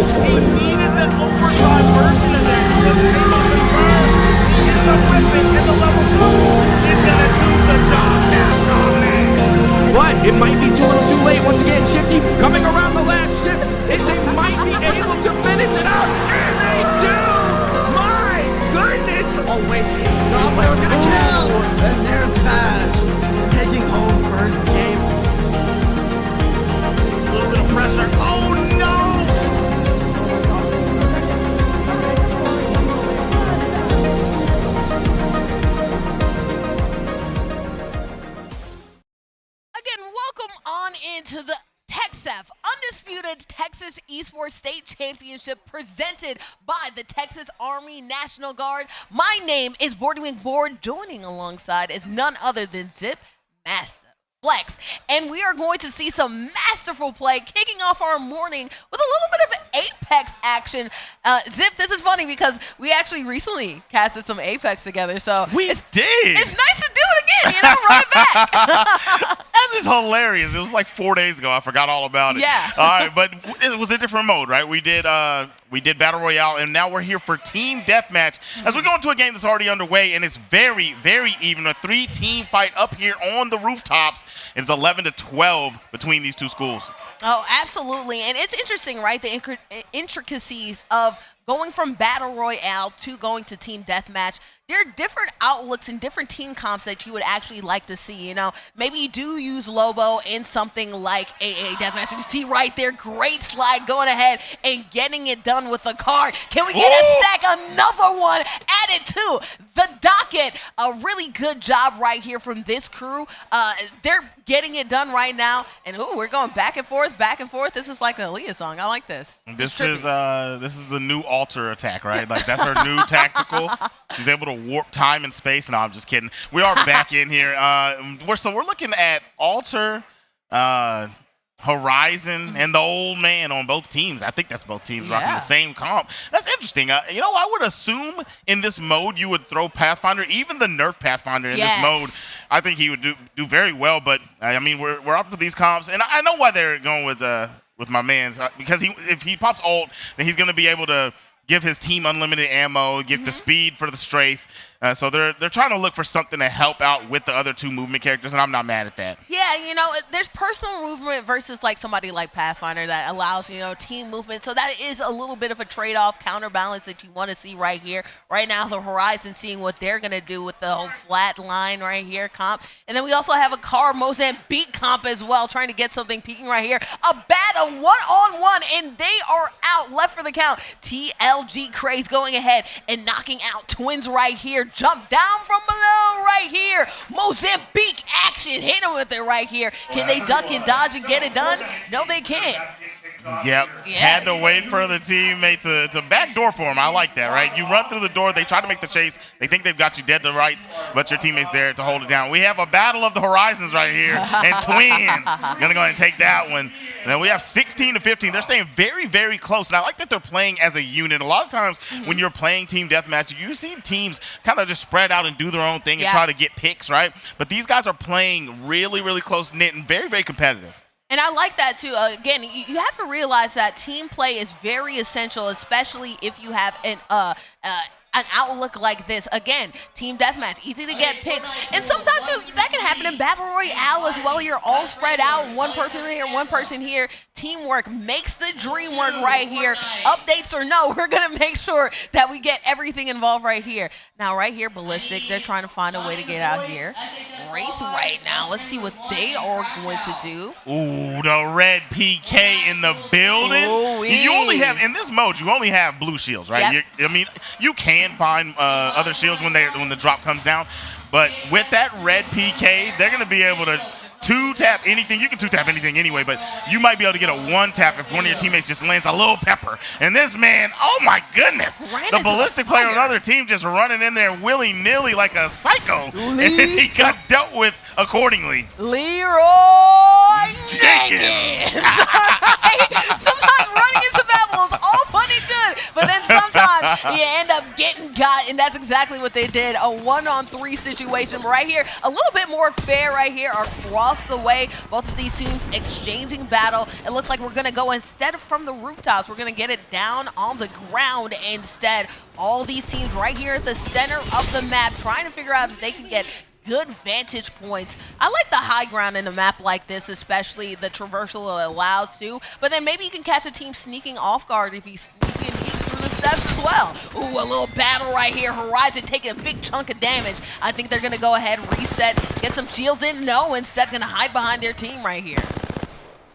He needed the overdrive version of that. He wasn't able to convert. He ends up with it, and the level 2 is going to do the job. Cash dominate. But it might be too little too late. Once again, Shifty coming around the last shift, and they might be able to finish it out, and they do! My goodness! Oh wait, Domino's gonna kill! And there's Vash taking home first game. A little bit of pressure. Oh no! Again, welcome on into the TechSF Undisputed Texas Esports State Championship presented by the Texas Army National Guard. My name is Bordy McBoard. Joining alongside is none other than Zip Master Flex. And we are going to see some masterful play kicking off our morning with a little bit of Apex action. Zip, this is funny because we actually recently casted some Apex together. So we did. It's nice to do it again, you know, right back. That is hilarious. It was like 4 days ago. I forgot all about it. Yeah. All right, but it was a different mode, right? We did Battle Royale, and now we're here for Team Deathmatch. As we go into a game that's already underway, and it's very, very even. A 3-team fight up here on the rooftops. It's 11-12 between these two schools. Oh, absolutely. And it's interesting, right? The intricacies of going from Battle Royale to going to Team Deathmatch. There are different outlooks and different team comps that you would actually like to see. You know, maybe you do use Lobo in something like AA Deathmatch. You see right there, great slide going ahead and getting it done with the card. Can we get a stack? Another one added to the docket. A really good job right here from this crew. They're getting it done right now. And we're going back and forth, back and forth. This is like an Aaliyah song. I like this. This is the new alter attack, right? Like that's her new tactical. She's able to warp time and space. No, I'm just kidding. We are back in here. We're looking at Alter, Horizon, and the old man on both teams. I think that's both teams rocking the same comp. That's interesting. You know, I would assume in this mode you would throw Pathfinder, even the nerf Pathfinder in this mode. I think he would do very well. But I mean, we're up for these comps, and I know why they're going with my man's because if he pops ult, then he's going to be able to give his team unlimited ammo, give the speed for the strafe. So they're trying to look for something to help out with the other two movement characters, and I'm not mad at that. Yeah, you know, there's personal movement versus like somebody like Pathfinder that allows, you know, team movement. So that is a little bit of a trade-off, counterbalance that you want to see right here. Right now, the Horizon seeing what they're going to do with the whole flat line right here comp. And then we also have a Car Mozambique comp as well, trying to get something peeking right here. A battle one-on-one, and they are out, left for the count. TLG Craze going ahead and knocking out Twins right here. Jump down from below right here. Mozambique action. Hit him with it right here. Can they duck and dodge and get it done? No, they can't. Yep. Yes. Had to wait for the teammate to backdoor for him. I like that, right? You run through the door. They try to make the chase. They think they've got you dead to rights, but your teammate's there to hold it down. We have a battle of the horizons right here, and Twins going to go ahead and take that one. And then we have 16-15. They're staying very, very close. And I like that they're playing as a unit. A lot of times when you're playing team deathmatch, you see teams kind of just spread out and do their own thing and try to get picks, right? But these guys are playing really, really close-knit and very, very competitive. And I like that, too. Again, you have to realize that team play is very essential, especially if you have an outlook like this. Again, team deathmatch, easy to get picks. And sometimes that can happen in Battle Royale as well. You're all spread out, one person here, one person here. Teamwork makes the dream work right here. Updates or no, we're going to make sure that we get everything involved right here. Now, right here, Ballistic, they're trying to find a way to get out here. Wraith right now. Let's see what they are going to do. Ooh, the red PK in the building. Ooh-wee. You only have, in this mode, you only have blue shields, right? Yep. I mean, you can find other shields when the drop comes down, but with that red PK, they're going to be able to two-tap anything. You can two-tap anything anyway, but you might be able to get a one-tap if one of your teammates just lands a little pepper. And this man, oh my goodness, the Ballistic player on the other team just running in there willy-nilly like a psycho. And he got dealt with accordingly. Leroy Jenkins. Sometimes running into battle is all fun and good, but then sometimes you end up getting got, and that's exactly what they did. A 1-on-3 situation right here. A little bit more fair right here across the way. Both of these teams exchanging battle. It looks like we're going to go, instead of from the rooftops, we're going to get it down on the ground instead. All these teams right here at the center of the map trying to figure out if they can get good vantage points. I like the high ground in a map like this, especially the traversal allows to, but then maybe you can catch a team sneaking off guard if you sneak through the steps as well. Ooh, a little battle right here. Horizon taking a big chunk of damage. I think they're going to go ahead, reset, get some shields in. No, instead going to hide behind their team right here.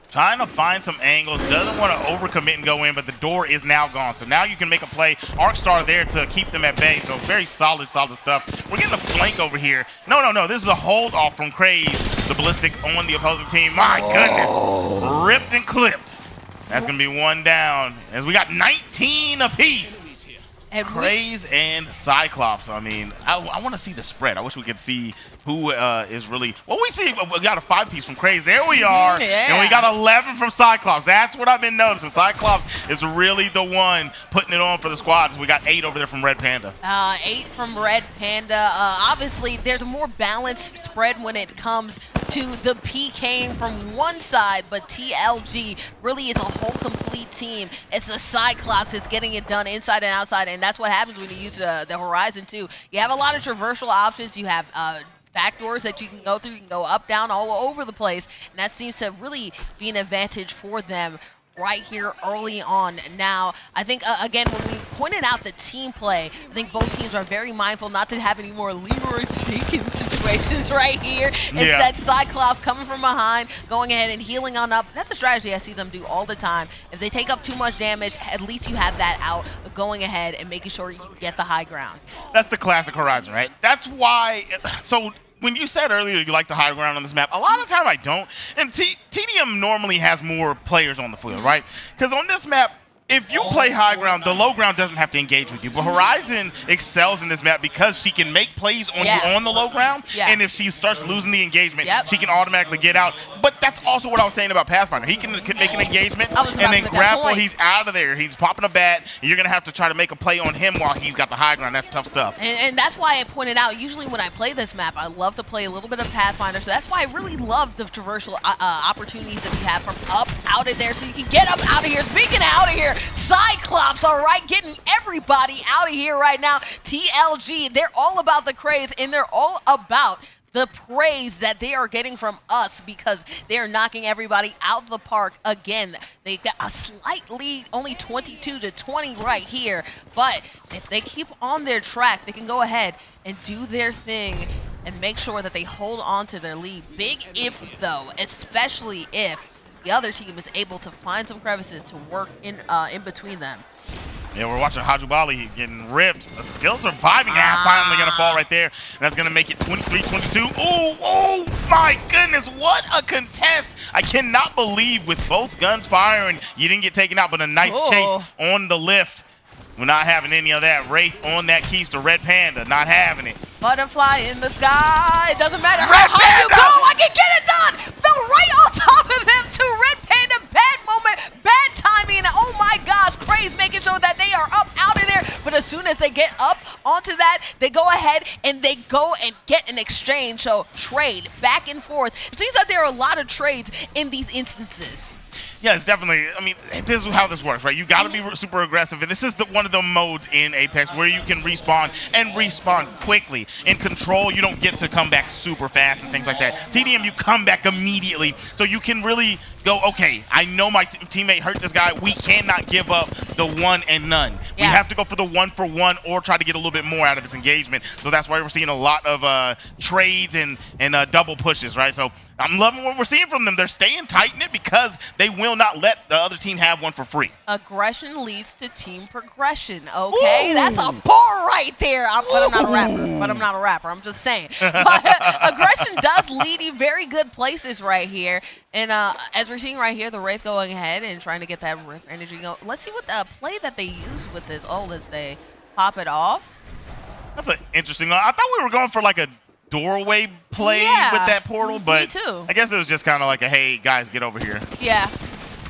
Trying to find some angles, doesn't want to overcommit and go in, but the door is now gone. So now you can make a play. Arcstar there to keep them at bay. So very solid stuff. We're getting a flank over here. No. This is a hold off from Craze, the ballistic on the opposing team. My goodness. Ripped and clipped. That's going to be one down as we got 19 apiece. And Craze and Cyclops. I mean, I want to see the spread. I wish we could see who is really. Well, we got a 5-piece from Craze. There we are. Yeah. And we got 11 from Cyclops. That's what I've been noticing. Cyclops is really the one putting it on for the squads. We got 8 over there from Red Panda. 8 from Red Panda. Obviously, there's a more balanced spread when it comes to the PKing from one side, but TLG really is a whole complete team. It's the Cyclops that's getting it done inside and outside, and that's what happens when you use the Horizon too. You have a lot of traversal options. You have back doors that you can go through. You can go up, down, all over the place, and that seems to really be an advantage for them right here early on. Now, I think, again, when we pointed out the team play, I think both teams are very mindful not to have any more Leroy Jenkins situations right here. Instead, Cyclops coming from behind, going ahead and healing on up. That's a strategy I see them do all the time. If they take up too much damage, at least you have that out, going ahead and making sure you get the high ground. That's the classic Horizon, right? That's why, so when you said earlier you like the high ground on this map, a lot of the time I don't. And TDM normally has more players on the field, right? Because on this map, if you play high ground, the low ground doesn't have to engage with you. But Horizon excels in this map because she can make plays on you on the low ground. And if she starts losing the engagement, she can automatically get out. But that's also what I was saying about Pathfinder. He can make an engagement and then grapple. He's out of there. He's popping a bat. And you're going to have to try to make a play on him while he's got the high ground. That's tough stuff. And that's why I pointed out, usually when I play this map, I love to play a little bit of Pathfinder. So that's why I really love the traversal opportunities that you have from up, out of there. So you can get up, out of here. Speaking of out of here, Cyclops, all right, getting everybody out of here right now. TLG, they're all about the Craze, and they're all about the praise that they are getting from us because they are knocking everybody out of the park again. They got a slight lead, only 22-20 right here. But if they keep on their track, they can go ahead and do their thing and make sure that they hold on to their lead. Big if, though, especially if the other team is able to find some crevices to work in between them. Yeah, we're watching Hajubali getting ripped, but still surviving. Finally going to fall right there. And that's going to make it 23-22. Oh, my goodness, what a contest. I cannot believe with both guns firing, you didn't get taken out, but a nice chase on the lift. We're not having any of that. Wraith on that keys to Red Panda, not having it. Butterfly in the sky. It doesn't matter how high you go. I can get it done. Fell right on top of him to Red Panda. Bad moment, bad timing. Oh my gosh, Craze making sure that they are up out of there. But as soon as they get up onto that, they go ahead and they go and get an exchange. So trade back and forth. It seems like there are a lot of trades in these instances. Yeah, it's definitely, I mean, this is how this works, right? You got to be super aggressive. And this is one of the modes in Apex where you can respawn and respawn quickly. In Control, you don't get to come back super fast and things like that. TDM, you come back immediately. So you can really go, okay, I know my teammate hurt this guy. We cannot give up the one and none. We have to go for the 1-for-1 or try to get a little bit more out of this engagement. So that's why we're seeing a lot of trades and double pushes, right? So I'm loving what we're seeing from them. They're staying tight-knit because they will not let the other team have one for free. Aggression leads to team progression, okay? Ooh. That's a bar right there. But I'm not a rapper. I'm just saying. But aggression does lead you very good places right here. And as we're seeing right here, the Wraith going ahead and trying to get that Rift energy going. Let's see what the play that they use with this. As they pop it off. That's an interesting one. I thought we were going for like a doorway play with that portal, but me too. I guess it was just kind of like a, hey, guys, get over here. Yeah.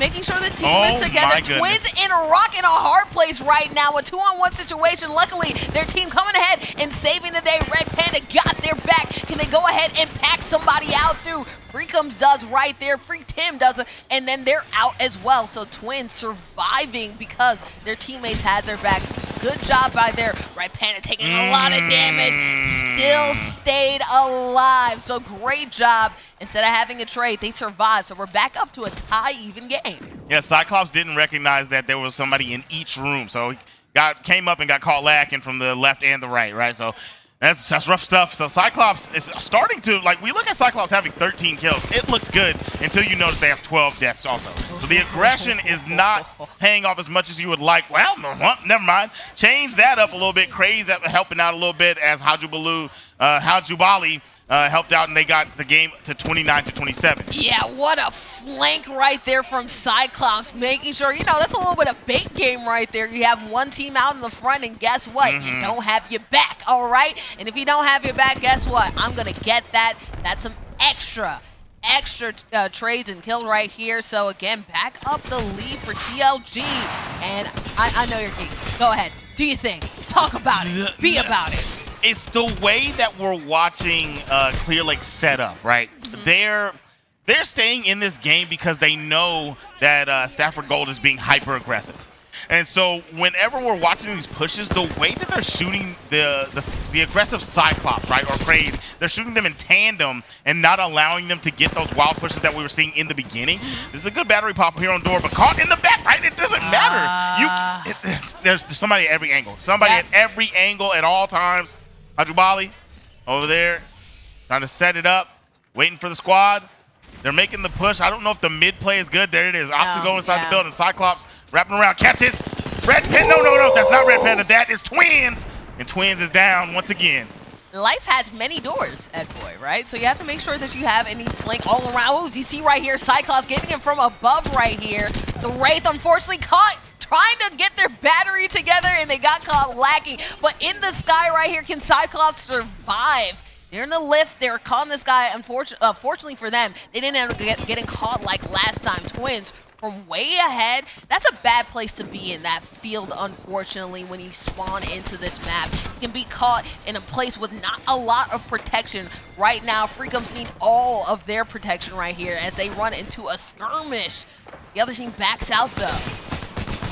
making sure the team is together. my Twins goodness. in a rock in a hard place right now. A 2-on-1 situation. Luckily, their team coming ahead and saving the day. Red Panda got their back. Can they go ahead and pack somebody out through? Freakums does right there. Freak Tim does it. And then they're out as well. So Twins surviving because their teammates had their back. Good job by there. Red Panda taking a lot of damage. Still stayed alive. So great job. Instead of having a trade, they survived. So we're back up to a tie-even game. Yeah, Cyclops didn't recognize that there was somebody in each room. So he came up and got caught lacking from the left and the right? So that's rough stuff. So Cyclops is starting to, like, we look at Cyclops having 13 kills. It looks good until you notice they have 12 deaths also. So the aggression is not paying off as much as you would like. Well, never mind. Change that up a little bit. Craze helping out a little bit as Hajubali helped out, and they got the game to 29-27. Yeah, what a flank right there from Cyclops, making sure, that's a little bit of bait game right there. You have one team out in the front, and guess what? You don't have your back, all right? And if you don't have your back, guess what? I'm going to get that. That's some extra trades and kills right here. So, again, back up the lead for TLG. And I know you're geek. Go ahead. Do your thing. Talk about it. Be about it. It's the way that we're watching Clear Lake set up, right? They're staying in this game because they know that Stafford Gold is being hyper aggressive. And so whenever we're watching these pushes, the way that they're shooting the aggressive Cyclops, right, or Craze, they're shooting them in tandem and not allowing them to get those wild pushes that we were seeing in the beginning. This is a good battery pop here on door, but caught in the back, right? It doesn't matter. There's somebody at every angle. Somebody at every angle at all times. Hajubali over there trying to set it up, waiting for the squad. They're making the push. I don't know if the mid play is good. There it is. Opt to go inside the building. Cyclops wrapping around. Catches. Red Panda. No. That's not Red Panda. That is Twins. And Twins is down once again. Life has many doors, Ed Boy, right? So you have to make sure that you have any flank all around. Oh, as you see right here, Cyclops getting him from above right here. The Wraith unfortunately caught, trying to get their battery together, and they got caught lacking. But in the sky right here, can Cyclops survive? They're in the lift. They're caught in the sky. Fortunately for them, they didn't end up getting caught like last time. Twins from way ahead. That's a bad place to be in, that field, unfortunately, when you spawn into this map. You can be caught in a place with not a lot of protection. Right now, Freakums need all of their protection right here as they run into a skirmish. The other team backs out, though.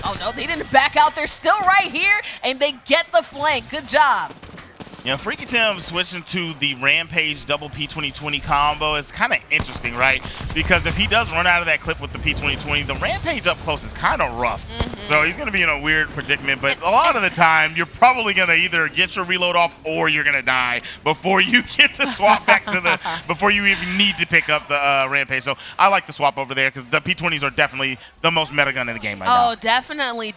Oh, no, they didn't back out. They're still right here, and they get the flank. Good job. You know, Freaky Tim switching to the Rampage double P2020 combo is kind of interesting, right? Because if he does run out of that clip with the P2020, the Rampage up close is kind of rough. So he's going to be in a weird predicament, but a lot of the time, you're probably going to either get your reload off or you're going to die before you get to swap back to the, before you even need to pick up the Rampage. So I like the swap over there because the P20s are definitely the most meta gun in the game right now. Oh, definitely.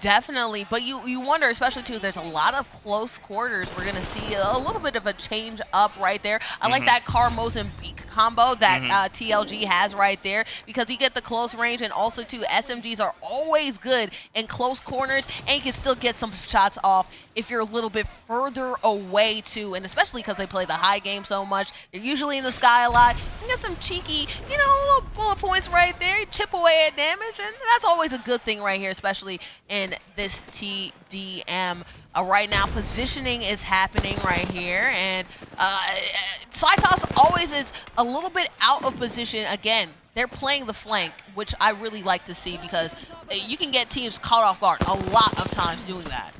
But you wonder, especially too, there's a lot of close quarters. We're going to see a little bit of a change up right there. I like that Car Mozambique combo that TLG has right there, because you get the close range, and also too, SMGs are always good in close corners, and you can still get some shots off if you're a little bit further away too, and especially because they play the high game so much. They're usually in the sky a lot. You can get some cheeky, little bullet points right there. You chip away at damage, and that's always a good thing right here, especially in this TDM. Right now, positioning is happening right here, and Cyclops always is a little bit out of position. Again, they're playing the flank, which I really like to see, because you can get teams caught off guard a lot of times doing that.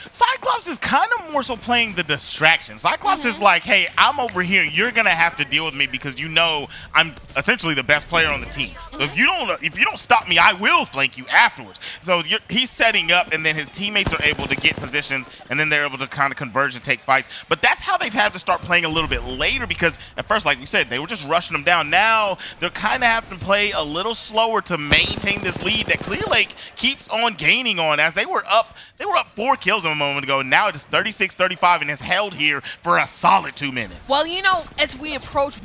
Cyclops is kind of more so playing the distraction. Cyclops is like, hey, I'm over here. You're going to have to deal with me because you know I'm essentially the best player on the team. So if you don't stop me, I will flank you afterwards. So he's setting up, and then his teammates are able to get positions, and then they're able to kind of converge and take fights. But that's how they've had to start playing a little bit later, because at first, like we said, they were just rushing them down. Now they're kind of having to play a little slower to maintain this lead that Clear Lake keeps on gaining on, as they were up 4 kills kills a moment ago. Now it's 36-35 and it's held here for a solid 2 minutes. Well, you know, as we approach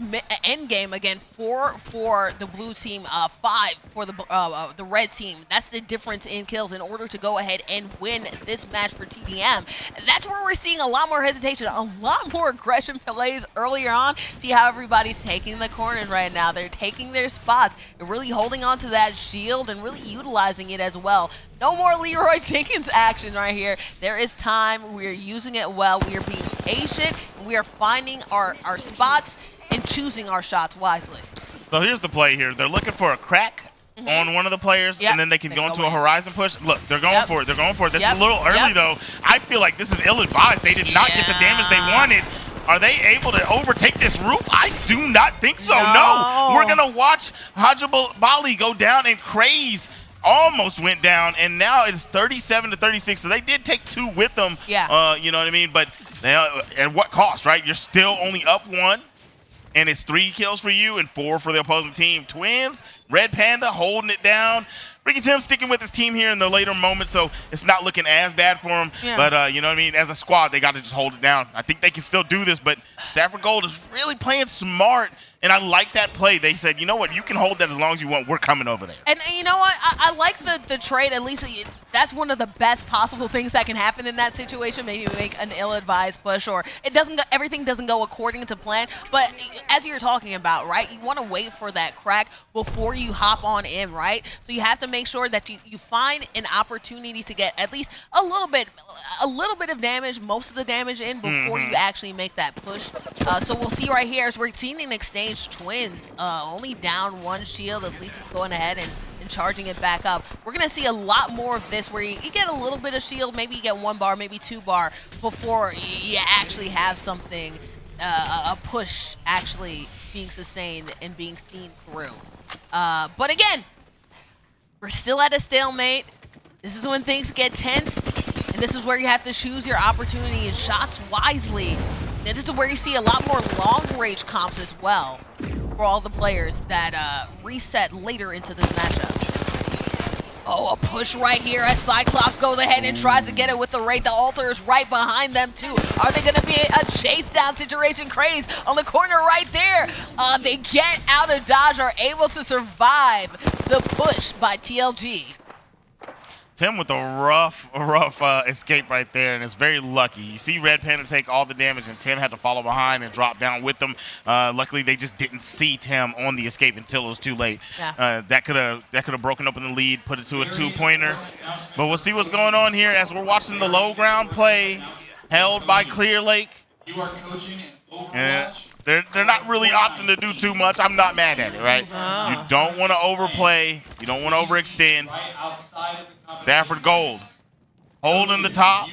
end game again, 4 for the blue team, 5 for the red team. That's the difference in kills in order to go ahead and win this match for TDM. That's where we're seeing a lot more hesitation, a lot more aggression plays earlier on. See how everybody's taking the corners right now. They're taking their spots. They're really holding on to that shield and really utilizing it as well. No more Leroy Jenkins action right here. There is time. We are using it well. We are being patient. And we are finding our spots and choosing our shots wisely. So here's the play here. They're looking for a crack on one of the players, and then they can go into a horizon push. Look, they're going for it. They're going for it. This is a little early, though. I feel like this is ill-advised. They did not get the damage they wanted. Are they able to overtake this roof? I do not think so. No. We're going to watch Hajjabal Bali go down, and Craze almost went down, and now it's 37-36. So they did take 2 with them. Yeah. You know what I mean? But at what cost, right? You're still only up 1. And it's 3 kills for you and 4 for the opposing team. Twins, Red Panda holding it down. Ricky Tim sticking with his team here in the later moments, so it's not looking as bad for him. Yeah. But, you know what I mean, as a squad, they got to just hold it down. I think they can still do this, but Stafford Gold is really playing smart, and I like that play. They said, you know what, you can hold that as long as you want. We're coming over there. And you know what, I like the trade. At least that's one of the best possible things that can happen in that situation. Maybe make an ill-advised push, or everything doesn't go according to plan. But as you're talking about, right, you want to wait for that crack before you hop on in, right? So you have to make sure that you find an opportunity to get at least a little bit of damage, most of the damage in before you actually make that push. So we'll see right here as we're seeing an exchange. Twins only down 1 shield. At least it's going ahead and charging it back up. We're going to see a lot more of this where you get a little bit of shield, maybe you get 1 bar, maybe 2 bar before you actually have something, a push actually being sustained and being seen through. But again, we're still at a stalemate. This is when things get tense, and this is where you have to choose your opportunity and shots wisely. And this is where you see a lot more long-range comps as well for all the players that reset later into this matchup. Oh, a push right here as Cyclops goes ahead and tries to get it with the Wraith. The Altar is right behind them, too. Are they going to be a chase-down situation? Craze on the corner right there. They get out of dodge, are able to survive the push by TLG. Tim with a rough escape right there, and it's very lucky. You see Red Panda take all the damage, and Tim had to follow behind and drop down with them. Luckily, they just didn't see Tim on the escape until it was too late. Yeah. That could have broken open the lead, put it to a 2-pointer. But we'll see what's going on here as we're watching the low ground play held by Clear Lake. You are coaching an Overwatch. And they're not really opting to do too much. I'm not mad at it, right? You don't want to overplay. You don't want to overextend. Stafford Gold holding the top,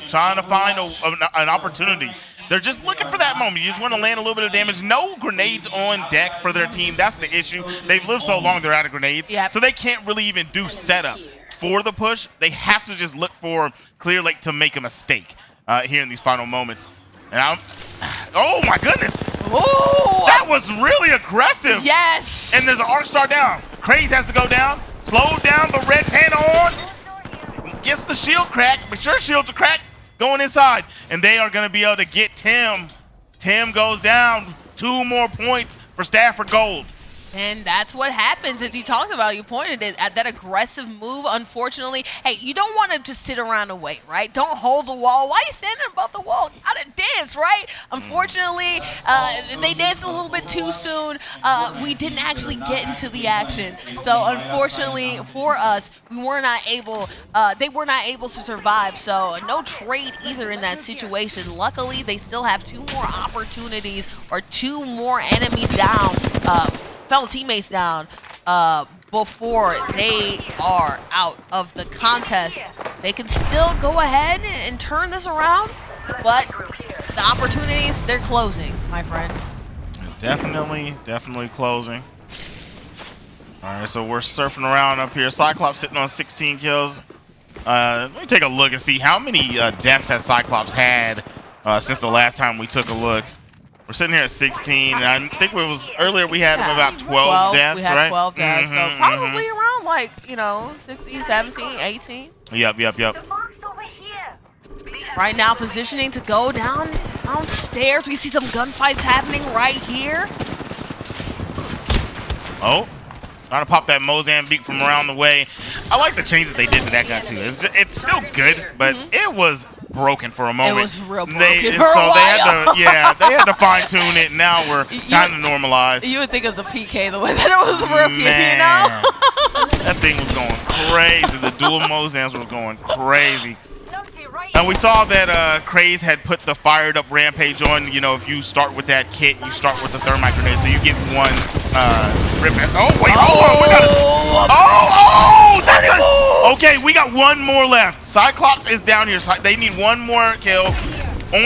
trying to find an opportunity. They're just looking for that moment. You just want to land a little bit of damage. No grenades on deck for their team. That's the issue. They've lived so long, they're out of grenades. Yep. So they can't really even do setup for the push. They have to just look for Clear Lake to make a mistake here in these final moments. And oh my goodness. Ooh, that was really aggressive. Yes. And there's an arc star down. Craze has to go down. Slowed down, but Red Panda on. Gets the shield crack. But sure, shields are cracked. Going inside. And they are going to be able to get Tim. Tim goes down. 2 more points for Stafford Gold. And that's what happens, as you talked about. You pointed it at that aggressive move. Unfortunately, hey, you don't want to just sit around and wait, right? Don't hold the wall. Why are you standing above the wall? You gotta dance, right? Unfortunately, they danced a little bit too soon. We didn't actually get into the action. So unfortunately for us, we were not able. They were not able to survive. So no trade either in that situation. Luckily, they still have 2 more opportunities or 2 more enemies down. Fellow teammates down before they are out of the contest. They can still go ahead and turn this around, but the opportunities, they're closing, my friend. Definitely closing. All right, so we're surfing around up here. Cyclops sitting on 16 kills. Let me take a look and see how many deaths has Cyclops had since the last time we took a look. We're sitting here at 16, and I think it was earlier we had about 12 deaths, we had right? 12 deaths, so probably around, like, 16, 17, 18. Yep. Right now, positioning to go downstairs. We see some gunfights happening right here. Oh, trying to pop that Mozambique from around the way. I like the changes they did to that gun, too. It's still good, but it was broken for a moment. It was real broken for a while. They had to fine-tune it. Now we're kind of normalized. You would think it was a PK the way that it was broken, Man, you know? that thing was going crazy. The dual Mozams were going crazy. And we saw that Craze had put the fired up Rampage on. You know, if you start with that kit, you start with the thermite grenade, so you get one rip. Oh, wait, hold on. We got that's okay, we got one more left. Cyclops is down here. They need one more kill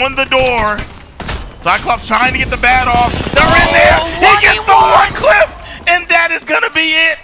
on the door. Cyclops trying to get the bat off. They're in there. He gets the one clip, and that is going to be it.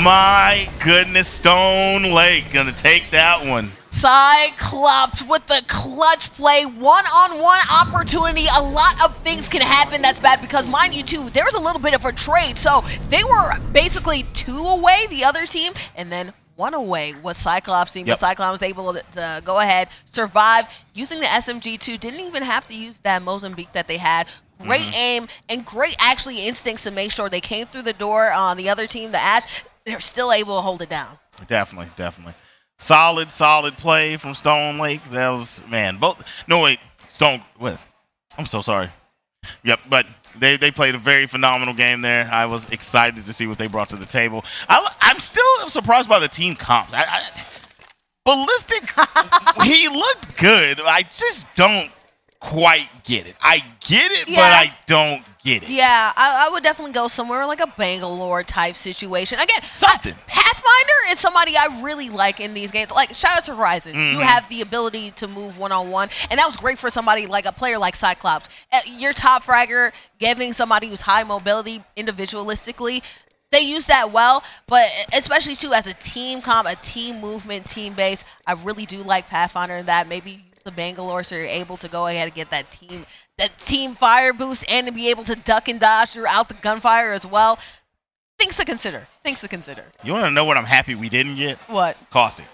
My goodness, Stone Lake going to take that one. Cyclops with the clutch play, one-on-one opportunity. A lot of things can happen that's bad because, mind you, too, there was a little bit of a trade. So they were basically 2 away, the other team, and then 1 away was Cyclops team. But Cyclops was able to go ahead, survive using the SMG2. Didn't even have to use that Mozambique that they had. Great aim and great, actually, instincts to make sure they came through the door on the other team, the Ash. They're still able to hold it down. Definitely. Solid play from Stone Lake. That was, man, I'm so sorry. Yep, but they played a very phenomenal game there. I was excited to see what they brought to the table. I'm still surprised by the team comps. Ballistic, he looked good. I just don't quite get it. I get it, but I don't get it. Yeah, I would definitely go somewhere like a Bangalore type situation. Again, something. Pathfinder is somebody I really like in these games. Like, shout out to Horizon. You have the ability to move one-on-one, and that was great for somebody like a player like Cyclops. Your top fragger, giving somebody who's high mobility individualistically, they use that well, but especially, too, as a team comp, a team movement, team base, I really do like Pathfinder in that. Maybe use the Bangalore so you're able to go ahead and get that team fire boost and to be able to duck and dodge throughout the gunfire as well. Things to consider. You want to know what I'm happy we didn't get? What? Caustic.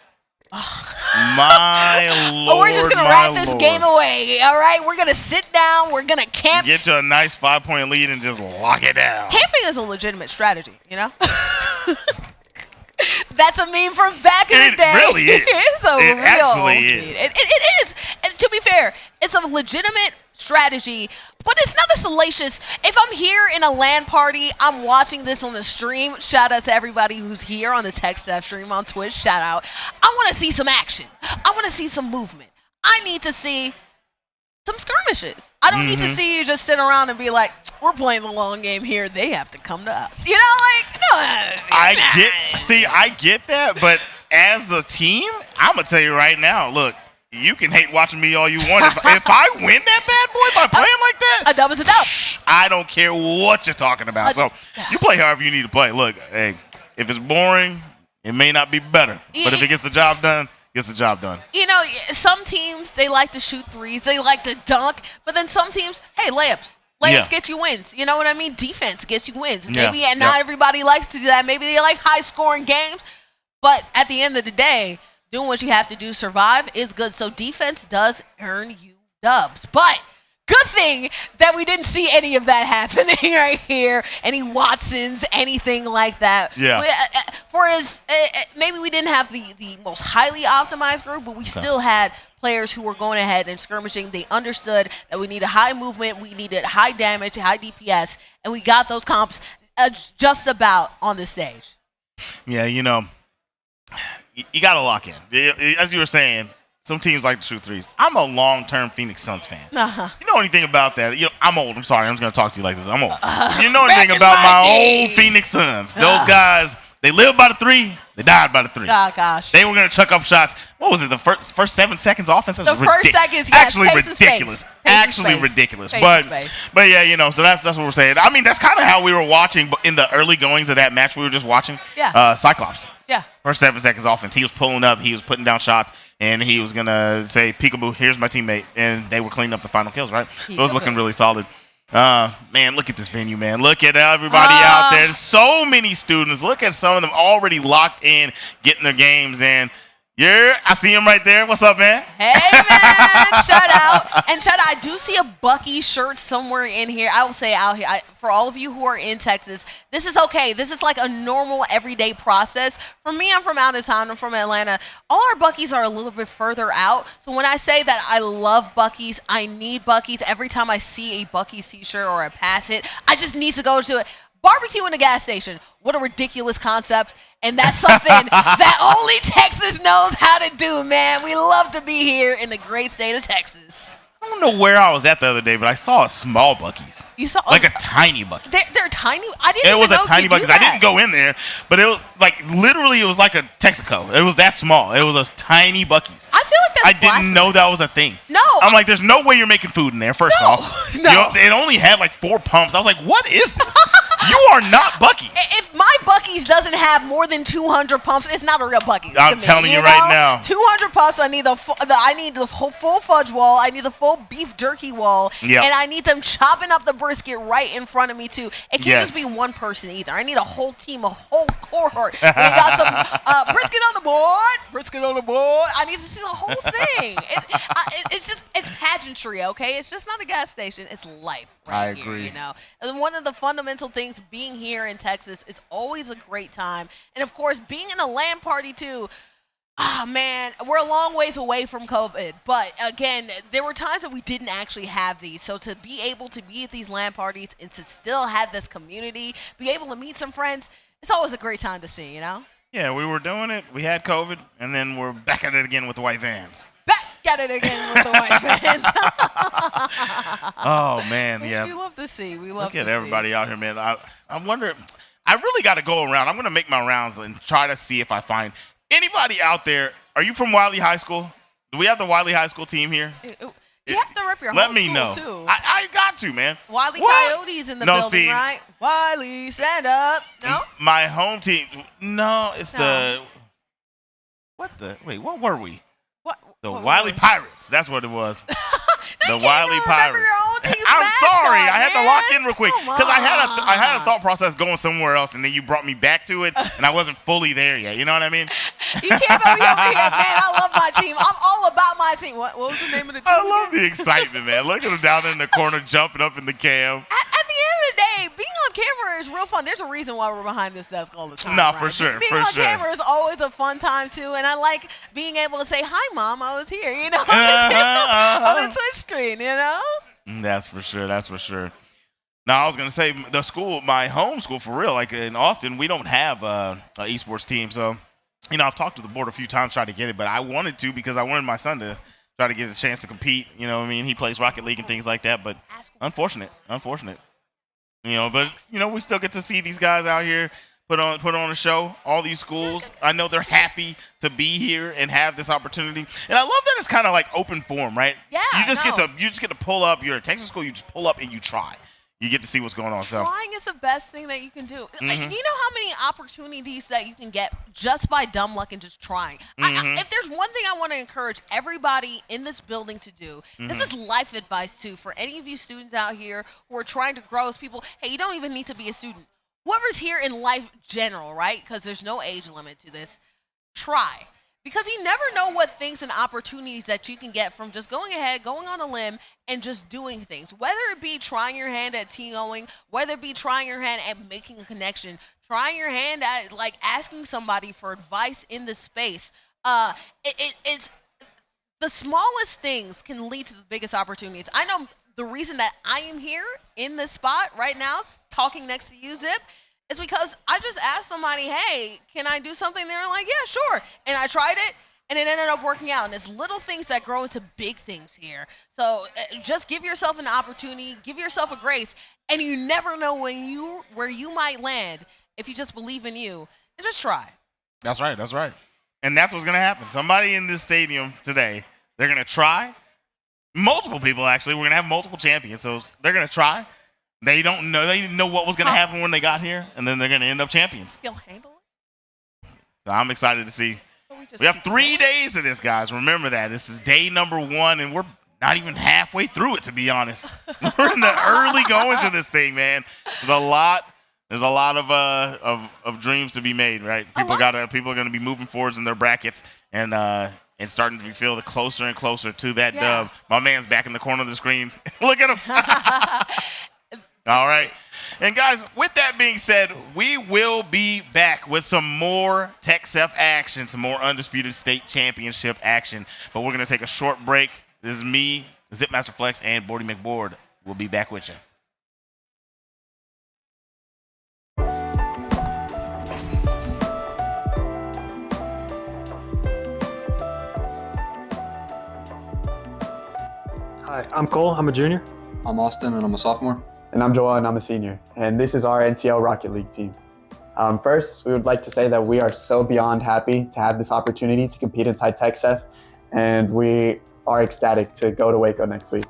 My Lord. We're just going to wrap this game away, all right? We're going to sit down. We're going to camp. Get you a nice 5-point lead and just lock it down. Camping is a legitimate strategy, you know? That's a meme from back in the day. It really is. It actually is. It is. And to be fair, it's a legitimate strategy, but it's not a salacious. If I'm here in a LAN party, I'm watching this on the stream. Shout out to everybody who's here on the Tech Stuff stream on Twitch. Shout out. I want to see some action. I want to see some movement. I need to see some skirmishes. I don't need to see you just sit around and be like, we're playing the long game here. They have to come to us. You know, like, no. I get that, but as the team, I'm going to tell you right now, look, you can hate watching me all you want. If I win that bad boy by playing like that, a dub is a dub. I don't care what you're talking about. So you play however you need to play. Look, hey, if it's boring, it may not be better. But if it gets the job done, gets the job done. You know, some teams, they like to shoot threes. They like to dunk. But then some teams, hey, layups. Layups get you wins. You know what I mean? Defense gets you wins. Maybe not everybody likes to do that. Maybe they like high-scoring games. But at the end of the day, doing what you have to do to survive is good. So defense does earn you dubs. But good thing that we didn't see any of that happening right here. Any Watsons, anything like that. Yeah. Maybe we didn't have the most highly optimized group, but we still had players who were going ahead and skirmishing. They understood that we needed high movement, we needed high damage, high DPS, and we got those comps just about on the stage. Yeah, you know, you got to lock in. As you were saying, some teams like to shoot threes. I'm a long-term Phoenix Suns fan. You know anything about that? You know, I'm old. I'm sorry. I'm just going to talk to you like this. I'm old. You know anything about my old Phoenix Suns? Those guys, they lived by the three. They died by the three. Oh, gosh. They were going to chuck up shots. What was it? The first 7 seconds offense? The first seconds, yes. Actually ridiculous. Actually ridiculous. But yeah, you know, so that's what we're saying. I mean, that's kind of how we were watching in the early goings of that match we were just watching. Yeah. Cyclops. Yeah. First 7 seconds offense. He was pulling up. He was putting down shots. And he was going to say, peekaboo, here's my teammate. And they were cleaning up the final kills, right? So it was looking really solid. Man, look at this venue, man. Look at everybody out there. There's so many students. Look at some of them already locked in, getting their games in. Yeah, I see him right there. What's up, man? Hey, man. Shout out. And shout out, I do see a Bucky shirt somewhere in here. I will say out here, for all of you who are in Texas, this is okay. This is like a normal everyday process. For me, I'm from out of town. I'm from Atlanta. All our Buckies are a little bit further out. So when I say that I love Bucky's, I need Bucky's. Every time I see a Bucky's t-shirt or I pass it, I just need to go to it. Barbecue in a gas station. What a ridiculous concept. And that's something that only Texas knows how to do, man. We love to be here in the great state of Texas. I don't know where I was at the other day, but I saw a small Buc-ee's. You saw like a tiny Buc-ee's. They're tiny. I didn't. It was even a tiny Buc-ee's. I didn't go in there, but it was like literally it was like a Texaco. It was that small. It was a tiny Buc-ee's. I feel like that's I didn't know that was a thing. No. I'm like, there's no way you're making food in there. First off, No. You know, it only had like 4 pumps. I was like, what is this? You are not Buc-ee's. If my Buc-ee's doesn't have more than 200 pumps, it's not a real Buc-ee's. I'm telling you right now. 200 pumps. I need the whole full fudge wall. I need the full beef jerky wall. Yep. And I need them chopping up the brisket right in front of me too. It can't Yes. just be one person either. I need a whole team, a whole cohort. We got some brisket on the board. Brisket on the board. I need to see the whole thing. It's pageantry, okay? It's just not a gas station. It's life. Right I here, agree. You know, and one of the fundamental things being here in Texas is always a great time, and of course, being in a LAN party too. Ah, man, we're a long ways away from COVID, but again, there were times that we didn't actually have these. So to be able to be at these LAN parties and to still have this community, be able to meet some friends, it's always a great time to see. You know. Yeah, we were doing it. We had COVID, and then we're back at it again with the white vans. Back at it again with the white fans. Oh man, yeah. We love to see. We love Look to at see. everybody out here, man. I wonder. I really got to go around. I'm gonna make my rounds and try to see if I find anybody out there. Are you from Wiley High School? Do we have the Wiley High School team here? You have to rep your Let home me school, know. too. I got to, man. Wiley What? Coyotes in the No, building, see, right? Wiley, stand up. No? My home team. No, it's No. the. What the? Wait, what were we? The what Wiley were we? Pirates. That's what it was. The You can't Wiley even remember Pirates. your own team's I'm mascot, sorry. I had to lock man. in real quick Come because I had a on. thought process going somewhere else, and then you brought me back to it, and I wasn't fully there yet. You know what I mean? You can't be over here, man. I love my team. I'm all about my team. What was the name of the team? I love the excitement, man. Look at him down there in the corner jumping up in the cam. At the end of the day, being on camera is real fun. There's a reason why we're behind this desk all the time. No, right? for sure, Being for on sure. camera is always a fun time too, and I like being able to say, "Hi, Mom, I was here." You know, on the Twitch screen. You know. That's for sure. That's for sure. Now, I was going to say, the school, my home school, for real, like in Austin, we don't have an esports team. So, you know, I've talked to the board a few times trying to get it, but I wanted to because I wanted my son to try to get a chance to compete. You know what I mean? He plays Rocket League and things like that, but unfortunate. You know, but, you know, we still get to see these guys out here put on a show. All these schools, I know they're happy to be here and have this opportunity. And I love that it's kind of like open forum, right? Yeah, You just I know. get to pull up. You're at Texas school, you just pull up and you try. You get to see what's going on. So Trying is the best thing that you can do. Mm-hmm. Like, you know how many opportunities that you can get just by dumb luck and just trying? Mm-hmm. If there's one thing I want to encourage everybody in this building to do, this Mm-hmm. is life advice too for any of you students out here who are trying to grow as people. Hey, you don't even need to be a student. Whoever's here in life general, right? Because there's no age limit to this. Try. Because you never know what things and opportunities that you can get from just going ahead, going on a limb, and just doing things. Whether it be trying your hand at TOing, whether it be trying your hand at making a connection, trying your hand at like asking somebody for advice in the space. It's the smallest things can lead to the biggest opportunities. I know the reason that I am here in this spot right now, talking next to you, Zip, is because I just asked somebody, hey, can I do something? They were like, yeah, sure. And I tried it, and it ended up working out. And it's little things that grow into big things here. So just give yourself an opportunity, give yourself a grace, and you never know where you might land if you just believe in you and just try. that's right. That's right. And that's what's going to happen. Somebody in this stadium today, they're going to try. Multiple people, actually. We're going to have multiple champions. So they're going to try. They don't know. They didn't know what was going to happen when they got here, and then they're going to end up champions. You'll handle it? So I'm excited to see. We have 3 days of this, guys. Remember that. This is day number 1, and we're not even halfway through it, to be honest. We're in the early goings of this thing, man. There's a lot of dreams to be made, right? People are going to be moving forwards in their brackets, and starting to feel closer and closer to that dub. My man's back in the corner of the screen. Look at him. All right. And guys, with that being said, we will be back with some more TechSef action, some more Undisputed State Championship action. But we're going to take a short break. This is me, Zipmaster Flex, and Bordy McBoard. We'll be back with you. Hi, I'm Cole. I'm a junior. I'm Austin, and I'm a sophomore. And I'm Joel, and I'm a senior. And this is our NTL Rocket League team. First, we would like to say that we are so beyond happy to have this opportunity to compete inside TechSef, and we are ecstatic to go to Waco next week.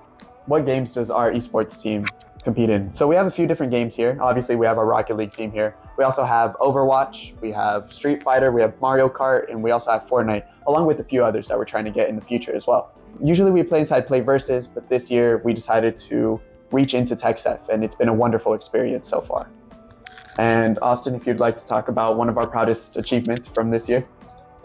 What games does our esports team compete in? So we have a few different games here. Obviously, we have our Rocket League team here. We also have Overwatch, we have Street Fighter, we have Mario Kart, and we also have Fortnite, along with a few others that we're trying to get in the future as well. Usually we play inside Play Versus, but this year we decided to reach into TechSef, and it's been a wonderful experience so far. And Austin, if you'd like to talk about one of our proudest achievements from this year.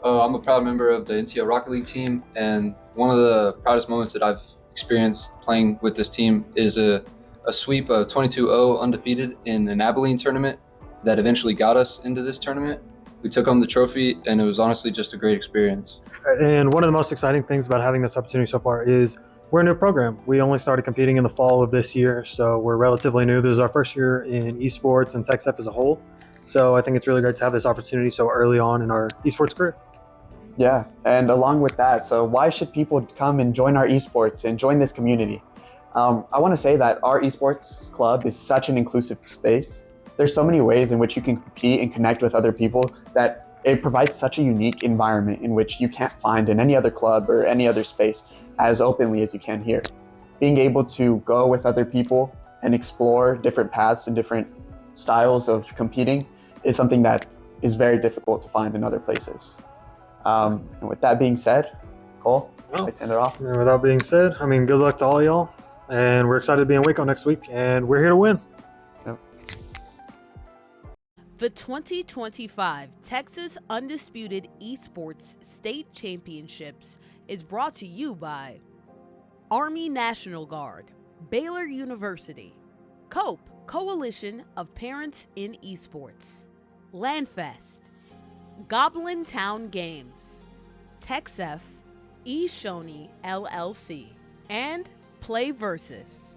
I'm a proud member of the NTL Rocket League team, and one of the proudest moments that I've experienced playing with this team is a sweep of 22-0 undefeated in an Abilene tournament that eventually got us into this tournament. We took home the trophy, and it was honestly just a great experience. And one of the most exciting things about having this opportunity so far is we're a new program. We only started competing in the fall of this year, so we're relatively new. This is our first year in esports and TechSef as a whole. So I think it's really great to have this opportunity so early on in our esports career. Yeah, and along with that, so why should people come and join our esports and join this community? I want to say that our esports club is such an inclusive space. There's so many ways in which you can compete and connect with other people that it provides such a unique environment in which you can't find in any other club or any other space as openly as you can here. Being able to go with other people and explore different paths and different styles of competing is something that is very difficult to find in other places. And with that being said, Cole, I turn it off. And with that being said, good luck to all y'all. And we're excited to be in Waco next week, and we're here to win. The 2025 Texas Undisputed Esports State Championships is brought to you by Army National Guard, Baylor University, COPE, Coalition of Parents in Esports, Landfest, Goblin Town Games, TechSef, eShoney LLC, and Play Versus.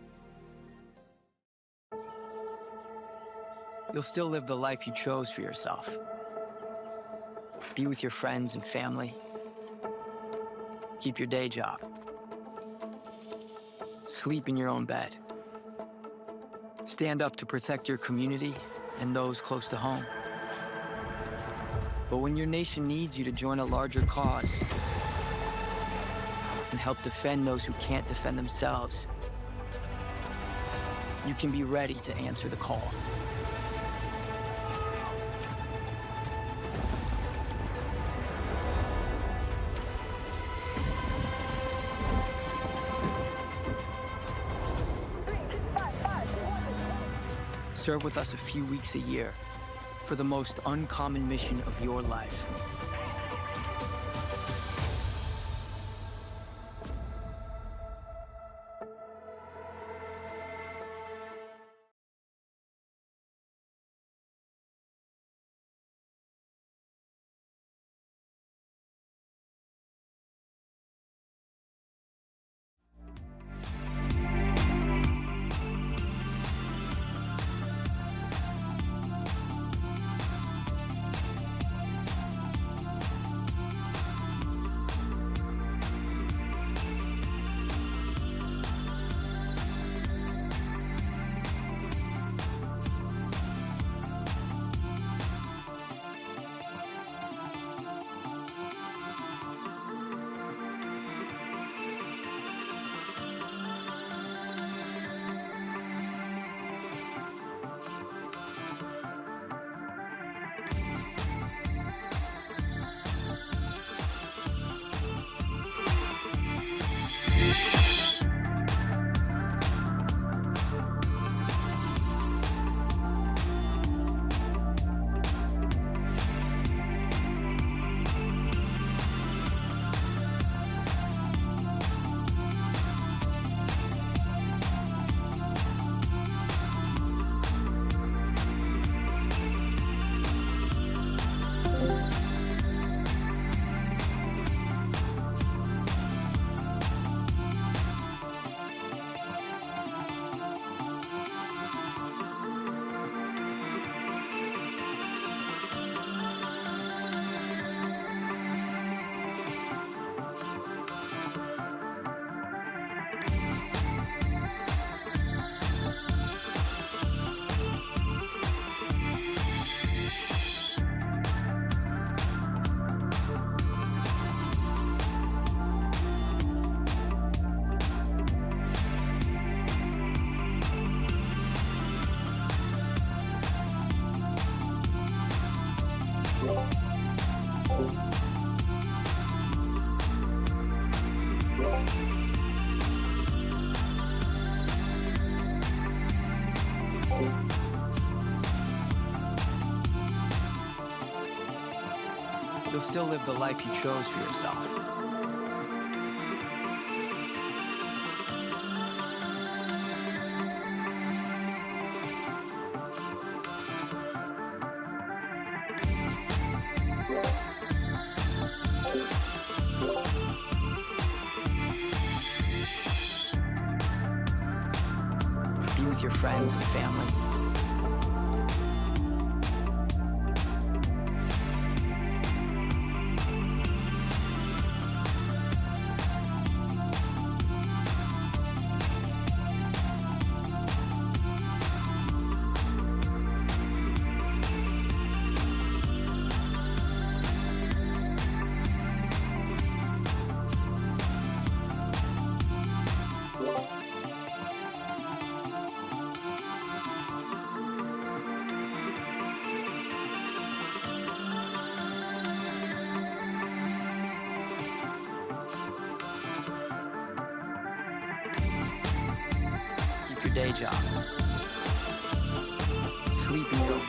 You'll still live the life you chose for yourself. Be with your friends and family. Keep your day job. Sleep in your own bed. Stand up to protect your community and those close to home. But when your nation needs you to join a larger cause and help defend those who can't defend themselves, you can be ready to answer the call. Serve with us a few weeks a year for the most uncommon mission of your life. You'll still live the life you chose for yourself. Be with your friends and family. Day job. Sleep and go.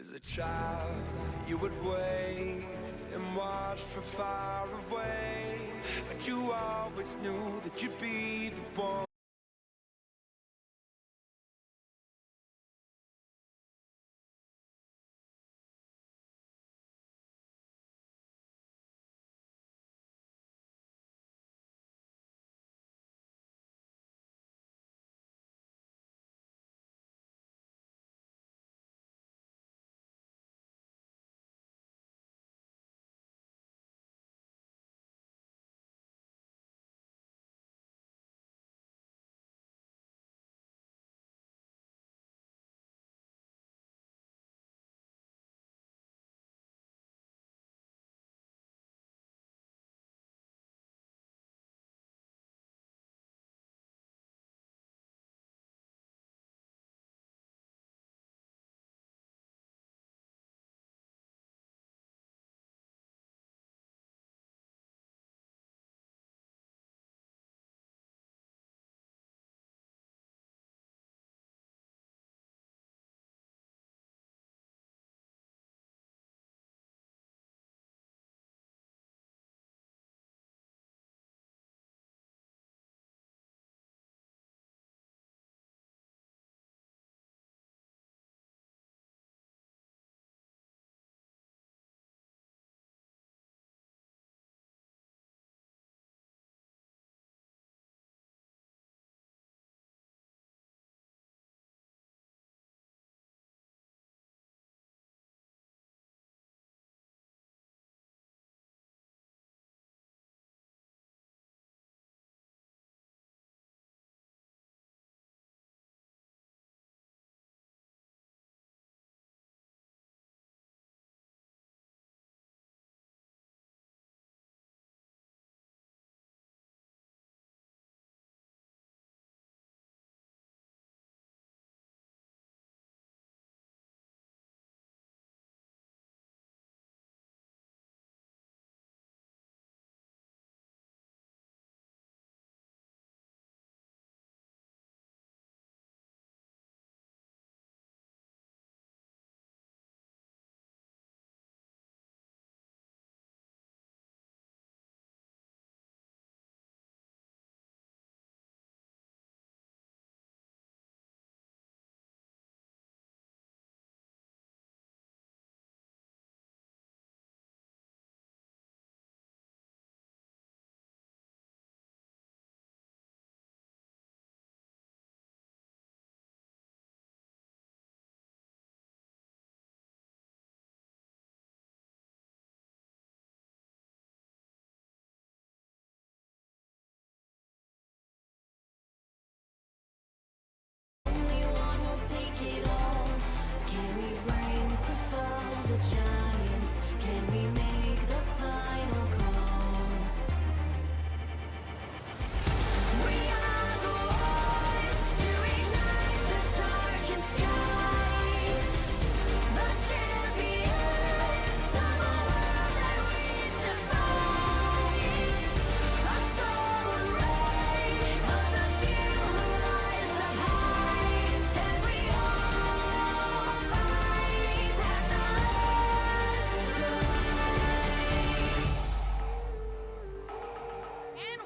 As a child, you would wait and watch from far away, but you always knew that you'd be the one.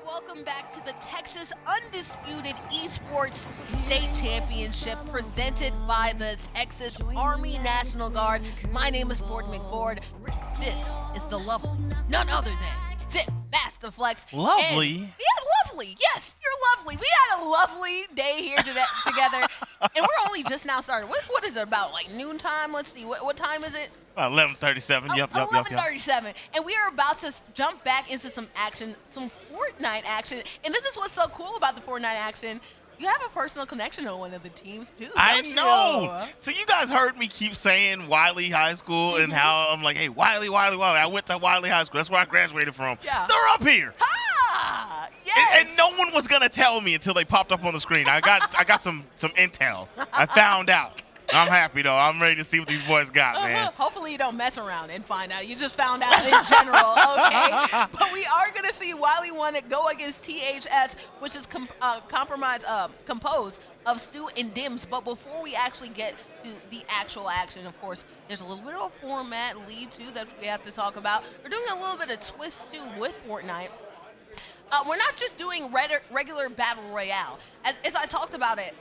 Welcome back to the Texas Undisputed Esports State Championship presented by the Texas Army National Guard. My name is Board McBoard. This is the level, none other than Tip Masterflex. Lovely. Lovely. Yes, you're lovely. We had a lovely day here together, and we're only just now started. What is it, about like noontime? Let's see. What time is it? 11:37. Yep. 11:37, and we are about to jump back into some action, some Fortnite action. And this is what's so cool about the Fortnite action. You have a personal connection on one of the teams too. I know. So you guys heard me keep saying Wiley High School and how I'm like, hey, Wiley. I went to Wiley High School. That's where I graduated from. Yeah. They're up here. Ah, yes. And no one was gonna tell me until they popped up on the screen. I got some intel. I found out. I'm happy though. I'm ready to see what these boys got, man. Hopefully you don't mess around and find out. You just found out in general, okay? But we are gonna see Wiley 1 one go against THS, which is composed of Stu and Dims. But before we actually get to the actual action, of course, there's a little bit of a format lead too that we have to talk about. We're doing a little bit of twist too with Fortnite. We're not just doing regular battle royale. As I talked about it,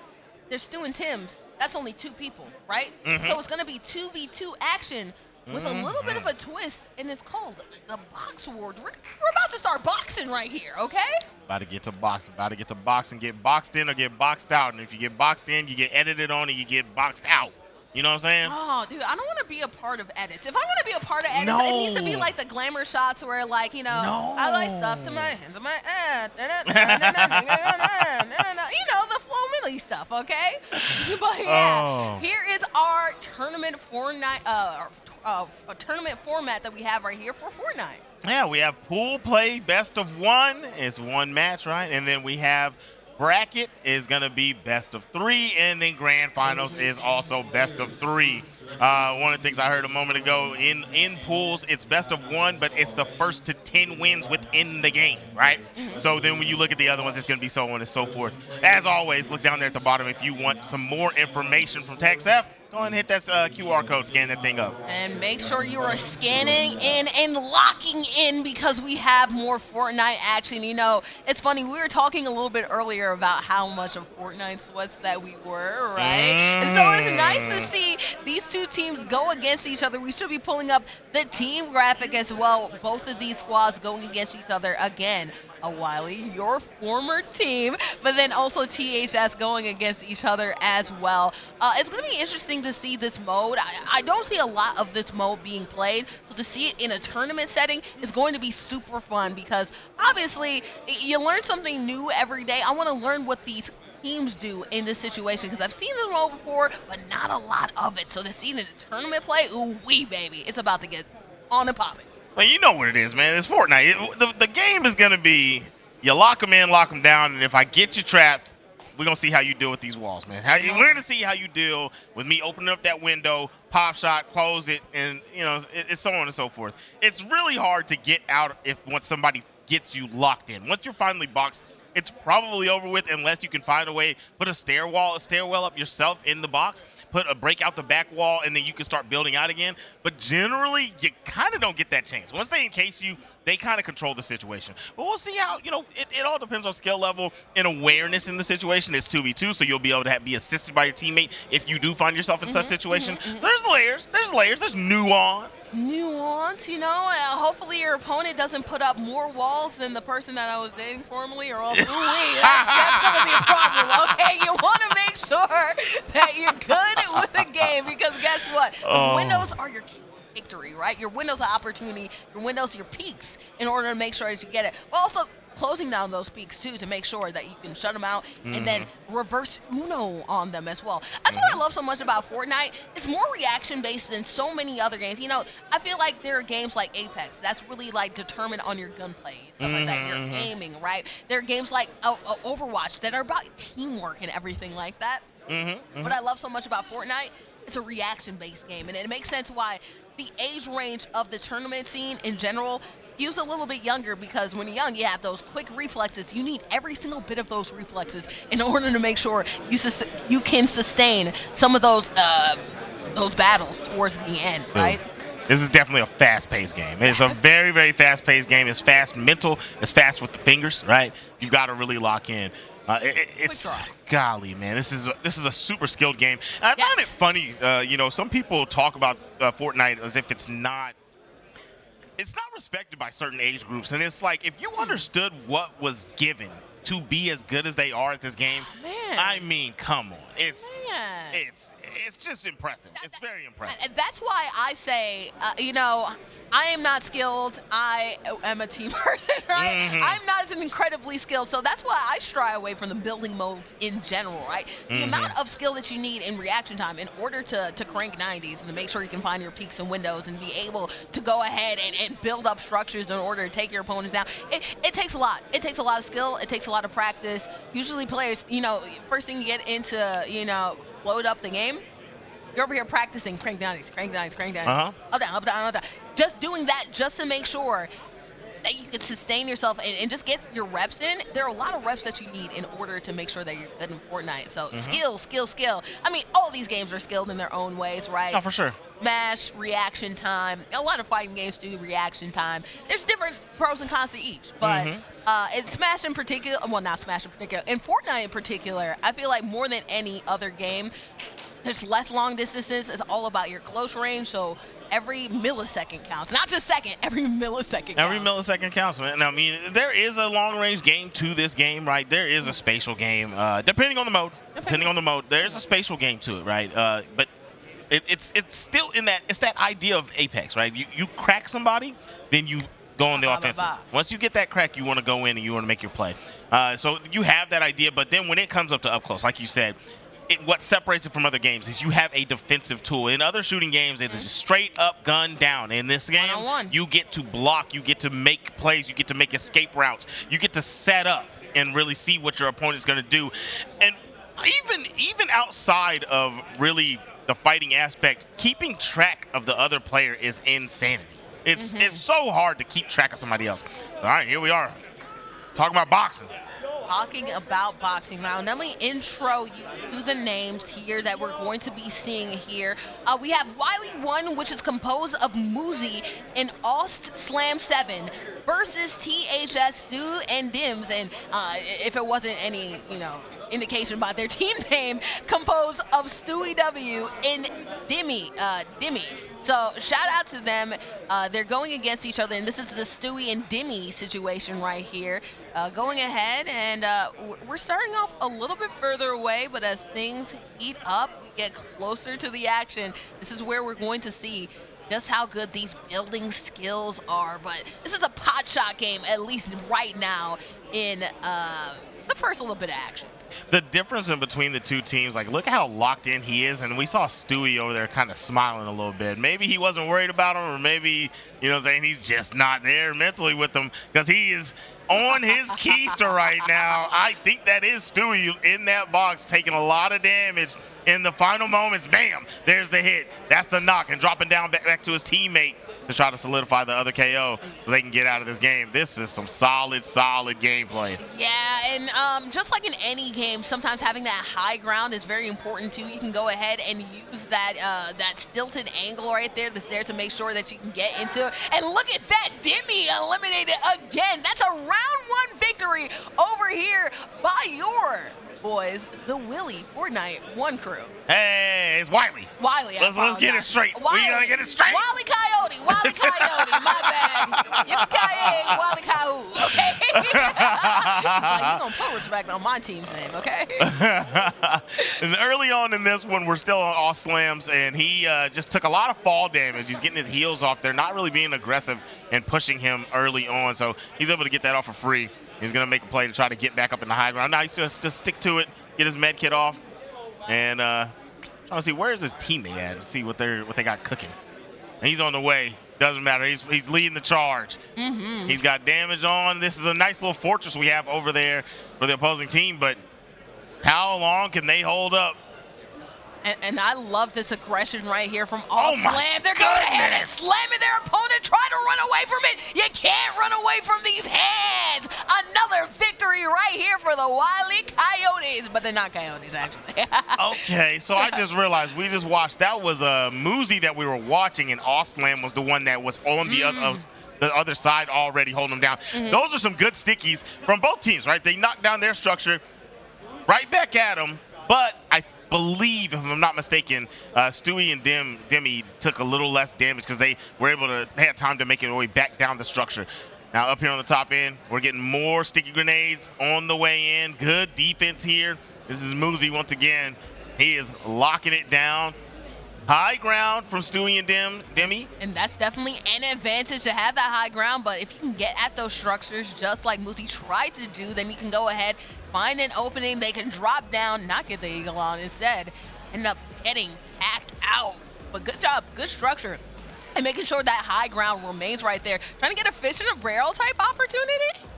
there's Stu and Tim's. That's only 2 people, right? So it's going to be 2v2 action with a little bit of a twist, and it's called the Box Wars. We're about to start boxing right here, okay? About to get to boxing. Get boxed in or get boxed out. And if you get boxed in, you get edited on and you get boxed out. You know what I'm saying? Oh, dude, I don't want to be a part of edits. If I'm going to be a part of edits, it needs to be like the glamour shots where, like, you know, I like stuff to my hands, my you know, the Flow Millie stuff, okay? But yeah, here is our tournament Fortnite, a tournament format that we have right here for Fortnite. Yeah, we have pool play, best of 1 is 1 match, right? And then we have bracket is going to be best of 3, and then grand finals is also best of 3. One of the things I heard a moment ago, in pools, it's best of 1, but it's the first to 10 wins within the game, right? So then when you look at the other ones, it's going to be so on and so forth. As always, look down there at the bottom if you want some more information from TechSF. Go ahead and hit that QR code, scan that thing up. And make sure you are scanning in and locking in because we have more Fortnite action. You know, it's funny, we were talking a little bit earlier about how much of Fortnite sweats that we were, right? And so it's nice to see these 2 teams go against each other. We should be pulling up the team graphic as well. Both of these squads going against each other again. A Wiley, your former team, but then also THS going against each other as well. It's going to be interesting to see this mode. I don't see a lot of this mode being played, so to see it in a tournament setting is going to be super fun because obviously you learn something new every day. I want to learn what these teams do in this situation because I've seen this mode before, but not a lot of it. So to see the tournament play, ooh wee baby, it's about to get on and popping. Well, you know what it is, man. It's Fortnite. The game is going to be you lock them in, lock them down, and if I get you trapped, we're going to see how you deal with these walls, man. We're going to see how you deal with me opening up that window, pop shot, close it, and, you know, it's so on and so forth. It's really hard to get out once somebody gets you locked in. Once you're finally boxed, it's probably over with unless you can find a way, put a stairwell up yourself in the box, break out the back wall, and then you can start building out again. But generally, you kind of don't get that chance. Once they encase you, they kind of control the situation. But we'll see how, you know, it all depends on skill level and awareness in the situation. It's 2v2, so you'll be able to be assisted by your teammate if you do find yourself in such situation. So there's layers, there's nuance. Nuance, you know, hopefully your opponent doesn't put up more walls than the person that I was dating formerly, or else, that's going to be a problem, okay? You want to make sure that you're good with the game because guess what? The windows are your key victory, right? Your windows of opportunity, your windows, your peaks in order to make sure that you get it. But also closing down those peaks too to make sure that you can shut them out and then reverse Uno on them as well. That's what I love so much about Fortnite. It's more reaction based than so many other games. You know, I feel like there are games like Apex that's really like determined on your gunplay, stuff like that. You're aiming, right? There are games like Overwatch that are about teamwork and everything like that. What I love so much about Fortnite, it's a reaction-based game, and it makes sense why the age range of the tournament scene in general skews a little bit younger because when you're young, you have those quick reflexes. You need every single bit of those reflexes in order to make sure you can sustain some of those battles towards the end, right? This is definitely a fast-paced game. It's a very, very fast-paced game. It's fast mental. It's fast with the fingers, right? You've got to really lock in. It's golly, man. This is a super skilled game. And I find it funny. You know, some people talk about Fortnite as if it's not respected by certain age groups, and it's like if you understood what was given to be as good as they are at this game, I mean, come on. It's just impressive. It's very impressive. That's why I say, you know, I am not skilled. I am a team person, right? I'm not as incredibly skilled, so that's why I shy away from the building modes in general, right? The amount of skill that you need in reaction time in order to crank 90s and to make sure you can find your peaks and windows and be able to go ahead and build up structures in order to take your opponents down. It takes a lot. It takes a lot of skill. It takes a lot of practice. Usually players, you know, first thing you get into, you know, load up the game, you're over here practicing crank 90s. Up, down. Just doing that just to make sure that you can sustain yourself and just get your reps in. There are a lot of reps that you need in order to make sure that you're good in Fortnite. So skill. I mean, all these games are skilled in their own ways, right? Oh, for sure. Smash, reaction time. A lot of fighting games do reaction time. There's different pros and cons to each, but in Smash in particular, well, not Smash in particular, in Fortnite in particular, I feel like more than any other game, there's less long distances. It's all about your close range, so every millisecond counts. Not just second, every millisecond counts. Every millisecond counts, man. I mean, there is a long-range game to this game, right? There is a spatial game, depending on the mode. There's a spatial game to it, right? But it's still in that, it's that idea of Apex, right? You crack somebody, then you go on the offensive. Once you get that crack, you want to go in and you want to make your play. So you have that idea, but then when it comes up to up close, like you said, what separates it from other games is you have a defensive tool. In other shooting games, it is straight up gun down. In this game, you get to block, you get to make plays, you get to make escape routes, you get to set up and really see what your opponent's going to do. And even outside of really the fighting aspect, keeping track of the other player is insanity. It's so hard to keep track of somebody else. All right, here we are talking about boxing. Now, let me intro you to the names here that we're going to be seeing here. We have Wiley 1, which is composed of Muzi and Ost Slam 7 versus THS Stu and Dims. And if it wasn't any, indication by their team name, composed of Stewie W and Dimmy. So shout out to them. They're going against each other, and this is the Stewie and Dimmy situation right here. Going ahead, and we're starting off a little bit further away, but as things heat up, we get closer to the action. This is where we're going to see just how good these building skills are. But this is a pot shot game, at least right now, in the first little bit of action. The difference in between the two teams, like, look how locked in he is, and we saw Stewie over there kind of smiling a little bit. Maybe he wasn't worried about him, or maybe, he's just not there mentally with them because he is on his keister right now. I think that is Stewie in that box taking a lot of damage in the final moments. Bam, there's the hit. That's the knock, and dropping down back to his teammate to try to solidify the other KO so they can get out of this game. This is some solid gameplay. Yeah, and just like in any game, sometimes having that high ground is very important too. You can go ahead and use that stilted angle right there that's there to make sure that you can get into it. And look at that, Dimmy eliminated again. That's a round 1 victory over here by your boys, the Willie Fortnite 1 crew. Hey, it's Wiley. Let's get it straight. Wiley. We gotta get it straight. Wiley Coyote, my bad. Yippee-ki-yay, Wiley Coyote, okay? It's like, you gonna put respect on my team's name, okay? And early on in this one, we're still on all slams, and he just took a lot of fall damage. He's getting his heels off. They're not really being aggressive and pushing him early on, so he's able to get that off for free. He's going to make a play to try to get back up in the high ground. Now he's still stick to it, get his med kit off, and trying to see where's his teammate at, see what they got cooking. And he's on the way. Doesn't matter. He's leading the charge. He's got damage on. This is a nice little fortress we have over there for the opposing team, but how long can they hold up? And I love this aggression right here from All Slam. They're going ahead and slamming their opponent, trying to run away from it. You can't run away from these hands. Another victory right here for the Wile E. Coyotes, but they're not Coyotes, actually. Okay, so I just realized we just watched. That was a Muzi that we were watching, and All Slam was the one that was on the other side already holding them down. Those are some good stickies from both teams, right? They knocked down their structure right back at them, but I believe, if I'm not mistaken, Stewie and Demi took a little less damage because they had time to make it way back down the structure. Now up here on the top end, we're getting more sticky grenades on the way in. Good defense here. This is Muzi once again. He is locking it down. High ground from Stewie and Demi. And that's definitely an advantage to have that high ground, but if you can get at those structures just like Muzi tried to do, then you can go ahead, find an opening, they can drop down, not get the eagle on instead, end up getting packed out. But good job, good structure, and making sure that high ground remains right there. Trying to get a fish in a barrel type opportunity.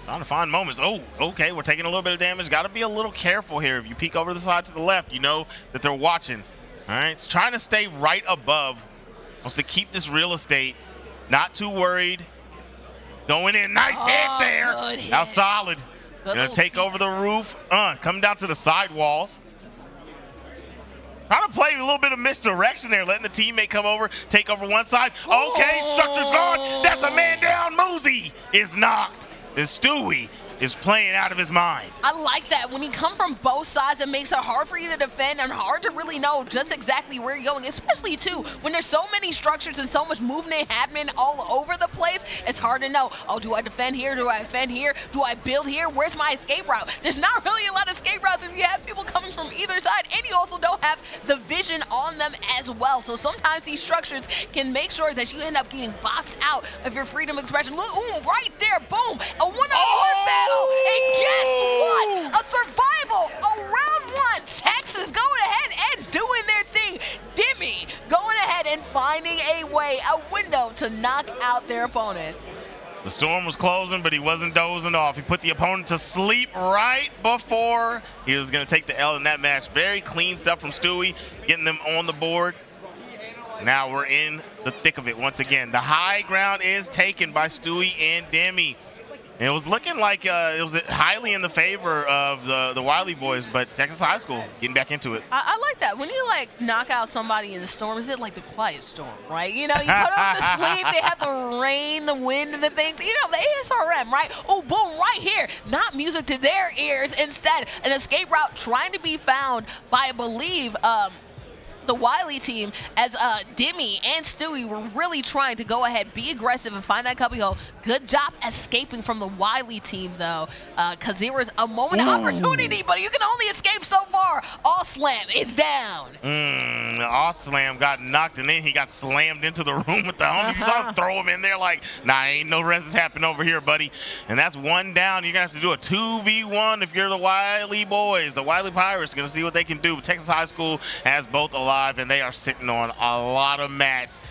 Trying to find moments. Oh, okay, we're taking a little bit of damage. Got to be a little careful here. If you peek over the side to the left, you know that they're watching. All right, it's trying to stay right above. Wants to keep this real estate. Not too worried. Going in. Nice hit there. Good hit. That was solid. Good Gonna take over the roof. Coming down to the side walls. Trying to play a little bit of misdirection there, letting the teammate come over, take over one side. Okay, structure's gone. That's a man down. Moosey is knocked. And Stewie is playing out of his mind. I like that. When you come from both sides, it makes it hard for you to defend and hard to really know just exactly where you're going, especially, too, when there's so many structures and so much movement happening all over the place. It's hard to know, oh, do I defend here? Do I defend here? Do I build here? Where's my escape route? There's not really a lot of escape routes if you have people coming from either side, and you also don't have the vision on them as well. So sometimes these structures can make sure that you end up getting boxed out of your freedom of expression. Look, ooh, right there, boom, a one-on-one battle. And guess what? A survival around one. Texas going ahead and doing their thing. Demi going ahead and finding a way, a window to knock out their opponent. The storm was closing, but he wasn't dozing off. He put the opponent to sleep right before he was going to take the L in that match. Very clean stuff from Stewie, getting them on the board. Now we're in the thick of it once again. The high ground is taken by Stewie and Demi. It was looking like it was highly in the favor of the Wiley boys, but Texas High School getting back into it. I like that. When you, like, knock out somebody in the storm, is it like the quiet storm, right? You know, you put them to sleep, they have the rain, the wind, and the things. You know, the ASRM, right? Oh, boom, right here. Not music to their ears. Instead, an escape route trying to be found by, I believe, the Wiley team, as Demi and Stewie were really trying to go ahead, be aggressive, and find that cubby hole. Good job escaping from the Wiley team, though, because there was a moment of opportunity, but you can only escape so far. All Slam is down. All Slam got knocked, and then he got slammed into the room with the homies. You saw him throw him in there like, nah, ain't no rest happening over here, buddy. And that's one down. You're going to have to do a 2v1 if you're the Wiley boys. The Wiley Pirates are going to see what they can do. Texas High School has both alive, and they are sitting on a lot of mats.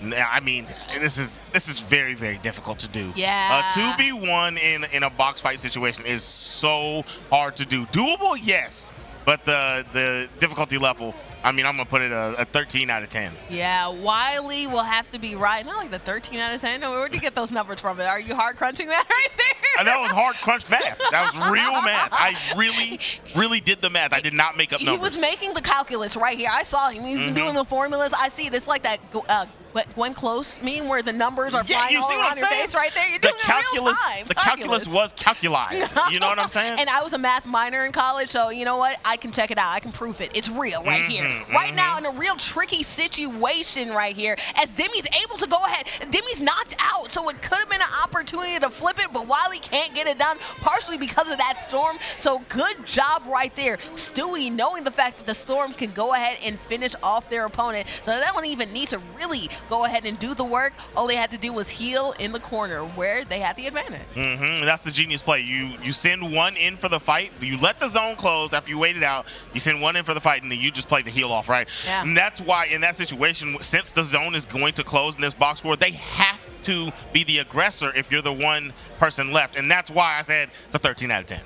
I mean, this is very, very difficult to do. Yeah. A 2v1 in a box fight situation is so hard to do. Doable, yes, but the difficulty level, I mean, I'm going to put it a 13 out of 10. Yeah, Wiley will have to be right. Not like the 13 out of 10. No, where'd you get those numbers from? Are you hard crunching that right there? I know it was hard crunch math. That was real math. I really did the math. I did not make up numbers. He was making the calculus right here. I saw him. He's doing the formulas. I see it. It's like that Gwen Close meme where the numbers are flying all around your face right there. You're doing it in real time. The calculus was calculized. You know what I'm saying? And I was a math minor in college, so you know what? I can check it out. I can prove it. It's real right here. Right now in a real tricky situation right here, as Demi's able to go ahead. Demi's knocked out, so it could have been an opportunity to flip it, but Wiley can't get it done, partially because of that storm. So good job right there. Stewie, knowing the fact that the storm can go ahead and finish off their opponent, so they don't even need to really go ahead and do the work. All they had to do was heal in the corner where they had the advantage. That's the genius play. You send one in for the fight. You let the zone close after you wait it out. You send one in for the fight, and then you just play the heal off, right? Yeah. And that's why in that situation, since the zone is going to close in this box score, they have to be the aggressor if you're the one person left. And that's why I said it's a 13 out of 10.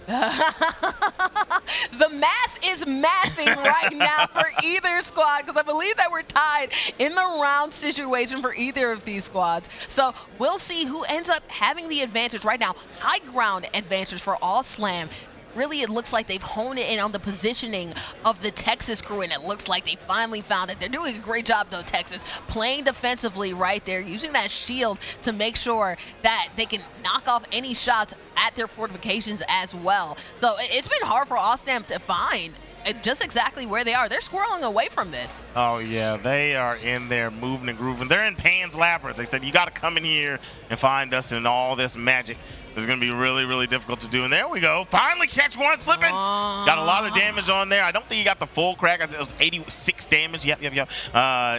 The math is mathing right now for either squad, because I believe that we're tied in the round situation for either of these squads. So we'll see who ends up having the advantage right now. High ground advantage for All Slam. Really, it looks like they've honed it in on the positioning of the Texas crew, and it looks like they finally found it. They're doing a great job, though, Texas, playing defensively right there, using that shield to make sure that they can knock off any shots at their fortifications as well. So it's been hard for All-Stam to find just exactly where they are. They're squirreling away from this. Oh, yeah. They are in there moving and grooving. They're in Pan's Labyrinth. They said, you got to come in here and find us in all this magic. It's going to be really, really difficult to do. And there we go. Finally catch one slipping. Got a lot of damage on there. I don't think he got the full crack. I think it was 86 damage. Yep.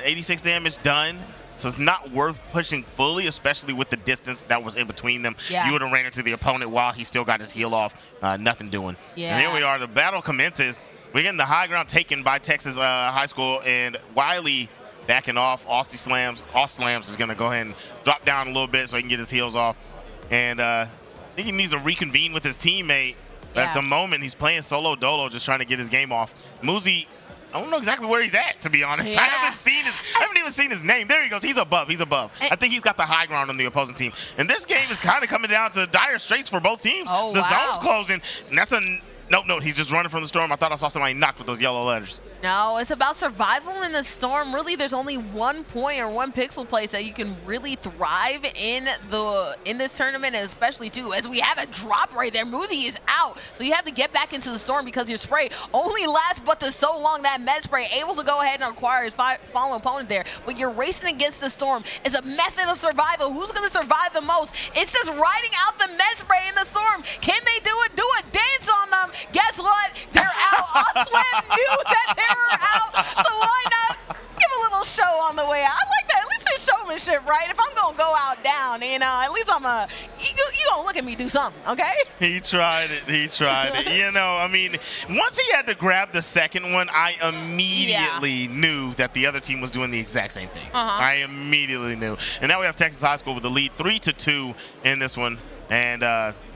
86 damage done. So it's not worth pushing fully, especially with the distance that was in between them. Yeah. You would have ran into the opponent while he still got his heal off. Nothing doing. Yeah. And here we are. The battle commences. We're getting the high ground taken by Texas High School, and Wiley backing off. All Slams is going to go ahead and drop down a little bit so he can get his heels off. And I think he needs to reconvene with his teammate. But at the moment, he's playing solo dolo, just trying to get his game off. Moosey don't know exactly where he's at, to be honest. Yeah. I haven't even seen his name. There he goes. He's above. I think he's got the high ground on the opposing team. And this game is kind of coming down to dire straits for both teams. Oh, the wow. zone's closing, and that's a no. He's just running from the storm. I thought I saw somebody knocked with those yellow letters. No, it's about survival in the storm. Really, there's only 1 point or 1 pixel place that you can really thrive in this tournament, and especially too as we have a drop right there. Muzi is out, so you have to get back into the storm because your spray only lasts but so long. That med spray able to go ahead and acquire his fallen opponent there, but you're racing against the storm. It's a method of survival. Who's going to survive the most? It's just riding out the med spray in the storm. Can they do it? Do it. Dance on them. Guess what? They're out. Slam knew that they were out, so why not give a little show on the way out? I like that. At least there's showmanship, right? If I'm gonna go out down, at least you gonna look at me do something, okay? He tried it. Once he had to grab the second one, I immediately knew that the other team was doing the exact same thing. I immediately knew. And now we have Texas High School with the lead 3-2 in this one. And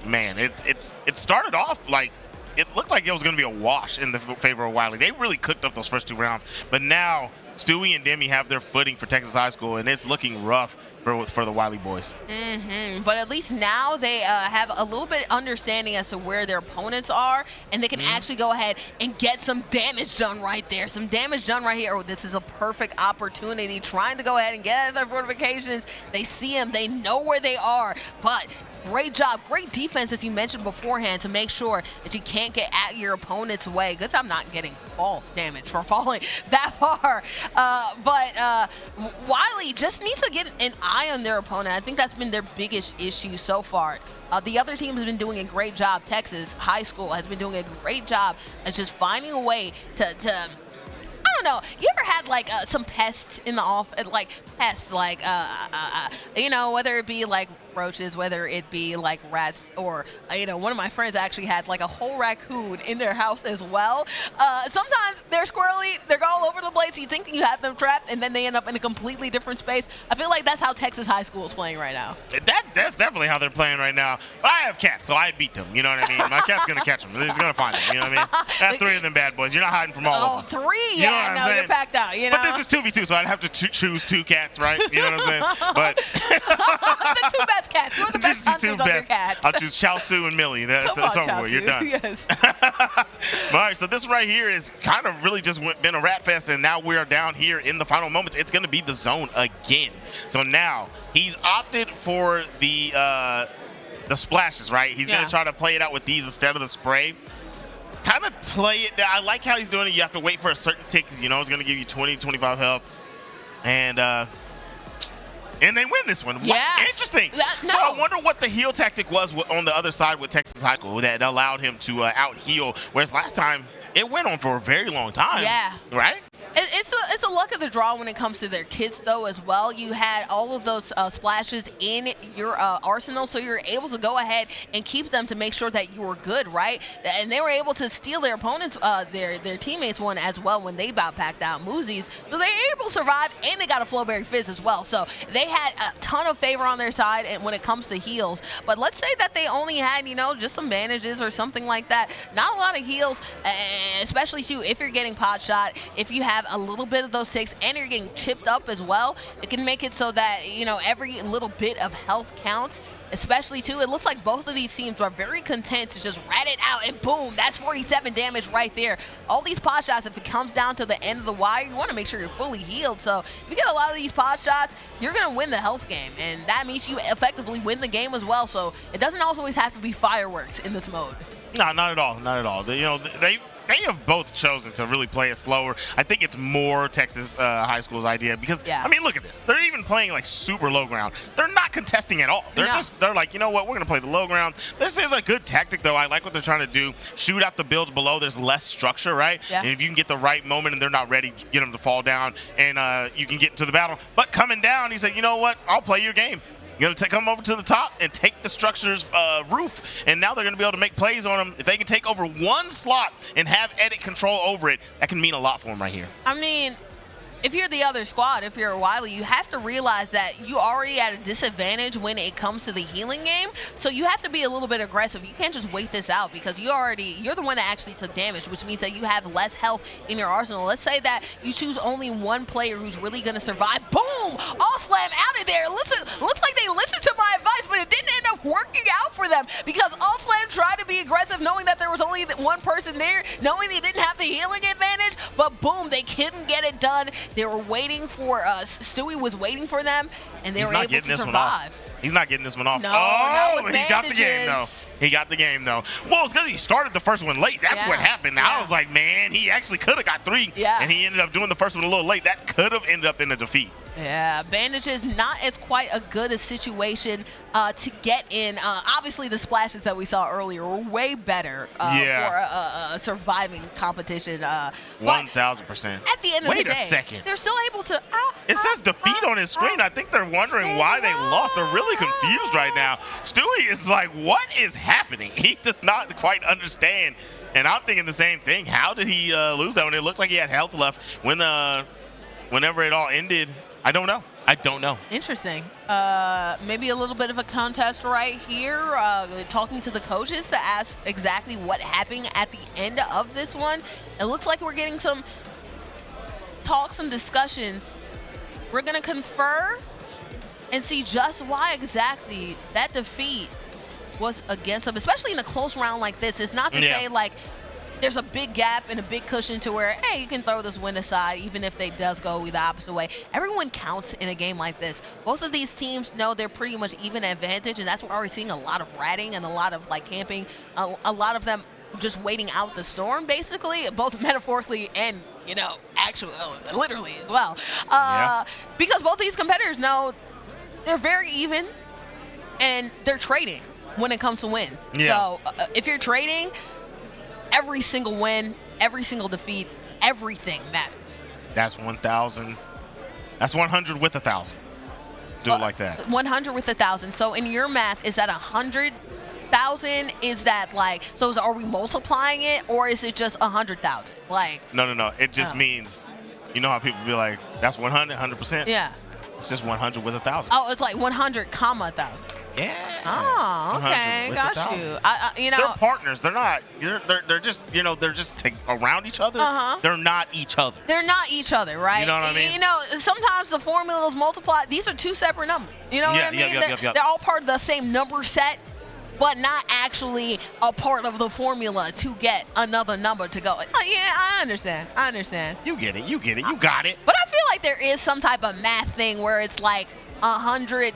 man, it started off like it looked like it was going to be a wash in the favor of Wiley. They really cooked up those first 2 rounds. But now Stewie and Demi have their footing for Texas High School, and it's looking rough for the Wiley boys. But at least now they have a little bit of understanding as to where their opponents are, and they can actually go ahead and get some damage done right there. Some damage done right here. Oh, this is a perfect opportunity. Trying to go ahead and get their fortifications. They see them. They know where they are. But great job. Great defense, as you mentioned beforehand, to make sure that you can't get at your opponent's way. Good job not getting fall damage for falling that far. But Wiley just needs to get an eye on their opponent. I think that's been their biggest issue so far. The other team has been doing a great job. Texas High School has been doing a great job at just finding a way to I don't know. You ever had like some pests in the off, like pests, like whether it be like roaches, whether it be like rats, or one of my friends actually had like a whole raccoon in their house as well. Sometimes they're squirrely, they're all over the place. You think you have them trapped, and then they end up in a completely different space. I feel like that's how Texas High School is playing right now. That's definitely how they're playing right now. But I have cats, so I beat them. You know what I mean? My cat's gonna catch them. He's gonna find them. You know what I mean? I have 3 of them bad boys. You're not hiding from all of them. 3? You know what I'm saying? You're packed out. But this is 2v2, so I'd have to choose 2 cats, right? You know what I'm saying? But the 2 best cats. Who are the best hunters of your cats? I'll choose Chow Su and Millie. That's over with. You're done. Yes. All right, so this right here is kind of really just been a rat fest, and now we are down here in the final moments. It's going to be the zone again. So now he's opted for the splashes, right? He's going to try to play it out with these instead of the spray. Kind of play it. I like how he's doing it. You have to wait for a certain tick because you know it's going to give you 20, 25 health. And they win this one. Yeah. Interesting. So I wonder what the heal tactic was on the other side with Texas High School that allowed him to out-heal, whereas last time it went on for a very long time. Yeah. Right? It's a luck of the draw when it comes to their kids, though, as well. You had all of those splashes in your arsenal, so you're able to go ahead and keep them to make sure that you were good, right? And they were able to steal their opponents, their teammates one as well when they got packed out Moosies. So they were able to survive, and they got a Flowberry Fizz as well. So they had a ton of favor on their side when it comes to heals. But let's say that they only had, just some bandages or something like that. Not a lot of heals, especially, too, if you're getting pot shot, if you have a little bit of those ticks and you're getting chipped up as well, it can make it so that every little bit of health counts. Especially too, it looks like both of these teams are very content to just rat it out, and boom, that's 47 damage right there. All these pot shots, if it comes down to the end of the wire, you want to make sure you're fully healed. So if you get a lot of these pot shots, you're going to win the health game, and that means you effectively win the game as well. So it doesn't always have to be fireworks in this mode. No, not at all. Not at all. They have both chosen to really play it slower. I think it's more Texas High School's idea because, look at this. They're even playing like super low ground. They're not contesting at all. They're like, you know what? We're going to play the low ground. This is a good tactic, though. I like what they're trying to do. Shoot out the builds below. There's less structure, right? Yeah. And if you can get the right moment and they're not ready, get them to fall down and you can get to the battle. But coming down, he said, you know what? I'll play your game. You're going to come over to the top and take the structure's roof, and now they're going to be able to make plays on them. If they can take over one slot and have edit control over it, that can mean a lot for them right here. if you're the other squad, if you're Wiley, you have to realize that you already at a disadvantage when it comes to the healing game. So you have to be a little bit aggressive. You can't just wait this out because you're the one that actually took damage, which means that you have less health in your arsenal. Let's say that you choose only one player who's really going to survive. Boom! All slam out of there. Looks like they listened to my advice, but it didn't end up working out for them because All Slam tried to be aggressive knowing that there was only one person there, knowing they didn't have the healing advantage, but boom, they couldn't get it done. They were waiting for us. Stewie was waiting for them, and they were able to survive. He's not getting this one off. No, oh, not with he got the game, though. He got the game, though. Well, it's because he started the first one late. That's what happened. Yeah. I was like, man, he actually could have got 3, and he ended up doing the first one a little late. That could have ended up in a defeat. Yeah, bandages not as quite a good a situation to get in. Obviously, the splashes that we saw earlier were way better for a surviving competition. 1,000%. At the end of the day, wait a second. They're still able to. It says defeat on his screen. I think they're wondering why they lost. They're really confused right now. Stewie is like, what is happening? He does not quite understand. And I'm thinking the same thing. How did he lose that when it looked like he had health left? Whenever it all ended, I don't know. Interesting. Maybe a little bit of a contest right here. Talking to the coaches to ask exactly what happened at the end of this one. It looks like we're getting some talks and discussions. We're going to confer and see just why exactly that defeat was against them, especially in a close round like this. It's not to say like there's a big gap and a big cushion to where, hey, you can throw this win aside even if they does go the opposite way. Everyone counts in a game like this. Both of these teams know they're pretty much even advantage, and that's why we're seeing a lot of ratting and a lot of like camping, a lot of them just waiting out the storm, basically, both metaphorically and, actually, literally as well. Because both these competitors know they're very even and they're trading when it comes to wins. So if you're trading, every single win, every single defeat, everything matters. That's 1,000. That's 100 with 1,000. Do it like that. 100 with 1,000. So in your math, is that 100,000? Is that like, so are we multiplying it, or is it just 100,000? Like, no. It just means, you know how people be like, that's 100, 100%? Yeah. It's just 100 with 1,000. Oh, it's like 100, 1,000. Yeah. Oh, okay, got you. They're partners. They're not. They're just. They're just around each other. They're not each other. They're not each other, right? You know what I mean? Sometimes the formulas multiply. These are two separate numbers. You know what I mean? They're all part of the same number set, but not actually a part of the formula to get another number to go. Yeah, I understand. You get it. You got it. But I feel like there is some type of math thing where it's like 100,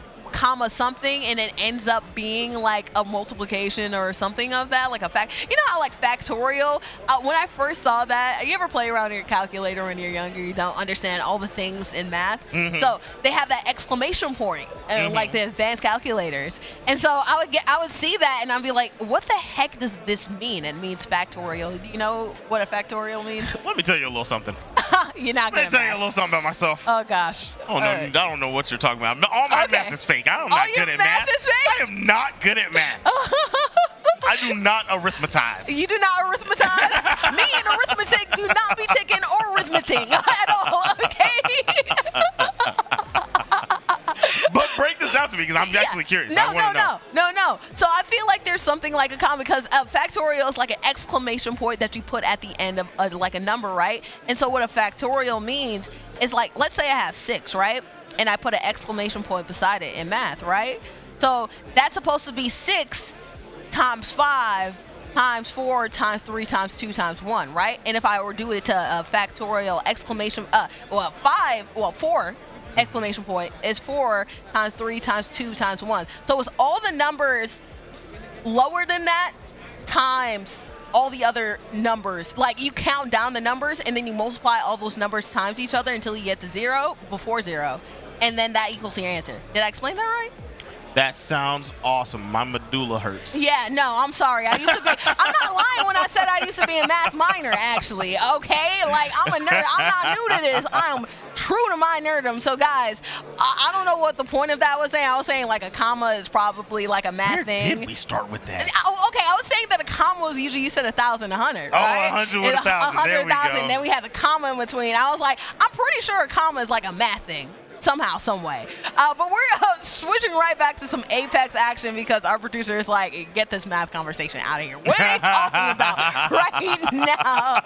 something, and it ends up being like a multiplication or something of that, like a fact. You know how like factorial, when I first saw that, you ever play around your calculator when you're younger, you don't understand all the things in math. So they have that exclamation point, like the advanced calculators. And so I would see that and I'd be like, what the heck does this mean? It means factorial. Do you know what a factorial means? Let me tell you a little something. You're not gonna Let me tell you a little something about myself. Oh gosh. I don't know what you're talking about. All my math is fake. I'm not good at math. I am not good at math. I do not arithmetize. You do not arithmetize? Me and arithmetic do not be taking arithmetic at all, okay? But break this down to me because I'm actually curious. No. So I feel like there's something like a common, because factorial is like an exclamation point that you put at the end of like a number, right? And so what a factorial means is like, let's say I have 6, right? And I put an exclamation point beside it in math, right? So that's supposed to be 6 times 5 times 4 times 3 times 2 times 1, right? And if I were to do it to a factorial exclamation, 4 exclamation point is 4 times 3 times 2 times 1. So it's all the numbers lower than that times all the other numbers. Like you count down the numbers and then you multiply all those numbers times each other until you get to 0 before 0. And then that equals your answer. Did I explain that right? That sounds awesome. My medulla hurts. Yeah, no, I'm sorry. I'm not lying when I said I used to be a math minor, actually, okay? Like, I'm a nerd. I'm not new to this. I'm true to my nerddom. So, guys, I don't know what the point of that was saying. I was saying, like, a comma is probably, like, a math thing. Where did we start with that? Okay, I was saying that a comma was usually, you said 1,000, 100, Oh, right? 100 with 1,000. There we 100,000. go. Then we had the comma in between. I was like, I'm pretty sure a comma is like a math thing. Somehow, some way. But we're switching right back to some Apex action because our producer is like, get this math conversation out of here. What are they talking about right now?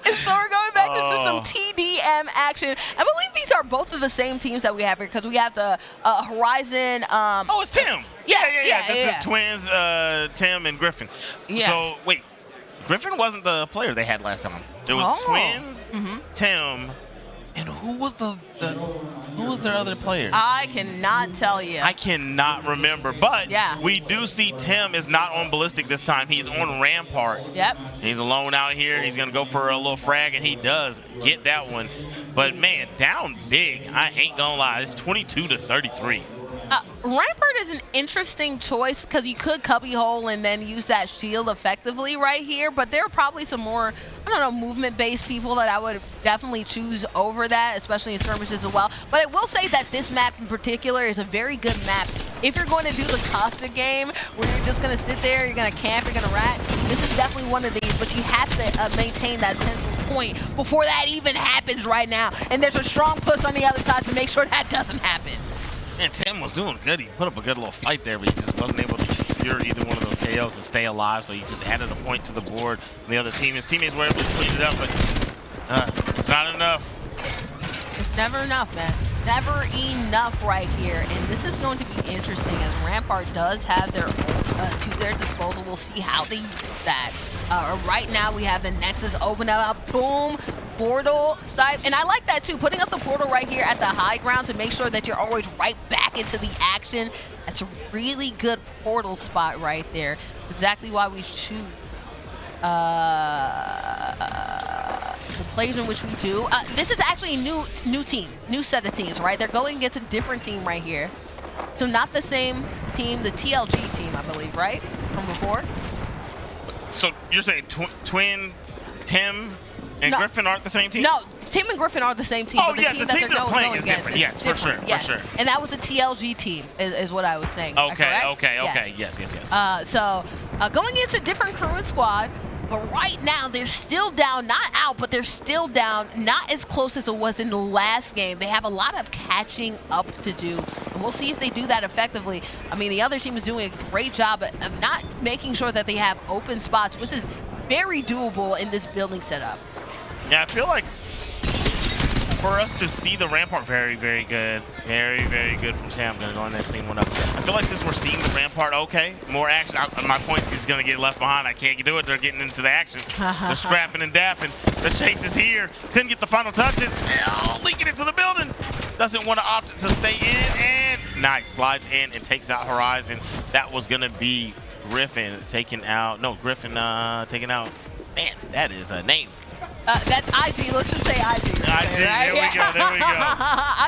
And so we're going back to some TDM action. I believe these are both of the same teams that we have here because we have the Horizon. It's Tim. Yeah. This is twins, Tim and Griffin. Yeah. So, wait. Griffin wasn't the player they had last time. It was twins, Tim, and who was their other player? I cannot tell you. I cannot remember, but Yeah. we do see Tim is not on Ballistic this time. He's on Rampart. Yep. He's alone out here. He's going to go for a little frag, and he does get that one. But, man, down big. I ain't going to lie. It's 22-33. Rampart is an interesting choice because you could cubbyhole and then use that shield effectively right here, but there are probably some more, movement-based people that I would definitely choose over that, especially in skirmishes as well. But I will say that this map in particular is a very good map. If you're going to do the Costa game, where you're just going to sit there, you're going to camp, you're going to rat, this is definitely one of these, but you have to maintain that central point before that even happens right now. And there's a strong push on the other side to make sure that doesn't happen. And Tim was doing good. He put up a good little fight there, but he just wasn't able to secure either one of those KOs and stay alive, so he just added a point to the board. The other team, his teammates were able to clean it up, but it's not enough. It's never enough, man. Never enough right here. And this is going to be interesting as Rampart does have their to their disposal. We'll see how they use that. Right now we have the Nexus open up. Boom. Portal side. And I like that too. Putting up the portal right here at the high ground to make sure that you're always right back into the action. That's a really good portal spot right there. Exactly why we choose the plays in which we do. This is actually a new team, new set of teams, right? They're going against a different team right here. So not the same team, the TLG team, I believe, right? From before? So you're saying Twin, Tim, and Griffin aren't the same team? No, Tim and Griffin are the same team. Oh, but the yeah, team the that team they're playing is against different. Yes, for sure, yes. for sure. And that was the TLG team, is what I was saying. Okay. Yes. So going against a different crew and squad, but right now they're still down, not out, but they're still down, not as close as it was in the last game. They have a lot of catching up to do, and we'll see if they do that effectively. I mean, the other team is doing a great job of not making sure that they have open spots, which is very doable in this building setup. Yeah, I feel like for us to see the Rampart, very, very good. Very, very good from Sam. I'm going to go in there and clean one up. I feel like since we're seeing the Rampart, okay, more action. My point is he's going to get left behind. I can't do it. They're getting into the action. They're scrapping and dapping. The chase is here. Couldn't get the final touches. Leaking into the building. Doesn't want to opt to stay in. And nice. Slides in and takes out Horizon. That was going to be Griffin taken out. No, Griffin taken out. Man, that is a name. That's IG. Let's just say IG. IG, right? there we go.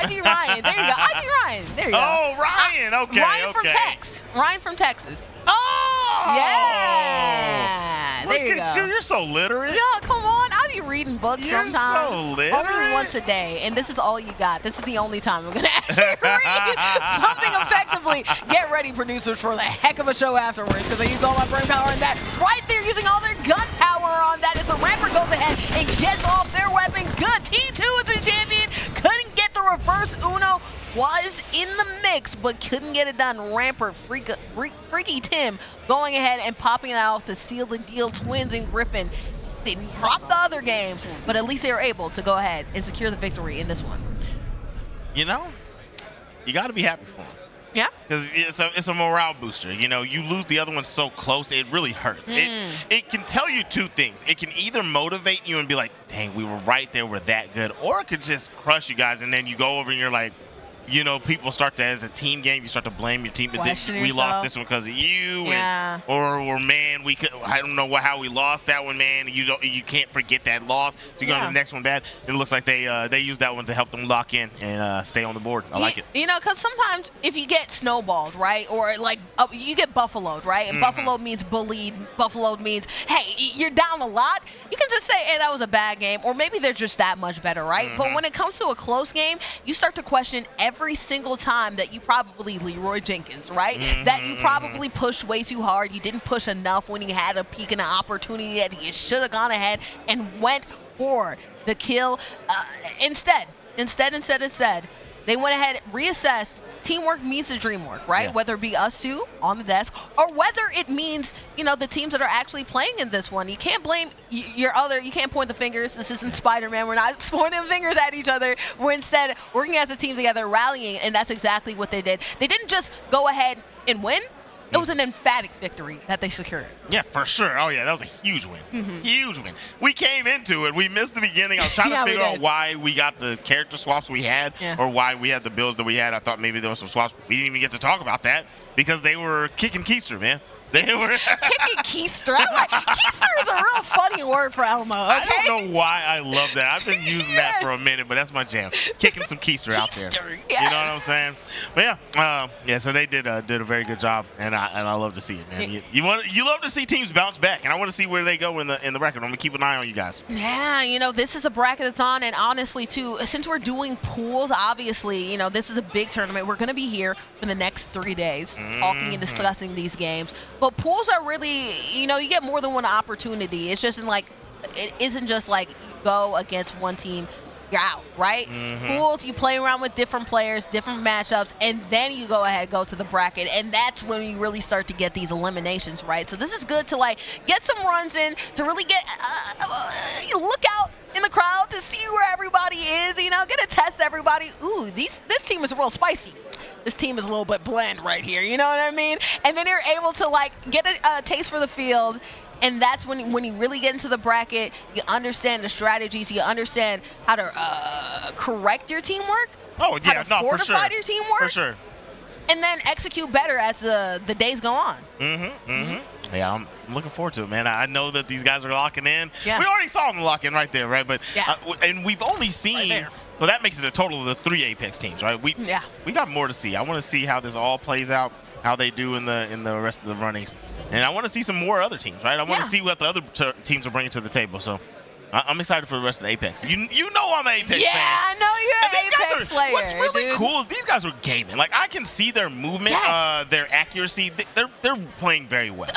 IG Ryan. There you go. IG Ryan. There you go. Oh, Ryan. Okay. Ryan from Texas. Ryan from Texas. Oh! Yeah. There you go. Look at you. You're so literate. Yeah, come on. I be reading books You're sometimes. so literate. Only once a day, and this is all you got. This is the only time I'm going to actually read something effectively. Get ready, producers, for the heck of a show afterwards, because I use all my brain power on that. Right there, using all their gun power on that. As the Rampart goes ahead and gets off their weapon. Good. T2 is the champion. Couldn't get the reverse Uno. Was in the mix, but couldn't get it done. Rampart, Freaky Tim going ahead and popping it out to seal the deal. Twins and Griffin, they dropped the other game, but at least they were able to go ahead and secure the victory in this one. You know, you got to be happy for them. Yeah. Because it's a morale booster. You know, you lose the other one so close, it really hurts. It can tell you two things. It can either motivate you and be like, dang, we were right there, we're that good. Or it could just crush you guys, and then you go over and you're like, you know, people start to, as a team game, you start to blame your team. But we lost this one because of you, yeah. or man, I don't know how we lost that one, man. You can't forget that loss. So you go to the next one bad. It looks like they used that one to help them lock in and stay on the board. I like it. You know, because sometimes if you get snowballed, right, or like you get buffaloed, right, and buffalo means bullied. Buffaloed means, hey, you're down a lot. You can just say, hey, that was a bad game, or maybe they're just that much better, right? But when it comes to a close game, you start to question every every single time that you probably Leroy Jenkins, right? That you probably pushed way too hard. You didn't push enough when he had a peek and an opportunity that he should have gone ahead and went for the kill. Instead, they went ahead, reassessed. Teamwork means the dream work, right? Yeah. Whether it be us two on the desk or whether it means, the teams that are actually playing in this one. You can't blame you can't point the fingers. This isn't Spider-Man. We're not pointing fingers at each other. We're instead working as a team together, rallying, and that's exactly what they did. They didn't just go ahead and win. It was an emphatic victory that they secured. Yeah, for sure. Oh, yeah, that was a huge win. Huge win. We came into it. We missed the beginning. I was trying to figure out why we got the character swaps we had or why we had the builds that we had. I thought maybe there was some swaps. We didn't even get to talk about that because they were kicking Keister, man. They were kicking Keister. Keister is a real funny word for Elmo. Okay? I don't know why I love that. I've been using that for a minute, but that's my jam. Kicking some Keister out there. Yes. You know what I'm saying? But yeah, so they did a very good job, and I love to see it, man. You love to see teams bounce back, and I want to see where they go in the bracket. I'm gonna keep an eye on you guys. Yeah, this is a bracket-a-thon, and honestly, too, since we're doing pools, obviously, this is a big tournament. We're gonna be here for the next 3 days, talking and discussing these games. But pools are really, you get more than one opportunity. It's just it isn't just like go against one team, you're out, right? Pools, you play around with different players, different matchups, and then you go to the bracket, and that's when you really start to get these eliminations, right? So this is good to get some runs in, to really get look out in the crowd to see where everybody is, get to test everybody. Ooh, this team is real spicy. This team is a little bit bland right here, you know what I mean? And then you're able to get a taste for the field, and that's when you really get into the bracket, you understand the strategies, you understand how to correct your teamwork. Oh yeah, how to fortify your teamwork. For sure. And then execute better as the days go on. Yeah, I'm looking forward to it, man. I know that these guys are locking in. Yeah. We already saw them lock in right there, right? But and we've only seen so that makes it a total of the 3 Apex teams, right? We got more to see. I want to see how this all plays out, how they do in the rest of the runnings, and I want to see some more other teams, right? I want to see what the other teams are bringing to the table. So I'm excited for the rest of the Apex. You know I'm an Apex fan. Yeah, I know you're an Apex player. What's really dude. cool is these guys are gaming. I can see their movement, their accuracy. They're playing very well.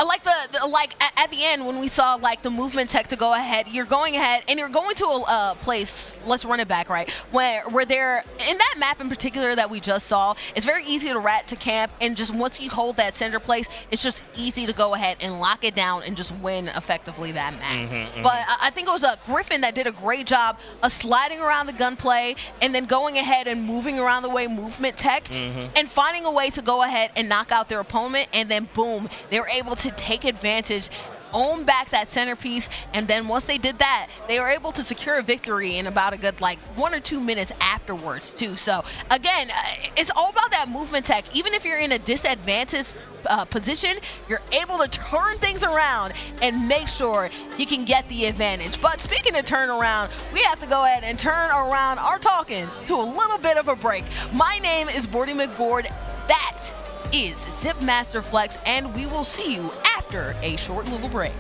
At the end when we saw the movement tech to go ahead, you're going ahead and you're going to a place. Let's run it back, right? Where they're in that map in particular that we just saw. It's very easy to rat to camp, and just once you hold that center place, it's just easy to go ahead and lock it down and just win effectively that map. But I think it was Griffin that did a great job of sliding around the gunplay and then going ahead and moving around the way movement tech and finding a way to go ahead and knock out their opponent, and then boom, they were able to take advantage, own back that centerpiece, and then once they did that, they were able to secure a victory in about a good 1 or 2 minutes afterwards too. So again, it's all about that movement tech. Even if you're in a disadvantaged position, you're able to turn things around and make sure you can get the advantage. But speaking of turnaround, we have to go ahead and turn around our talking to a little bit of a break. My name is Bordy McBoard. That is Zip Master Flex, and we will see you after a short little break.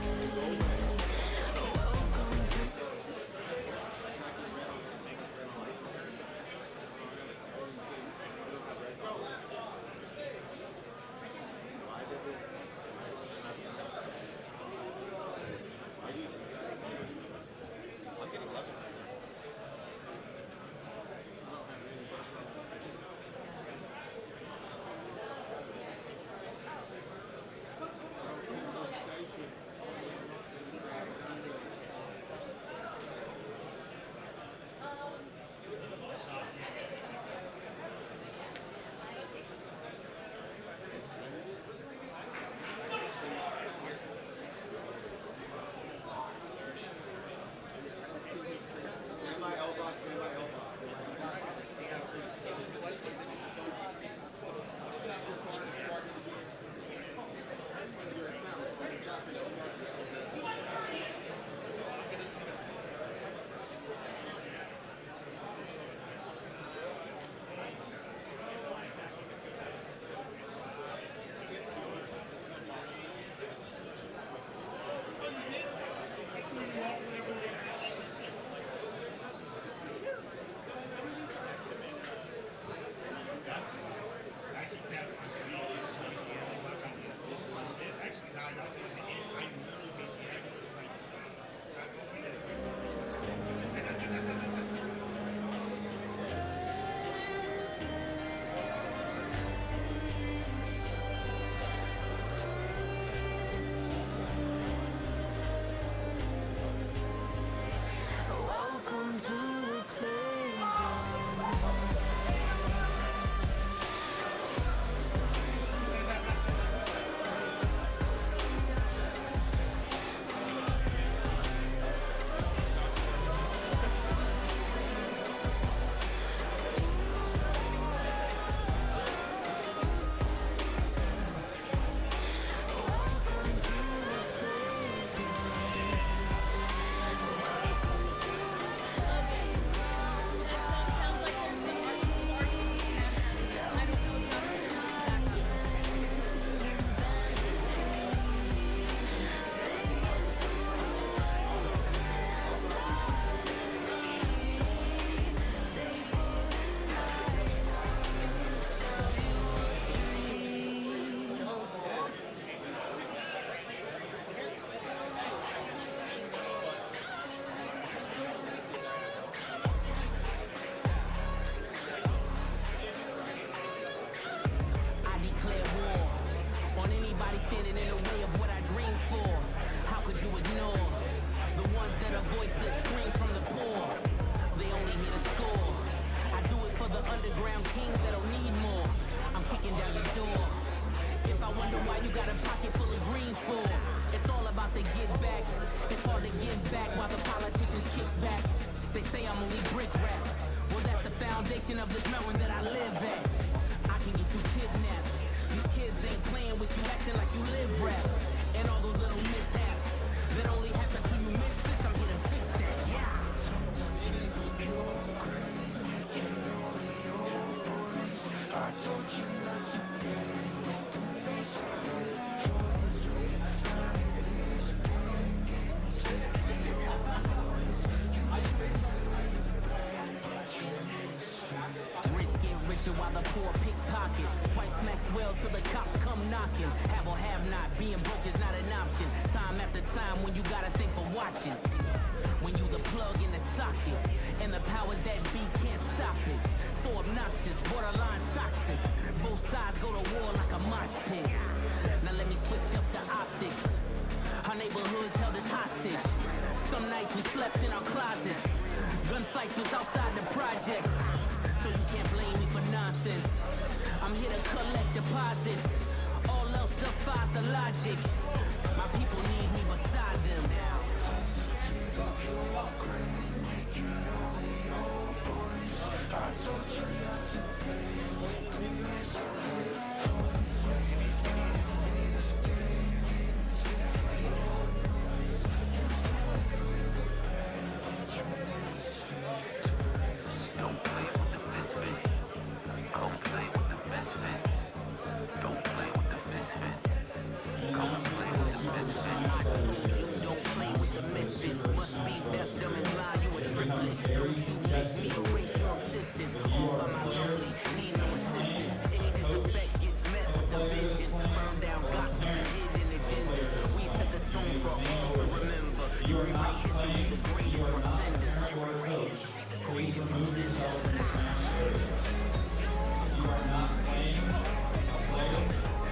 always standing in the way of what I dream for. How could you ignore the ones that are voiceless, scream from the poor? They only here to score. I do it for the underground kings that don't need more. I'm kicking down your door. If I wonder why you got a pocket full of green for, it's all about the get back. It's hard to give back while the politicians kick back. They say I'm only brick rap. Well, that's the foundation of this mountain that I live at. I can get you kidnapped. These kids ain't playing with you, acting like you live rap. And all those little mishaps that only happen to you misfits, I'm here to fix that. Yeah. I told you not to play with the misfit Rich get richer while the poor pickpocket. Swipe smacks well till the cops come knocking. Have or have not, being broke is not an option. Time after time when you gotta think for watches. When you the plug in the socket, and the powers that be can't stop it. So obnoxious, borderline toxic. Both sides go to war like a mosh pit. Now let me switch up the optics. Our neighborhoods held us hostage. Some nights we slept in our closets. Gunfights was outside the projects. So you can't blame me for nonsense. I'm here to collect deposits. All else defies the logic. My people need me beside them. I told you not to play with the misfit. Don't play with the misfits. Come play with the misfits. Don't play with the misfits. Come play with the misfits. I told you don't play with the misfits. Must be deaf, dumb, and blind. You a triplet. Don't you make me erase your existence. All by my lonely, need no assistance. Any disrespect gets met with the vengeance. Burn down gossip and hidden agendas. We set the tone for all to remember. You rewrite history, the greatest pretenders. Please remove yourself from this match. If you are not playing a player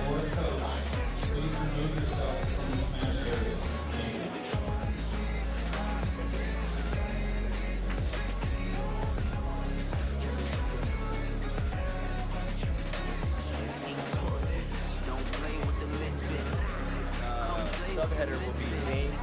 or a coach, please remove yourself from this match area. Don't play with the misfits. Subheader will be named.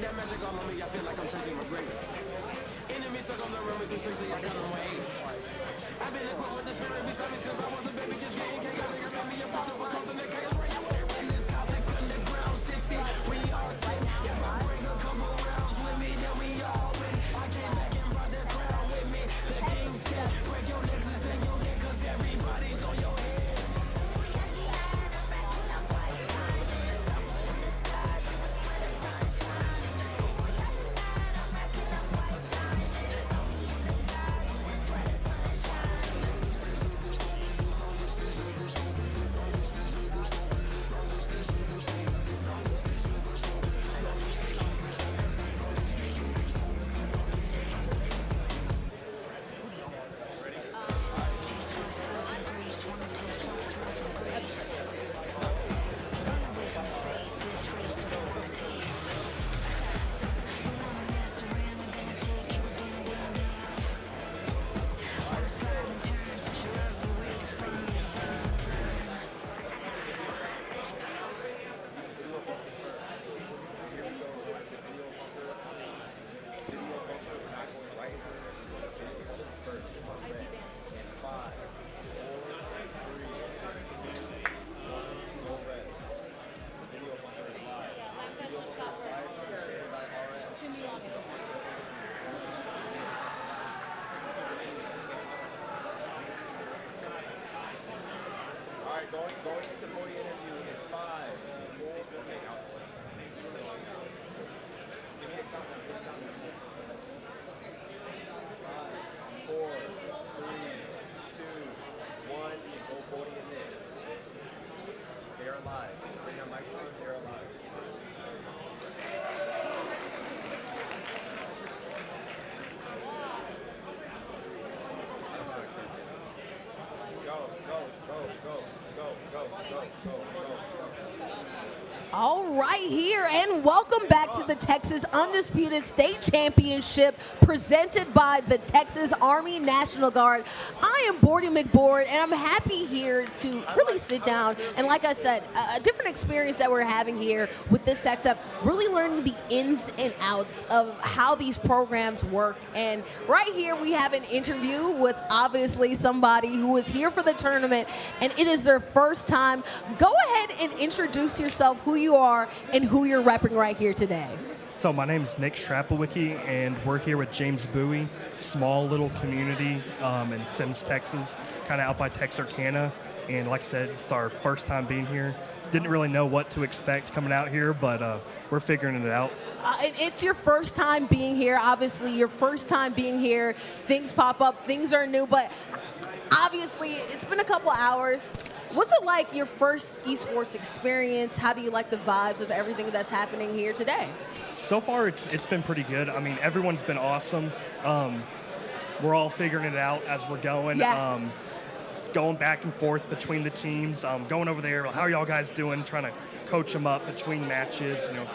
that magic all on me, I feel like I'm Tracy McGrady. Enemies suck on the room with 360, I got them way. I've been equipped with the spirit beside me since I was a baby, just getting cake. I think I made me a product for causing the chaos. Where you at? In this Gothic underground city, we all sin. If I bring a couple rounds with me, then we all win. I came back and brought the crown with me. The king's can break your nexus and your neck, cause everybody's on your head. Going into podium interview in 5, 4, okay, now. Give me a countdown, give me a countdown. 5, 4, 3, 2, 1, go podium in. They're alive. Bring your mics on, they're alive. All right, here, and welcome back to the Texas Undisputed State Championship presented by the Texas Army National Guard. I am Bordy McBoard, and I'm happy here to really sit down. And like I said, a different experience that we're having here with this setup, really learning the ins and outs of how these programs work. And right here, we have an interview with obviously somebody who is here for the tournament, and it is their first time. Go ahead and introduce yourself, who you are, and who you're repping right here today. So my name is Nick Strapowicki, and we're here with James Bowie, small little community in Sims, Texas, kind of out by Texarkana. And like I said, it's our first time being here. Didn't really know what to expect coming out here, but we're figuring it out. It's your first time being here, obviously, your first time being here. Things pop up, things are new, but obviously it's been a couple hours. What's it like, your first esports experience? How do you like the vibes of everything that's happening here today? So far, it's been pretty good. I mean, everyone's been awesome. We're all figuring it out as we're going. Yeah. Going back and forth between the teams, going over there, how are y'all guys doing? Trying to coach them up between matches, and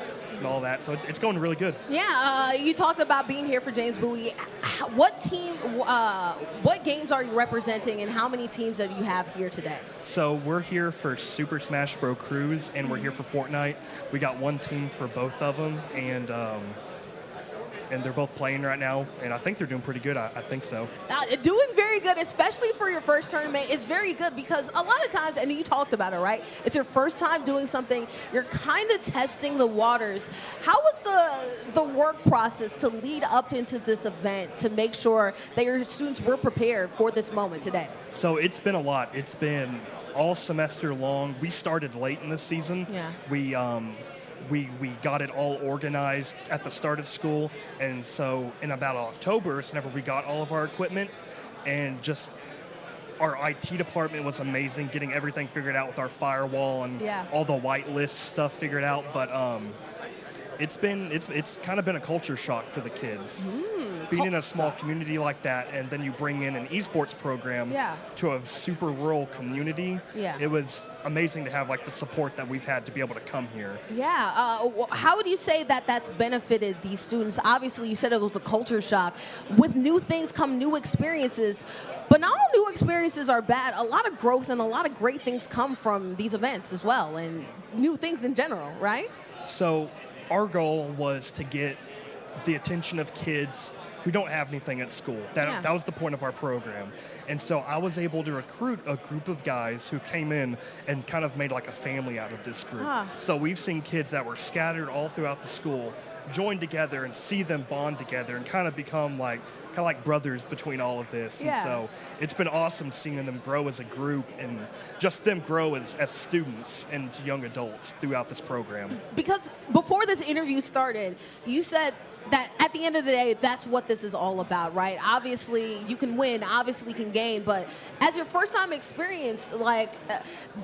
all that. So it's going really good. Yeah, you talked about being here for James Bowie. What team, what games are you representing, and how many teams that you have here today? So we're here for Super Smash Bros. Cruise, and we're here for Fortnite. We got one team for both of them, and they're both playing right now, and I think they're doing pretty good. I think so. Doing very good, especially for your first tournament. It's very good because a lot of times, and you talked about it, right? It's your first time doing something. You're kind of testing the waters. How was the work process to lead up into this event to make sure that your students were prepared for this moment today? So it's been a lot. It's been all semester long. We started late in the season. Yeah. We got it all organized at the start of school, and so in about October, it's whenever we got all of our equipment, and just our IT department was amazing, getting everything figured out with our firewall and all the whitelist stuff figured out. But it's kind of been a culture shock for the kids. Being in a small community like that, and then you bring in an esports program to a super rural community. It was amazing to have like the support that we've had to be able to come here. How would you say that that's benefited these students? Obviously, you said it was a culture shock. With new things come new experiences, but not all new experiences are bad. A lot of growth and a lot of great things come from these events as well, and new things in general, right? So our goal was to get the attention of kids who don't have anything at school. That was the point of our program. And so I was able to recruit a group of guys who came in and kind of made like a family out of this group. So we've seen kids that were scattered all throughout the school join together and see them bond together and kind of become like brothers between all of this. And so it's been awesome seeing them grow as a group and just them grow as students and young adults throughout this program. Because before this interview started, you said that at the end of the day, that's what this is all about, right? Obviously, you can win, obviously you can gain, but as your first time experience, like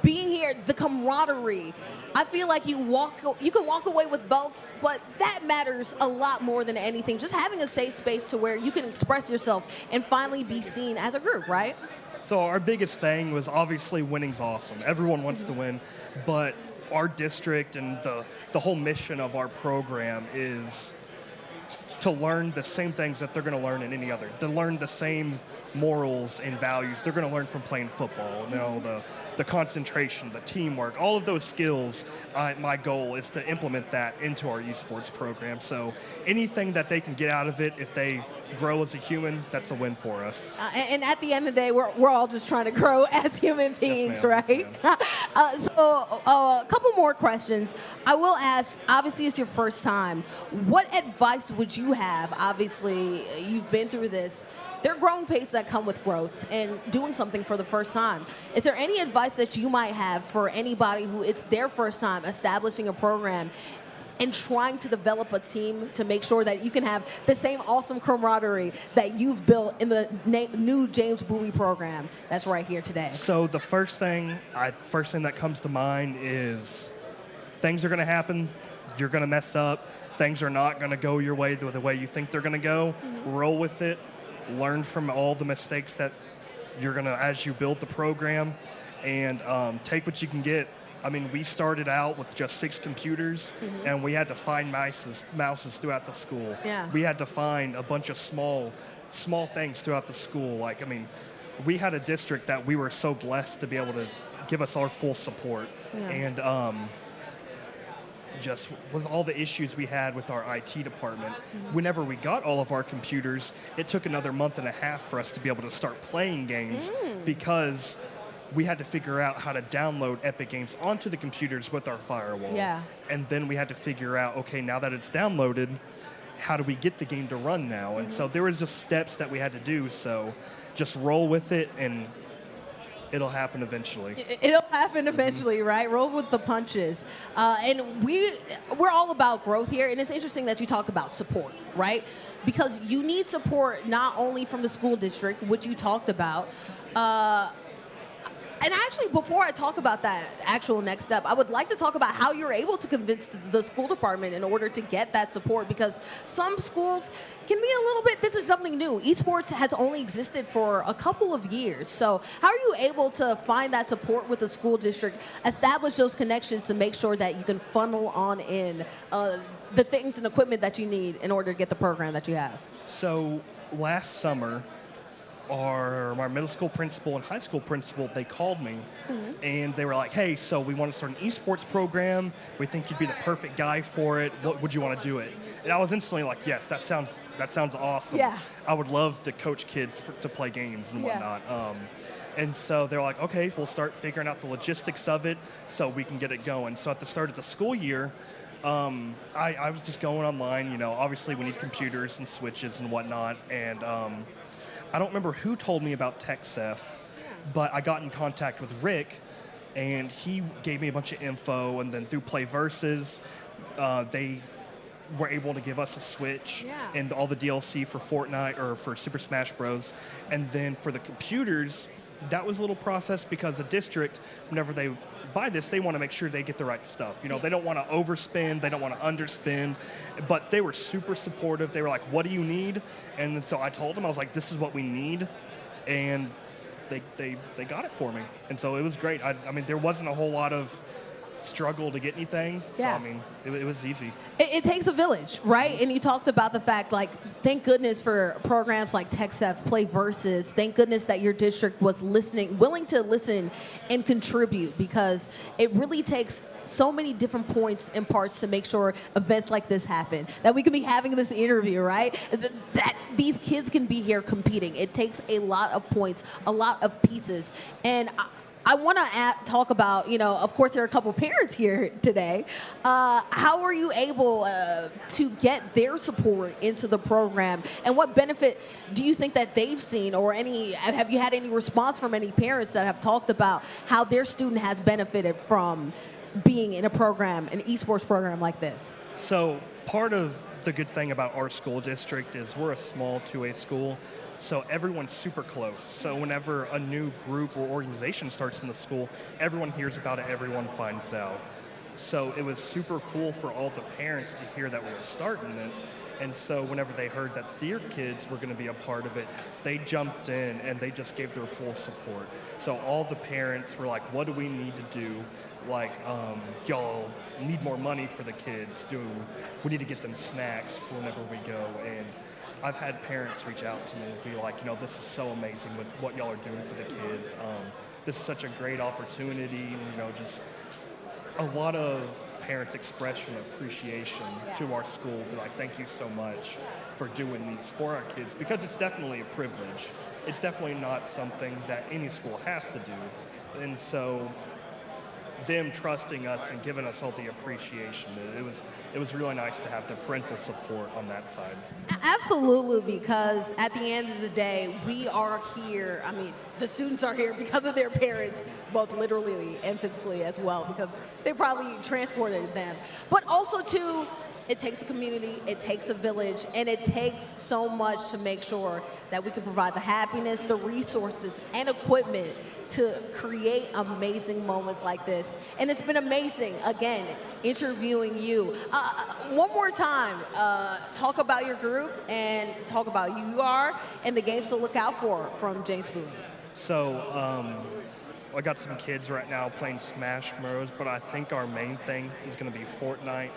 being here, the camaraderie, I feel like you can walk away with belts, but that matters a lot more than anything. Just having a safe space to where you can express yourself and finally be seen as a group, right? So our biggest thing was obviously winning's awesome. Everyone wants to win, but our district and the whole mission of our program is to learn the same things that they're going to learn in any other, to learn the same morals and values they're going to learn from playing football. You know, the concentration, the teamwork, all of those skills. My goal is to implement that into our esports program. So anything that they can get out of it, if they grow as a human, that's a win for us. And at the end of the day, we're all just trying to grow as human beings, yes, right? So a couple more questions. I will ask, obviously it's your first time. What advice would you have? Obviously, you've been through this. There are growing pains that come with growth and doing something for the first time. Is there any advice that you might have for anybody who it's their first time establishing a program and trying to develop a team to make sure that you can have the same awesome camaraderie that you've built in the new James Bowie program that's right here today? So the first thing that comes to mind is things are going to happen. You're going to mess up. Things are not going to go your way the way you think they're going to go. Roll with it. Learn from all the mistakes that you're going to, as you build the program, and take what you can get. I mean, we started out with just 6 computers, and we had to find mouses throughout the school. Yeah. We had to find a bunch of small things throughout the school. Like, I mean, we had a district that we were so blessed to be able to give us our full support. Yeah. And just with all the issues we had with our IT department, whenever we got all of our computers, it took another month and a half for us to be able to start playing games because we had to figure out how to download Epic Games onto the computers with our firewall. Yeah. And then we had to figure out, okay, now that it's downloaded, how do we get the game to run now? And so there was just steps that we had to do. So just roll with it and it'll happen eventually. It'll happen eventually, right? Roll with the punches. And we're all about growth here, and it's interesting that you talk about support, right? Because you need support not only from the school district, which you talked about, and actually, before I talk about that actual next step, I would like to talk about how you're able to convince the school department in order to get that support, because some schools can be a little bit, this is something new. Esports has only existed for a couple of years. So how are you able to find that support with the school district, establish those connections to make sure that you can funnel on in the things and equipment that you need in order to get the program that you have? So last summer, our middle school principal and high school principal, they called me and they were like, hey, so we want to start an esports program. We think you'd be the perfect guy for it. What would you want to do it? And I was instantly like, yes, that sounds awesome. Yeah. I would love to coach kids to play games and whatnot. And so they're like, okay, we'll start figuring out the logistics of it so we can get it going. So at the start of the school year, I was just going online. You know, obviously we need computers and switches and whatnot. And I don't remember who told me about TechSef, but I got in contact with Rick, and he gave me a bunch of info, and then through Play Versus, they were able to give us a Switch and all the DLC for Fortnite or for Super Smash Bros. And then for the computers, that was a little process because the district, whenever they buy this, they want to make sure they get the right stuff. You know, they don't want to overspend, they don't want to underspend, but they were super supportive. They were like, what do you need? And so I told them, I was like, this is what we need. And they got it for me. And so it was great. I mean, there wasn't a whole lot of struggle to get anything. So, Yeah. I mean, it was easy. It takes a village, right? And you talked about the fact, like, thank goodness for programs like TechSF Play Versus. Thank goodness that your district was willing to listen and contribute, because it really takes so many different points and parts to make sure events like this happen, that we can be having this interview, right? That these kids can be here competing. It takes a lot of points, a lot of pieces. And I want to talk about, of course, there are a couple parents here today. How were you able to get their support into the program? And what benefit do you think that they've seen, or have you had any response from any parents that have talked about how their student has benefited from being in a program, an esports program like this? So part of the good thing about our school district is we're a small 2A school, so everyone's super close. So whenever a new group or organization starts in the school, everyone hears about it, everyone finds out. So it was super cool for all the parents to hear that we were starting it. And so whenever they heard that their kids were going to be a part of it, they jumped in and they just gave their full support. So all the parents were like, what do we need to do? Like, y'all need more money for the kids. We need to get them snacks for whenever we go. And I've had parents reach out to me and be like, this is so amazing with what y'all are doing for the kids. This is such a great opportunity. And, just a lot of parents' expression of appreciation to our school. Be like, thank you so much for doing these for our kids, because it's definitely a privilege. It's definitely not something that any school has to do. And so them trusting us and giving us all the appreciation, it was really nice to have the parental support on that side. Absolutely, because at the end of the day, we are here. I mean, the students are here because of their parents, both literally and physically as well, because they probably transported them. But also, too, it takes a community, it takes a village, and it takes so much to make sure that we can provide the happiness, the resources, and equipment to create amazing moments like this. And it's been amazing, again, interviewing you. One more time, talk about your group and talk about who you are and the games to look out for from James Boone. So I got some kids right now playing Smash Bros, but I think our main thing is going to be Fortnite.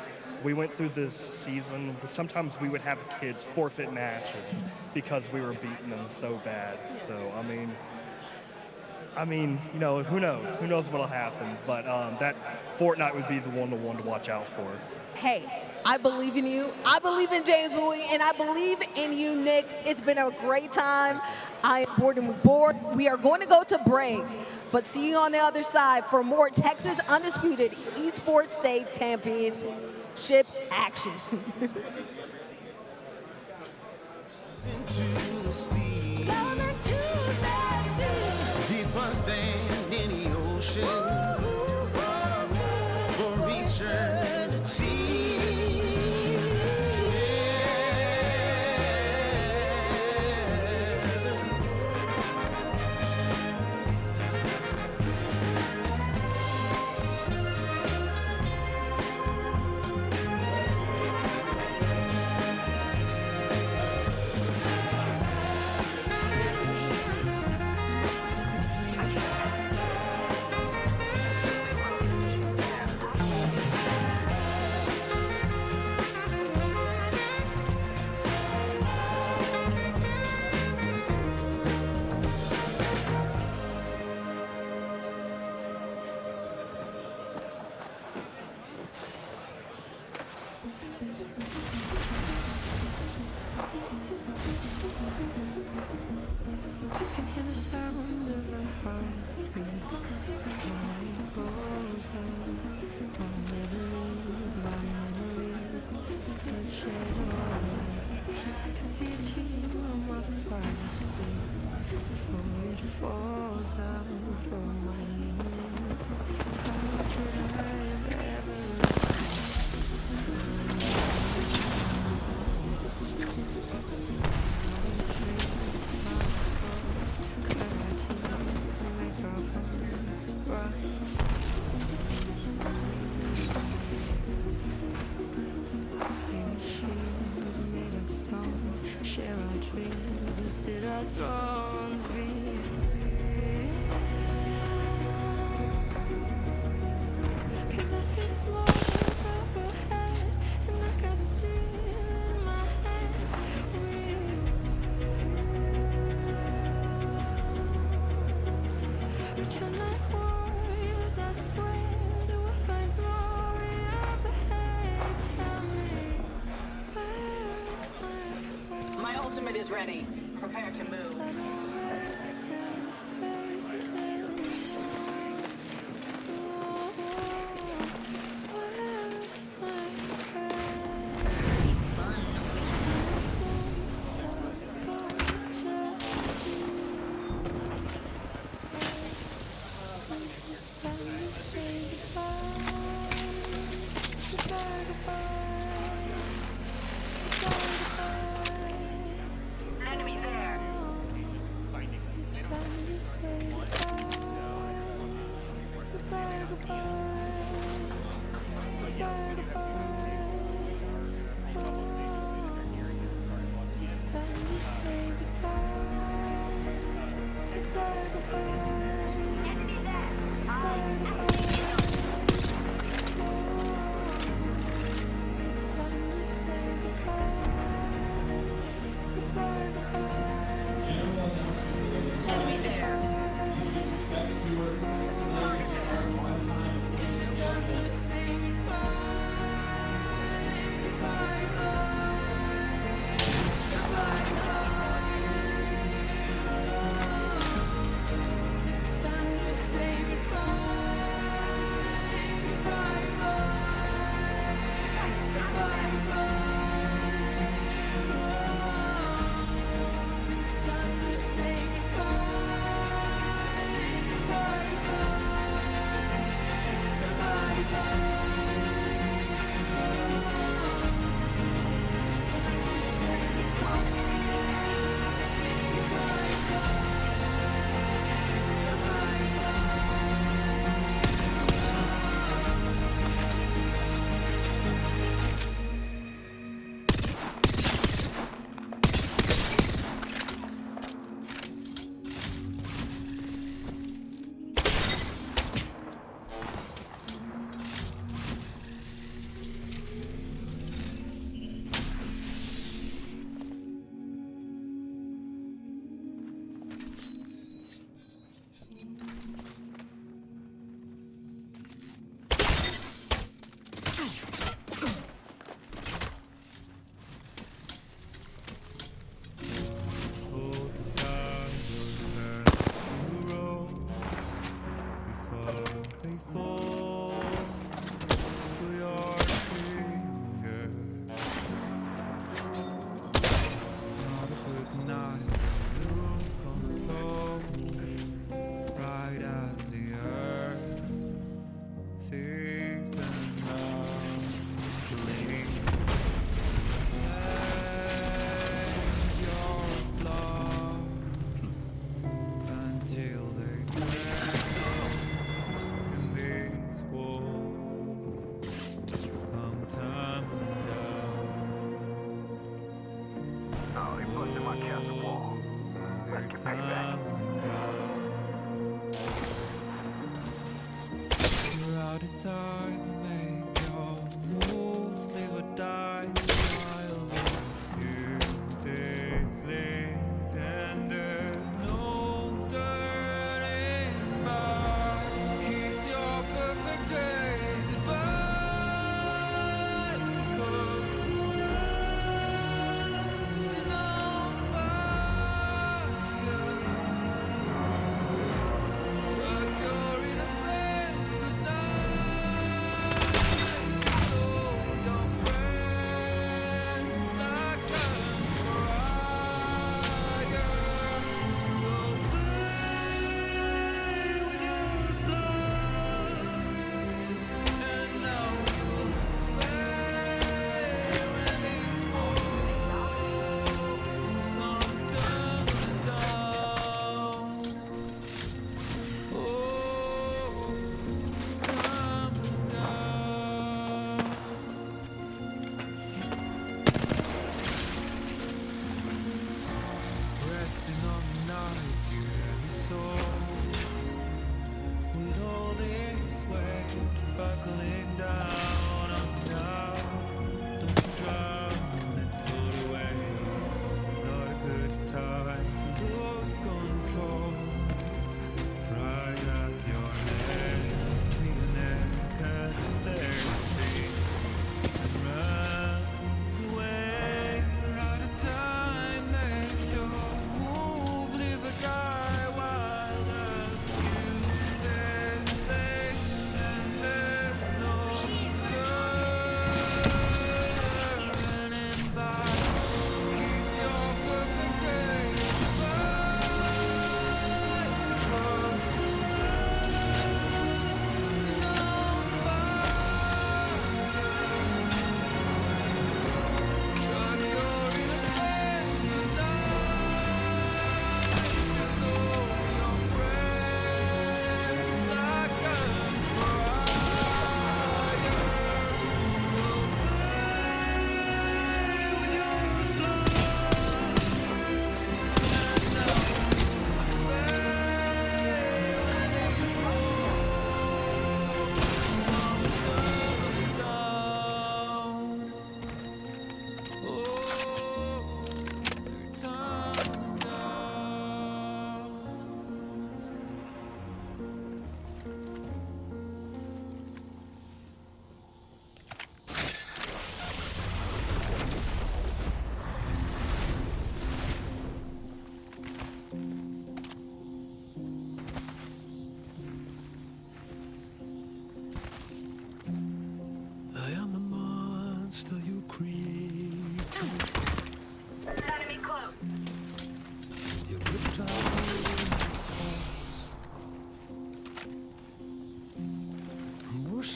We went through this season, sometimes we would have kids forfeit matches because we were beating them so bad. So, I mean, who knows? Who knows what'll happen? But that Fortnite would be the one to watch out for. Hey, I believe in you. I believe in James Bowie, and I believe in you, Nick. It's been a great time. I am bored. We are going to go to break, but see you on the other side for more Texas Undisputed Esports State Championship action. Into the sea, deeper than any ocean, for eternity. Cause I ultimate is ready. Prepare to move. Enemy there. Enemy there.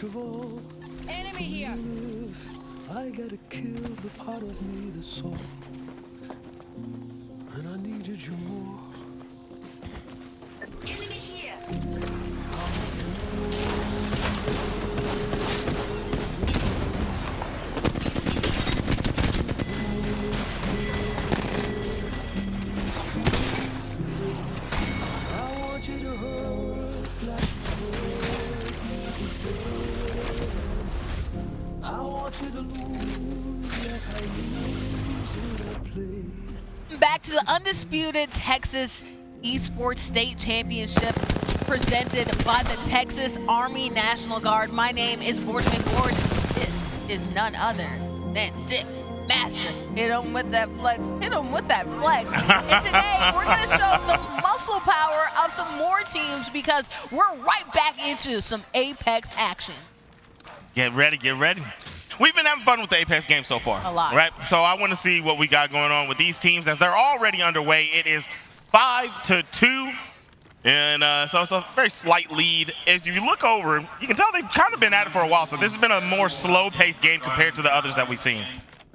First of all, Enemy here. I gotta kill the part of me that's soul. And I needed you more. Enemy here. I want you to hurt like I want you to lose like I lose when I play. Back to the Undisputed Texas Esports State Championship presented by the Texas Army National Guard. My name is Gordon McBoard. This is none other than Zip Master. Hit him with that flex. Hit him with that flex. And today we're going to show the muscle power of some more teams because we're right back into some Apex action. Get ready, get ready. We've been having fun with the Apex game so far. A lot. Right? So I want to see what we got going on with these teams as they're already underway. It is 5-2. And so it's a very slight lead. As you look over, you can tell they've kind of been at it for a while. So this has been a more slow-paced game compared to the others that we've seen.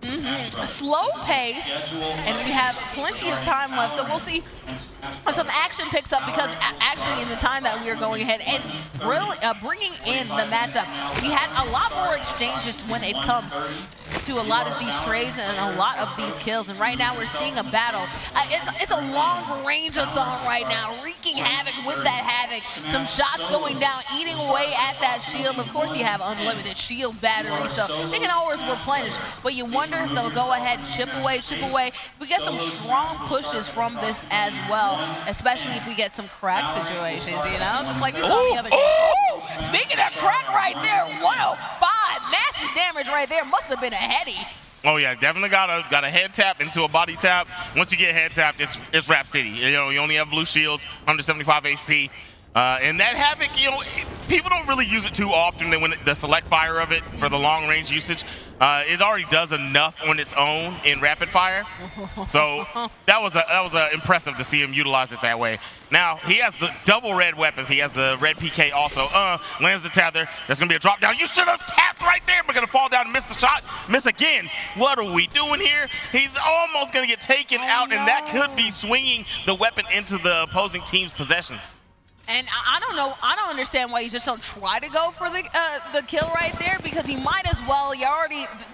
A slow pace, and we have plenty of time left, so we'll see if some action picks up because actually in the time that we are going ahead and really bringing in the matchup, we had a lot more exchanges when it comes to a lot of these trades and a lot of these kills, and right now we're seeing a battle. It's a long range-a-thon right now, wreaking havoc with that havoc. Some shots going down, eating away at that shield. Of course, you have unlimited shield battery, so they can always replenish, but you wonder if they'll go ahead, chip away. We get some strong pushes from this as well, especially if we get some crack situations, you know, just like we saw the other day. Speaking of crack right there, 105, massive damage right there. Must have been a heady. Oh yeah, definitely got a head tap into a body tap. Once you get head tapped, it's Rap City. You know, you only have blue shields, 175 HP. And that havoc, you know, people don't really use it too often. When the select fire of it for the long range usage, it already does enough on its own in rapid fire. So that was impressive to see him utilize it that way. Now he has the double red weapons. He has the red PK also. Lands the tether. There's gonna be a drop down. You should have tapped right there, but gonna fall down and miss the shot. Miss again. What are we doing here? He's almost gonna get taken out, and that could be swinging the weapon into the opposing team's possession. And I don't know. I don't understand why you just don't try to go for the kill right there, because he might as well.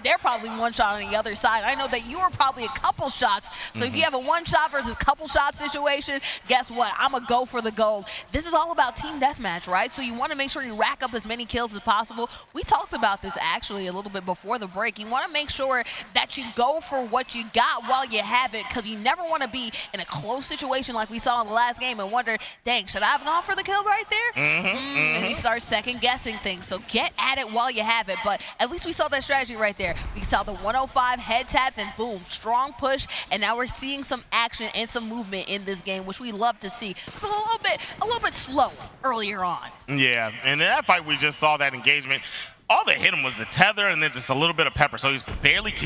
They're probably one shot on the other side. I know that you were probably a couple shots. So if you have a one shot versus couple shot situation, guess what? I'm gonna go for the gold. This is all about team deathmatch, right? So you want to make sure you rack up as many kills as possible. We talked about this actually a little bit before the break. You want to make sure that you go for what you got while you have it, because you never want to be in a close situation like we saw in the last game and wonder, dang, should I have gone for the kill right there? And you start second guessing things. So get at it while you have it. But at least we saw that strategy right there. We saw the 105 head tap and boom, strong push. And now we're seeing some action and some movement in this game, which we love to see. But a little bit slow earlier on. Yeah, and in that fight we just saw that engagement. All that hit him was the tether and then just a little bit of pepper. So he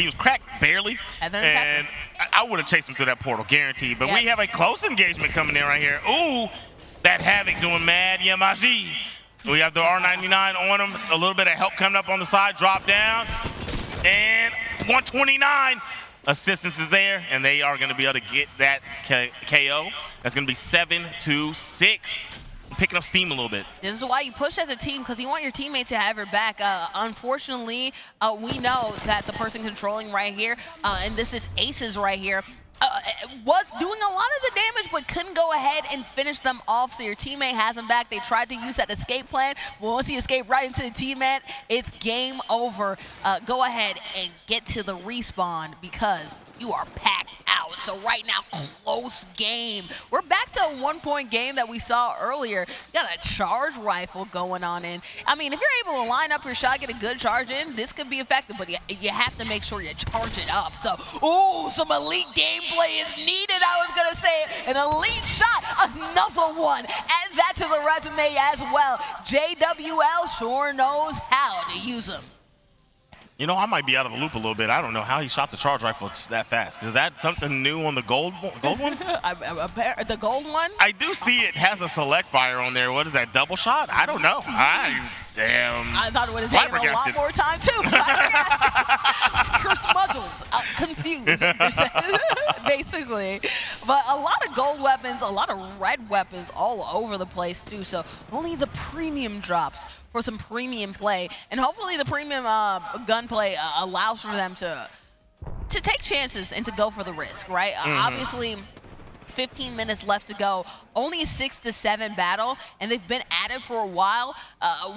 was cracked barely. And I would have chased him through that portal, guaranteed. But we have a close engagement coming in right here. Ooh. That havoc doing mad Yamaji. We have the R99 on him. A little bit of help coming up on the side. Drop down. And 129. Assistance is there. And they are going to be able to get that KO. That's going to be 7-6. Picking up steam a little bit. This is why you push as a team, because you want your teammate to have your back. Unfortunately, we know that the person controlling right here, and this is Aces right here, was doing a lot of the damage but couldn't go ahead and finish them off, so your teammate has him back. They tried to use that escape plan, but once he escaped right into the teammate, it's game over. Go ahead and get to the respawn because you are packed out. So right now, close game. We're back to a 1-point game that we saw earlier. You got a charge rifle going on in. I mean, if you're able to line up your shot, get a good charge in, this could be effective, but you have to make sure you charge it up. So, ooh, some elite gameplay is needed, I was gonna say. An elite shot, another one. Add that to the resume as well. JWL sure knows how to use them. You know, I might be out of the loop a little bit. I don't know how he shot the charge rifle that fast. Is that something new on the gold one? The gold one? I do see it has a select fire on there. What is that, double shot? I don't know. Damn. I thought it would have taken a lot more time, too. You're confused, basically. But a lot of gold weapons, a lot of red weapons all over the place, too. So only the premium drops for some premium play. And hopefully the premium gunplay allows for them to take chances and to go for the risk, right? Obviously, 15 minutes left to go. Only a 6-7 battle, and they've been at it for a while.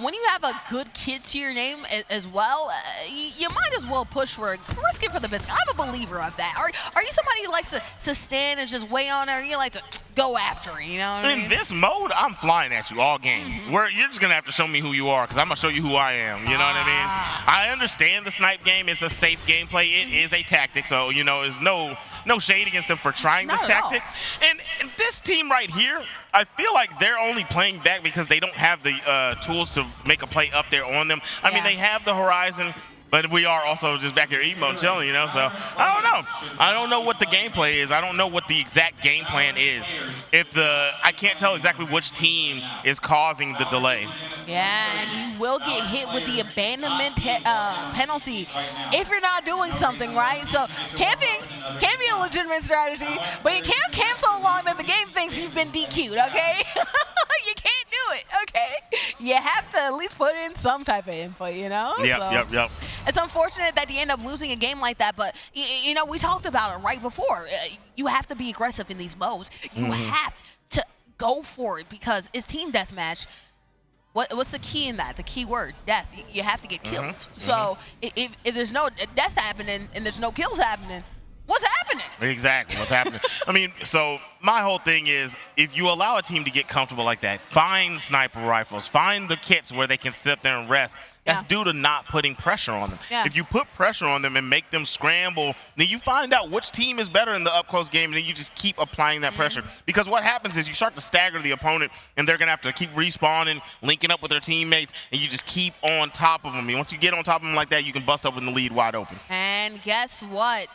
When you have a good kid to your name as well, you might as well push for it. Risk it for the biscuit. I'm a believer of that. Are you somebody who likes to stand and just wait on it, or you like to go after it, you know what I mean? In this mode, I'm flying at you all game. You're just going to have to show me who you are, because I'm going to show you who I am. You know what I mean? I understand the snipe game. It's a safe gameplay. It is a tactic, so, you know, there's no shade against them for trying this tactic. And this team right here, I feel like they're only playing back because they don't have the tools to make a play up there on them. I mean, they have the Horizon, but we are also just back here emo chilling, you know? So, I don't know. I don't know what the gameplay is. I don't know what the exact game plan is. I can't tell exactly which team is causing the delay. Yeah, and you will get hit with the abandonment penalty if you're not doing something, right? So camping can be a legitimate strategy, but you can't camp so long that the game thinks you've been DQ'd, okay? You can't do it, okay? You have to at least put in some type of input, you know? Yep. It's unfortunate that you end up losing a game like that, but, you know, we talked about it right before. You have to be aggressive in these modes. You have to go for it because it's team deathmatch. What's the key in that? The key word, death. You have to get kills. So if there's no death happening and there's no kills happening, what's happening? Exactly, what's happening. I mean, so my whole thing is, if you allow a team to get comfortable like that, find sniper rifles, find the kits where they can sit there and rest. That's due to not putting pressure on them. If you put pressure on them and make them scramble, then you find out which team is better in the up-close game, and then you just keep applying that pressure. Because what happens is you start to stagger the opponent, and they're going to have to keep respawning, linking up with their teammates, and you just keep on top of them. And once you get on top of them like that, you can bust up with the lead wide open. And guess what?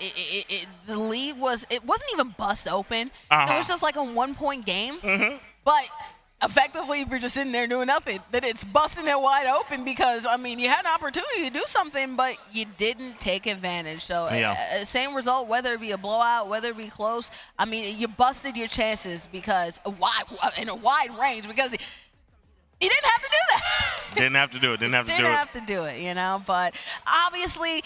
The lead wasn't even bust open. It was just like a one-point game. But effectively, if you're just sitting there doing nothing, then it's busting it wide open because, I mean, you had an opportunity to do something, but you didn't take advantage. So, same result, whether it be a blowout, whether it be close. I mean, you busted your chances because in a wide range because you didn't have to do that. Didn't have to do it, you know. But obviously,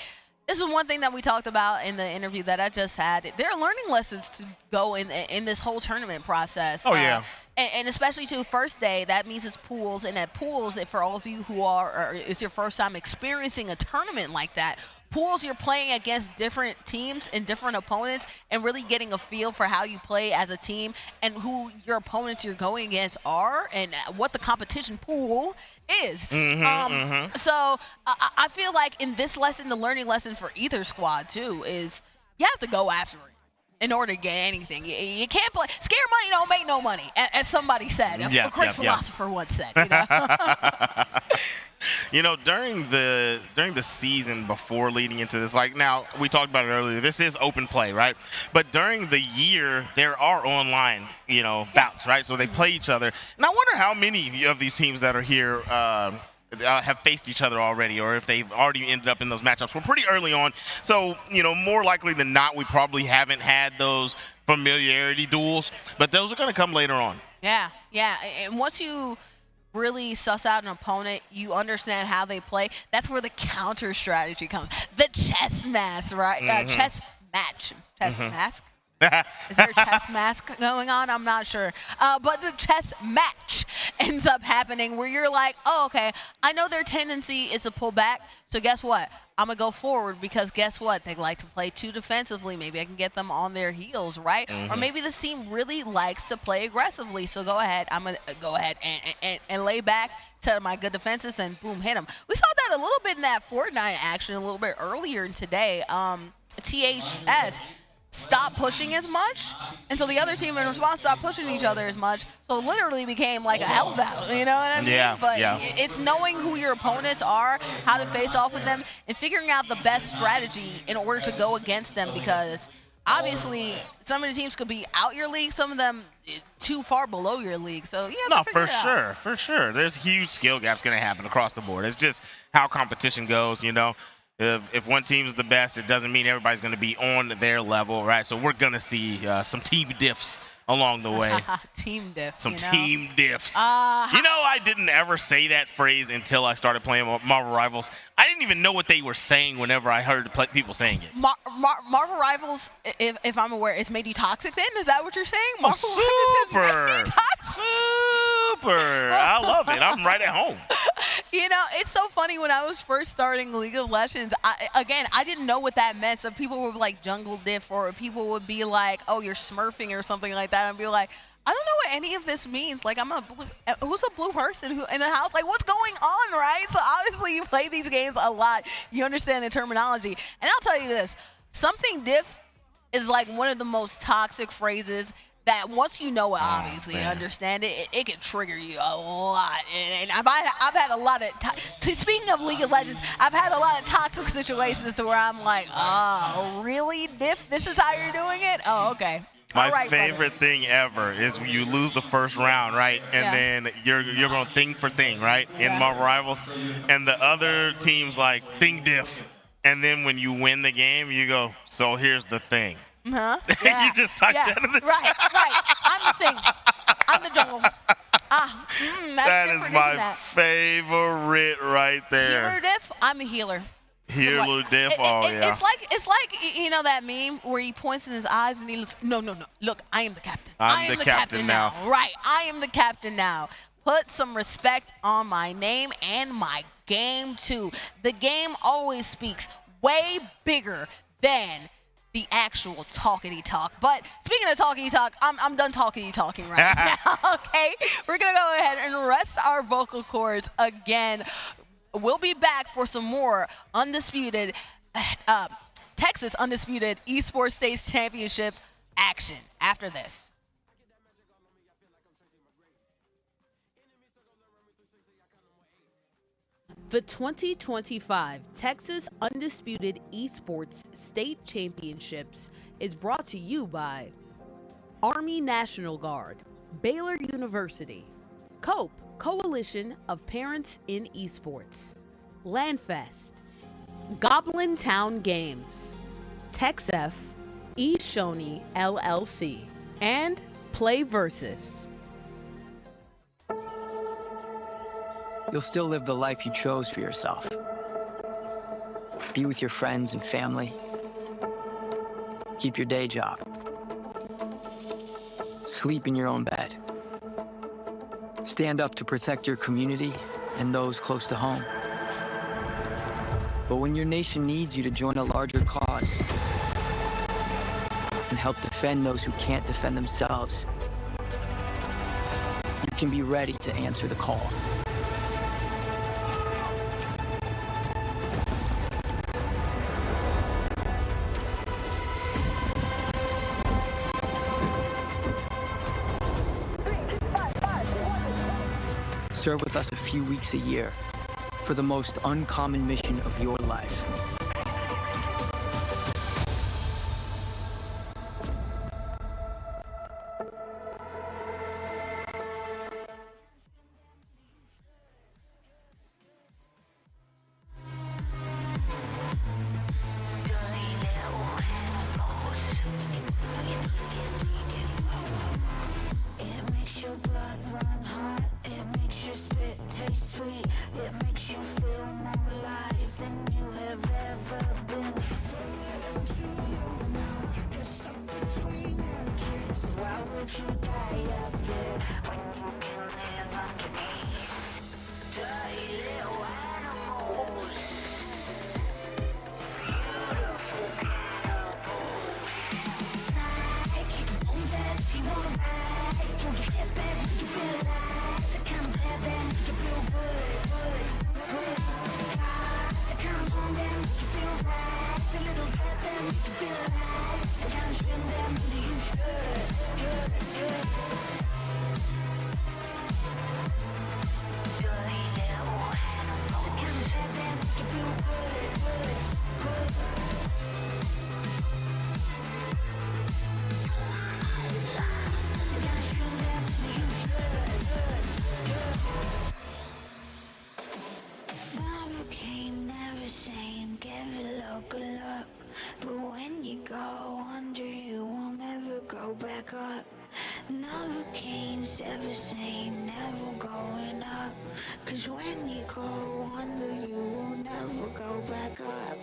this is one thing that we talked about in the interview that I just had. There are learning lessons to go in this whole tournament process. And especially to first day, that means it's pools. And at pools, for all of you who it's your first time experiencing a tournament like that, pools, you're playing against different teams and different opponents and really getting a feel for how you play as a team and who your opponents you're going against are and what the competition pool is. So I feel like in this lesson, the learning lesson for either squad, too, is you have to go after it in order to get anything. You can't play. Scare money don't make no money, as somebody said. A great philosopher once said, you know? You know, during the season before leading into this, like now we talked about it earlier, this is open play, right? But during the year, there are online, you know, bouts, right? So they play each other. And I wonder how many of these teams that are here have faced each other already, or if they've already ended up in those matchups. We're pretty early on, so, you know, more likely than not, we probably haven't had those familiarity duels, but those are going to come later on. Yeah. And once you really suss out an opponent, you understand how they play. That's where the counter strategy comes. The chess mask, right? Chess match. Chess mask? Is there a chess mask going on? I'm not sure. But the chess match ends up happening where you're like, oh, okay, I know their tendency is to pull back. So guess what? I'm going to go forward because guess what? They like to play too defensively. Maybe I can get them on their heels, right? Or maybe this team really likes to play aggressively. So go ahead. I'm going to go ahead and lay back, set my good defenses, then boom, hit them. We saw that a little bit in that Fortnite action a little bit earlier today. THS stop pushing as much, and so the other team in response stopped pushing each other as much. So it literally became like a health battle, you know what I mean? Yeah, But yeah. it's knowing who your opponents are, how to face off with them, and figuring out the best strategy in order to go against them, because obviously some of the teams could be out your league, some of them too far below your league. So yeah, No, for sure. There's huge skill gaps going to happen across the board. It's just how competition goes, you know. If one team's the best, it doesn't mean everybody's going to be on their level, right? So we're going to see some team diffs along the way. Team diffs. Some you know? team diffs. You know, I didn't ever say that phrase until I started playing Marvel Rivals. I didn't even know what they were saying whenever I heard people saying it. Marvel Rivals, if I'm aware, it's made you toxic then? Is that what you're saying? Oh, Marvel Rivals has made me toxic? Super. I love it. I'm right at home. You know, it's so funny. When I was first starting League of Legends, I didn't know what that meant. So people would like jungle diff, or people would be like, oh, you're smurfing or something like that. And I'd be like, I don't know what any of this means. Like, who's a blue person who in the house? Like, what's going on, right? So obviously you play these games a lot. You understand the terminology. And I'll tell you this, something diff is like one of the most toxic phrases that once you know it, obviously, and understand it, it can trigger you a lot. And I've had a lot of, speaking of League of Legends, I've had a lot of toxic situations to where I'm like, oh, really, Diff? This is how you're doing it? Oh, okay. My favorite thing ever is when you lose the first round, right? And then you're going thing for thing, right? In Marvel Rivals. And the other team's like, thing diff. And then when you win the game, you go, so here's the thing. Huh? Yeah. You just typed that in the chat. Right. I'm the thing. I'm the jungle. That is my favorite right there. Healer diff, I'm a healer. Healer diff, yeah. It's like you know that meme where he points in his eyes and he looks, no. Look, I am the captain. I am the captain now. Right, I am the captain now. Put some respect on my name and my game too. The game always speaks way bigger than the actual talkity talk. But speaking of talkity talk, I'm done talking right now. Okay, we're gonna go ahead and rest our vocal cords again. We'll be back for some more Undisputed, Texas Undisputed Esports State Championship action after this. The 2025 Texas Undisputed Esports State Championships is brought to you by Army National Guard, Baylor University, COPE, Coalition of Parents in Esports, Landfest, Goblin Town Games, TexF, eShoney LLC, and Play Versus. You'll still live the life you chose for yourself. Be with your friends and family. Keep your day job. Sleep in your own bed. Stand up to protect your community and those close to home. But when your nation needs you to join a larger cause and help defend those who can't defend themselves, you can be ready to answer the call. Serve with us a few weeks a year for the most uncommon mission of your life. back up. Never came, never same, never going up. Cause when you go under, you will never go back up.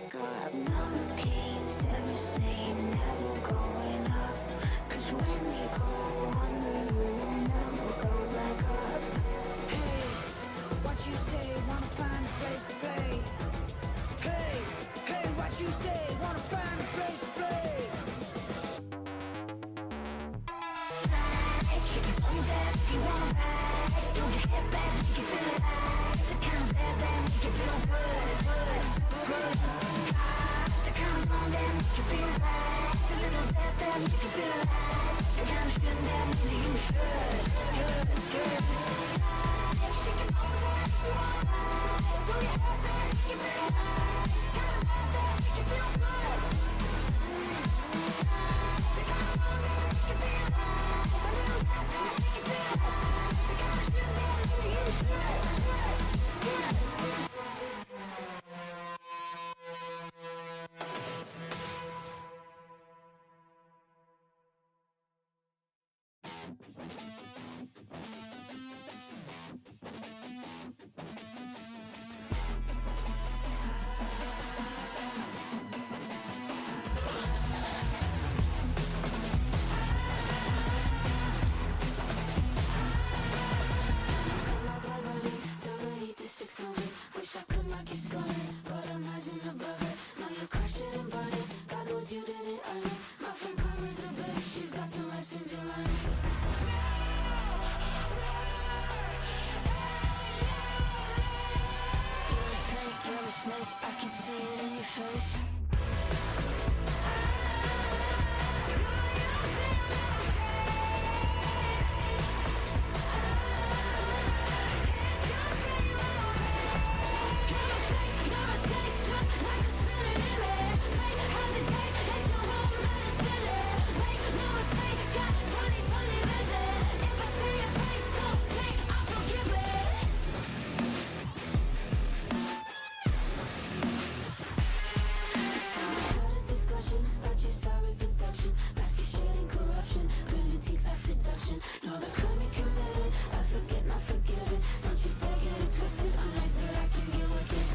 Never came, never same, never going up. Cause when you go under, you will never go back up. Hey, what you say, wanna find a place to play? Hey, what you say, wanna find a place to play? Slide, shake your bones up if you wanna ride. Throw your head back, make you feel alive. The kind of bad that make you feel good. The kind of wrong that make you feel right. The little death that make you feel alive. The kind of shit that means you should. Slide, shake your bones up if you wanna ride. Throw your head back, make you feel alive. The kind of bad that make you feel good. The kind of wrong that make you feel right. The little death that make you feel alive. The kind of shit that means you should. Wish I could knock your skull in, but I'm rising above it. Now you crush it and burn it. God knows you didn't earn it. My friend Karma's a bitch, she's got some lessons to learn. You're a snake, I can see it in your face. No, the crime you committed, I forget, not forgive it. Don't you dare get it twisted. I'm nice, but I can get wicked.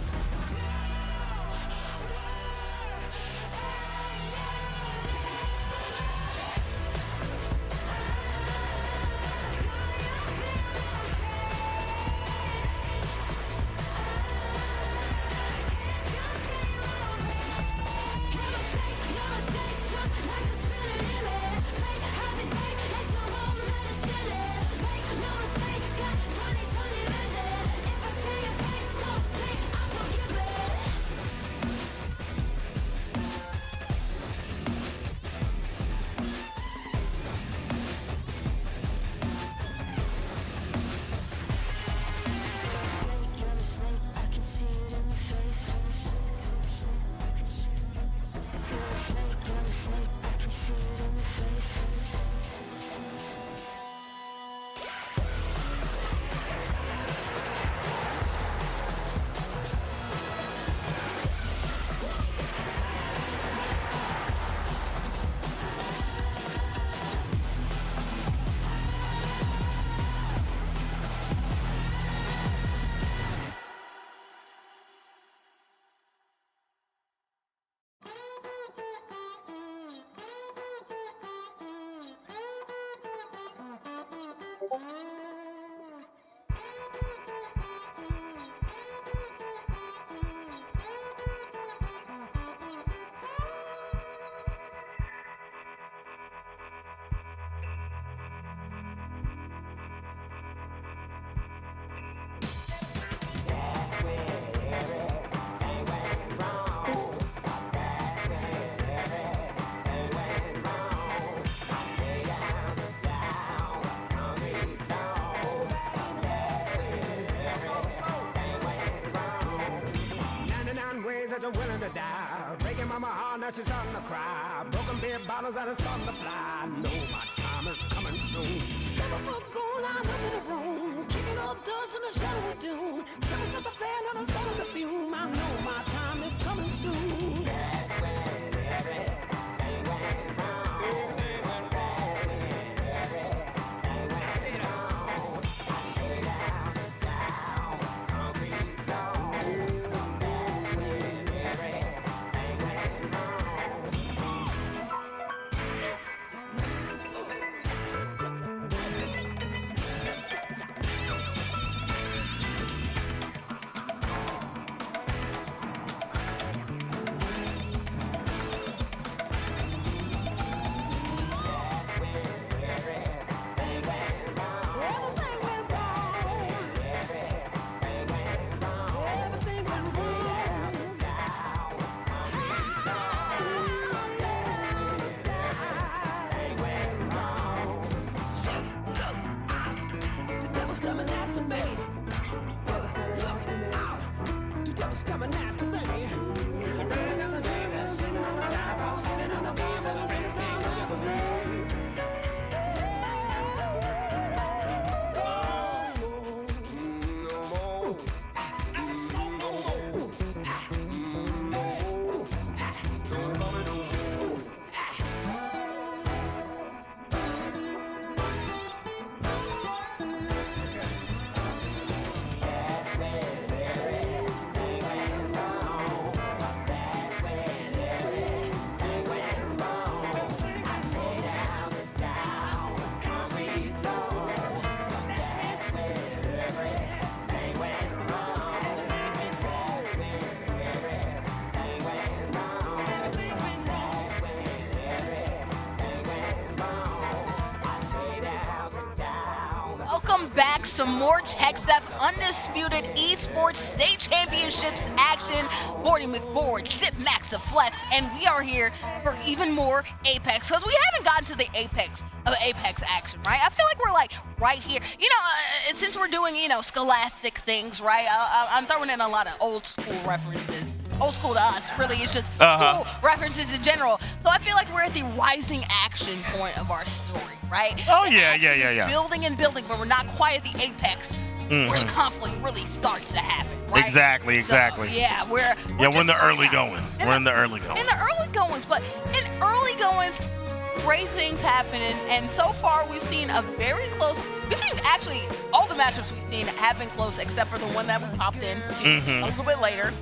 That you're willing to die. Breaking mama heart, now she's starting to cry. Broken beer bottles that are starting to fly. Know my time is coming soon. 7 foot goon lined up in a room, kicking up dust in the shadow of doom. Just set the flare, now I'm starting to fume. I know my time is coming soon. That's when everything went wrong. That's when back. Some more TechSF Undisputed Esports State Championships action. Bordy McBoard, Sip Max of Flex, and we are here for even more Apex, because we haven't gotten to the apex of Apex action, right? I feel like we're like right here. You know, since we're doing, you know, scholastic things, right? I'm throwing in a lot of old school references. Old school to us, really, it's just school references in general. So I feel like we're at the rising action point of our story, right? Oh, The yeah, action yeah, yeah, is yeah. Building and building, but we're not quite at the apex where the conflict really starts to happen, right? Exactly. So, yeah, we're We're in just the early starting out. goings. We're in the early goings. In the early goings, but in early goings, great things happen, and so far we've seen a very close. We've seen actually all the matchups we've seen have been close, except for the one that we popped in to a little bit later.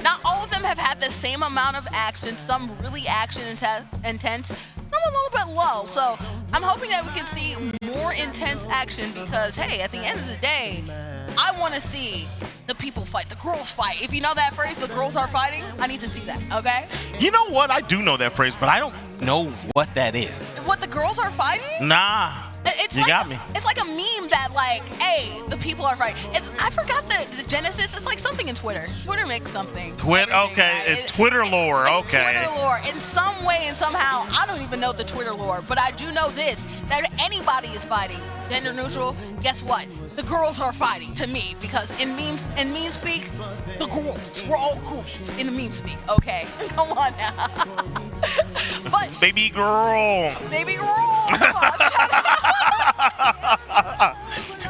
Not all of them have had the same amount of action. Some really action intense, some a little bit low. So I'm hoping that we can see more intense action because, hey, at the end of the day, I want to see the people fight, the girls fight. If you know that phrase, the girls are fighting, I need to see that, okay? You know what? I do know that phrase, but I don't know what that is. What, the girls are fighting? Nah. It's You like got me. It's like a meme that, like, hey, the people are fighting. I forgot the genesis. It's like something in Twitter. Twitter makes something. Twitter, okay, right? it's Twitter lore, okay. Twitter lore. In some way and somehow, I don't even know the Twitter lore, but I do know this, that if anybody is fighting, gender neutral, guess what? The girls are fighting to me, because in meme speak, the girls, we're all girls in the meme speak, okay? Come on now. But Baby girl. baby girl, come on, shut up.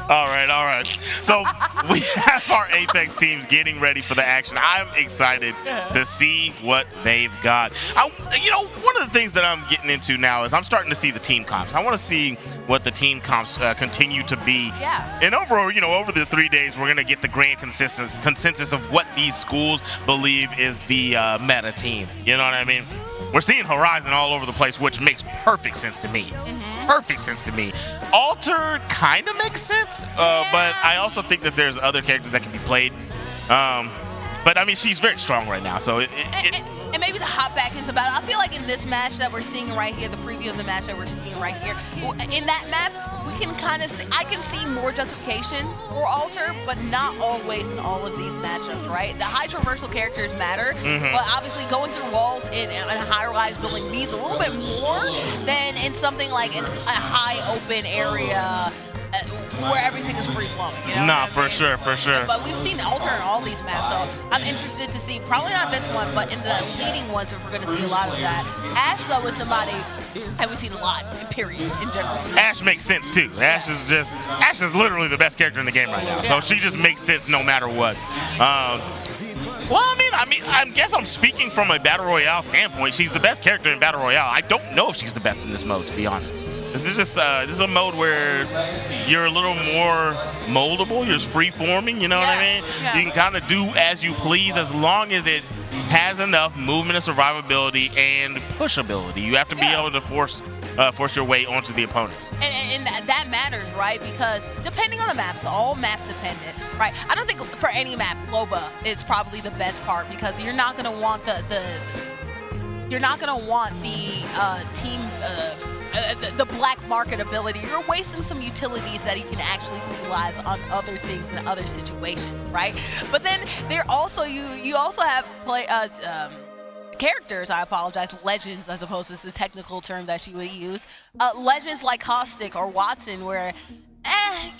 All right. So we have our Apex teams getting ready for the action. I'm excited to see what they've got. One of the things that I'm getting into now is I'm starting to see the team comps. I want to see what the team comps continue to be. Yeah. And over the 3 days, we're going to get the grand consensus of what these schools believe is the meta team. You know what I mean? We're seeing Horizon all over the place, which makes perfect sense to me. Perfect sense to me. Alter kind of makes sense, but I also think that there's other characters that can be played. But I mean, she's very strong right now, so and maybe to hop back into battle, I feel like in this match that we're seeing right here, the preview of the match that we're seeing right here, in that map, we can kind of see, I can see more justification for Alter, but not always in all of these matchups, right? The high traversal characters matter, but obviously going through walls in a high-rise building means a little bit more than in something like a high open area where everything is free flowing. You know nah, what I mean? for sure. But we've seen Alter in all these maps, so I'm interested to see, probably not this one, but in the leading ones, if we're going to see a lot of that. Ash, though, is somebody that we've seen a lot, period, in general. Ash makes sense too. Ash is literally the best character in the game right now. So she just makes sense no matter what. I guess I'm speaking from a Battle Royale standpoint. She's the best character in Battle Royale. I don't know if she's the best in this mode, to be honest. This is a mode where you're a little more moldable. You're free forming, you know what I mean? Yeah. You can kind of do as you please as long as it has enough movement and survivability and pushability. You have to be able to force your way onto the opponents. And that matters, right? Because depending on the maps, all map dependent, right? I don't think for any map, Loba is probably the best part, because you're not gonna want the team. The black market ability. You're wasting some utilities that you can actually utilize on other things in other situations, right? But then there also you also have characters, I apologize, legends as opposed to the technical term that you would use. Legends like Caustic or Watson, where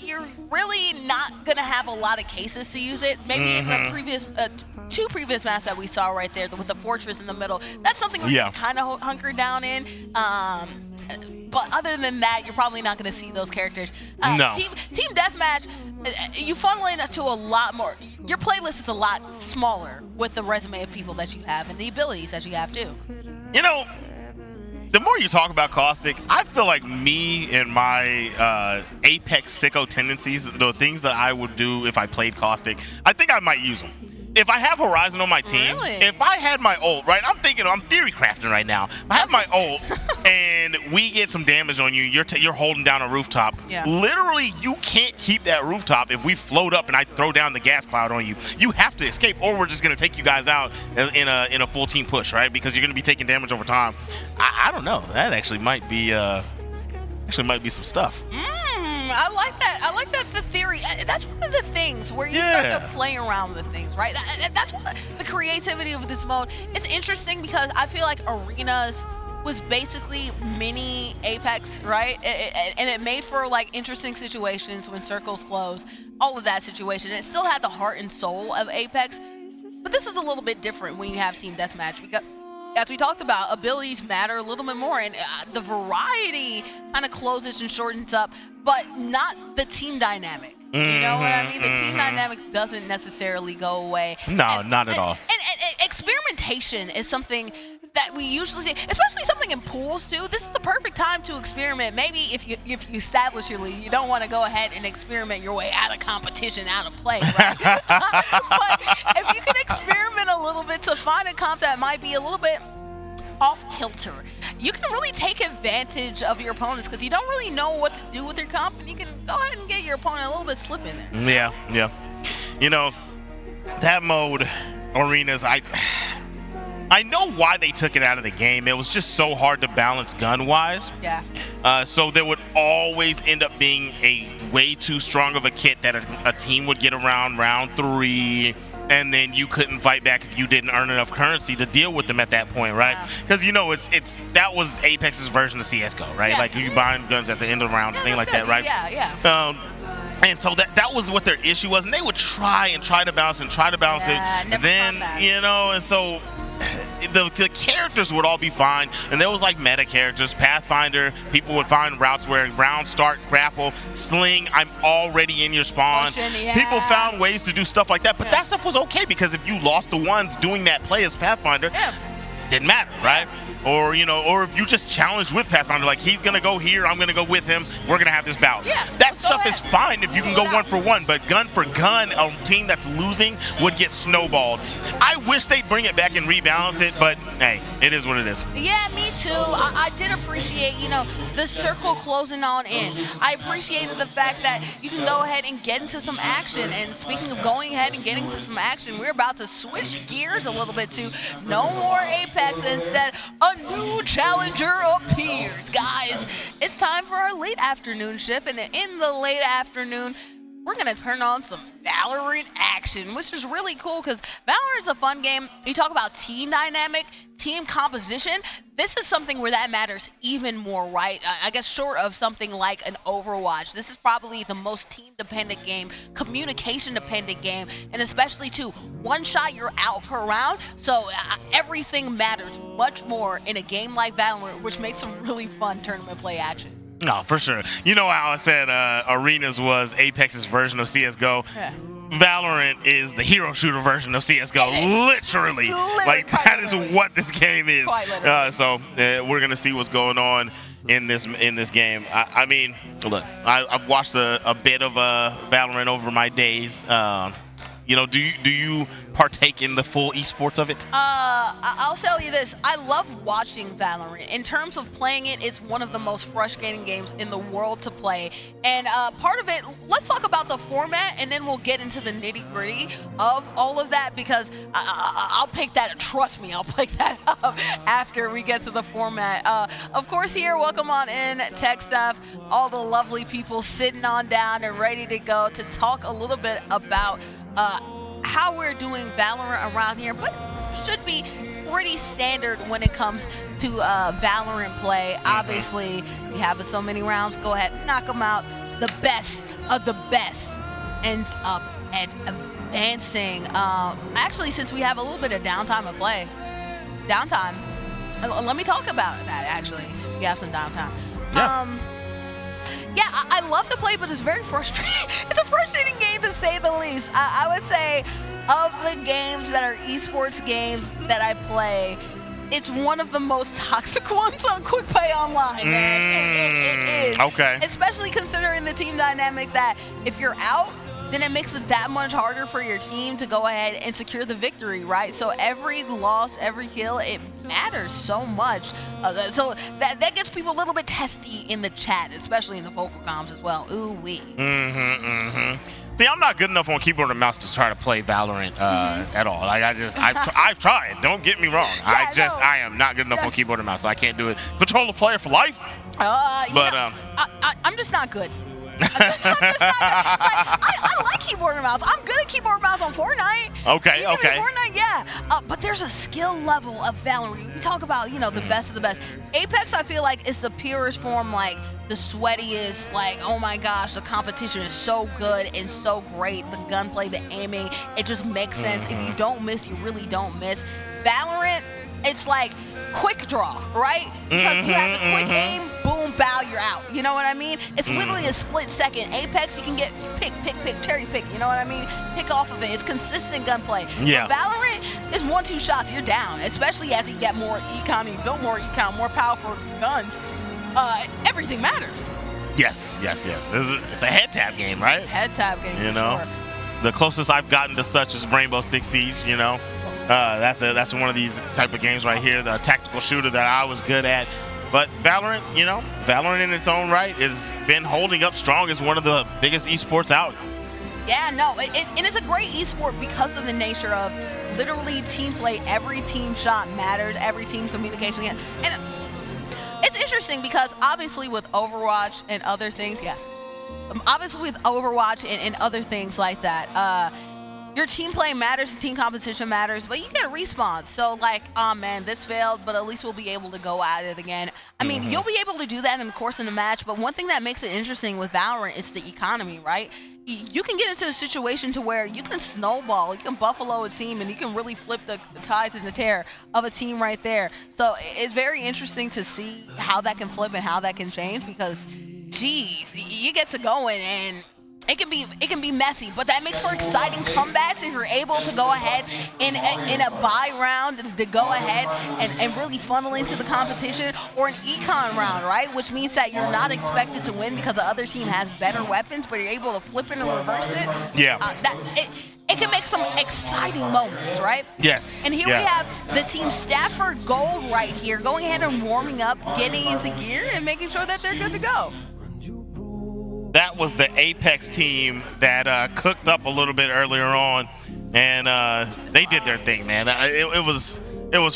you're really not gonna have a lot of cases to use it. Maybe in the previous two previous maps that we saw right there with the fortress in the middle, that's something we can kind of hunker down in. But other than that, you're probably not going to see those characters. No. Team Deathmatch, you funnel into a lot more. Your playlist is a lot smaller with the resume of people that you have and the abilities that you have too. You know, the more you talk about Caustic, I feel like me and my Apex sicko tendencies, the things that I would do if I played Caustic, I think I might use them. If I have Horizon on my team, if I had my ult, right, I'm theory crafting right now. If I have my ult and we get some damage on you, you're holding down a rooftop. Yeah. Literally, you can't keep that rooftop if we float up and I throw down the gas cloud on you. You have to escape, or we're just going to take you guys out in a full team push, right? Because you're going to be taking damage over time. I don't know. That actually might be some stuff. I like that. I like that the theory. That's one of the things where you start to play around with things, right? That's what the creativity of this mode. It's interesting because I feel like arenas was basically mini Apex, right? And it made for like interesting situations when circles close, all of that situation. It still had the heart and soul of Apex, but this is a little bit different when you have team deathmatch because, as we talked about, abilities matter a little bit more, and the variety kind of closes and shortens up, but not the team dynamics. You know what I mean? The team dynamics doesn't necessarily go away. No, not at all. And experimentation is something that we usually see, especially something in pools too. This is the perfect time to experiment. Maybe if you establish your league, you don't want to go ahead and experiment your way out of competition, out of play, right? But if you can experiment a little bit to find a comp that might be a little bit off kilter, you can really take advantage of your opponents because you don't really know what to do with your comp, and you can go ahead and get your opponent a little bit slip in there. Yeah. You know, that mode, arenas, I know why they took it out of the game. It was just so hard to balance gun-wise. Yeah. So there would always end up being a way too strong of a kit that a team would get around round 3, and then you couldn't fight back if you didn't earn enough currency to deal with them at that point, right? Because you know that was Apex's version of CS:GO, right? Yeah. Like you buying guns at the end of the round, thing like that, right? Yeah. And so that was what their issue was, and they would try to balance it, and then and so the characters would all be fine, and there was like meta characters. Pathfinder, people would find routes where round start, grapple, sling, I'm already in your spawn. People found ways to do stuff like that, but that stuff was okay because if you lost the ones doing that play as Pathfinder, didn't matter, right? Or or if you just challenge with Pathfinder, like he's gonna go here, I'm gonna go with him, we're gonna have this battle. That stuff is fine if you can go 1-for-1, but gun for gun, a team that's losing would get snowballed. I wish they'd bring it back and rebalance it, but hey, it is what it is. Yeah, me too. I did appreciate, the circle closing on in. I appreciated the fact that you can go ahead and get into some action. And speaking of going ahead and getting into some action, we're about to switch gears a little bit to no more Apex. Instead, a new challenger appears. Guys, it's time for our late afternoon shift. And in the late afternoon, we're going to turn on some Valorant action, which is really cool because Valorant is a fun game. You talk about team dynamic, team composition. This is something where that matters even more, right? I guess short of something like an Overwatch, this is probably the most team-dependent game, communication-dependent game, and especially, too, one shot, you're out per round, so everything matters much more in a game like Valorant, which makes some really fun tournament play action. No, for sure. You know how I said Arenas was Apex's version of CS:GO? Yeah. Valorant is the hero shooter version of CS:GO. Literally. Like, that is what this game is. So we're going to see what's going on in this game. I mean, look, I've watched a bit of Valorant over my days. Do you partake in the full esports of it? I'll tell you this. I love watching Valorant. In terms of playing it, it's one of the most frustrating games in the world to play. And part of it, let's talk about the format, and then we'll get into the nitty-gritty of all of that, because I'll pick that. Trust me, I'll pick that up after we get to the format. Of course, here, welcome on in, tech staff, all the lovely people sitting on down and ready to go to talk a little bit about how we're doing Valorant around here, but should be pretty standard when it comes to Valorant play. Obviously, we have so many rounds. Go ahead, knock them out. The best of the best ends up at advancing. Actually, since we have a little bit of downtime to play, let me talk about that, actually, since we have some downtime. Yeah, I love to play, but it's very frustrating. It's a frustrating game, to say the least. I would say of the games that are esports games that I play, it's one of the most toxic ones on Quick Play Online, man. It is. Okay. Especially considering the team dynamic that if you're out, then it makes it that much harder for your team to go ahead and secure the victory, right? So every loss, every kill, it matters so much. So that gets people a little bit testy in the chat, especially in the vocal comms as well. Ooh-wee. See, I'm not good enough on keyboard and mouse to try to play Valorant at all. Like I've tried. Don't get me wrong. I am not good enough on keyboard and mouse, so I can't do it. Control the player for life. I'm just not good. I like keyboard and mouse. I'm good at keyboard and mouse on Fortnite. Okay, Even okay. in Fortnite, yeah. But there's a skill level of Valorant. We talk about, the best of the best. Apex, I feel like, is the purest form, like, the sweatiest, like, oh my gosh, the competition is so good and so great. The gunplay, the aiming, it just makes sense. If you don't miss, you really don't miss. Valorant, it's like quick draw, right? Because you have the quick aim, boom, bow, you're out. You know what I mean? It's literally a split second. Apex, you can get pick, cherry pick. You know what I mean? Pick off of it. It's consistent gunplay. Yeah. But Valorant is 1-2 shots, you're down. Especially as you get more econ, you build more econ, more powerful guns. Everything matters. Yes. It's a head tap game, right? Head tap game. You know, the closest I've gotten to such is Rainbow Six Siege. You know, that's one of these type of games right here, the tactical shooter that I was good at. But Valorant, Valorant in its own right has been holding up strong as one of the biggest esports out. Yeah, no, and it's a great esport because of the nature of literally team play. Every team shot matters. Every team communication, and it's interesting because obviously with Overwatch and other things, and other things like that, your team play matters, team competition matters, but you get a respawn. So like, oh man, this failed, but at least we'll be able to go at it again. I mean, you'll be able to do that in the course of the match, but one thing that makes it interesting with Valorant is the economy, right? You can get into a situation to where you can snowball, you can buffalo a team, and you can really flip the tides in the tear of a team right there. So it's very interesting to see how that can flip and how that can change because, geez, you get to going and it can be messy, but that makes for exciting comebacks if you're able to go ahead in a buy round to go ahead and really funnel into the competition, or an econ round, right? Which means that you're not expected to win because the other team has better weapons, but you're able to flip it and reverse it. Yeah. It can make some exciting moments, right? Yes. And here we have the team Stafford Gold right here going ahead and warming up, getting into gear, and making sure that they're good to go. That was the Apex team that cooked up a little bit earlier on, and they did their thing, man. It was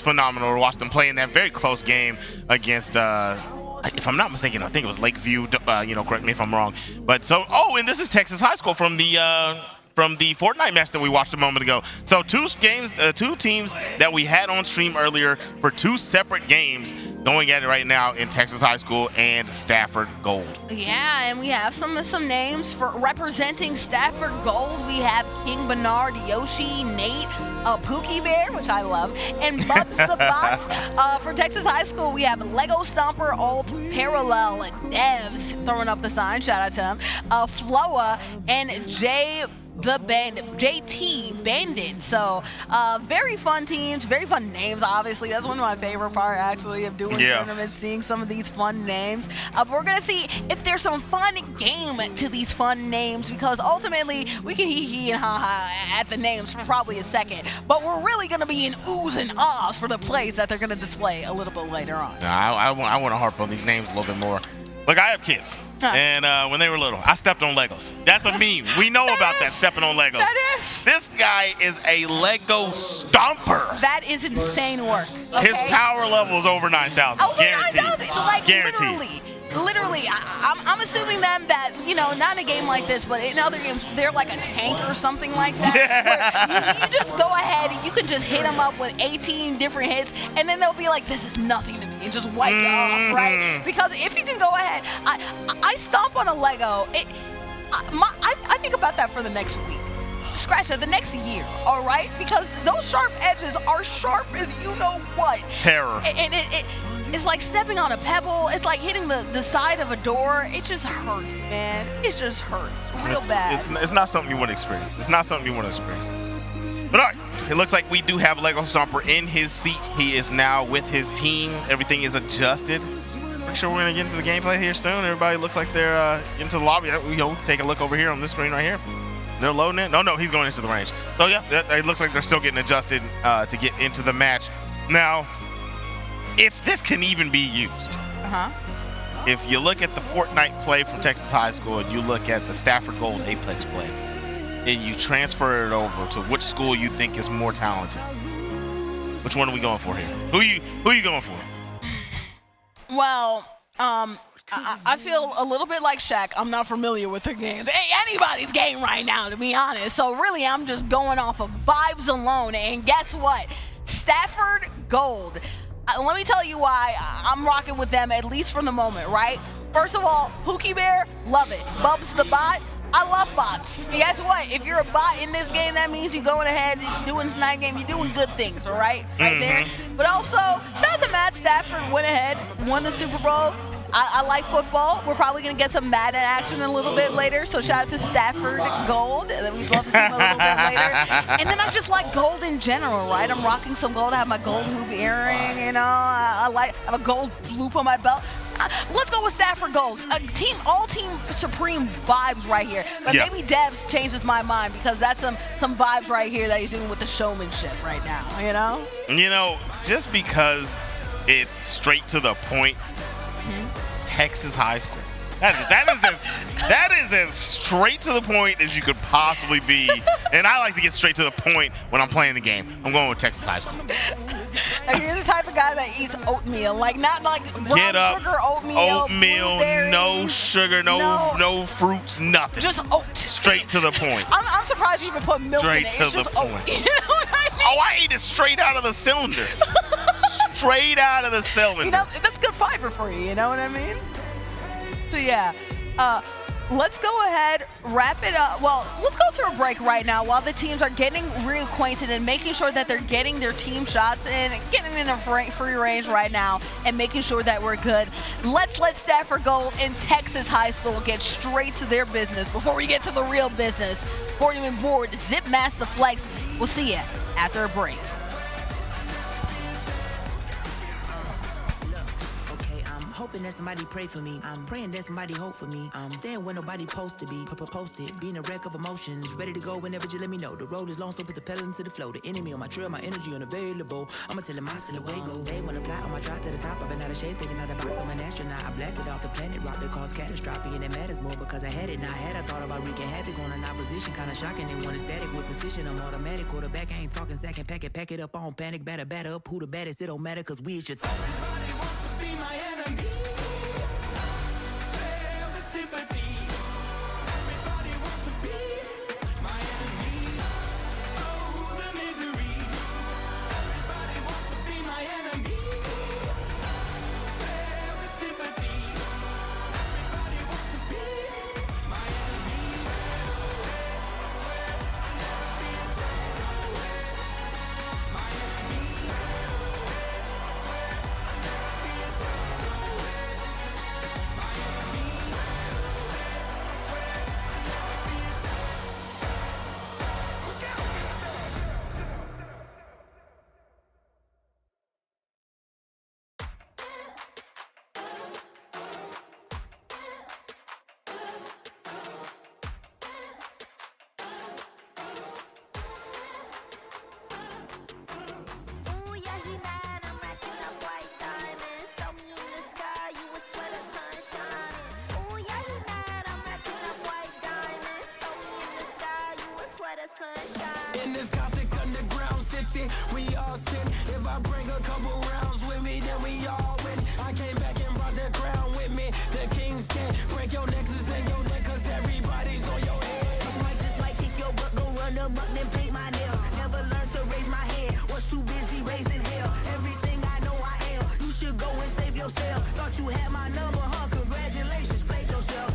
phenomenal to watch them play in that very close game against, if I'm not mistaken, I think it was Lakeview. Correct me if I'm wrong. But and this is Texas High School from the Fortnite match that we watched a moment ago. So two teams that we had on stream earlier for two separate games going at it right now in Texas High School and Stafford Gold. Yeah, and we have some names for representing Stafford Gold. We have King Bernard, Yoshi, Nate, Pookie Bear, which I love, and Bubs the Bots. For Texas High School, we have Lego Stomper, Alt, Parallel, and Devs throwing up the sign. Shout out to him. Floa and JT Bandit. So very fun teams, very fun names. Obviously, that's one of my favorite part actually of doing tournaments, seeing some of these fun names. But we're gonna see if there's some fun game to these fun names, because ultimately we can hee and ha ha at the names for probably a second, but we're really gonna be in oohs and ahs for the plays that they're gonna display a little bit later on. I want to harp on these names a little bit more. Look, I have kids. And when they were little, I stepped on Legos. That's a meme. We know about that, stepping on Legos. That is. This guy is a Lego stomper. That is insane work. Okay? His power level is over 9,000. Guaranteed. 9,000. Like, guaranteed. Literally, I'm assuming them that, not in a game like this, but in other games, they're like a tank or something like that. Where you just go ahead, you can just hit them up with 18 different hits, and then they'll be like, this is nothing to me, and just wipe it off, right? Because if you can go ahead, I stomp on a Lego, I think about that for the next week. Scratch that, the next year, all right? Because those sharp edges are sharp as you know what. Terror. And it's like stepping on a pebble. It's like hitting the side of a door. It just hurts, man. It just hurts real bad. It's not something you want to experience. It's not something you want to experience. But all right, it looks like we do have Lego Stomper in his seat. He is now with his team. Everything is adjusted. Pretty sure we're going to get into the gameplay here soon. Everybody looks like they're into the lobby. Take a look over here on this screen right here. They're loading it. No, he's going into the range. So, yeah, it looks like they're still getting adjusted to get into the match. Now, if this can even be used, if you look at the Fortnite play from Texas High School and you look at the Stafford Gold Apex play, and you transfer it over to which school you think is more talented, which one are we going for here? Who are you going for? Well, I feel a little bit like Shaq. I'm not familiar with the games. Hey, anybody's game right now, to be honest. So really, I'm just going off of vibes alone. And guess what? Stafford Gold. Let me tell you why I'm rocking with them, at least for the moment, right? First of all, Pookie Bear, love it. Bubs the bot. I love bots. Guess what? If you're a bot in this game, that means you're going ahead, doing snipe game, you're doing good things, all right? Right there. But also, shout out to Matt Stafford, went ahead, won the Super Bowl. I like football. We're probably going to get some Madden action a little bit later, so shout out to Stafford Gold. We'd love to see him a little bit later. And then I just like gold in general, right? I'm rocking some gold. I have my gold hoop earring, you know. I have a gold loop on my belt. Let's go with Stafford Gold. All team supreme vibes right here. But maybe Devs changes my mind because that's some vibes right here that he's doing with the showmanship right now, you know? You know, just because it's straight to the point, Texas high school. That is as straight to the point as you could possibly be. And I like to get straight to the point when I'm playing the game. I'm going with Texas high school. You're the type of guy that eats oatmeal, like not like brown sugar oatmeal, no sugar, no fruits, nothing. Just oat. Straight to the point. I'm surprised you even put milk in it. Straight to the point. Oat. You know what I mean? Oh, I eat it straight out of the cylinder. Straight out of the cylinder. You know, that's good fiber for you. You know what I mean? So yeah, let's go ahead, wrap it up. Well, let's go to a break right now while the teams are getting reacquainted and making sure that they're getting their team shots in, getting in a free range right now, and making sure that we're good. Let's let Stafford Gold and Texas High School get straight to their business before we get to the real business. Boarding and Board, Zip Master Flex. We'll see you after a break. Hoping that somebody pray for me. I'm praying that somebody hope for me. I'm staying where nobody supposed to be. Posted, being a wreck of emotions. Ready to go whenever you let me know. The road is long, so put the pedal into the flow. The enemy on my trail, my energy unavailable. I'ma tell him I still away go. They wanna fly on my drive to the top. I've been out of shape, thinking out of box. I'm an astronaut. I blasted off the planet rock that caused catastrophe, and it matters more because I had it. Now I had. I thought about wreaking havoc on an opposition, kinda shocking. They want static with precision. I'm automatic quarterback. I ain't talking second pack it up on panic. Batter up. Who the baddest? It don't matter because we is your. Everybody wants to be my enemy. In this Gothic underground city, we all sin. If I bring a couple rounds with me, then we all win. I came back and brought the crown with me. The king's can break your nexus and your neck, cause everybody's on your head. Just might kick your butt, go run them up, then paint my nails. Never learned to raise my hand, was too busy raising hell. Everything I know I am, you should go and save yourself. Thought you had my number, huh? Congratulations, played yourself.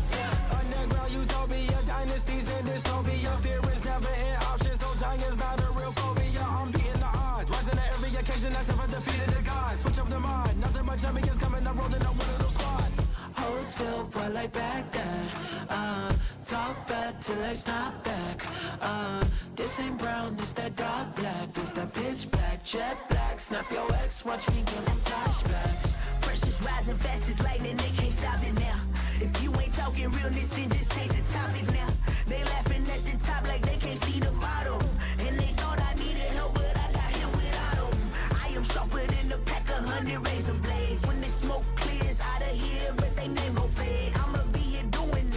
Underground utopia, dynasties and dystopia. Fear is never an option, so giants not a real phobia. I'm beating the odds, rising to every occasion. That's ever defeated the gods. Switch up the mind, nothing but champions coming. I'm rolling up with a little squad. Hold still while I back that. Talk back till I snap back. This ain't brown, this that dark black. This that pitch black, jet black. Snap your ex, watch me give them flashbacks. Pressure's rising fast as lightning, they can't stop it now. If you ain't talking realness, then just change the topic now. They laughing at the top like they can't see the bottom. And they thought I needed help, but I got hit without them. I am sharper than a pack of 100 razor blades. When the smoke clears out of here, but they name go fade. I'ma be here doing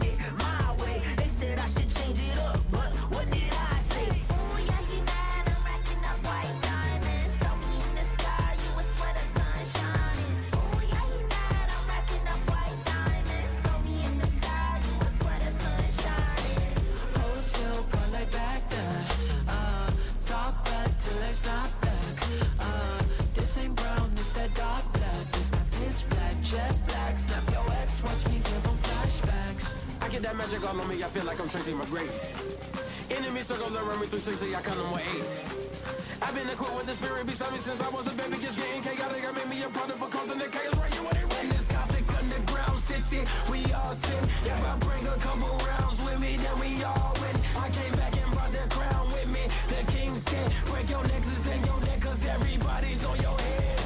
it my way. They said I should change it up, but what did I say? Ooh, yeah, he mad. I'm racking up white diamonds. Throw me in the sky, you would swear the sun shining. Ooh, yeah, he mad. I'm racking up white that magic all on me, I feel like I'm Tracy McGrady. Enemy circle around me 360, I count them with 8. I've been equipped with the spirit beside me since I was a baby, just getting chaotic. I made me a product for causing the chaos right here. In this gothic underground city, we all sin. If I bring a couple rounds with me, then we all win. I came back and brought the crown with me. The king's dead. Break your nexus and your neck, cause everybody's on your head.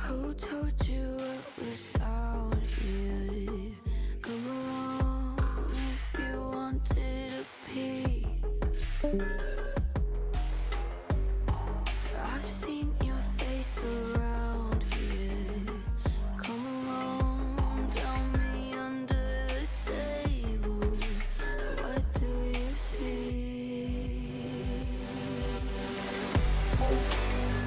Who told you it was down here? Come along if you wanted a peek. I've seen your face around here. Come along, tell me under the table. What do you see?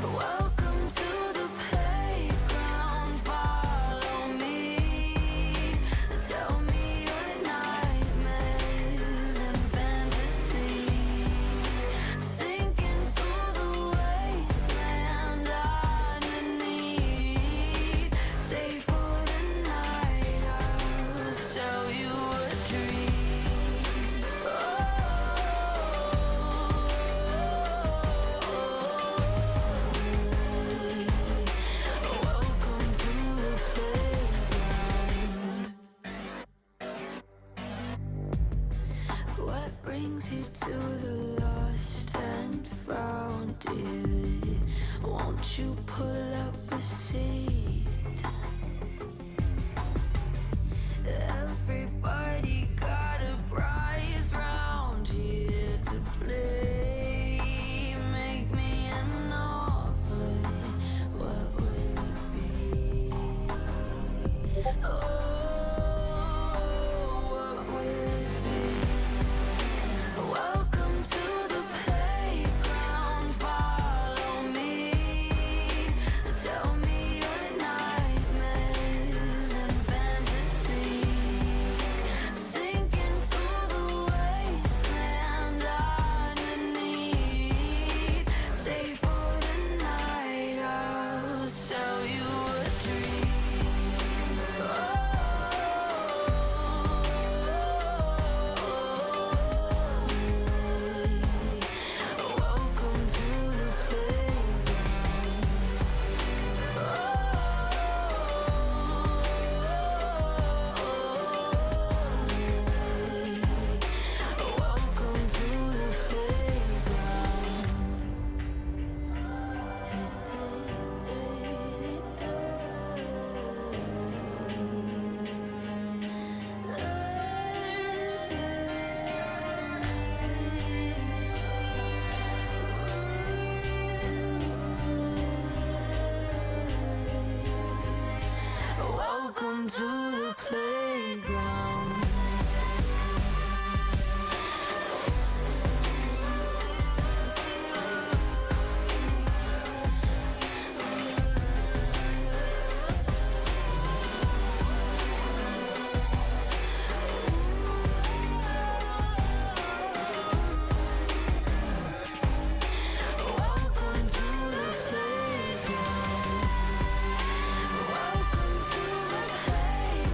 Welcome to the playground, follow me. Tell me your nightmares and fantasies. Sink into the wasteland underneath. Stay for the night, I'll sell you a dream. Welcome to the playground. What brings you to the lost and found, dear? Won't you pull up a seat? Everybody got a prize round here to play. Make me an offer. What will it be? Oh, what will it be? Welcome to the playground, follow me. Tell me your nightmares and fantasies. Sink into the wasteland underneath. Stay for the night, I'll sell you a dream. Welcome to the playground. Welcome to the Welcome to the playground. Welcome to the playground. Welcome to the playground.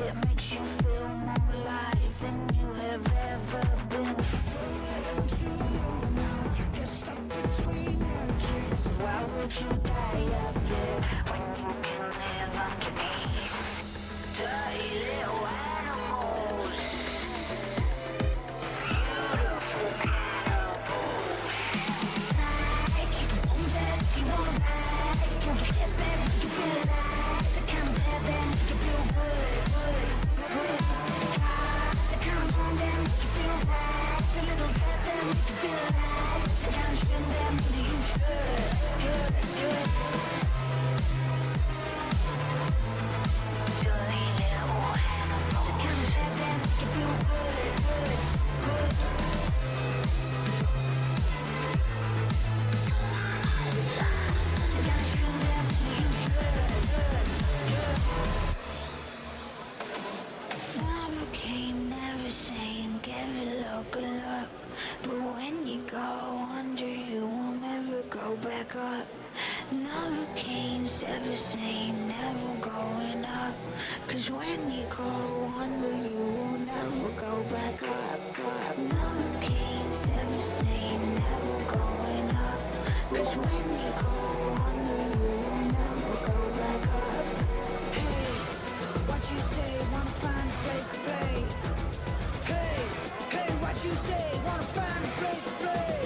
that makes you feel more alive than you have ever been. Don't you know you're stuck between your dreams? Why would you die up there when you can live underneath? Dirty little animals, beautiful cannibals. Snake, you can believe that if you wanna ride. You can get back when you feel alive. The kind of bad that make you feel good. The kind of home that make you feel right. The little bad that make you feel alive. The kind of shit that really you should. Dirty little animals. The kind of bad that make you feel good. The kind of shit that really you should. Never came, never saying, give it look, good luck. But when you go under, you will never go back up. Never came, never saying, never going up. Cause when you go under, you will never go back up. Never came, never saying, never going up. Cause when you go under, you will never go back up. Hey, what you say, wanna find a place to play? Hey, what you say, wanna find a place to play?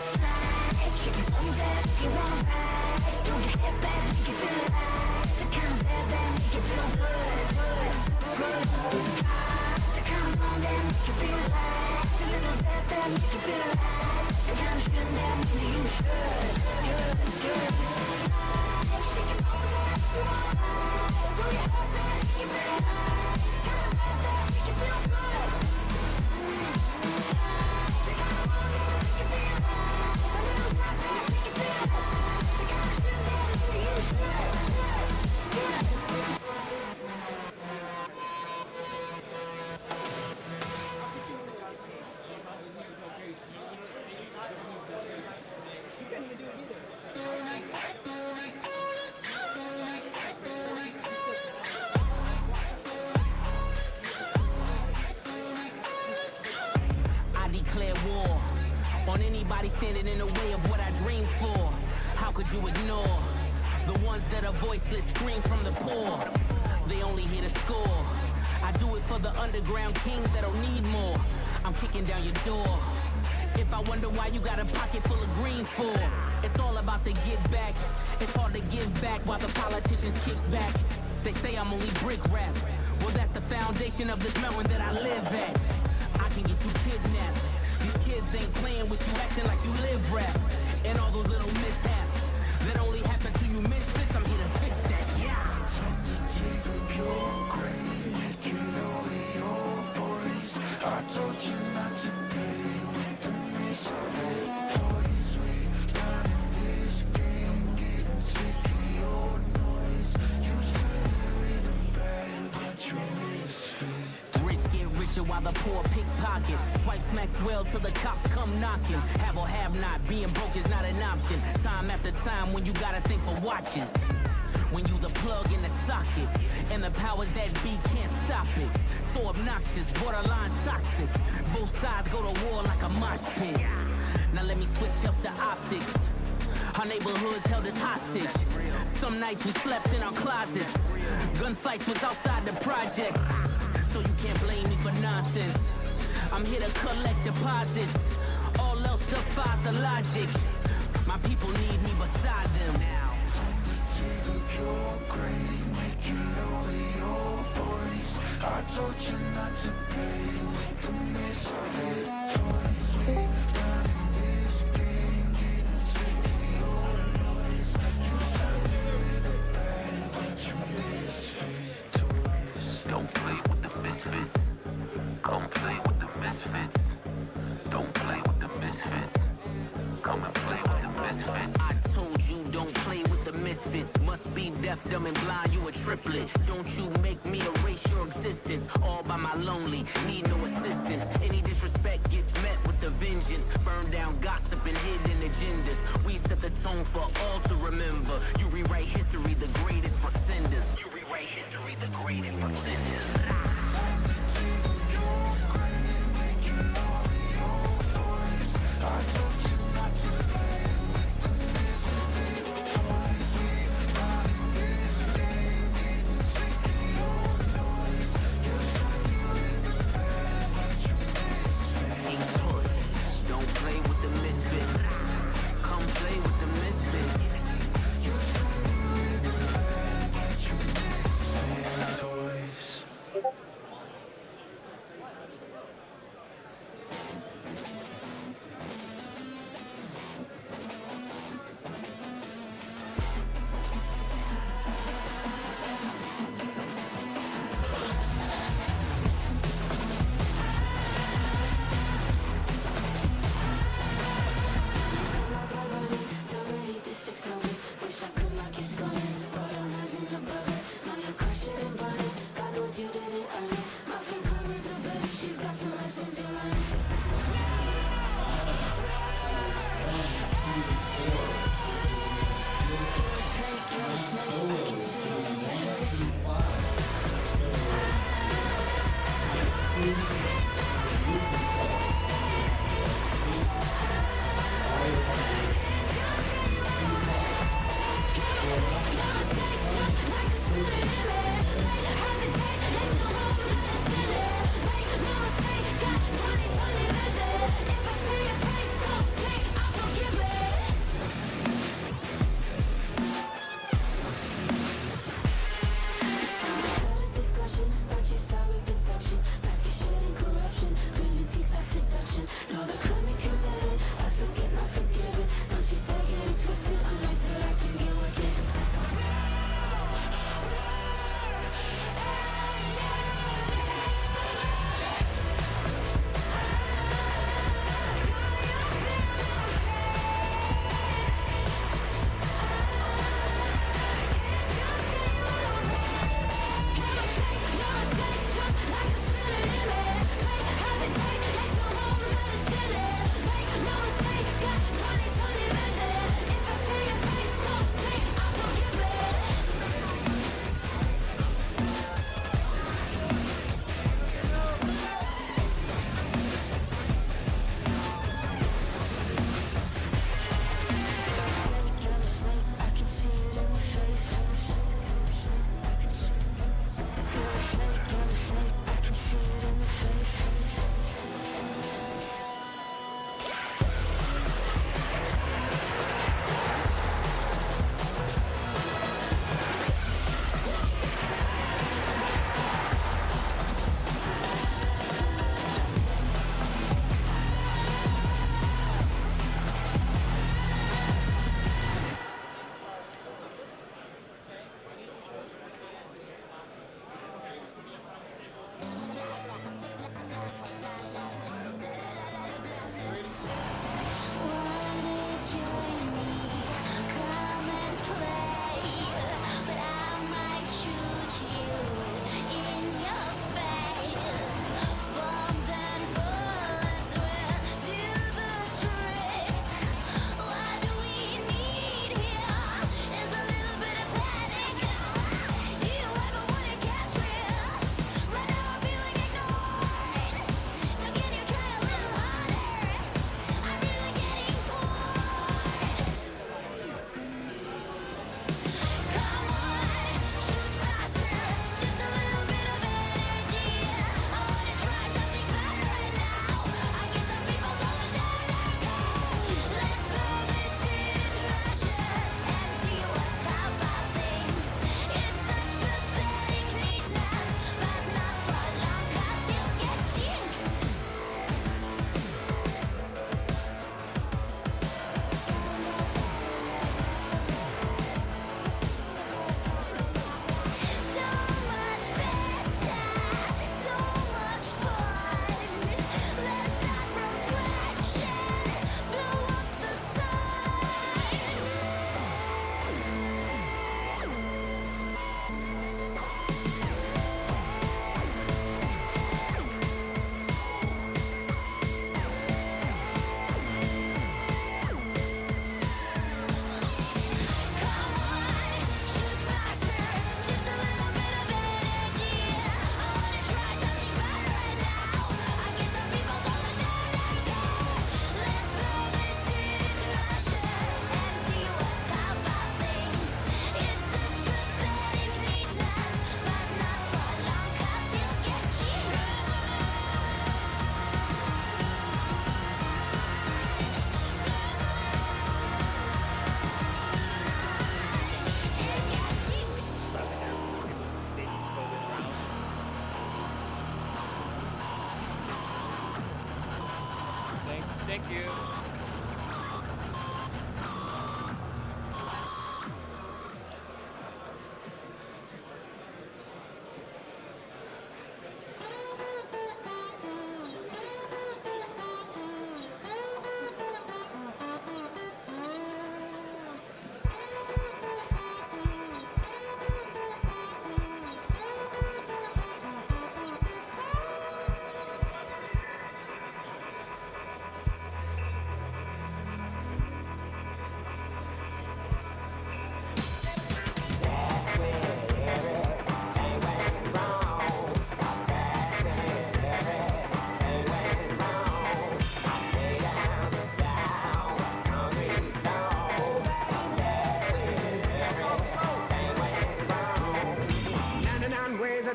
Slide, shake your bones up if you wanna ride. Throw your head back, make you feel alive. The kind of bad that make you feel good. The kind of wrong that make you feel right. The little bad that make you feel alive. The kind of shit that really you should. Slide, shake your bones up if you wanna ride. Throw your head back, make you feel alive. The kind of bad that make you feel good. The kind of wrong that make you feel right. The little bad that make you feel alive. The kind of shit that really you should. I declare war on anybody standing in the way of what I dream for. How could you ignore the ones that are voiceless, scream from the poor? They only here to score. I do it for the underground kings that don't need more. I'm kicking down your door. If I wonder why you got a pocket full of green for, it's all about the get back. It's hard to give back while the politicians kick back. They say I'm only brick rap. Well, that's the foundation of this mountain that I live at. I can get you kidnapped. These kids ain't playing with you, acting like you live rap. And all those little mishaps that only happen to you misfits, I'm here to fix that. Yeah. Time to dig up your grave, make you lower your voice. I told you not to play with the misfit toys. We got in this game, getting sick of your noise. You started with a bag, but you misfit. Rich get richer while the poor pickpocket. Swipe smacks well till the cops come knocking. Have or have not, being broke is not an option. Time after time when you gotta think for watches. When you the plug in the socket, and the powers that be can't stop it. So obnoxious, borderline toxic. Both sides go to war like a mosh pit. Now let me switch up the optics. Our neighborhoods held us hostage. Some nights we slept in our closets. Gunfights was outside the projects. So you can't blame me for nonsense. I'm here to collect deposits. All else defies the logic. My people need me beside them. Time to dig up your grave, make you lower your voice. I told you not to play with the misfit toys. We got in this game, getting sick of your noise. You started with a bag, but you misfit toys. Don't play with the misfits. Come play with the misfits. Don't play with the misfits. Come and play with the misfits. I told you don't play with the misfits. Must be deaf, dumb, and blind, you a triplet. Don't you make me erase your existence. All by my lonely, need no assistance. Any disrespect gets met with the vengeance. Burn down gossip and hidden agendas. We set the tone for all to remember. You rewrite history, the greatest pretenders. Thank you.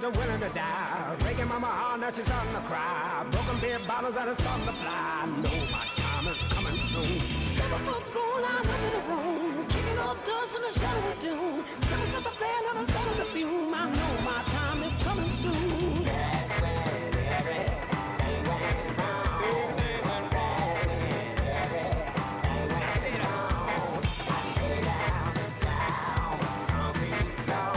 Willing to die, breaking mama heart, now she's starting to cry. Broken beer bottles that are starting to fly. Know my time is coming soon. 7 foot goon, I'm up in the room, kicking up dust in the shadow of doom. Tell me something flare, now I'm starting to fume. I know my time is coming soon. That's when everything went wrong. That's when everything went wrong. I lay down to down, concrete floor.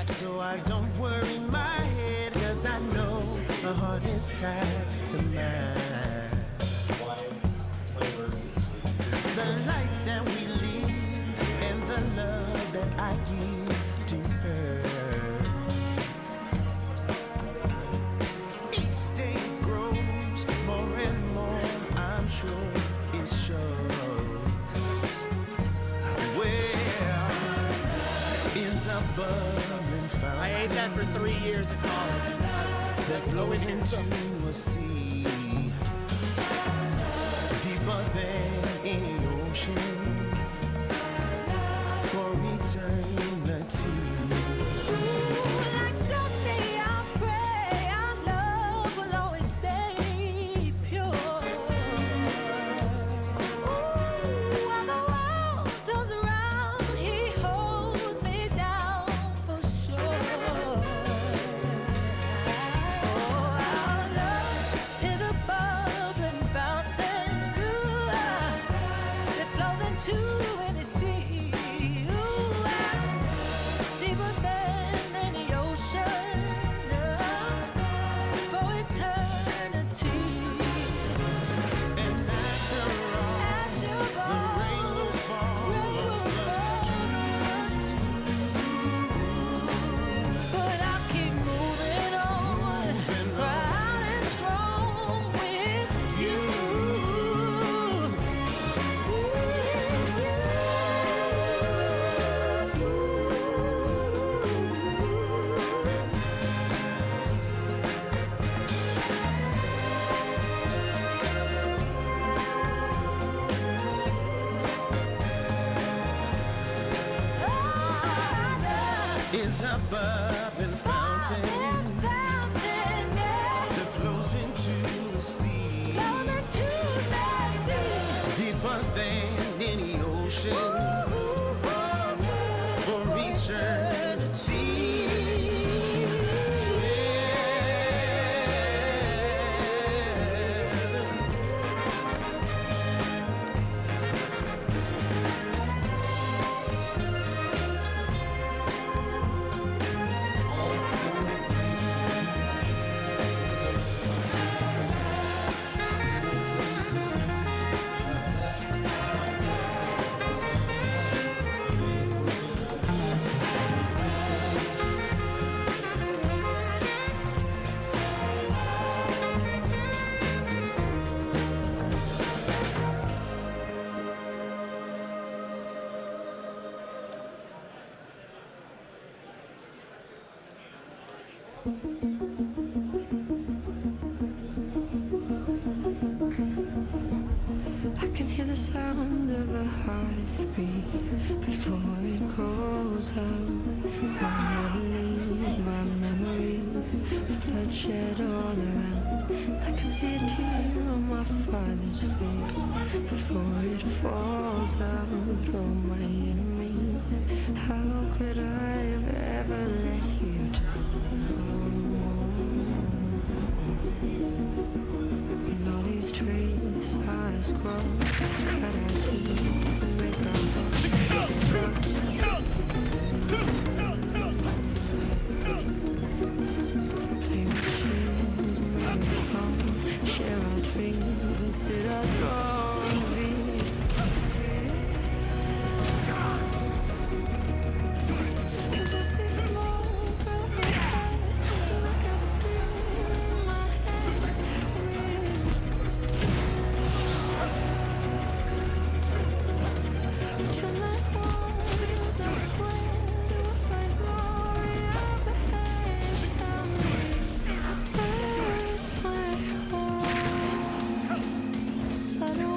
So I don't worry my head, cause I know my heart is tied to mine. The life that we live and the love that I give to her. Each day it grows more and more, I'm sure it shows. Where is a bubbling fountain? I ate that for 3 years in college. That flows into a sea deeper than any ocean for eternity. Like someday I pray our love will always stay pure. While the world into any sea. Ooh, deeper than any ocean, for eternity. And after all, the rain will fall on us but I'll keep moving on, proud and strong with you. is a bubbling fountain that flows into the sea, deeper than any ocean, for eternity. I can hear the sound of a heartbeat before it goes out. I'll never leave my memory of bloodshed all around. I can see a tear on my father's face before it falls out. Oh, my enemy, how could I have ever let you down? When all these traits are scrolled, cut out teeth and make our bones. Play with shields made of stone, share our dreams and sit our thrones. Cause I see smoke up ahead, like a steel in my hands. Turn like warriors, I swear we'll find glory up ahead. Tell me, where's my home? I don't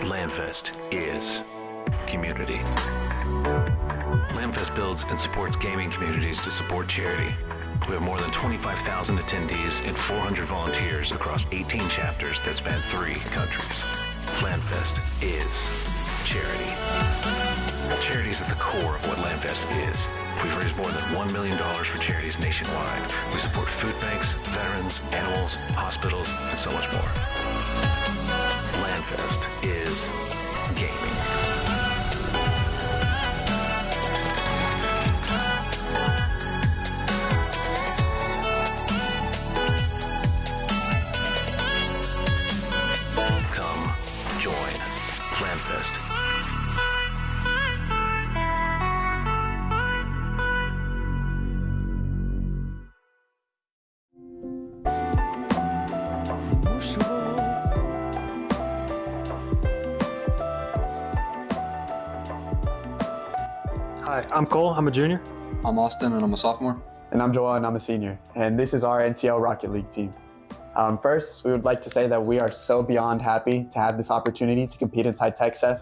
LandFest is community. LandFest builds and supports gaming communities to support charity. We have more than 25,000 attendees and 400 volunteers across 18 chapters that span 3 countries. LandFest is charity. Charity is at the core of what LandFest is. We've raised more than $1 million for charities nationwide. We support food banks, veterans, animals, hospitals, and so much more. LandFest is gaming. Come join LandFest. Hi, I'm Cole. I'm a junior. I'm Austin, and I'm a sophomore. And I'm Joel, and I'm a senior. And this is our NTL Rocket League team. First, we would like to say that we are so beyond happy to have this opportunity to compete inside TechSF,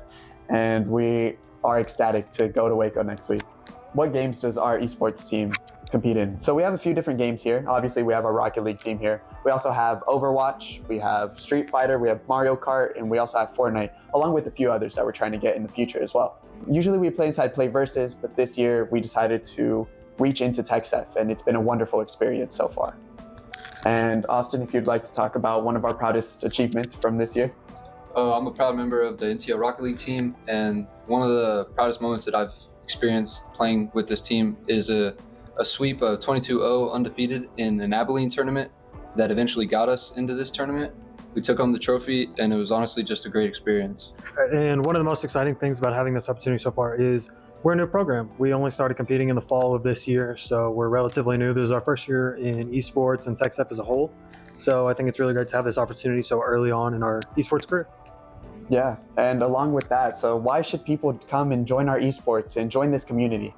and we are ecstatic to go to Waco next week. What games does our esports team compete in? So we have a few different games here. Obviously, we have our Rocket League team here. We also have Overwatch, we have Street Fighter, we have Mario Kart, and we also have Fortnite, along with a few others that we're trying to get in the future as well. Usually we play inside Play Versus, but this year we decided to reach into TechSF, and it's been a wonderful experience so far. And Austin, if you'd like to talk about one of our proudest achievements from this year. I'm a proud member of the NTL Rocket League team, and one of the proudest moments that I've experienced playing with this team is a sweep of 22-0 undefeated in an Abilene tournament that eventually got us into this tournament. We took home the trophy, and it was honestly just a great experience. And one of the most exciting things about having this opportunity so far is we're a new program. We only started competing in the fall of this year, so we're relatively new. This is our first year in esports and TechSF as a whole. So I think it's really great to have this opportunity so early on in our esports career. Yeah, and along with that, so why should people come and join our esports and join this community?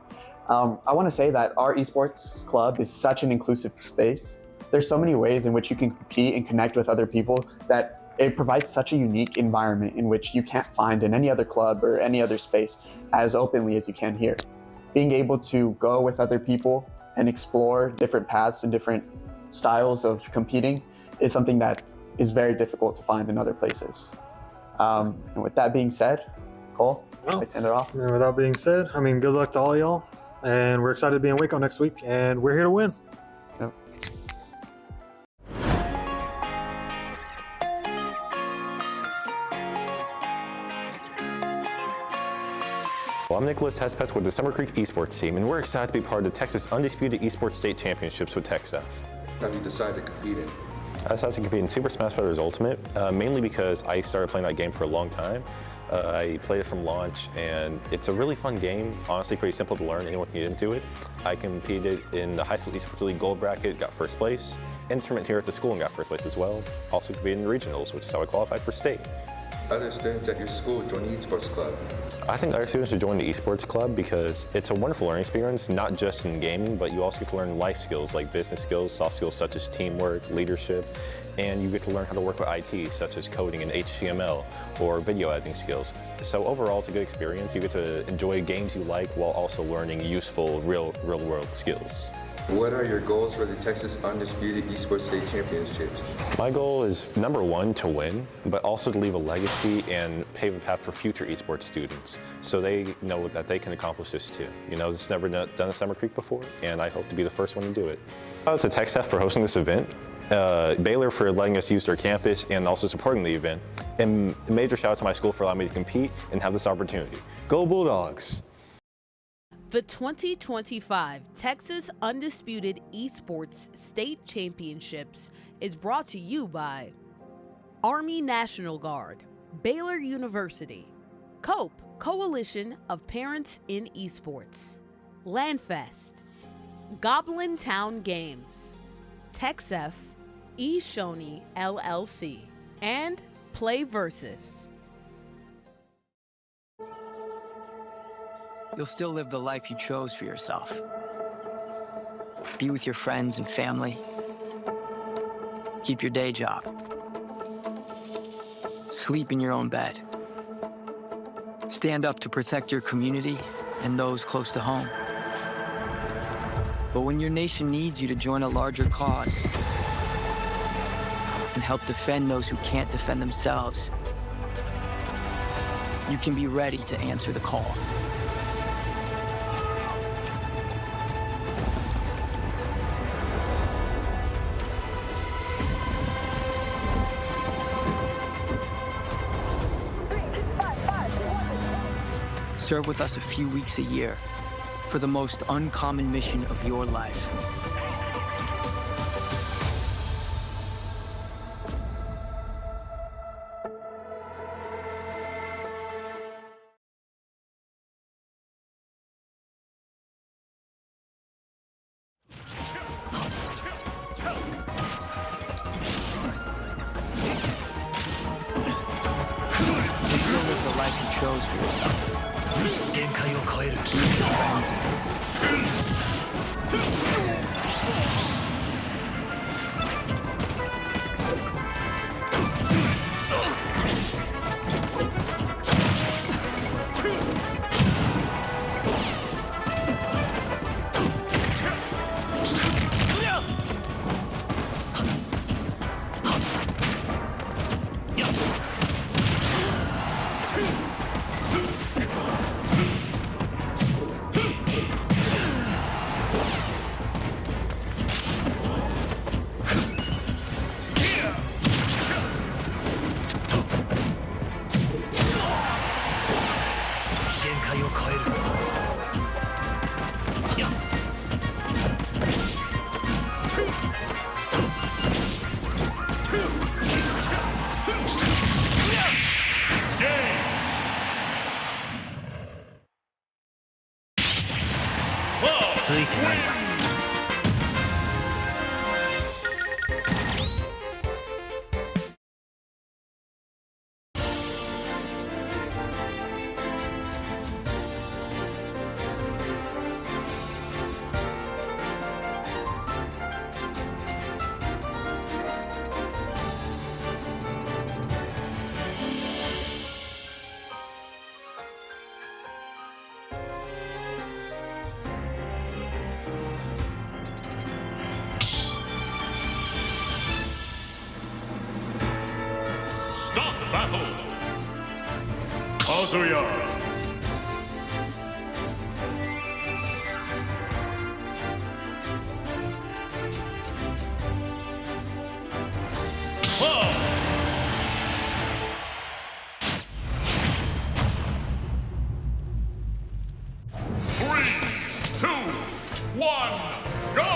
I want to say that our esports club is such an inclusive space. There's so many ways in which you can compete and connect with other people that it provides such a unique environment in which you can't find in any other club or any other space as openly as you can here. Being able to go with other people and explore different paths and different styles of competing is something that is very difficult to find in other places. And with that being said, Cole, I turn it off. And with that being said, I mean, good luck to all y'all. And we're excited to be in Waco next week, and we're here to win. Yep. Well, I'm Nicholas Hespeth with the Summer Creek Esports team, and we're excited to be part of the Texas Undisputed Esports State Championships with TechSF. Have you decided to compete in? I decided to compete in Super Smash Bros. Ultimate, mainly because I started playing that game for a long time. I played it from launch, and it's a really fun game. Honestly, pretty simple to learn. Anyone can get into it. I competed in the High School Esports League Gold Bracket, got first place. In the tournament here at the school and got first place as well. Also competed in the regionals, which is how I qualified for state. Other students at your school join the esports club. I think other students should join the esports club because it's a wonderful learning experience, not just in gaming, but you also get to learn life skills like business skills, soft skills such as teamwork, leadership, and you get to learn how to work with IT, such as coding and HTML or video editing skills. So overall, it's a good experience. You get to enjoy games you like while also learning useful real-world skills. What are your goals for the Texas Undisputed Esports State Championships? My goal is, #1, to win, but also to leave a legacy and pave a path for future esports students so they know that they can accomplish this too. You know, it's never done at Summer Creek before, and I hope to be the first one to do it. Shout out to TechSF for hosting this event, Baylor for letting us use their campus and also supporting the event, and a major shout out to my school for allowing me to compete and have this opportunity. Go Bulldogs! The 2025 Texas Undisputed Esports State Championships is brought to you by Army National Guard, Baylor University, COPE, Coalition of Parents in Esports, Landfest, Goblin Town Games, TechSF, eShoney LLC, and Play Versus. You'll still live the life you chose for yourself. Be with your friends and family. Keep your day job. Sleep in your own bed. Stand up to protect your community and those close to home. But when your nation needs you to join a larger cause and help defend those who can't defend themselves, you can be ready to answer the call. Serve with us a few weeks a year for the most uncommon mission of your life. You'll live the life you chose for yourself. Be with your friends and ついてないな。Stop the battle! Kazuya! Three, two, one, go!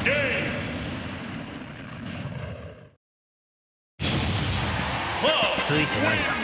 Game! ついてないな。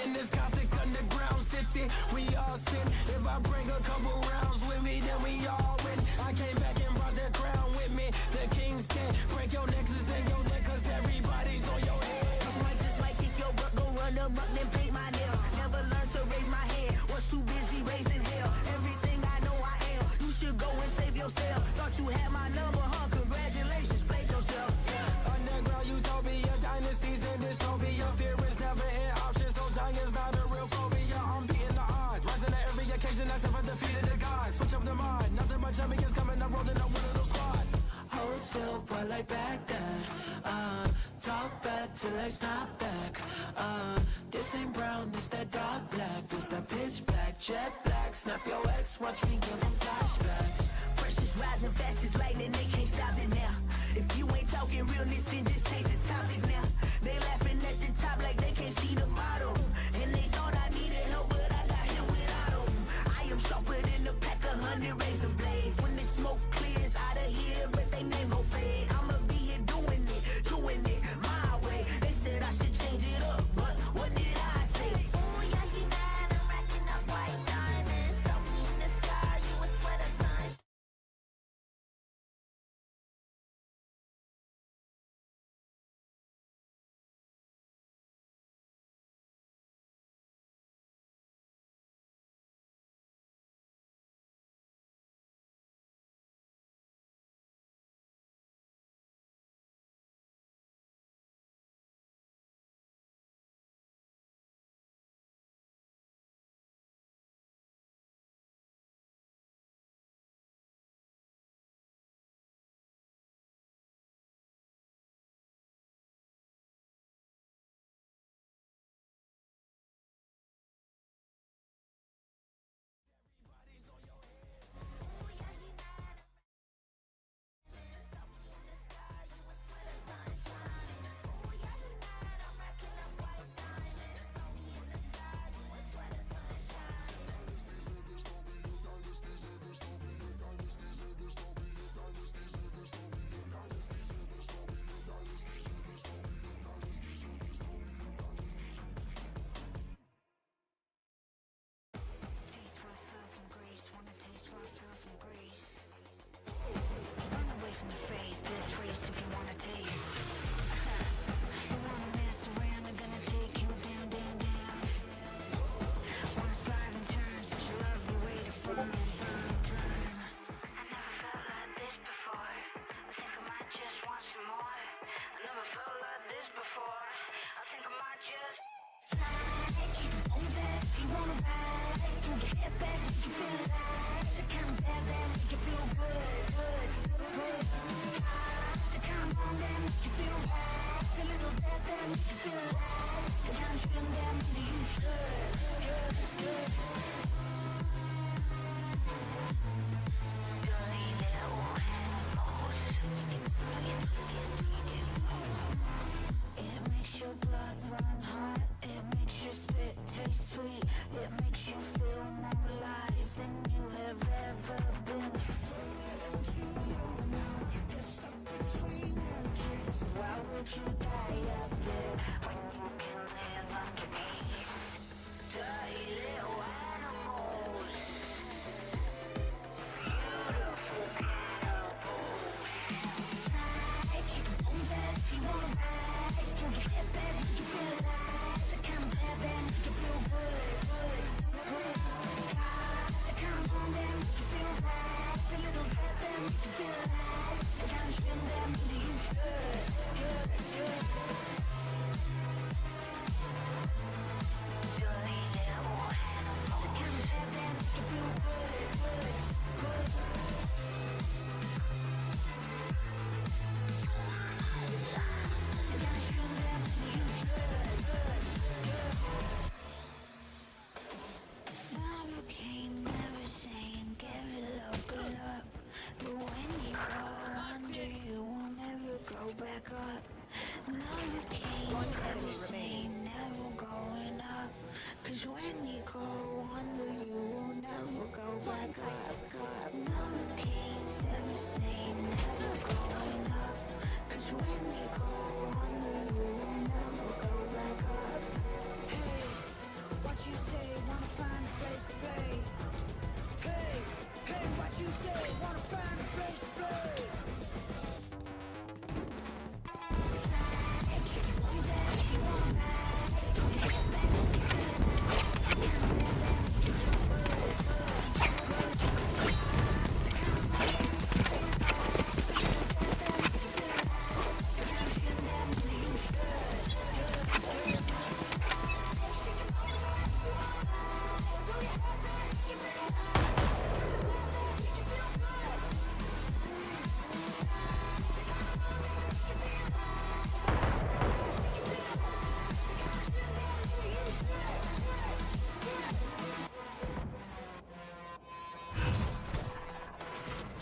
In this gothic underground city, we all sin. If I bring a couple rounds with me, then we all win. I came back and brought the crown with me. The king's can break your nexus and your neck, cause everybody's on your head. Just like kick your butt, go run them up, then paint my nails. Never learned to raise my hand, was too busy raising hell. Everything I know I am, you should go and save yourself. Thought you had my number, huh? Congratulations, played yourself. Underground utopia, dynasties and dystopia. Fear is never an option, so tiger's not a real phobia. I'm beating the odds, rising to every occasion. That's ever defeated the gods. Switch up the mind, nothing but champions coming up, rolling the fight like back then. Talk back till I snap back. This ain't brown, this that dark black. This that pitch black, jet black. Snap your ex, watch me give them flashbacks. Pressure's rising fast as lightning, they can't stop it now. If you ain't talking realness, then just change the topic now. They laughing at the top like they can't see the bottom. And they thought I needed help, but I got hit without them. I am sharper than a pack of 100 razor blades. When the smoke clears out of here, but they name gon' fade. I'ma be here doing it my way. They said I should change it up, but what did I say? Oh yeah, you mad, I'm racking up white diamonds. Throw me in the sky, you a sweater sunshine.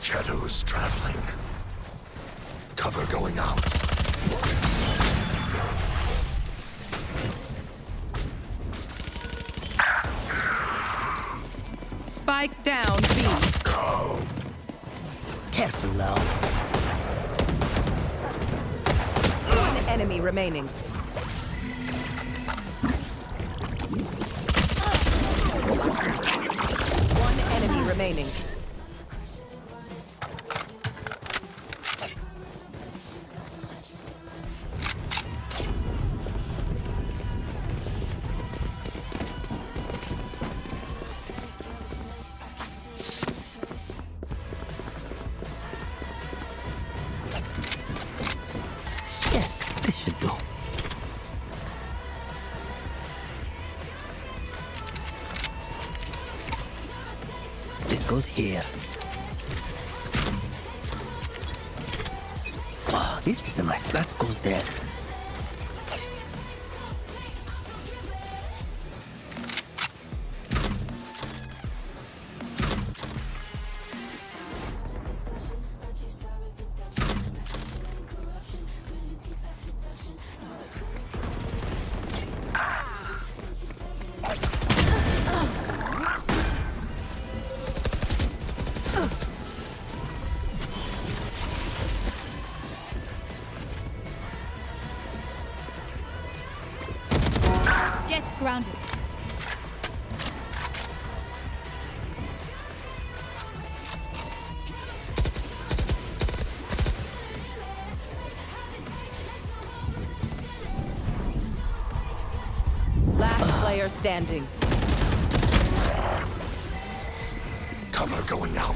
Shadows traveling. Cover going out. Spike down, B. Go. Careful now. One enemy remaining. One enemy remaining. Yes, this should do. This goes here. Oh, this is a nice. That goes there. Jets grounded. Last player standing. Cover going out.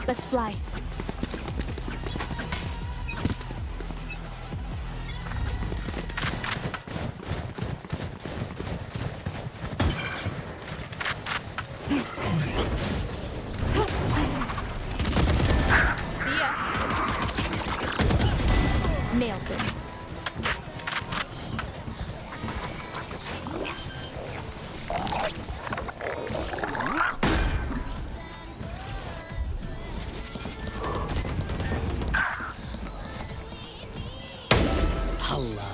Let's fly. See ya. Nailed it. Talla.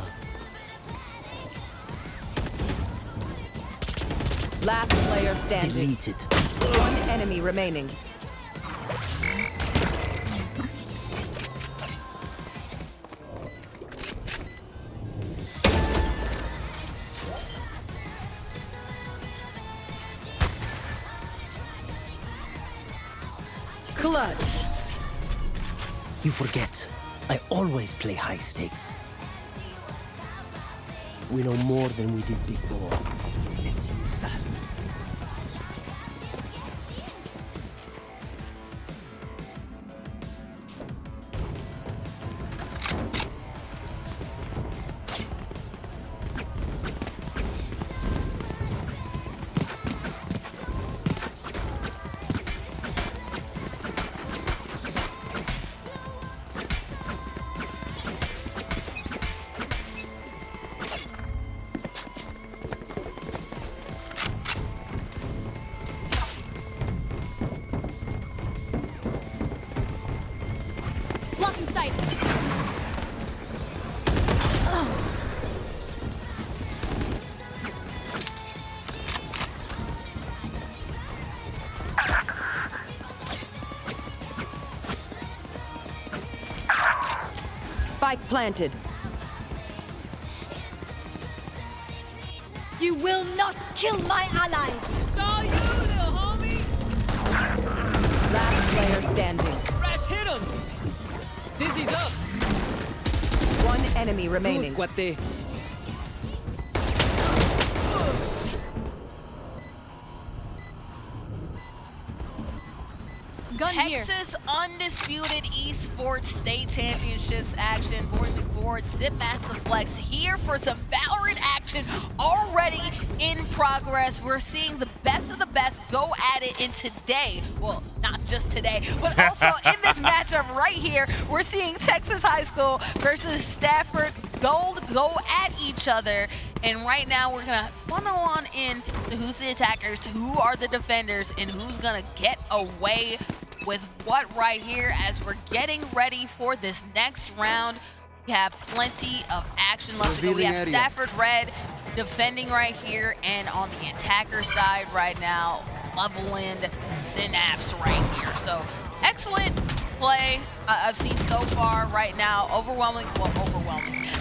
Last player standing. Deleted. One enemy remaining. Clutch. You forget. I always play high stakes. We know more than we did before. Let's use that. Blocking sight. Spike planted. You will not kill my allies. It's all you, little homie. Last player standing. Crash hit him. Dizzy's up. One enemy remaining. Cuate. Texas Undisputed Esports State Championships action. Board McBoard, Zip Master Flex here for some Valorant action already in progress. We're seeing the best of the best go at it in today. Well, not just today, but also in this matchup right here, we're seeing Texas High School versus Stafford Gold go at each other. And right now we're gonna funnel on in to who's the attackers, who are the defenders, and who's gonna get away with what right here as we're getting ready for this next round. We have plenty of action left to go. We have Stafford Red defending right here, and on the attacker side right now, Leveland Synapse right here. So excellent play I've seen so far right now. Overwhelming.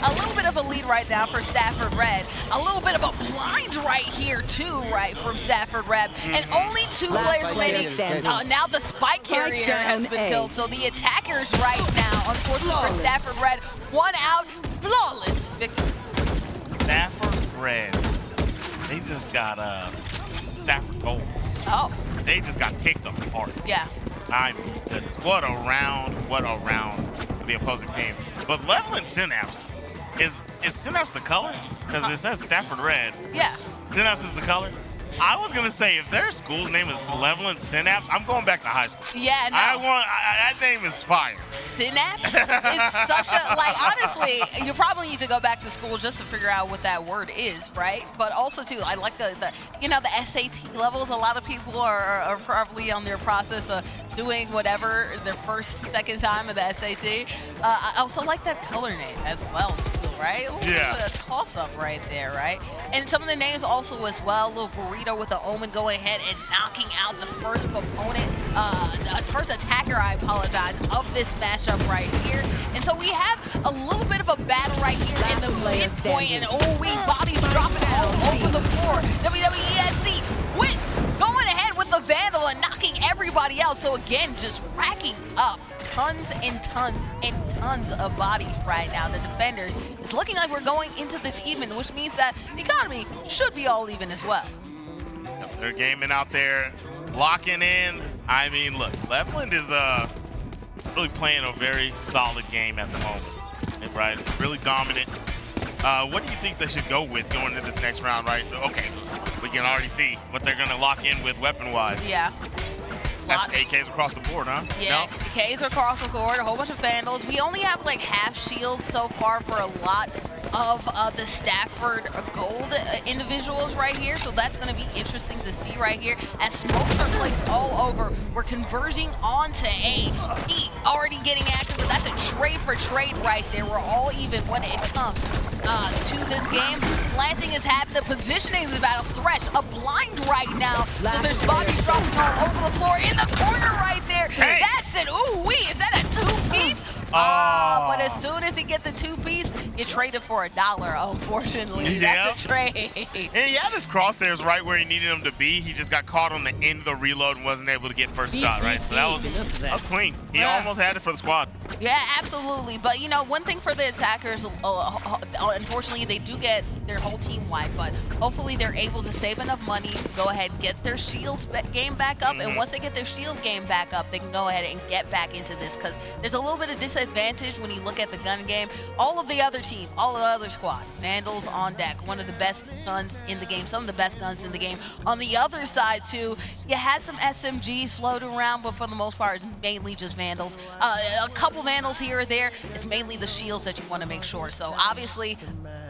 A little bit of a lead right now for Stafford Red. A little bit of a blind right here too, right, from Stafford Red. And only 2 players remaining. Now the spike carrier has been killed. So the attackers right now, unfortunately for Stafford Red, 1 out, flawless victory. Stafford Red. They just got Stafford Gold. Oh. They just got picked apart. Yeah. My goodness. What a round for the opposing team. But Leveland Synapse, is Synapse the color? Because it says Stafford Red. Yeah. Synapse is the color? I was going to say, if their school's name is Leveland Synapse, I'm going back to high school. Yeah, no. That name is fire. Synapse is such a, honestly, you probably need to go back to school just to figure out what that word is, right? But also, too, I like the SAT levels. A lot of people are probably on their process of doing whatever their first, second time of the SAT. I also like that color name as well, too, right? Yeah. A toss-up right there, right? And some of the names also as well. Little Burrito with the Omen going ahead and knocking out the first opponent, first attacker, I apologize, of this matchup right here. And so we have a little bit of a battle right here in the midpoint, and bodies dropping all over the floor. WWESC going ahead with the Vandal and knocking everybody out. So again, just racking up tons and tons and tons of bodies right now. The defenders, it's looking like we're going into this even, which means that the economy should be all even as well. They're gaming out there, locking in. I mean, look, Leveland is really playing a very solid game at the moment, right? Really dominant. What do you think they should go with going into this next round, right? Okay, we can already see what they're going to lock in with weapon-wise. Yeah. That's AKs across the board, huh? Yeah, AKs across the board, a whole bunch of Vandals. We only have like half shields so far for a lot of the Stafford Gold individuals right here, so that's going to be interesting to see right here. As smokes are placed all over, we're converging onto A. E already getting active, but that's a trade for trade right there. We're all even when it comes to this game. Planting is happening, the positioning of the battle. Thresh, a blind right now, so there's bodies dropping all over the floor in the corner right there. Hey. That's it. Ooh-wee, is that a 2-piece? But as soon as you get the 2-piece, you trade it for $1, unfortunately. Yeah. That's a trade. And he had his crosshairs right where he needed them to be. He just got caught on the end of the reload and wasn't able to get first shot, right? So that was clean. He almost had it for the squad. Yeah, absolutely. But, one thing for the attackers, unfortunately, they do get their whole team wiped, but hopefully they're able to save enough money to go ahead and get their shields game back up. And once they get their shield game back up, they can go ahead and get back into this, because there's a little bit of disadvantage when you look at the gun game. All of the other team, all of the other squad, Vandals on deck, one of the best guns in the game, some of the best guns in the game. On the other side, too, you had some SMGs floating around, but for the most part, it's mainly just Vandals. A couple Vandals here or there. It's mainly the shields that you want to make sure. So obviously,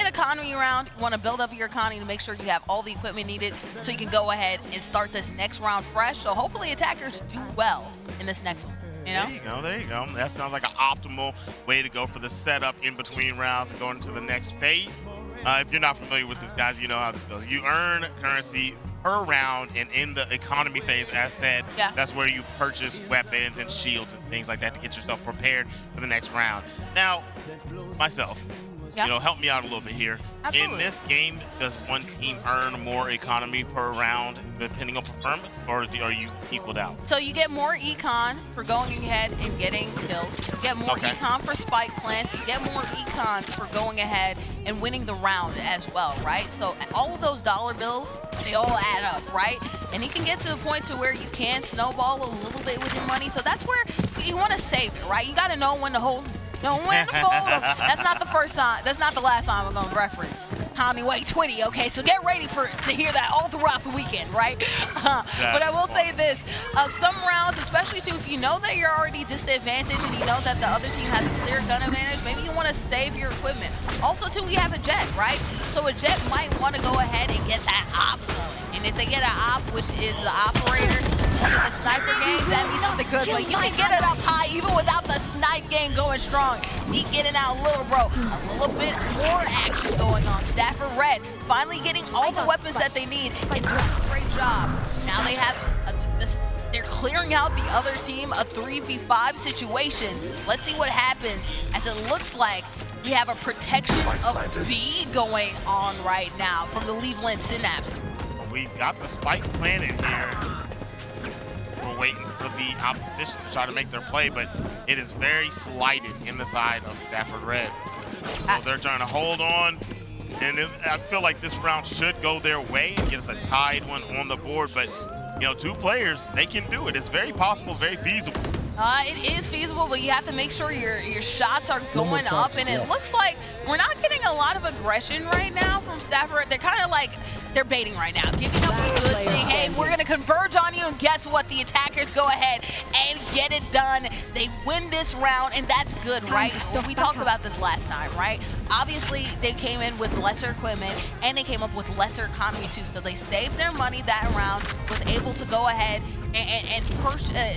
an economy round, you want to build up your economy to make sure you have all the equipment needed so you can go ahead and start this next round fresh. So hopefully attackers do well in this next one. There you go. That sounds like an optimal way to go for the setup in between rounds and going into the next phase. If you're not familiar with this, guys, you know how this goes. You earn currency per round, and in the economy phase, as said, that's where you purchase weapons and shields and things like that to get yourself prepared for the next round. Now, myself, help me out a little bit here. In this game, does one team earn more economy per round depending on performance, or are you equaled out? So you get more econ for going ahead and getting kills. You get more econ for spike plants. You get more econ for going ahead and winning the round as well, right? So all of those dollar bills, they all add up, right? And you can get to the point to where you can snowball a little bit with your money. So that's where you want to save it, right? You got to know when to hold. No, when to fold. That's not the first time. That's not the last time we're gonna reference Honey Way 20. Okay, so get ready to hear that all throughout the weekend, right? But I will say this: some rounds, especially too, if you know that you're already disadvantaged and you know that the other team has a clear gun advantage, maybe you want to save your equipment. Also, too, we have a jet, right? So a jet might want to go ahead and get that op going. And if they get an op, which is the operator, one of the sniper games, that means something good. But you can get it up high even without the snipe game going strong. He getting out little, bro. A little bit more action going on. Stafford Red finally getting all the weapons that they need and doing a great job. Now they have they're clearing out the other team, a 3v5 situation. Let's see what happens, as it looks like we have a protection of B going on right now from the Cleveland Synapse. We've got the spike planted here. We're waiting for the opposition to try to make their play, but it is very slighted in the side of Stafford Red. So they're trying to hold on, and I feel like this round should go their way and get us a tied one on the board, but you know, two players, they can do it. It's very possible, very feasible. It is feasible, but you have to make sure your shots are going up, and it looks like we're not getting a lot of aggression right now from Stafford. They're kind of like, they're baiting right now, giving up the goods, saying, hey, we're going to converge on you, and guess what? The attackers go ahead and get it done. They win this round, and that's good, right? We talked about this last time, right? Obviously, they came in with lesser equipment, and they came up with lesser economy, too, so they saved their money that round, was able to go ahead and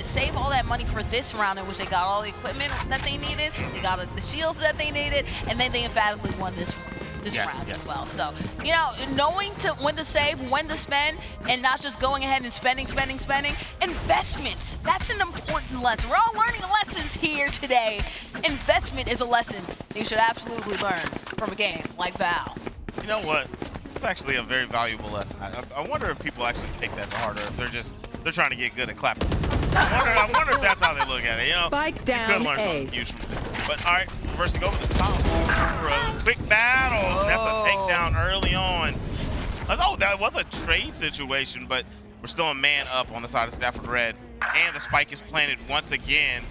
save all that money for this round, in which they got all the equipment that they needed, they got the shields that they needed, and then they emphatically won this round as well. So, you know, knowing when to save, when to spend, and not just going ahead and spending. Investments, that's an important lesson. We're all learning lessons here today. Investment is a lesson you should absolutely learn from a game like Val. You know what? It's actually a very valuable lesson. I wonder if people actually take that to heart, or if they're trying to get good at clapping. I wonder if that's how they look at it. You know, Spike down you could learn something huge from this. But all right, reversing over the top for a quick battle. That's a takedown early on. That was a trade situation, but we're still a man up on the side of Stafford Red, and the spike is planted once again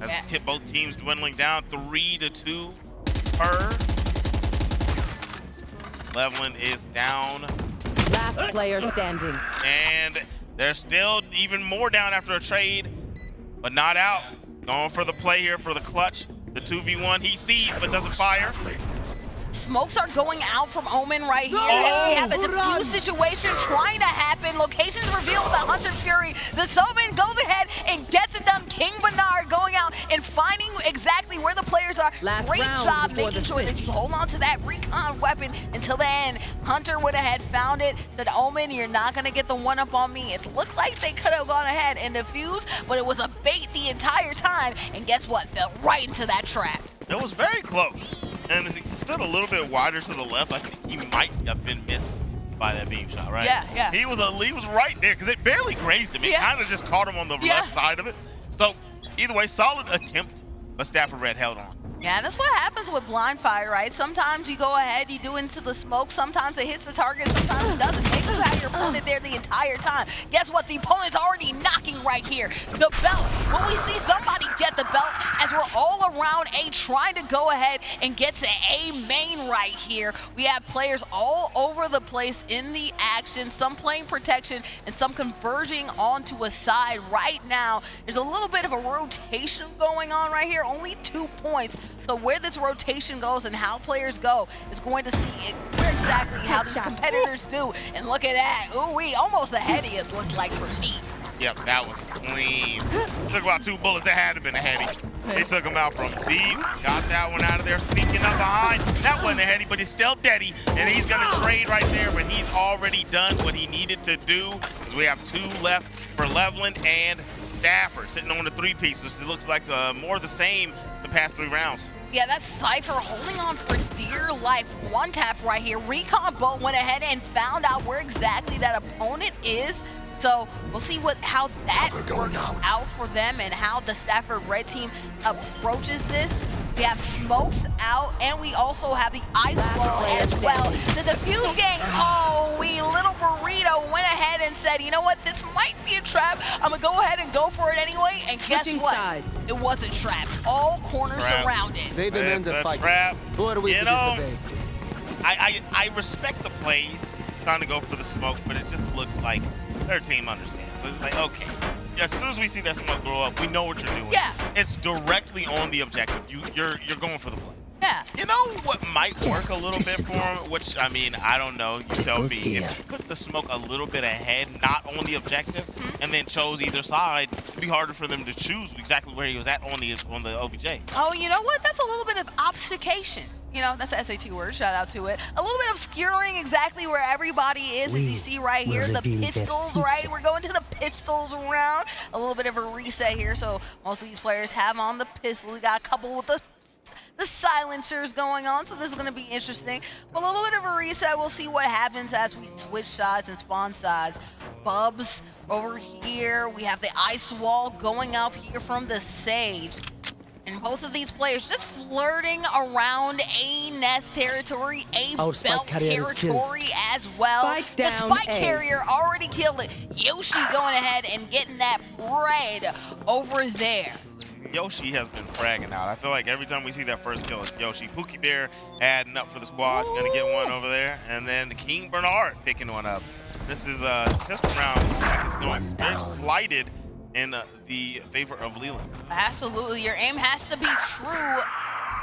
as we tip both teams dwindling down 3-2 per. Leveland is down. Last player standing. And they're still even more down after a trade, but not out. Going for the play here for the clutch. The 2v1, he sees but doesn't fire. Smokes are going out from Omen right here. We have a defuse situation trying to happen. Locations revealed with the Hunter Fury. The Omen goes ahead and gets it done. King Bernard going out and finding exactly where the players are. Great job making sure that you hold on to that recon weapon until the end. Hunter went ahead, found it, said, Omen, you're not going to get the one-up on me. It looked like they could have gone ahead and defused, but it was a bait the entire time. And guess what? Fell right into that trap. It was very close. And he stood a little bit wider to the left. I think he might have been missed by that beam shot, right? Yeah. He was right there because it barely grazed him. It kind of just caught him on the left side of it. So either way, solid attempt, but Stafford Red held on. Yeah, that's what happens with blind fire, right? Sometimes you go ahead, you do into the smoke. Sometimes it hits the target, sometimes it doesn't. Maybe you have your opponent there the entire time. Guess what? The opponent's already knocking right here. The belt. Will we see somebody get the belt as we're all around A trying to go ahead and get to A main right here? We have players all over the place in the action, some playing protection and some converging onto a side right now. There's a little bit of a rotation going on right here, only 2 points. So where this rotation goes and how players go is going to see exactly how these competitors do. And look at that. Ooh-wee, almost a heady it looked like for me. Yep, that was clean. Took about 2 bullets. That had to have been a heady. They took him out from deep. Got that one out of there, sneaking up behind. That wasn't a heady, but it's still deady. And he's going to trade right there, but he's already done what he needed to do. Because we have 2 left for Leveland and Stafford sitting on the 3-piece. So it looks like more of the same past 3 rounds. Yeah, that's Cypher holding on for dear life. One tap right here. Recon Boat went ahead and found out where exactly that opponent is. So we'll see how that works out for them and how the Stafford Red team approaches this. We have smokes out, and we also have the ice wall as well. The defuse gang, little burrito went ahead and said, you know what, this might be a trap. I'm gonna go ahead and go for it anyway. And guess what? It was a trap. All corners surrounded. They demand a fight. Trap. Who are we to disobey? I respect the plays, trying to go for the smoke, but it just looks like their team understands. It's like, okay, as soon as we see that smoke blow up, we know what you're doing. Yeah. It's directly on the objective. You're going for the play. Yeah. You know what might work a little bit for him, which, I mean, I don't know. You tell me. If you put the smoke a little bit ahead, not on the objective, and then chose either side, it'd be harder for them to choose exactly where he was at on the OBJ. Oh, you know what? That's a little bit of obfuscation. You know, that's the SAT word. Shout out to it. A little bit obscuring exactly where everybody is, as you see right here. The pistols, right? We're going to the pistols round. A little bit of a reset here. So most of these players have on the pistol. We got a couple with the silencers going on, so this is going to be interesting. But a little bit of a reset. We'll see what happens as we switch sides and spawn sides. Bubs over here. We have the ice wall going out here from the Sage. And both of these players just flirting around A nest territory, A belt territory as well. The spike carrier already killed it. Yoshi going ahead and getting that bread over there. Yoshi has been fragging out. I feel like every time we see that first kill, it's Yoshi. Pookie Bear adding up for the squad, gonna get one over there. And then King Bernard picking one up. This is pistol round. Looks like it's going very slighted in the favor of Leland. Absolutely, your aim has to be true,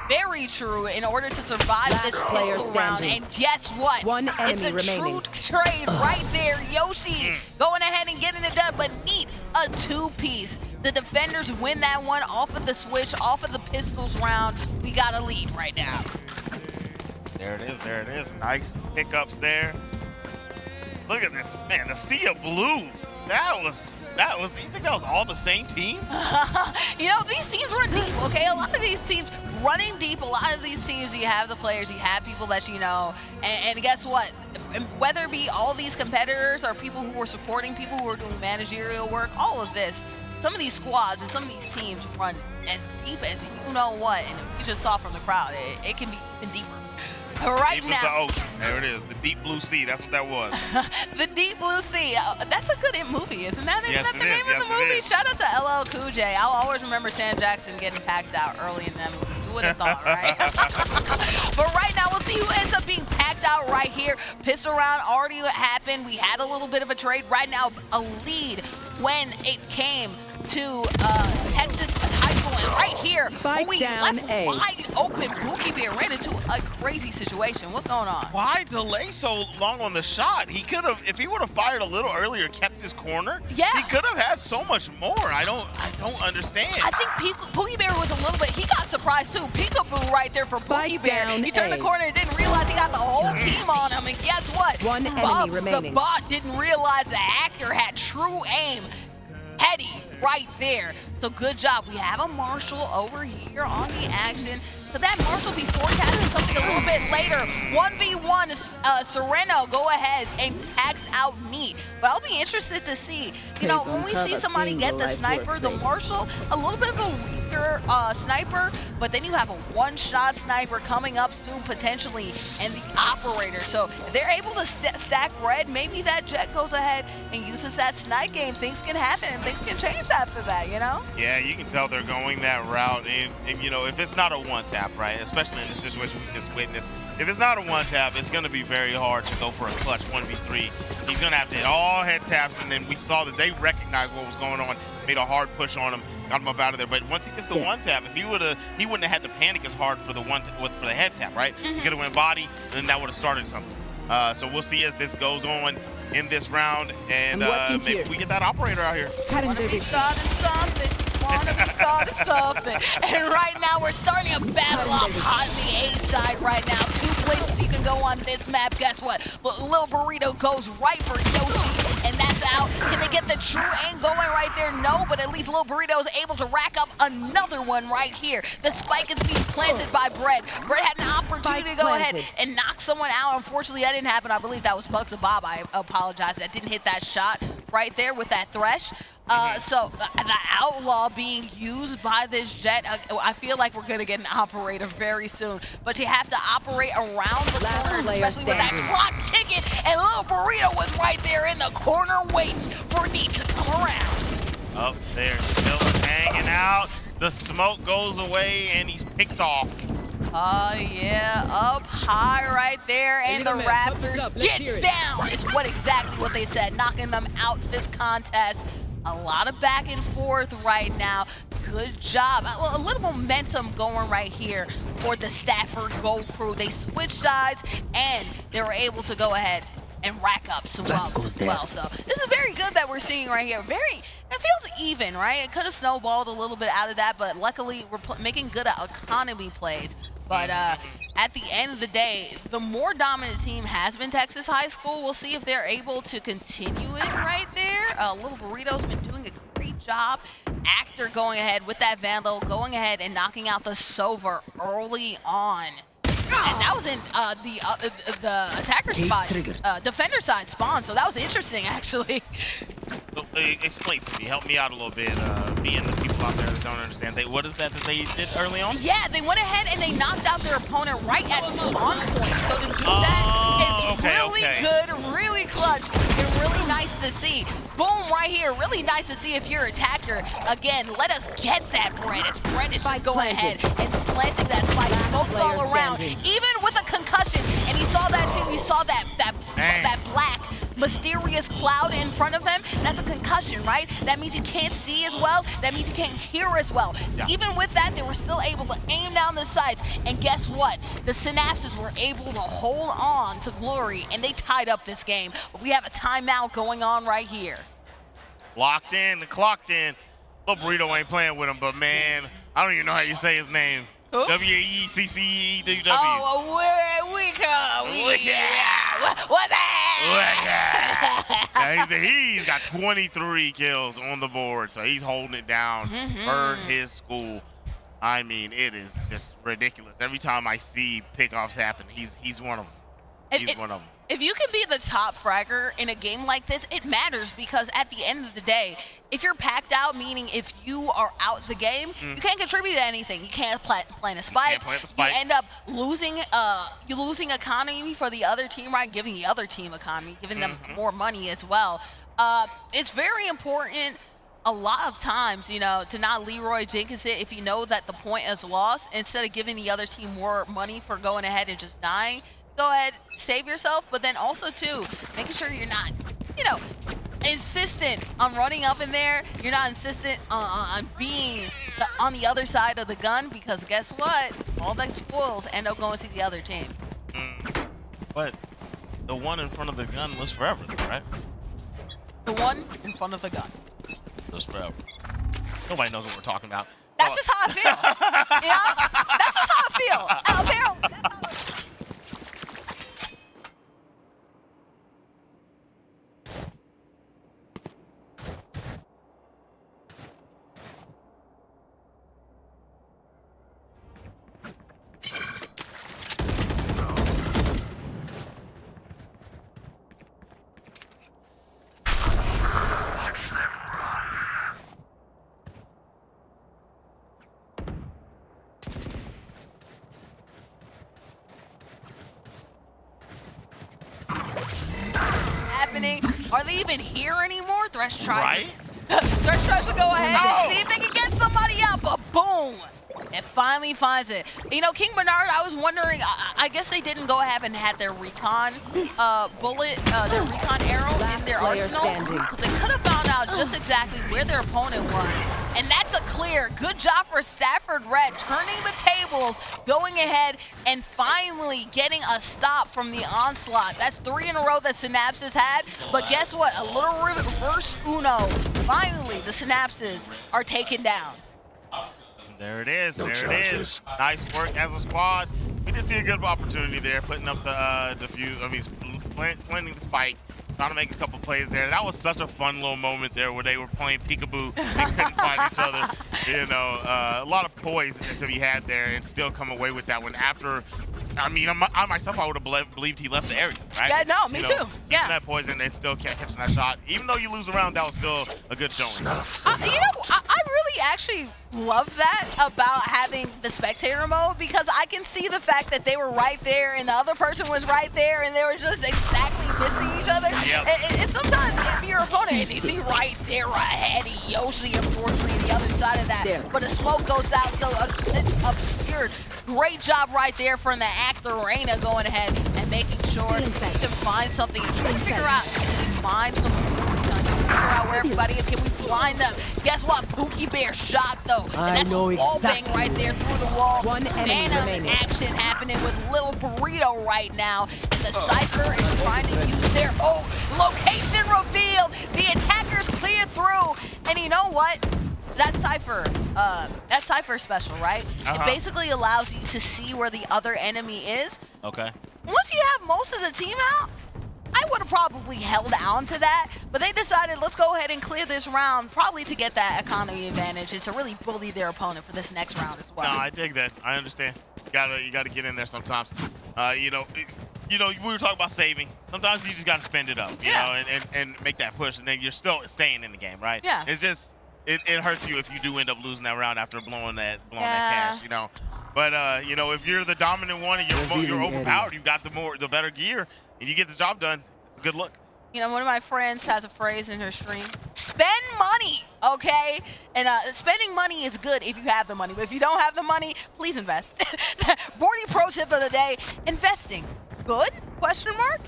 very true, in order to survive this pistol round. And guess what? It's a true trade right there. Yoshi going ahead and getting it done, but neat, a 2-piece. The defenders win that one off of the switch, off of the pistols round. We got a lead right now. There it is, there it is. Nice pickups there. Look at this, man, the sea of blue. That was, do you think that was all the same team? You know, these teams run deep, okay? A lot of these teams running deep, a lot of these teams, you have the players, you have people that you know, and guess what? Whether it be all these competitors or people who are supporting, people who are doing managerial work, all of this, some of these squads and some of these teams run as deep as you know what, and we just saw from the crowd, it can be even deeper. Right now, the ocean. There it is, the deep blue sea. That's what that was. The deep blue sea. That's a good movie, isn't that? Isn't that the name of the movie? Shout out to LL Cool J. I'll always remember Sam Jackson getting packed out early in that movie. Who would have thought, right? But right now, we'll see who ends up being packed out right here. Pistol round already happened. We had a little bit of a trade. Right now, a lead when it came to Texas High School. And right here, we left wide open. Pookie Bear ran into a crazy situation. What's going on? Why delay so long on the shot? He could have, if he would have fired a little earlier, kept his corner. Yeah, he could have had so much more. I don't understand. I think Pookie Bear was a little bit. He got surprised too. Peekaboo right there for Pookie Bear. He turned the corner and didn't realize he got the whole team on him. And guess what? Bubs, the bot, didn't realize the hacker had true aim. Heady right there. So good job. We have a Marshall over here on the action. Could that Marshall be forecasting something a little bit later? 1v1, Sereno go ahead and tax out Neat. But I'll be interested to see, you know, when we see somebody get the sniper, the Marshall, a little bit of a weaker sniper, but then you have a one-shot sniper coming up soon potentially, and the operator. So if they're able to stack red, maybe that Jet goes ahead and uses that snipe game. Things can happen and things can change after that, you know? Yeah, you can tell they're going that route. And you know, if it's not a one-tap, right, especially in this situation we just witnessed, if it's not a one-tap, it's going to be very hard to go for a clutch 1v3. He's going to have to hit all head taps, and then we saw that they recognized what was going on, made a hard push on him, got him up out of there. But once he gets the one-tap, if he wouldn't have had to panic as hard for the for the head tap, right? He could have went body, and then that would have started something. So we'll see as this goes on in this round, and maybe we get that operator out here. Wanna be starting something. Wanna be starting something. And right now we're starting a battle up hot on the A side right now. 2 places you can go on this map. Guess what? Little Burrito goes right for Yoshi, and that's out. Can they get the true aim going right there? No, but at least Lil Burrito is able to rack up another one right here. The spike is being planted by Bread. Bread had an opportunity to go ahead and knock someone out. Unfortunately, that didn't happen. I believe that was Bugs of Bob. I apologize. That didn't hit that shot right there with that thresh. So the Outlaw being used by this Jet, I feel like we're gonna get an operator very soon. But you have to operate around the corners, especially with that clock ticking. And Lil Burrito was right there in the corner waiting for Neat to come around. Up there, still hanging out. The smoke goes away and he's picked off. Oh yeah, up high right there, and the Raptors get down. It's exactly what they said, knocking them out this contest. A lot of back and forth right now. Good job. A little momentum going right here for the Stafford Gold Crew. They switched sides and they were able to go ahead and rack up as well. So this is very good that we're seeing right here. It feels even, right? It could have snowballed a little bit out of that, but luckily we're making good economy plays. But at the end of the day, the more dominant team has been Texas High School. We'll see if they're able to continue it right there. Lil Burrito's been doing a great job. Actor going ahead with that Vandal, going ahead and knocking out the Sova early on. And that was in the attacker spot, defender side spawn, so that was interesting, actually. So, explain to me, help me out a little bit, me and the people out there that don't understand. What is that they did early on? Yeah, they went ahead and they knocked out their opponent right at spawn point. So to do that is really good, really clutch, and really nice to see. Boom, right here, really nice to see if you're an attacker. Again, let us get that Bread. It's Bread is just going ahead and planting that spike. Smokes all around, even with a concussion. And he saw that too. He saw that black mysterious cloud in front of him. That's a concussion, right? That means you can't see as well. That means you can't hear as well. Yeah. Even with that, they were still able to aim down the sights. And guess what? The Synapses were able to hold on to glory, and they tied up this game. But we have a timeout going on right here. Locked in, clocked in. Lil Burrito ain't playing with him, but man, I don't even know how you say his name. W-A-E-C-C-E-W-W. Oh, we come. What that? He's got 23 kills on the board, so he's holding it down for his school. I mean, it is just ridiculous. Every time I see pickoffs happen, he's one of them. He's one of them. If you can be the top fragger in a game like this, it matters because at the end of the day, if you're packed out, meaning if you are out the game, you can't contribute to anything. You can't plant a spike. You end up losing economy for the other team, right? Giving the other team economy, giving them more money as well. It's very important a lot of times, to not Leroy Jenkins it if you know that the point is lost. Instead of giving the other team more money for going ahead and just dying, go ahead, save yourself, but then also too, making sure you're not, insistent on running up in there. You're not insistent on being on the other side of the gun, because guess what? All the spoils end up going to the other team. But the one in front of the gun lives forever, right? The one in front of the gun lives forever. Nobody knows what we're talking about. That's just how I feel. That's just how I feel. Apparently, that's how I feel. Are they even here anymore? Thresh tries to go ahead and see if they can get somebody out, but boom! It finally finds it. King Bernard, I was wondering, I guess they didn't go ahead and had their recon bullet, their recon arrow in their arsenal. They could have found out just exactly where their opponent was. And that's a clear. Good job for Stafford Red, turning the tables, going ahead and finally getting a stop from the onslaught. That's 3 in a row that Synapses had. But guess what? A little reverse Uno. Finally, the Synapses are taken down. There it is. There it is. Nice work as a squad. We did see a good opportunity there, putting up the defuse. I mean, planting the spike. Trying to make a couple plays there. That was such a fun little moment there where they were playing peekaboo and couldn't find each other. You know, a lot of poise to be had there and still come away with that one after. I mean, I myself, I would have believed he left the area, right? Yeah, no, me too. Yeah. That poison and still kept catching that shot. Even though you lose a round, that was still a good showing. You know, I really actually love that about having the spectator mode because I can see the fact that they were right there and the other person was right there and they were just exactly missing each other. Yep. And sometimes if your opponent and you see right there ahead of Yoshi, unfortunately, the other side of that, but the smoke goes out, so it's obscured. Great job right there from the actor Reina going ahead and making sure you can find something and try to figure out, can we find something? Figure out where everybody is. Can we blind them? Guess what? Pookie Bear shot though. And that's a wall bang right there through the wall. One enemy remaining. Action happening with Little Burrito right now. And the Cypher is trying to use their location revealed. The attackers clear through. And you know what? That Cypher special, right? It basically allows you to see where the other enemy is. Okay. Once you have most of the team out, I would have probably held on to that, but they decided let's go ahead and clear this round, probably to get that economy advantage and to really bully their opponent for this next round as well. No, I dig that. I understand. You gotta get in there sometimes. You know, we were talking about saving. Sometimes you just gotta spend it up, you know, and make that push, and then you're still staying in the game, right? Yeah. It's just it hurts you if you do end up losing that round after blowing that cash, you know. But you know, if you're the dominant one and you're overpowered, you've got the better gear. And you get the job done. It's a good look. You know, one of my friends has a phrase in her stream: spend money, okay? And spending money is good if you have the money, but if you don't have the money, please invest. Bordy pro tip of the day: investing good? Question mark.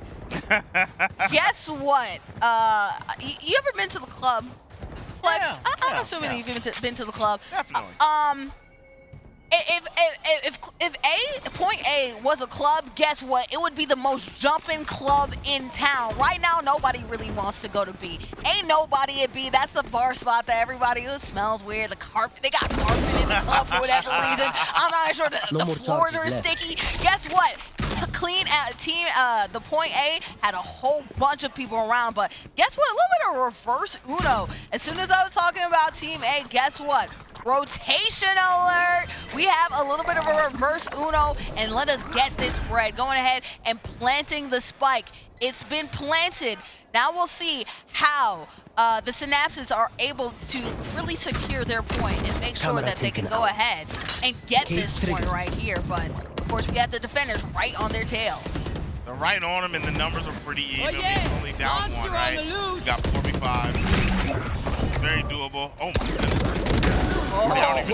Guess what? You ever been to the club? Flex. I'm assuming you've been to the club. Definitely. If Point A was a club, guess what? It would be the most jumping club in town. Right now, nobody really wants to go to B. Ain't nobody at B. That's the bar spot that everybody smells weird. The carpet, they got carpet in the club for whatever reason. I'm not sure the floors are sticky. Guess what? Clean team, the Point A had a whole bunch of people around, but guess what? A little bit of reverse Uno. As soon as I was talking about Team A, guess what? Rotation alert! We have a little bit of a reverse Uno, and let us get this bread. Going ahead and planting the spike. It's been planted. Now we'll see how the Synapses are able to really secure their point and make sure that they can go ahead and get this point right here. But of course, we have the defenders right on their tail. They're right on them, and the numbers are pretty even. He's only down one, right? We got 4v5. Very doable. Oh my goodness.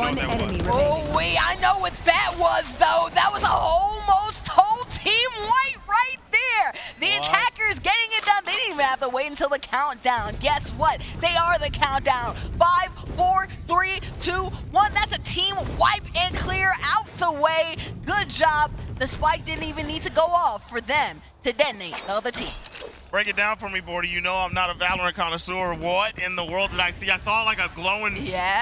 Wait, I know what that was, though. That was almost whole team white right there. The attackers getting it done. They didn't even have to wait until the countdown. Guess what? They are the countdown. 5, 4, 3, 2, 1. That's a team wipe and clear out the way. Good job. The spike didn't even need to go off for them to detonate the other team. Break it down for me, Bordy. You know I'm not a Valorant connoisseur. What in the world did I see? I saw like a glowing fish thing dive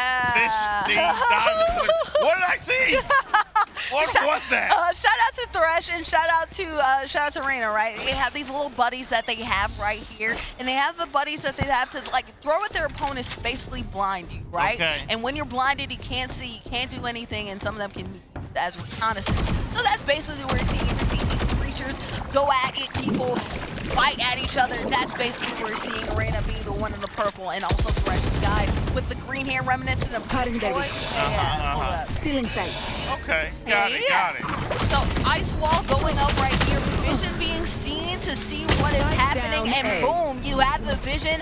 into the... What did I see? What was that? Shout out to Thresh and shout out to Reina, right? They have these little buddies that they have right here, and they have the buddies that they have to like throw at their opponents to basically blind you, right? Okay. And when you're blinded, you can't see, you can't do anything, and some of them can use as reconnaissance. So that's basically what we're seeing. You're seeing these creatures go at it, people fight at each other. That's basically what we're seeing. Reina being the one in the purple, and also Thresh, the guy with the green hair reminiscent of Beast Boy. Still in sight. Okay, got it. So ice wall going up right here, vision being seen to see what is happening, and boom, you have the vision.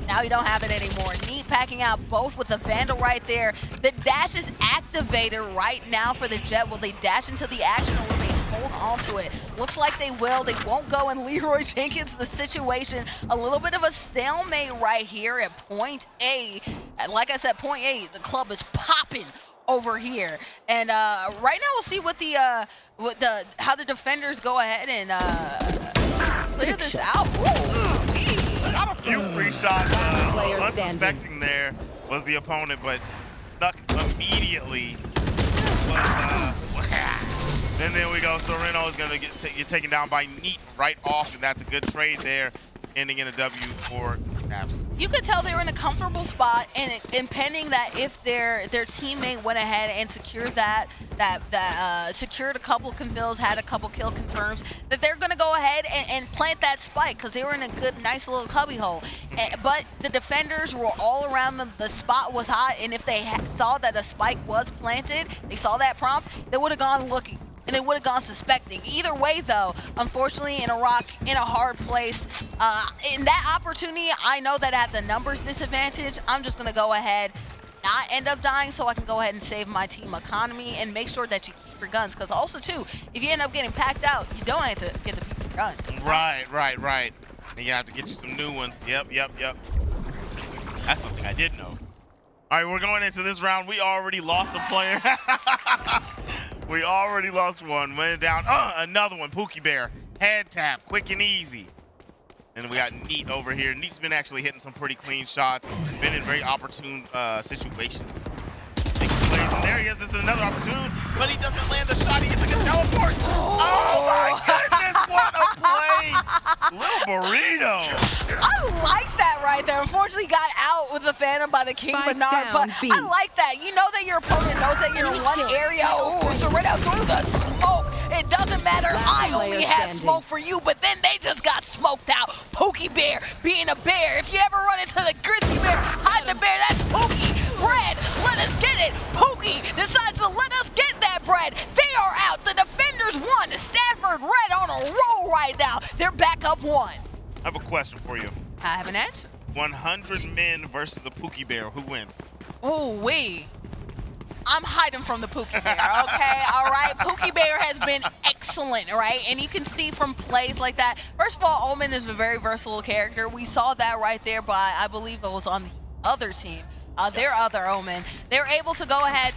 Now you don't have it anymore. Neat packing out both with the Vandal right there. The dash is activated right now for the Jet. Will they dash into the action or will they hold on to it? Looks like they will. They won't go, and Leroy Jenkins, the situation, a little bit of a stalemate right here at Point A. And like I said, Point A, the club is popping over here. And right now we'll see what how the defenders go ahead and clear this out. Got a few free shots. Unsuspecting there was the opponent, but stuck immediately. And there we go. Sorrento is going to get taken down by Neat right off, and that's a good trade there. ending in a W for Snaps. You could tell they were in a comfortable spot, and pending that if their teammate went ahead and secured secured a couple confills, had a couple kill confirms, that they're gonna go ahead and plant that spike because they were in a good, nice little cubby hole. But the defenders were all around them. The spot was hot, and if they saw that a spike was planted, they saw that prompt, they would have gone looking. And they would have gone suspecting. Either way, though, unfortunately, in a rock, in a hard place, in that opportunity, I know that at the numbers disadvantage, I'm just going to go ahead, not end up dying, so I can go ahead and save my team economy and make sure that you keep your guns. Because also, too, if you end up getting packed out, you don't have to get to keep your guns. Right. And you have to get you some new ones. Yep. That's something I did know. All right, we're going into this round. We already lost a player. We already lost one. Went down. Another one. Pookie Bear. Head tap. Quick and easy. And we got Neat over here. Neat's been actually hitting some pretty clean shots. Been in very opportune situations. And there he is. This is another opportune, but he doesn't land the shot. He gets a good teleport. Oh my goodness, what a play. Little burrito. I like that right there. Unfortunately, got out with the Phantom by the King Bernard, but I like that. You know that your opponent knows that you're in one area. Ooh, so right out through the smoke. It doesn't matter. I only have smoke for you, but then they just got smoked out. Pookie Bear being a bear. If you ever run into the Grizzly Bear, hide the bear. That's Pookie. Bread, let us get it. Pookie decides to let us get that bread. They are out. The defenders won. Stafford Red on a roll right now. They're back up 1. I have a question for you. I have an answer. 100 men versus a Pookie Bear. Who wins? Oh, I'm hiding from the Pookie Bear, okay? All right? Pookie Bear has been excellent, right? And you can see from plays like that. First of all, Omen is a very versatile character. We saw that right there by, I believe it was on the other team. Their other Omen. They're able to go ahead,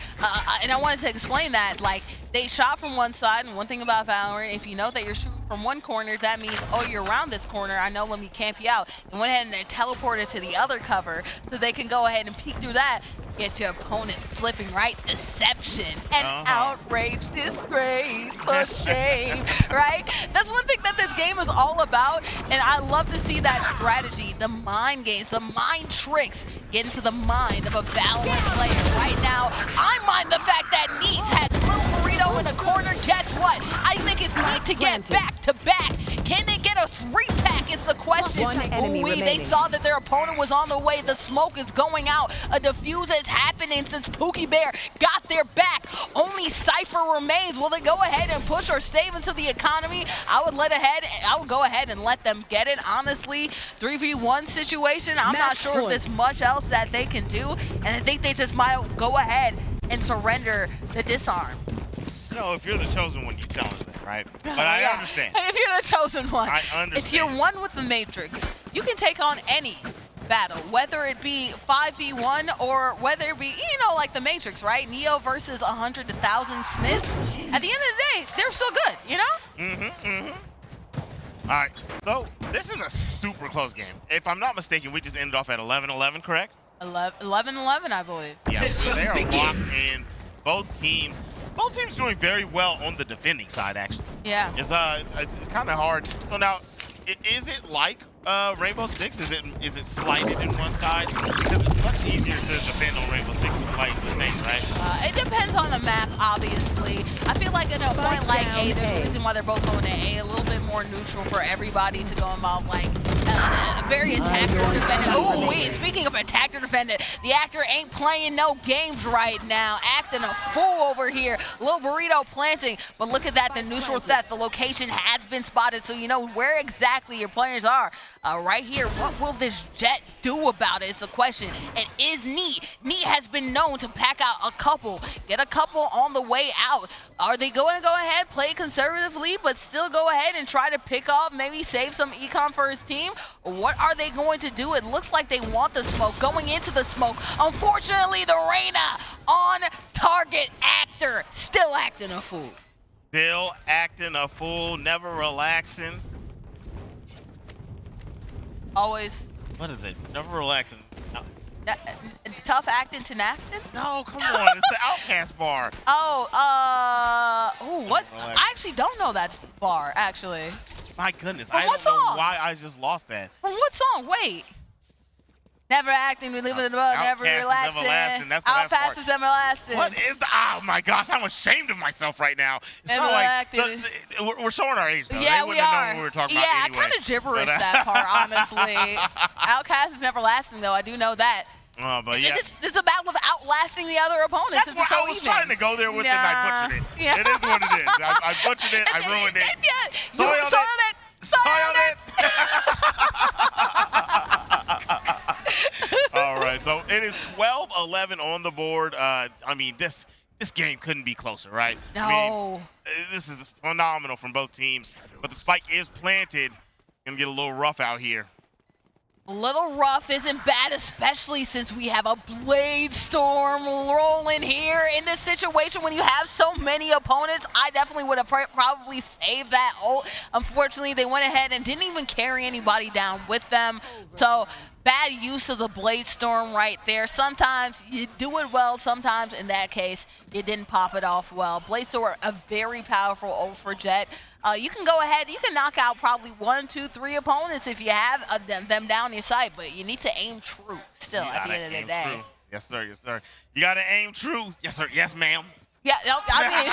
and I wanted to explain that, like, they shot from one side, and one thing about Valorant, if you know that you're shooting from one corner, that means, oh, you're around this corner, I know, let me camp you out. And went ahead and they teleported to the other cover so they can go ahead and peek through that, get your opponent slipping, right? Deception and outrage, disgrace, for shame, right? That's one thing that this game is all about, and I love to see that strategy, the mind games, the mind tricks, get into the mind of a Valorant player. Right now, I mind the fact that Neat had Little Burrito in a corner. Guess what? I think it's Neat to get back to back. Can they get a 3-pack is the question. They saw that their opponent was on the way. The smoke is going out. A defuse is happening since Pookie Bear got their back. Only Cypher remains. Will they go ahead and push or save into the economy? I would go ahead and let them get it. Honestly, 3v1 situation. I'm not sure if there's much else that they can do. And I think they just might go ahead and surrender the disarm. No, if you're the chosen one, you challenge that, right? But I understand. If you're the chosen one. I understand. If you're one with the Matrix, you can take on any battle, whether it be 5v1 or whether it be, like the Matrix, right? Neo versus 100 to 1,000 Smith. At the end of the day, they're still good, you know? All right, so this is a super close game. If I'm not mistaken, we just ended off at 11-11, correct? 11-11, I believe. Yeah, they are locked in. Both teams doing very well on the defending side, actually. Yeah. It's kind of hard. So now, is it like Rainbow Six? Is it slighted in one side? Because it's much easier to defend on Rainbow Six than playing the same, right? It depends on the map, obviously. I feel like at a point like A, there's a reason why they're both going to A, a little bit more neutral for everybody to go involve, like very attack or defendant. Oh, wait, speaking of attack or defendant, the actor ain't playing no games right now, acting a fool over here. Little Burrito planting, but look at that, the neutral theft. The location has been spotted, so you know where exactly your players are. Right here, what will this Jet do about it? It's a question. And is Neat? Neat has been known to pack out a couple, get a couple on the way out. Are they going to go ahead, play conservatively, but still go ahead and try to pick off, maybe save some econ for his team? Or what are they going to do? It looks like they want the smoke, going into the smoke. Unfortunately, the Reyna on target. Actor still acting a fool. Still acting a fool, never relaxing. Always. What is it? Never relaxing. No. Tough acting to acting? No, come on. It's the Outcast bar. Oh, what? I actually don't know that bar, actually. My goodness, From I what don't know song? why I just lost that. From what song? Wait. Never acting, we live in the world, never Outcast is relaxing. everlasting. That's the last Outcast part. is everlasting. What is the? Oh my gosh, I'm ashamed of myself right now. It's not like we're showing our age though. Yeah, they we wouldn't have known are. what we were talking yeah, about anyway. I kind of gibberish that part, honestly. Outcast is everlasting, though. I do know that. But yeah. It's a battle of outlasting the other opponents. That's what I was trying to go there with it, and I butchered it. Yeah. It is what it is. I butchered it. I ruined it. Soiled it. All right, so it is 12-11 on the board. I mean, this game couldn't be closer, right? No. I mean, this is phenomenal from both teams, but the spike is planted. Gonna get a little rough out here. A little rough isn't bad, especially since we have a Blade Storm rolling here. In this situation, when you have so many opponents, I definitely would have probably saved that ult. Unfortunately, they went ahead and didn't even carry anybody down with them. So bad use of the Blade Storm right there. Sometimes you do it well, sometimes in that case, you didn't pop it off well. Blade Storm, a very powerful ult for Jett. You can go ahead, you can knock out probably 1, 2, 3 opponents if you have them down your sight, but you need to aim true still at the end of the day. True. Yes, sir. Yes, sir. You got to aim true. Yes, sir. Yes, ma'am. Yeah, I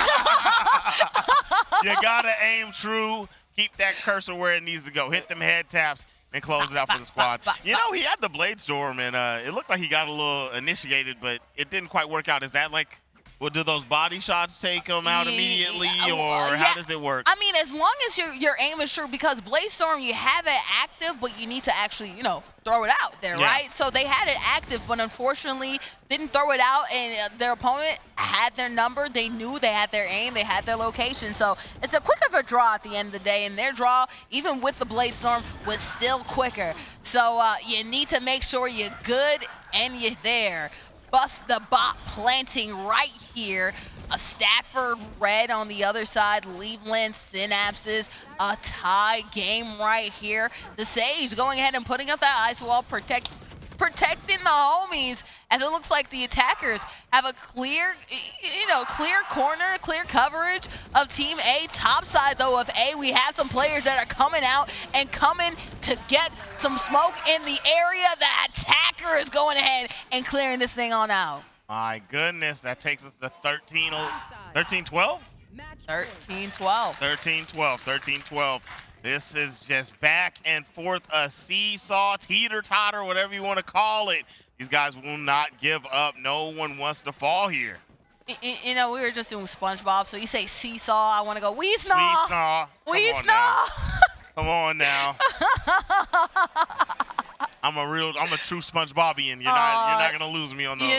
mean. You got to aim true. Keep that cursor where it needs to go. Hit them head taps and close it out for the squad. You know, he had the Blade Storm, and it looked like he got a little initiated, but it didn't quite work out. Is that like, well, do those body shots take him out immediately, or how does it work? I mean, as long as your aim is true, because Blade Storm, you have it active, but you need to actually, throw it out there, right? So they had it active, but unfortunately didn't throw it out, and their opponent had their number. They knew they had their aim, they had their location. So it's a quick of a draw at the end of the day, and their draw, even with the Blade Storm, was still quicker. So you need to make sure you're good and you're there. Bust the bot planting right here. A Stafford red on the other side. Cleveland Synapses. A tie game right here. The Sage going ahead and putting up that ice wall, protecting the homies. And it looks like the attackers have a clear, clear corner, clear coverage of Team A. Top side, though, of A, we have some players that are coming out and coming to get some smoke in the area. The attacker is going ahead and clearing this thing on out. My goodness, that takes us to 13-12? 13-12. 13-12. This is just back and forth, a seesaw, teeter-totter, whatever you want to call it. These guys will not give up. No one wants to fall here. We were just doing SpongeBob, so you say seesaw, I want to go Wee-snaw. Wee-snaw. Come on now. I'm a true SpongeBobian. You're not gonna lose me on those.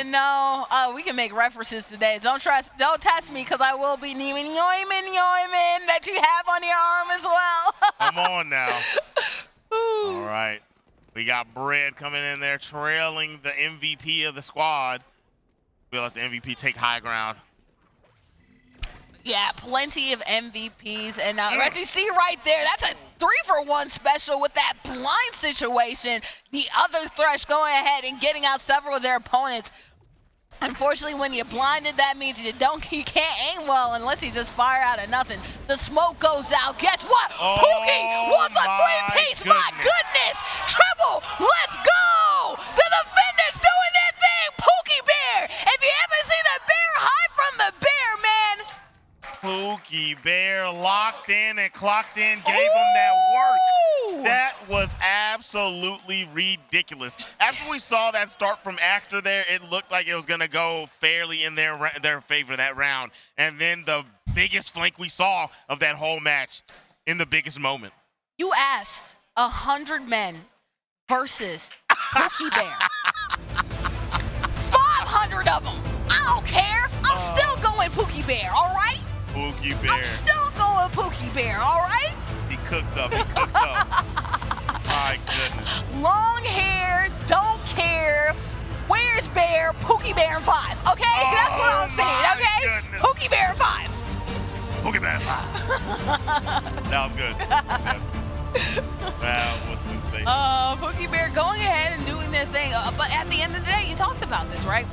We can make references today. Don't test me, because I will be yoimin that you have on your arm as well. Come on now. All right. We got Bread coming in there, trailing the MVP of the squad. We'll let the MVP take high ground. Yeah, plenty of MVPs. And as you see right there, that's a 3-for-1 special with that blind situation. The other Thresh going ahead and getting out several of their opponents. Unfortunately, when you're blinded, that means you can't aim well unless you just fire out of nothing. The smoke goes out. Guess what? Pookie wants a 3-piece. My goodness. Triple. Let's go. The defenders doing their thing. Pookie Bear. If you haven't seen the bear, hide from the bear, man. Pookie Bear locked in and clocked in, gave him that work. That was absolutely ridiculous. After we saw that start from Actor there, it looked like it was going to go fairly in their favor that round. And then the biggest flank we saw of that whole match in the biggest moment. You asked 100 men versus Pookie Bear. 500 of them. I don't care. I'm still going Pookie Bear, all right? Pookie Bear. I'm still going Pookie Bear, all right? He cooked up. My goodness. Long hair, don't care. Where's Bear? Pookie Bear in 5, okay? That's what I'm saying, okay? Goodness. Pookie Bear in 5. Pookie Bear in 5. That was good. That was sensational. Pookie Bear going ahead and doing their thing. But at the end of the day, you talked about this, right?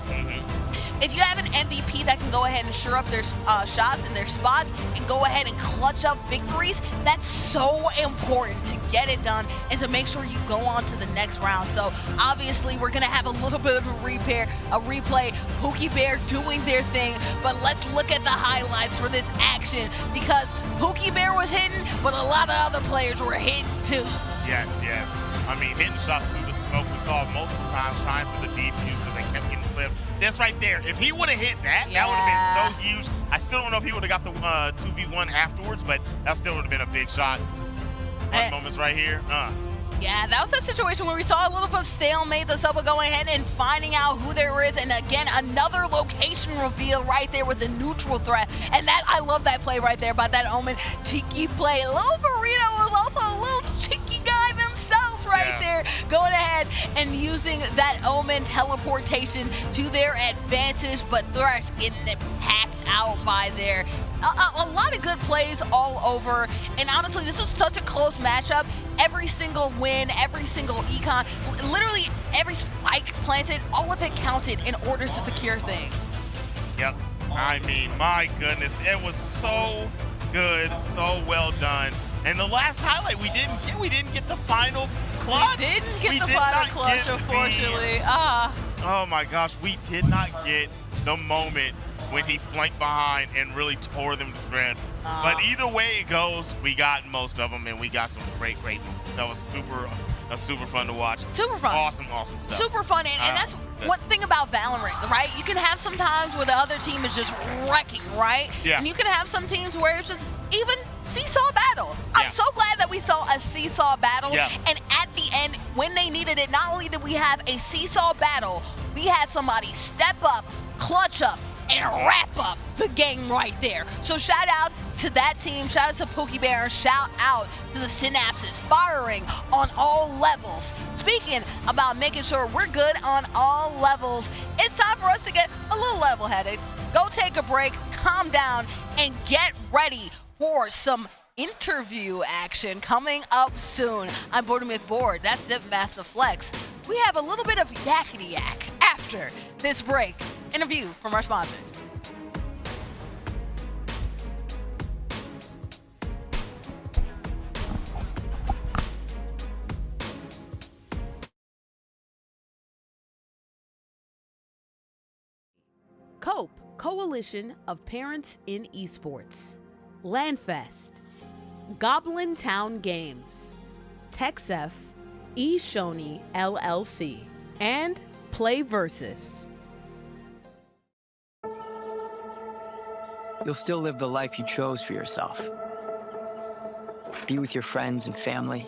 if you have an MVP that can go ahead and shore up their shots and their spots and go ahead and clutch up victories, that's so important to get it done and to make sure you go on to the next round. So obviously we're gonna have a little bit of a replay, Pookie Bear doing their thing, but let's look at the highlights for this action because Pookie Bear was hitting, but a lot of other players were hitting too. Yes, yes. I mean, hitting shots through the smoke, we saw multiple times trying for the defuse, but they kept getting flipped. That's right there. If he would have hit that, that would have been so huge. I still don't know if he would have got the 2v1 afterwards, but that still would have been a big shot. Moments right here. Yeah, that was a situation where we saw a little bit of stalemate, the Soba going ahead and finding out who there is, and again, another location reveal right there with the neutral threat. And that, I love that play right there by that Omen. Cheeky play. Little Burrito was also a little cheeky guy themselves right there, going ahead and using that Omen teleportation to their advantage, but Thresh getting it packed out by there. A lot of good plays all over, and honestly, this was such a close matchup. Every single win, every single econ, literally every spike planted, all of it counted in order to secure things. Yep. I mean, my goodness, it was so good, so well done. And the last highlight we didn't get the final clutch. We didn't get the final clutch, unfortunately. Oh my gosh, we did not get the moment when he flanked behind and really tore them to shreds. But either way it goes, we got most of them, and we got some great moments. That was super fun to watch. Super fun. Awesome stuff. Super fun, and that's one thing about Valorant, right? You can have some times where the other team is just wrecking, right? Yeah. And you can have some teams where it's just even seesaw battle. I'm so glad that we saw a seesaw battle, and at the end, when they needed it, not only did we have a seesaw battle, we had somebody step up, clutch up, and wrap up the game right there. So shout out to that team, shout out to Pookie Bear, and shout out to the Synapses, firing on all levels. Speaking about making sure we're good on all levels, it's time for us to get a little level-headed, go take a break, calm down, and get ready for some interview action coming up soon. I'm Bordy McBoard, that's Zip Master Flex. We have a little bit of yakety yak after this break. Interview from our sponsors. COPE, Coalition of Parents in Esports. Landfest, Goblin Town Games, TechSef, eShoney LLC, and Play Versus. You'll still live the life you chose for yourself. Be with your friends and family.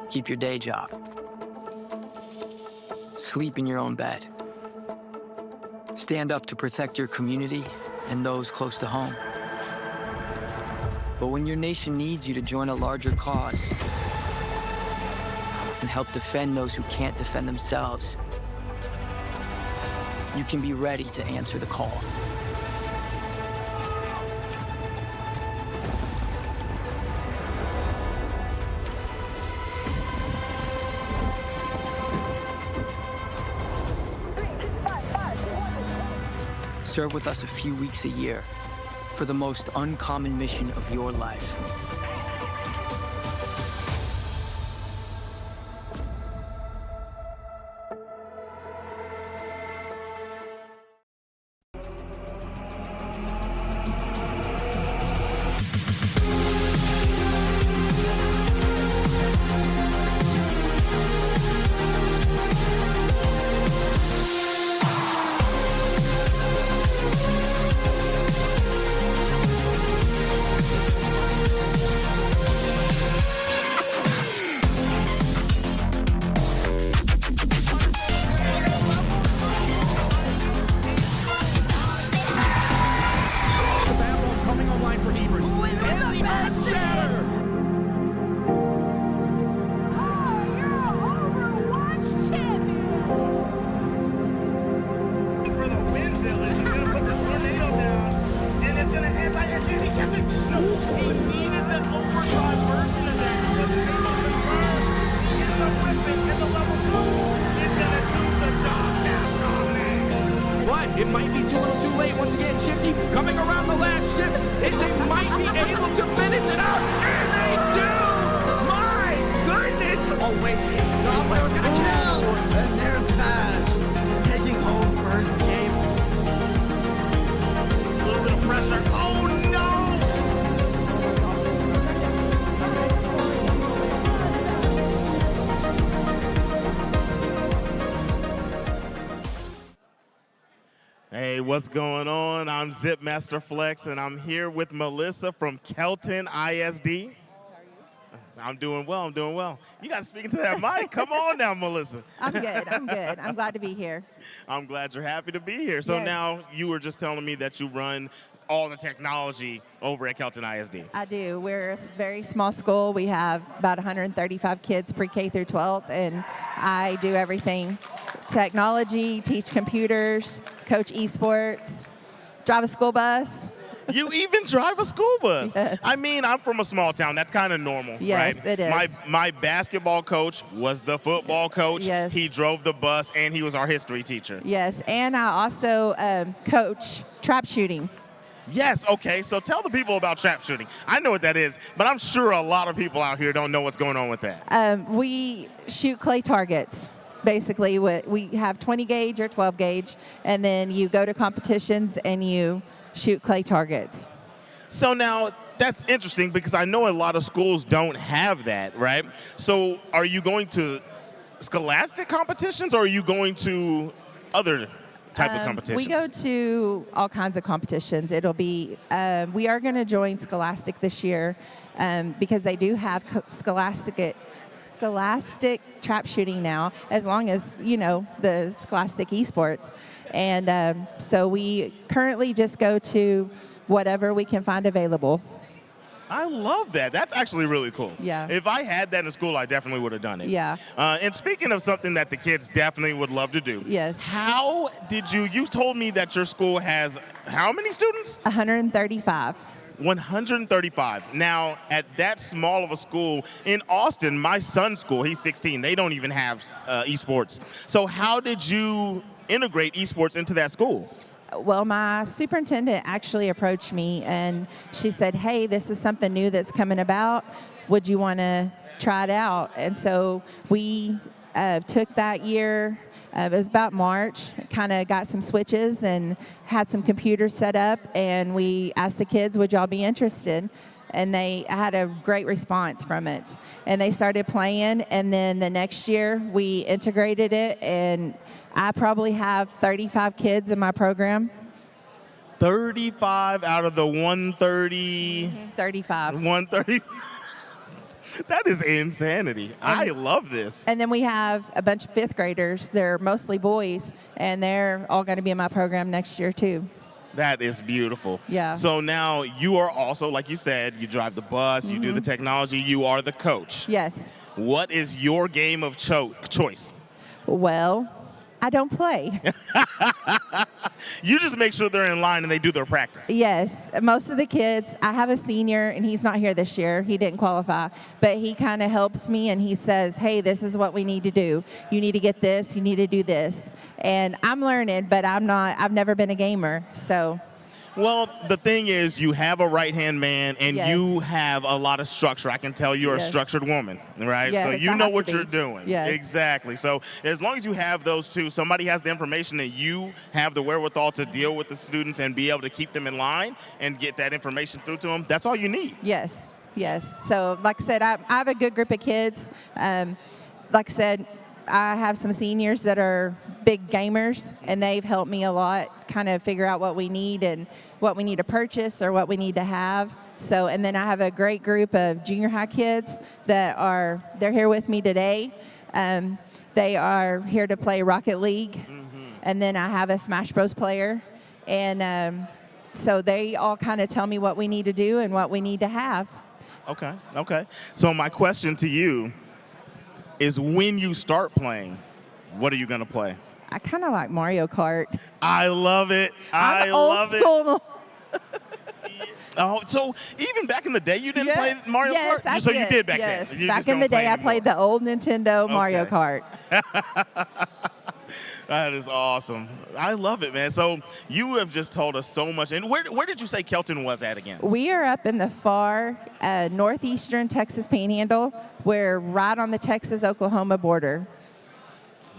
Keep your day job. Sleep in your own bed. Stand up to protect your community and those close to home. But when your nation needs you to join a larger cause and help defend those who can't defend themselves, you can be ready to answer the call. Serve with us a few weeks a year for the most uncommon mission of your life. might be too little too late. Once again, Shifty coming around the last shift. And they might be able to finish it out. And they do! My goodness! Oh, wait. Domino's got a kill! And there's Vash taking home first game. A little bit of pressure. Oh, no! Hey, what's going on? I'm Zipmaster Flex, and I'm here with Melissa from Kelton ISD. I'm doing well. I'm doing well. You got to speak into that mic. Come on now, Melissa. I'm good. I'm good. I'm glad to be here. I'm glad you're happy to be here. So Yes. now you were just telling me that you run all the technology over at Kelton ISD. I do. We're a very small school. We have about 135 kids pre-K through 12th, and I do everything. Technology, teach computers, coach esports, drive a school bus. You even drive a school bus. Yes. I mean, I'm from a small town. That's kind of normal, Yes, right? it is. My basketball coach was the football coach. Yes. He drove the bus, and he was our history teacher. Yes, and I also coach trap shooting. Yes, okay, so tell the people about trap shooting. I know what that is, but I'm sure a lot of people out here don't know what's going on with that. We shoot clay targets. Basically, we have 20 gauge or 12 gauge, and then you go to competitions and you shoot clay targets. So now, that's interesting because I know a lot of schools don't have that, right? So are you going to scholastic competitions, or are you going to other type of competitions? We go to all kinds of competitions. It'll be, we are going to join Scholastic this year because they do have scholastic trap shooting now, as long as, you know, the Scholastic esports. And so we currently just go to whatever we can find available. I love that. That's actually really cool. Yeah. If I had that in school, I definitely would have done it. Yeah. And speaking of something that the kids definitely would love to do. Yes. How did you told me that your school has how many students? 135. 135. Now, at that small of a school in Austin, my son's school, he's 16, they don't even have esports. So how did you integrate esports into that school? Well, my superintendent actually approached me and she said, hey, this is something new that's coming about. Would you want to try it out? And so we took that year. It was about March, kind of got some switches and had some computers set up, and we asked the kids, would y'all be interested? And they had a great response from it. And they started playing, and then the next year we integrated it, and I probably have 35 kids in my program. 35 out of the 130. 35. 130. That is insanity. I love this. And then we have a bunch of fifth graders. They're mostly boys, and they're all going to be in my program next year too. That is beautiful. Yeah. So now you are also, like you said, you drive the bus, you do the technology, you are the coach. Yes. What is your game of choice? Well, I don't play. You just make sure they're in line and they do their practice. Yes, most of the kids, I have a senior and he's not here this year. He didn't qualify, but he kind of helps me and he says, hey, this is what we need to do. You need to get this, you need to do this. And I'm learning, but I've never been a gamer, so. Well, the thing is, you have a right-hand man, and Yes. you have a lot of structure. I can tell you're a Yes. structured woman, right? Yes, so you I know have what to you're be. doing. Yes. Exactly. So as long as you have those two, somebody has the information and you have the wherewithal to deal with the students and be able to keep them in line and get that information through to them, that's all you need. Yes, yes. So like I said, I have a good group of kids. Like I said, I have some seniors that are big gamers, and they've helped me a lot kind of figure out what we need and what we need to purchase or what we need to have. So, and then I have a great group of junior high kids that they're here with me today. They are here to play Rocket League. And then I have a Smash Bros player. And so they all kind of tell me what we need to do and what we need to have. Okay, okay. So my question to you is, when you start playing, what are you going to play? I kind of like Mario Kart. I love it. I I'm old love school. it. Oh, so even back in the day, you didn't play Mario yes, Kart? I So did. you did back yes. then. You Back just in don't the day, play I played the old Nintendo Mario Okay. Kart. That is awesome. I love it, man. So you have just told us so much. And where did you say Kelton was at again? We are up in the far northeastern Texas Panhandle. We're right on the Texas-Oklahoma border.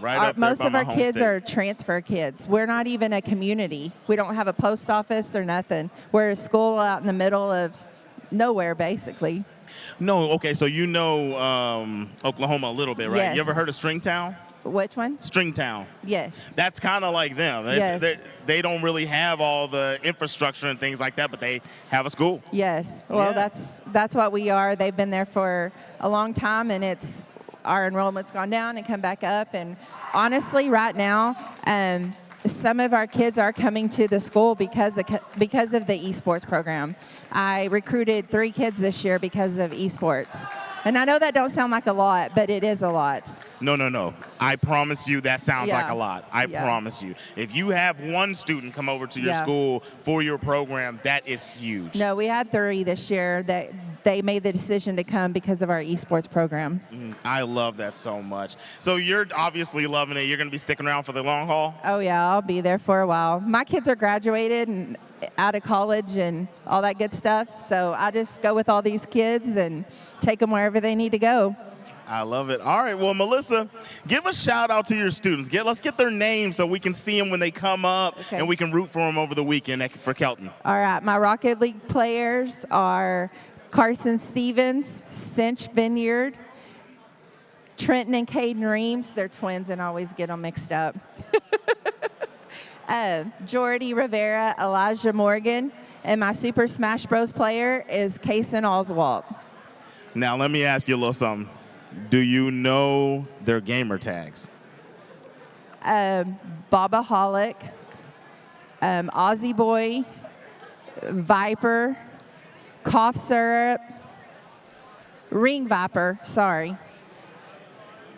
Right up there Most by of my our home kids state. are transfer kids. We're not even a community. We don't have a post office or nothing. We're a school out in the middle of nowhere, basically. No, okay, so you know Oklahoma a little bit, right? Yes. You ever heard of Stringtown? Which one? Stringtown. Yes. That's kind of like them. Yes. They don't really have all the infrastructure and things like that, but they have a school. Yes. Well, Yeah. that's what we are. They've been there for a long time, and our enrollment's gone down and come back up. And honestly, right now, some of our kids are coming to the school because of the esports program. I recruited 3 kids this year because of esports. And I know that don't sound like a lot, but it is a lot. No. I promise you that sounds like Yeah. a lot. I Yeah. promise you. If you have one student come over to your Yeah. school for your program, that is huge. No, we had 3 this year that they made the decision to come because of our esports program. I love that so much. So you're obviously loving it. You're going to be sticking around for the long haul? Oh yeah, I'll be there for a while. My kids are graduated and out of college and all that good stuff. So I just go with all these kids and take them wherever they need to go. I love it. All right, well, Melissa, give a shout out to your students. Let's get their names so we can see them when they come up, Okay. and we can root for them over the weekend for Kelton. All right, my Rocket League players are Carson Stevens, Cinch Vineyard, Trenton and Caden Reams. They're twins and I always get them mixed up. Jordy Rivera, Elijah Morgan, and my Super Smash Bros. Player is Kason Oswalt. Now, let me ask you a little something. Do you know their gamer tags? Bobaholic, Aussie Boy, Viper, Cough Syrup, Ring Viper, sorry.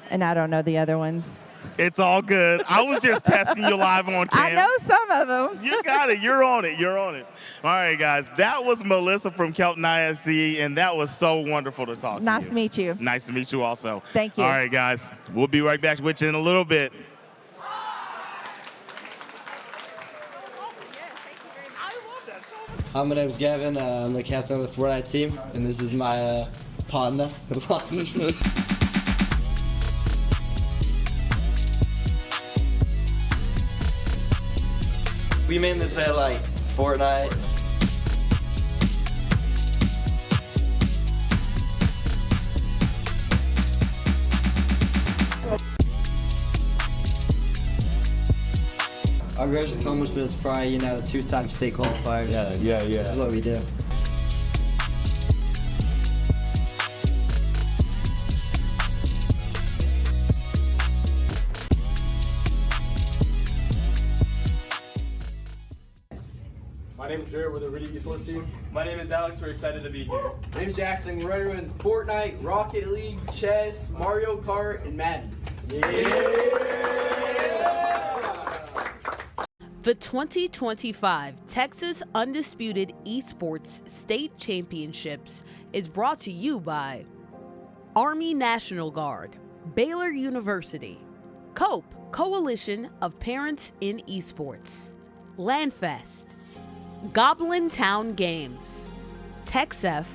And I don't know the other ones. It's all good. I was just testing you live on I cam. know some of them. You got it. You're on it. You're on it. All right, guys. That was Melissa from Kelton ISD, and that was so wonderful to talk to you. Nice to meet you. Nice to meet you also. Thank you. All right, guys. We'll be right back with you in a little bit. Hi, my name is Gavin. I'm the captain of the Fortnite team, and this is my partner. We mainly play like Fortnite. Our greatest accomplishment is probably, 2-time state qualifiers. Yeah. This is what we do. My name is Jared with the Riddick Esports team. My name is Alex. We're excited to be here. My name is Jackson. We're in Fortnite, Rocket League, chess, Mario Kart, and Madden. The 2025 Texas Undisputed Esports State Championships is brought to you by Army National Guard, Baylor University, COPE, Coalition of Parents in Esports, Landfest, Goblin Town Games, TexF,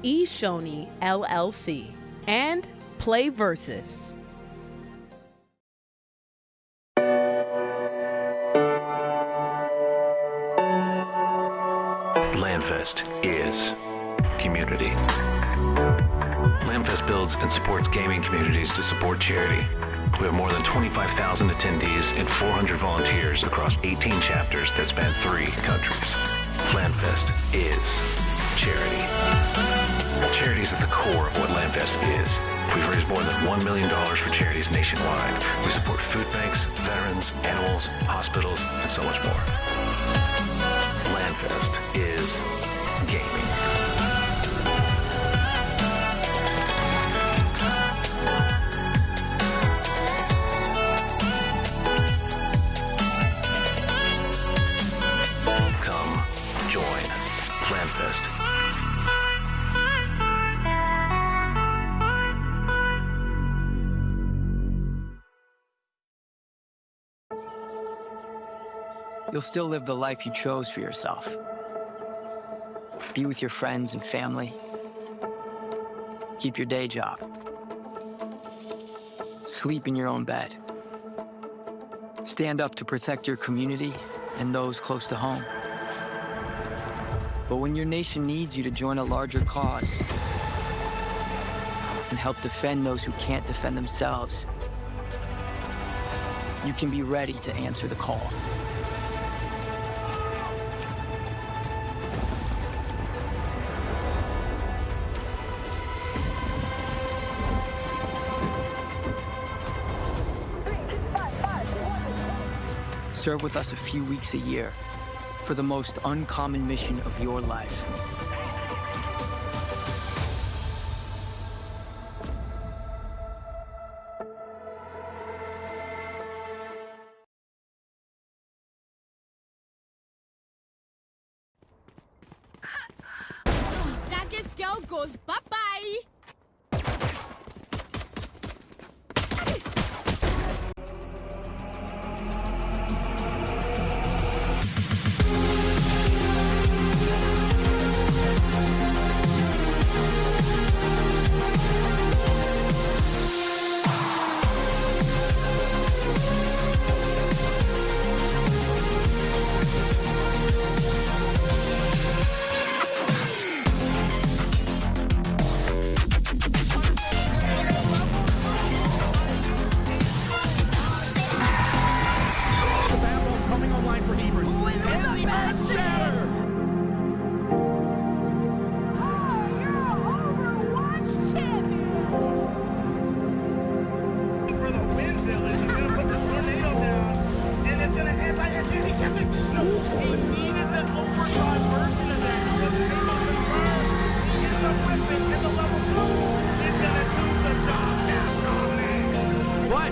eShoney LLC, and Play Versus. Landfest is community. Landfest builds and supports gaming communities to support charity. We have more than 25,000 attendees and 400 volunteers across 18 chapters that span 3 countries. Landfest is charity. Charity is at the core of what Landfest is. We've raised more than $1 million for charities nationwide. We support food banks, veterans, animals, hospitals, and so much more. Landfest is gaming. you'll still live the life you chose for yourself. Be with your friends and family. Keep your day job. Sleep in your own bed. Stand up to protect your community and those close to home. But when your nation needs you to join a larger cause and help defend those who can't defend themselves, you can be ready to answer the call. Serve with us a few weeks a year for the most uncommon mission of your life. Darkest girl goes bye-bye.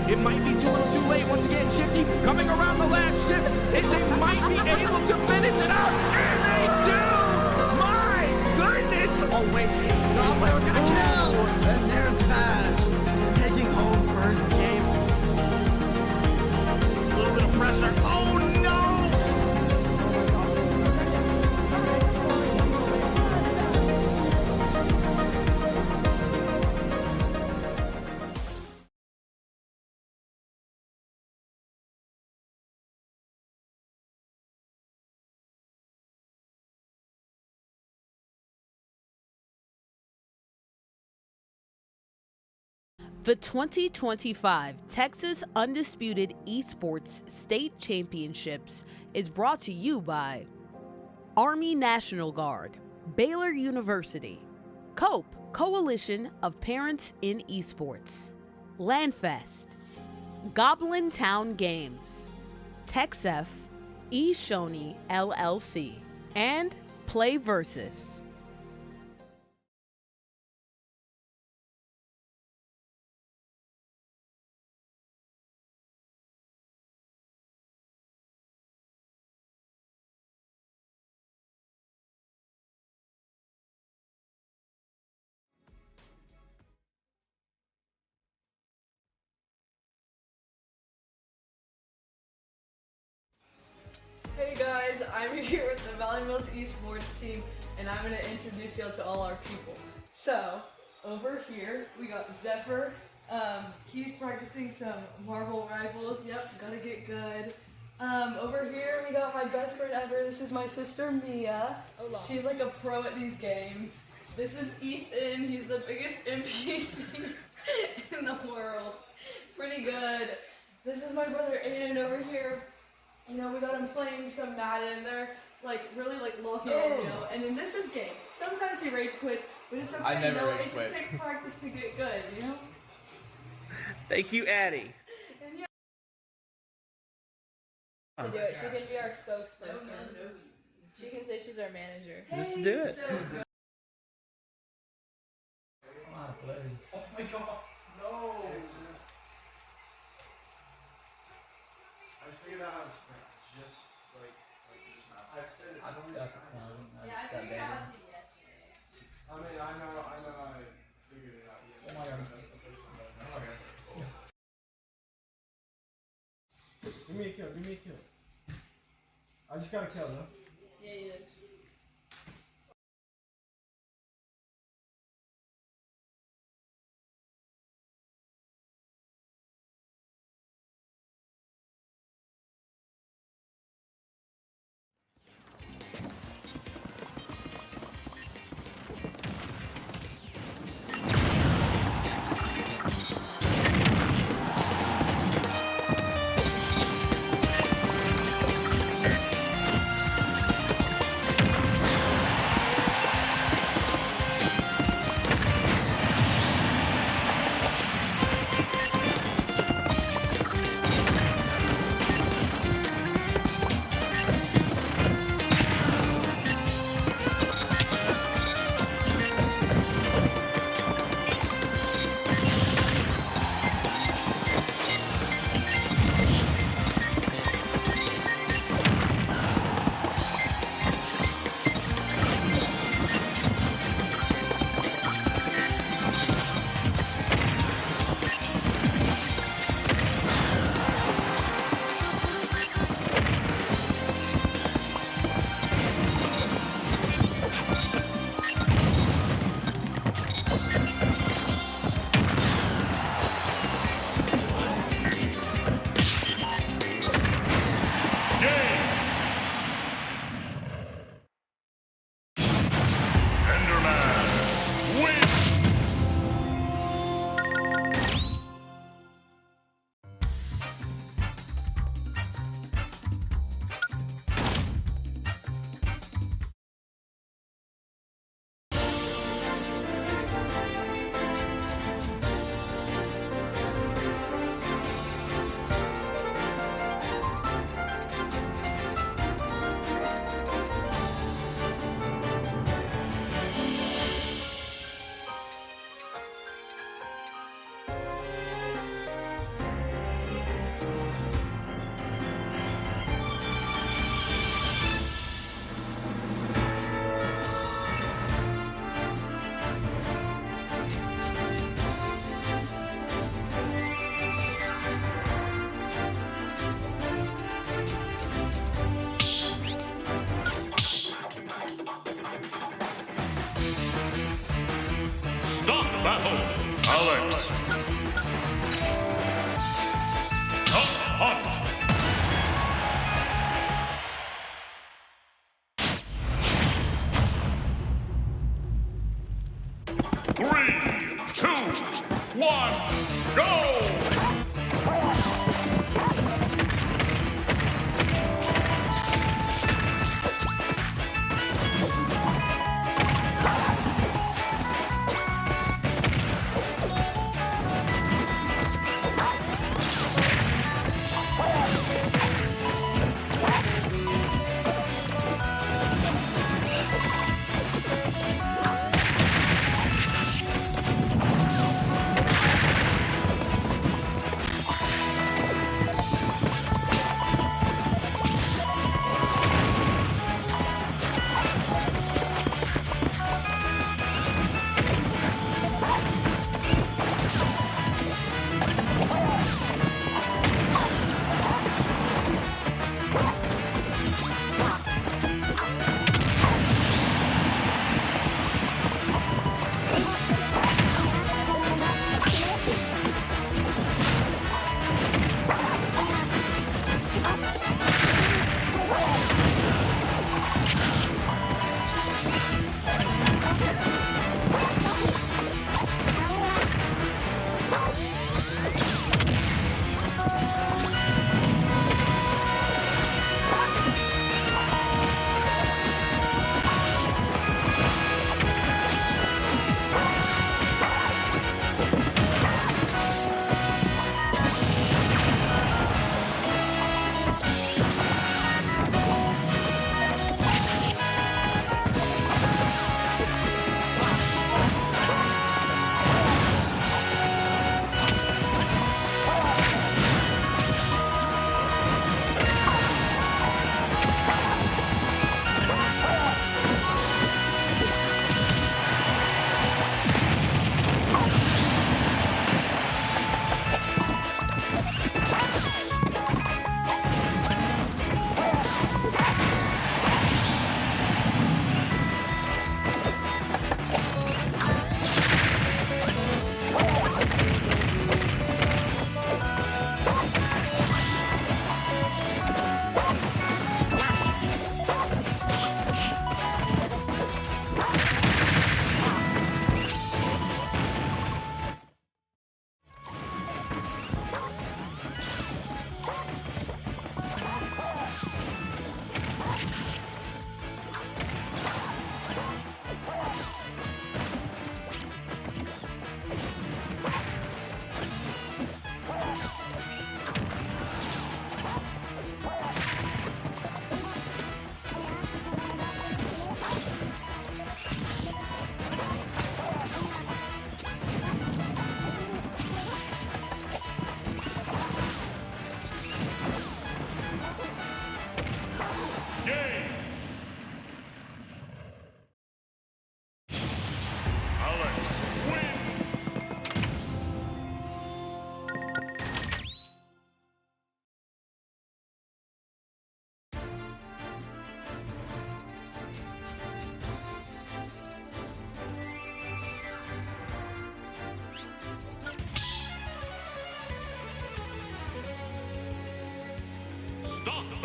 It might be too little too late. Once again, Shifty coming around the last shift. They might be able to finish it out. And they do! My goodness! Oh, wait. Godplayer's gonna kill! And there's Vash taking home first game. A little bit of pressure. Oh, no! The 2025 Texas Undisputed Esports State Championships is brought to you by Army National Guard, Baylor University, COPE, Coalition of Parents in Esports, Landfest, Goblin Town Games, TexF, eShoney LLC, and Play Versus. Hey guys, I'm here with the Valley Mills Esports team, and I'm going to introduce y'all to all our people. So, over here, we got Zephyr. He's practicing some Marvel rifles. Yep, gotta get good. Over here, we got my best friend ever. This is my sister, Mia. Hola. She's like a pro at these games. This is Ethan. He's the biggest NPC in the world. Pretty good. This is my brother Aiden over here. You know, we got him playing some Madden. They're like really like locking in, you know. And then this is game. Sometimes he rage quits, but it's okay. I never you know, rage it quit. just takes practice to get good, you know. Thank you, Addie. And yeah. To do it, she can be our spokesperson. She can say she's our manager. Just do it. Oh my god, no! I just figured out how to sprint. Just like just now. I don't think that's a clone. Yeah, I figured it out too yesterday. I mean, I know, I figured it out yesterday. Oh my god, that's the first one. Okay, cool. Give me a kill, give me a kill. I just got a kill, though. Yeah, you did. Stop battle, Alex. Top hunt. Three, two, one, go!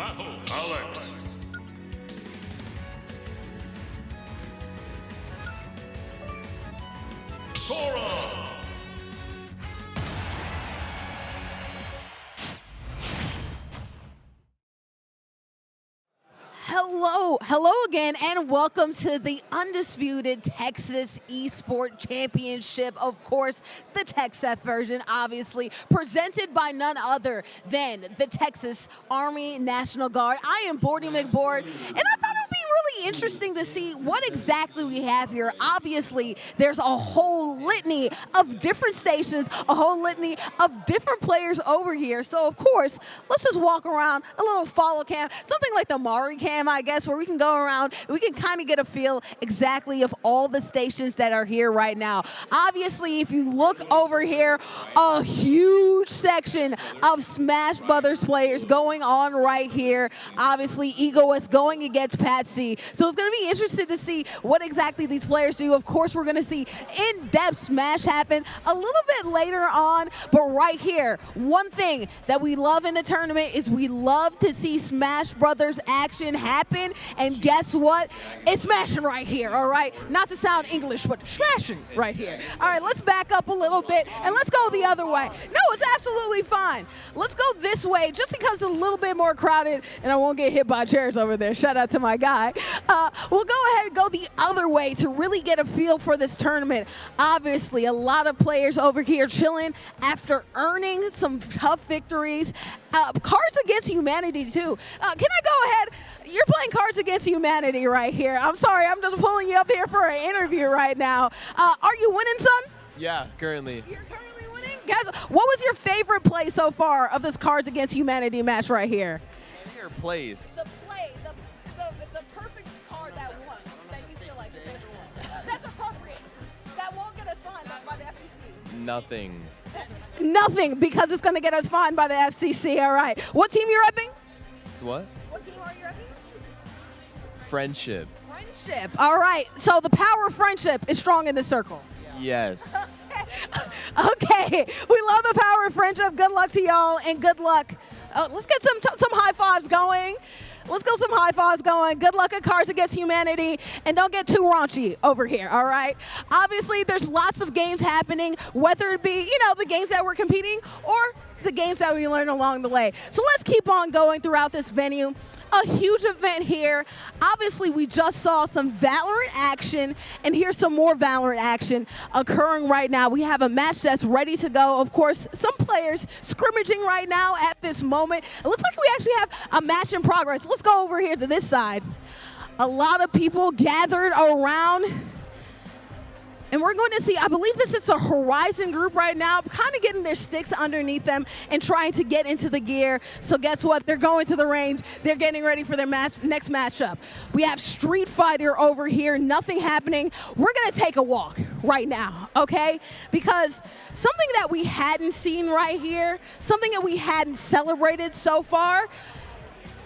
battle, Alex. Sora. Hello again, and welcome to the Undisputed Texas Esport Championship. Of course, the TexF version, obviously, presented by none other than the Texas Army National Guard. I am Bordy McBoard, and I thought it would be really interesting to see what exactly we have here. Obviously, there's a whole litany of different stations, a whole litany of different players over here. So, of course, let's just walk around, a little follow cam, something like the Mari cam, I guess, where we can go around, we can kind of get a feel exactly of all the stations that are here right now. Obviously, if you look over here, a huge section of Smash Brothers players going on right here. Obviously, Ego is going against Patsy. So it's going to be interesting to see what exactly these players do. Of course, we're going to see in-depth Smash happen a little bit later on. But right here, one thing that we love in the tournament is we love to see Smash Brothers action happen. And guess what? It's smashing right here, all right? Not to sound English, but smashing right here. All right, let's back up a little bit, and let's go the other way. No, it's absolutely fine. Let's go this way, just because it's a little bit more crowded, and I won't get hit by chairs over there. Shout out to my guy. We'll go ahead and go the other way to really get a feel for this tournament. Obviously, a lot of players over here chilling after earning some tough victories. Cards Against Humanity, too. Can I go ahead? You're playing Cards Against Humanity right here. I'm sorry, I'm just pulling you up here for an interview right now. Are you winning, son? Yeah, currently. You're currently winning? Guys, what was your favorite play so far of this Cards Against Humanity match right here? Your place. The play, the perfect card that won, that you feel like your favorite one. That's appropriate. That won't get us fined by the FCC. Nothing. Nothing, because it's going to get us fined by the FCC. All right. What team you repping? It's what? What team are you repping? Friendship. Friendship. All right. So the power of friendship is strong in this circle. Yes. Okay. We love the power of friendship. Good luck to y'all, and good luck. Let's get some high fives going. Let's go some high fives going. Good luck at Cards Against Humanity. And don't get too raunchy over here, all right? Obviously, there's lots of games happening, whether it be, the games that we're competing or the games that we learn along the way. So let's keep on going throughout this venue. A huge event here. Obviously, we just saw some Valorant action, and here's some more Valorant action occurring right now. We have a match that's ready to go. Of course, some players scrimmaging right now at this moment. It looks like we actually have a match in progress. Let's go over here to this side. A lot of people gathered around. And we're going to see, I believe this is a Horizon group right now, kind of getting their sticks underneath them and trying to get into the gear. So guess what? They're going to the range. They're getting ready for their next matchup. We have Street Fighter over here, nothing happening. We're going to take a walk right now, okay? Because something that we hadn't seen right here, something that we hadn't celebrated so far,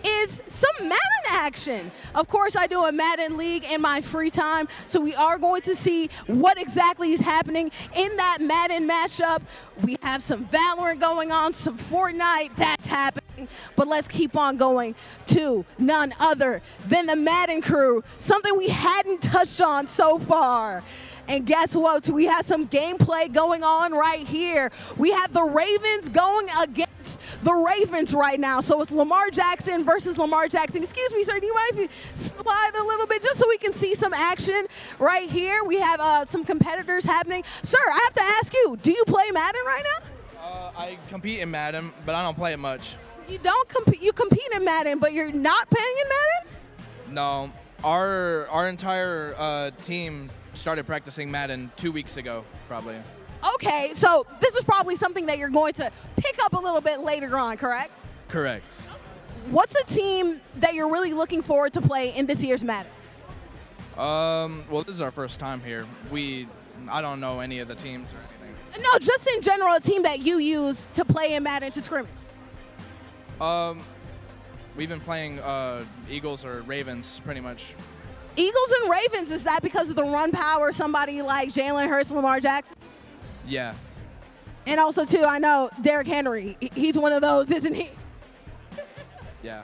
is some Madden action. Of course, I do a Madden League in my free time, so we are going to see what exactly is happening in that Madden matchup. We have some Valorant going on, some Fortnite, that's happening. But let's keep on going to none other than the Madden crew, something we hadn't touched on so far. And guess what? We have some gameplay going on right here. We have the Ravens going against the Ravens right now. So it's Lamar Jackson versus Lamar Jackson. Excuse me, sir, do you mind if you slide a little bit just so we can see some action right here? We have some competitors happening. Sir, I have to ask you, do you play Madden right now? I compete in Madden, but I don't play it much. You don't compete, you compete in Madden, but you're not playing in Madden? No, our entire team started practicing Madden 2 weeks ago, probably. Okay, so this is probably something that you're going to pick up a little bit later on, correct? Correct. What's a team that you're really looking forward to play in this year's Madden? Well, this is our first time here. I don't know any of the teams or anything. No, just in general, a team that you use to play in Madden to scrimmage. We've been playing Eagles or Ravens, pretty much. Eagles and Ravens, is that because of the run power, somebody like Jalen Hurts, Lamar Jackson? Yeah. And also, too, I know Derrick Henry, he's one of those, isn't he? Yeah.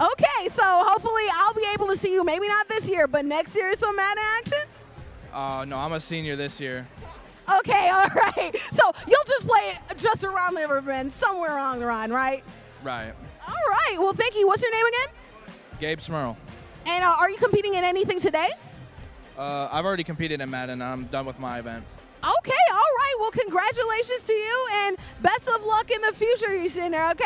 Okay, so hopefully I'll be able to see you, maybe not this year, but next year some Madden action? No, I'm a senior this year. Okay, all right. So you'll just play it just around Liverman, somewhere along the line, right? Right. All right, well, thank you. What's your name again? Gabe Smurl. And are you competing in anything today? I've already competed in Madden. I'm done with my event. Okay, all right. Well, congratulations to you, and best of luck in the future, you senior, okay?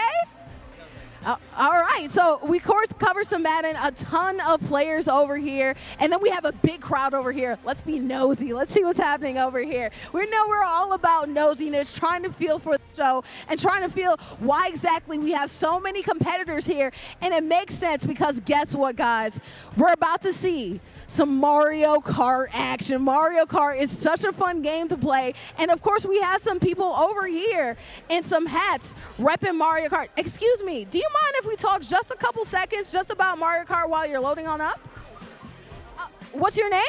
All right, so we, of course, covered some Madden, a ton of players over here, and then we have a big crowd over here. Let's be nosy. Let's see what's happening over here. We know we're all about nosiness, trying to feel for the show and trying to feel why exactly we have so many competitors here, and it makes sense because guess what, guys? We're about to see some Mario Kart action. Mario Kart is such a fun game to play, and of course we have some people over here in some hats repping Mario Kart. Excuse me, do you mind if we talk just a couple seconds just about Mario Kart while you're loading on up? What's your name?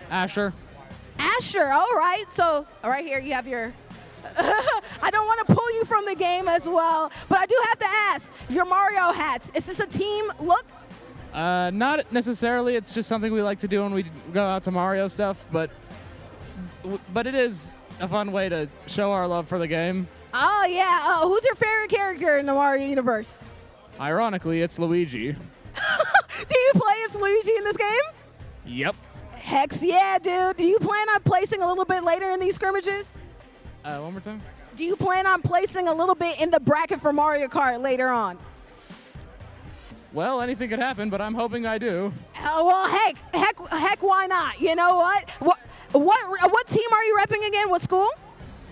Asher. Asher, all right. So right here you have your, I don't want to pull you from the game as well, but I do have to ask, your Mario hats, is this a team look? Not necessarily. It's just something we like to do when we go out to Mario stuff, but it is a fun way to show our love for the game. Oh, yeah. Who's your favorite character in the Mario universe? Ironically, it's Luigi. Do you play as Luigi in this game? Yep. Heck yeah, dude. Do you plan on placing a little bit later in these scrimmages? One more time? Do you plan on placing a little bit in the bracket for Mario Kart later on? Well, anything could happen, but I'm hoping I do. Well, heck, why not? You know what? What team are you repping again? What school?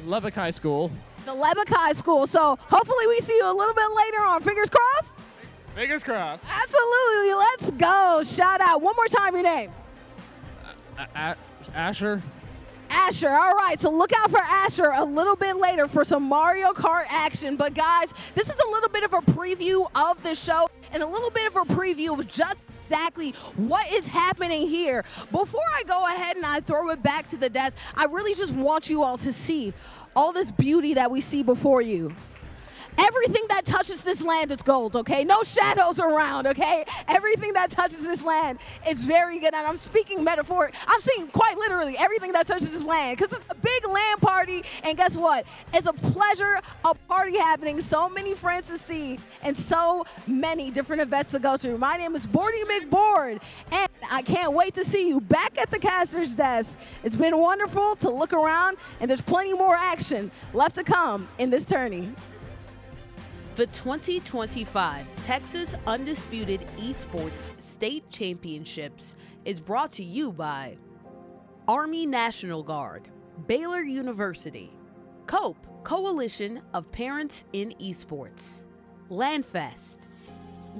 Lubbock High School. The Lubbock High School. So hopefully we see you a little bit later on. Fingers crossed? Fingers crossed. Absolutely. Let's go. Shout out. One more time, your name. Asher. Asher, all right, so look out for Asher a little bit later for some Mario Kart action. But guys, this is a little bit of a preview of the show and a little bit of a preview of just exactly what is happening here. Before I go ahead and I throw it back to the desk, I really just want you all to see all this beauty that we see before you. Everything that touches this land is gold, okay? No shadows around, okay? Everything that touches this land is very good. And I'm speaking metaphor. I'm saying quite literally everything that touches this land because it's a big land party. And guess what? It's a pleasure, a party happening, so many friends to see, and so many different events to go through. My name is Boardy McBoard, and I can't wait to see you back at the caster's desk. It's been wonderful to look around, and there's plenty more action left to come in this tourney. The 2025 Texas Undisputed Esports State Championships is brought to you by Army National Guard, Baylor University, COPE, Coalition of Parents in Esports, Landfest,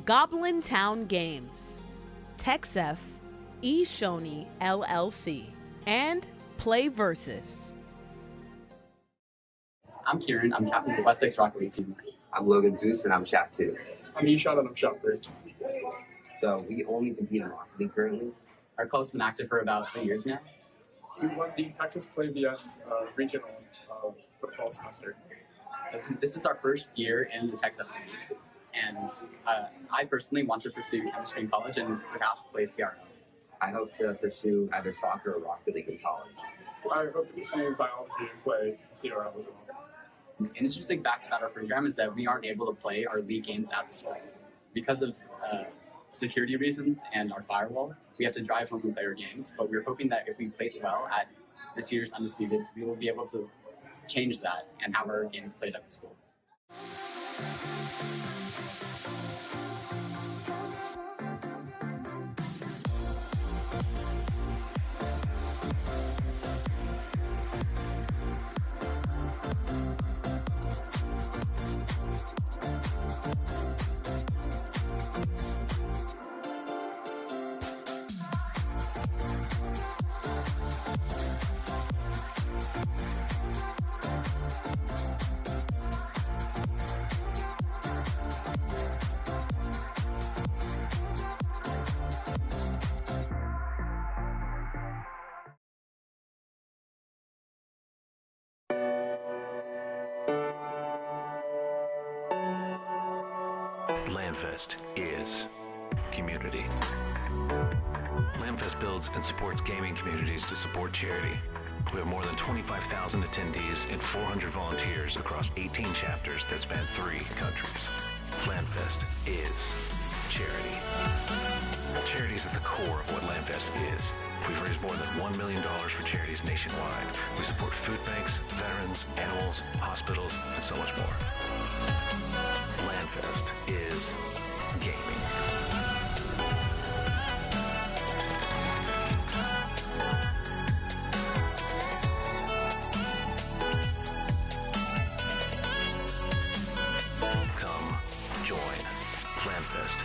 Goblin Town Games, TexF, eShoney LLC, and Play Versus. I'm Kieran. I'm captain of the West 6 Rocket League team. I'm Logan Goose, and I'm Chap 2. I'm Eshawn, and I'm Shop 3. So we only compete in Rocket League currently. Our club's been active for about 3 years now. We won the Texas Play VS regional for the fall semester. This is our first year in the Texas League, and I personally want to pursue chemistry in college and perhaps play CRO. I hope to pursue either soccer or Rocket League in college. I hope to pursue biology and play CRO as well. An interesting fact about our program is that we aren't able to play our league games after school. Because of security reasons and our firewall, we have to drive home and play our games, but we're hoping that if we place well at this year's Undisputed, we will be able to change that and have our games played at the school. Landfest is community. Landfest builds and supports gaming communities to support charity. We have more than 25,000 attendees and 400 volunteers across 18 chapters that span 3 countries. Landfest is charity. Charity is at the core of what Landfest is. We've raised more than $1 million for charities nationwide. We support food banks, veterans, animals, hospitals, and so much more. Landfest is gaming. Come join Landfest.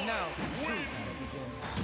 Now the true battle begins.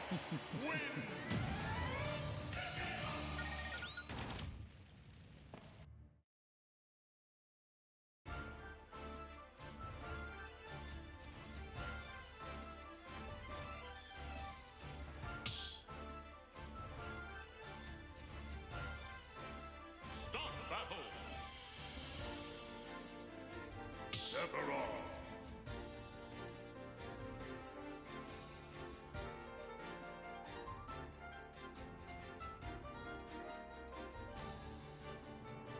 Stop battle. Sephiroth.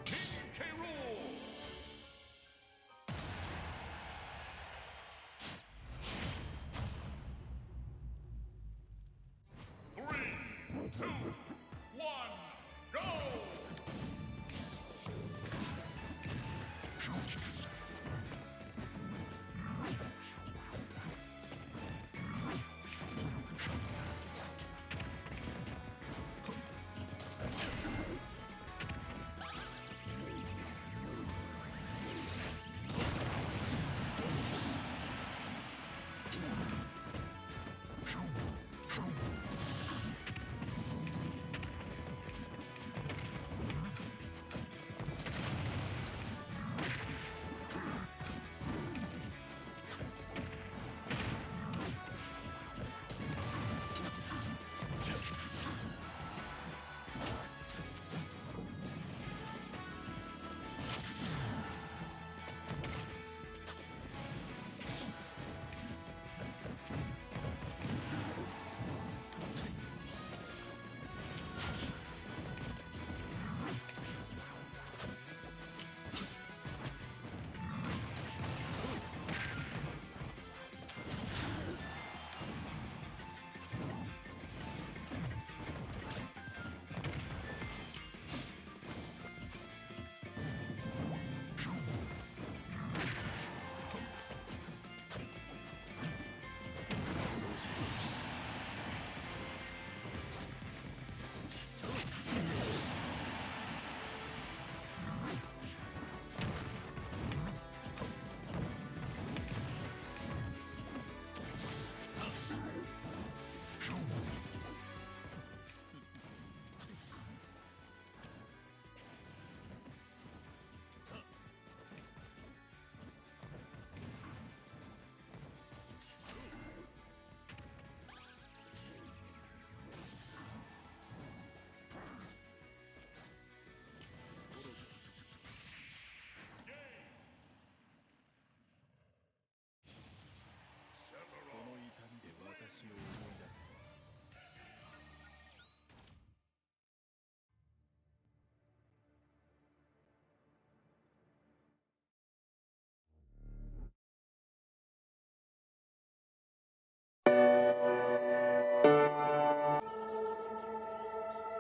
King K. Rool. Three, two, one, go!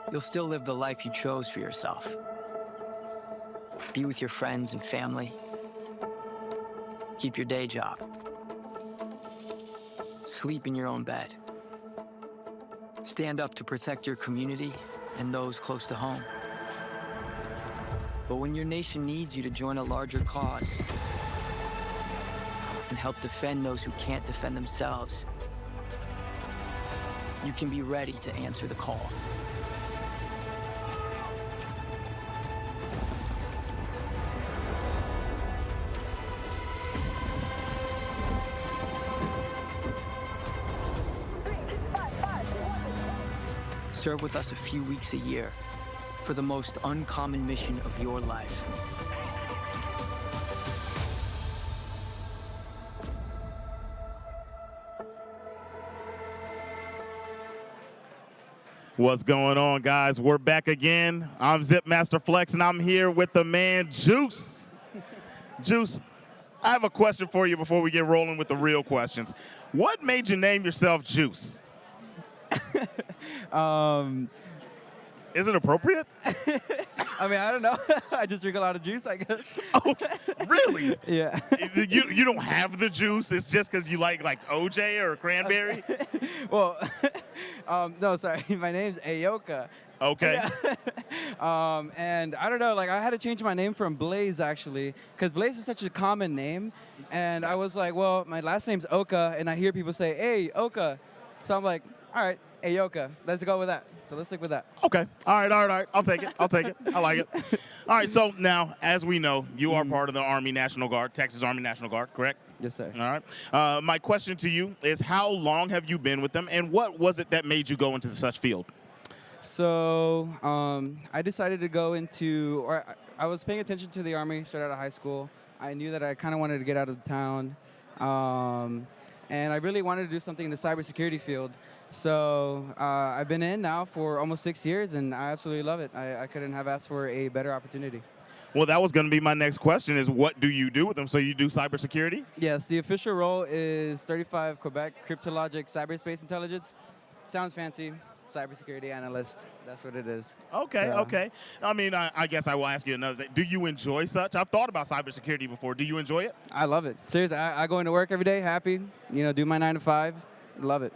You'll still live the life you chose for yourself. Be with your friends and family. Keep your day job. Sleep in your own bed. Stand up to protect your community and those close to home. But when your nation needs you to join a larger cause and help defend those who can't defend themselves, you can be ready to answer the call. Serve with us a few weeks a year for the most uncommon mission of your life. What's going on, guys? We're back again. I'm Zipmaster Flex, and I'm here with the man, Juice. Juice, I have a question for you before we get rolling with the real questions. What made you name yourself Juice? Is it appropriate? I mean, I don't know. I just drink a lot of juice, I guess. Okay. Really? Yeah. You don't have the juice? It's just because you like OJ or cranberry? Well, no, sorry. My name's Ayoka. Okay. Yeah. And I don't know, like I had to change my name from Blaze actually, because Blaze is such a common name. And I was like, well, my last name's Oka, and I hear people say, hey, Oka. So I'm like, all right, Ayoka. Let's go with that. So let's stick with that. Okay. All right. I'll take it. I like it. All right. So now, as we know, you are part of the Army National Guard, Texas Army National Guard, correct? Yes, sir. All right. My question to you is, how long have you been with them, and what was it that made you go into such field? So I decided to go into, or I was paying attention to the Army straight out of high school. I knew that I kind of wanted to get out of the town. And I really wanted to do something in the cybersecurity field. So I've been in now for almost 6 years, and I absolutely love it. I couldn't have asked for a better opportunity. Well, that was going to be my next question is, what do you do with them? So you do cybersecurity? Yes, the official role is 35 Quebec Cryptologic Cyberspace Intelligence. Sounds fancy. Cybersecurity analyst. That's what it is. Okay, So- okay. I mean, I guess I will ask you another thing. Do you enjoy such? I've thought about cybersecurity before. Do you enjoy it? I love it. Seriously, I go into work every day happy, do my 9 to 5. Love it.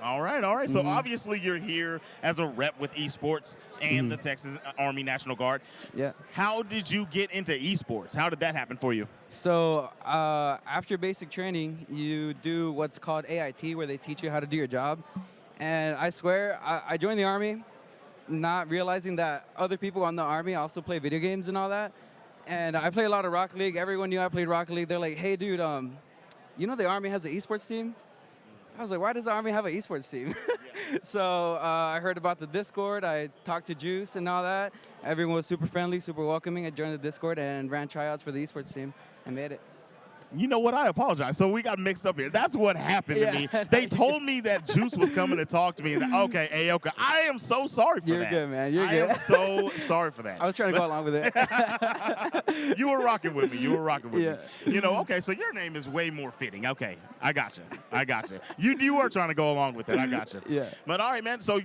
All right. So obviously you're here as a rep with esports and the Texas Army National Guard. Yeah. How did you get into esports? How did that happen for you? So after basic training, you do what's called AIT, where they teach you how to do your job. And I swear, I joined the Army not realizing that other people in the Army also play video games and all that. And I play a lot of Rocket League. Everyone knew I played Rocket League. They're like, hey, dude, you know the Army has an esports team? I was like, why does the Army have an esports team? So I heard about the Discord. I talked to Juice and all that. Everyone was super friendly, super welcoming. I joined the Discord and ran tryouts for the esports team and made it. You know what? I apologize. So we got mixed up here. That's what happened to me. They told me that Juice was coming to talk to me. And okay, Ayoka, I am so sorry for that. You're good, man. You're I good. am so sorry for that. I was trying to go along with it. You were rocking with me. me. Okay, so your name is way more fitting. Okay, I got you. You were trying to go along with it. I got you. Yeah. But all right, man. So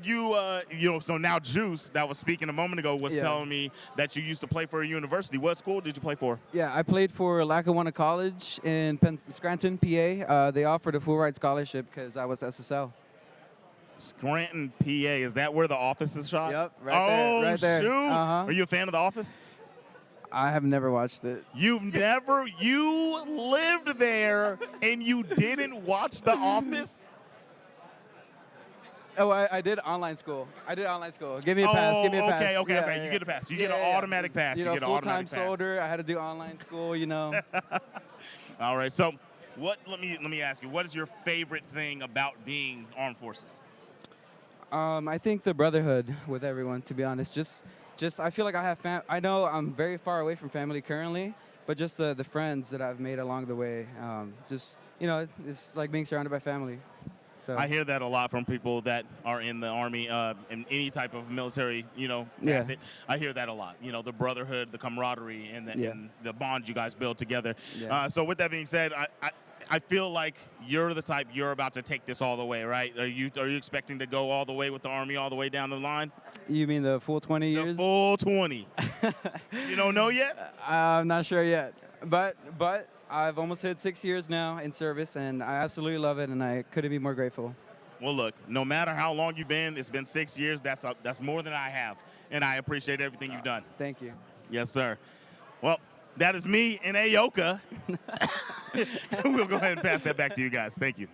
so now Juice, that was speaking a moment ago, was telling me that you used to play for a university. What school did you play for? Yeah, I played for Lackawanna College in Scranton, PA. They offered a full ride scholarship because I was SSL. Scranton, PA. Is that where the Office is shot? Yep, right there. Shoot. Uh-huh. Are you a fan of The Office? I have never watched it. You lived there and you didn't watch The Office? Oh, I did online school. Give me a pass. Give me a pass. Okay. Yeah. You get a pass. You get an automatic pass. You get an full-time automatic pass. soldier. I had to do online school. All right. So, let me ask you. What is your favorite thing about being armed forces? I think the brotherhood with everyone. To be honest, just I feel like I have I know I'm very far away from family currently, but just the friends that I've made along the way. It's like being surrounded by family. So I hear that a lot from people that are in the Army, in any type of military, facet. I hear that a lot. The brotherhood, the camaraderie, and the bond you guys build together. Yeah. So with that being said, I feel like you're the type, you're about to take this all the way, right? Are you expecting to go all the way with the Army, all the way down the line? You mean the full 20 years? The full 20. You don't know yet? I'm not sure yet, but I've almost hit 6 years now in service, and I absolutely love it, and I couldn't be more grateful. Well, look, no matter how long you've been, it's been 6 years. That's more than I have, and I appreciate everything you've done. Thank you. Yes, sir. Well, that is me and Ayoka. We'll go ahead and pass that back to you guys. Thank you.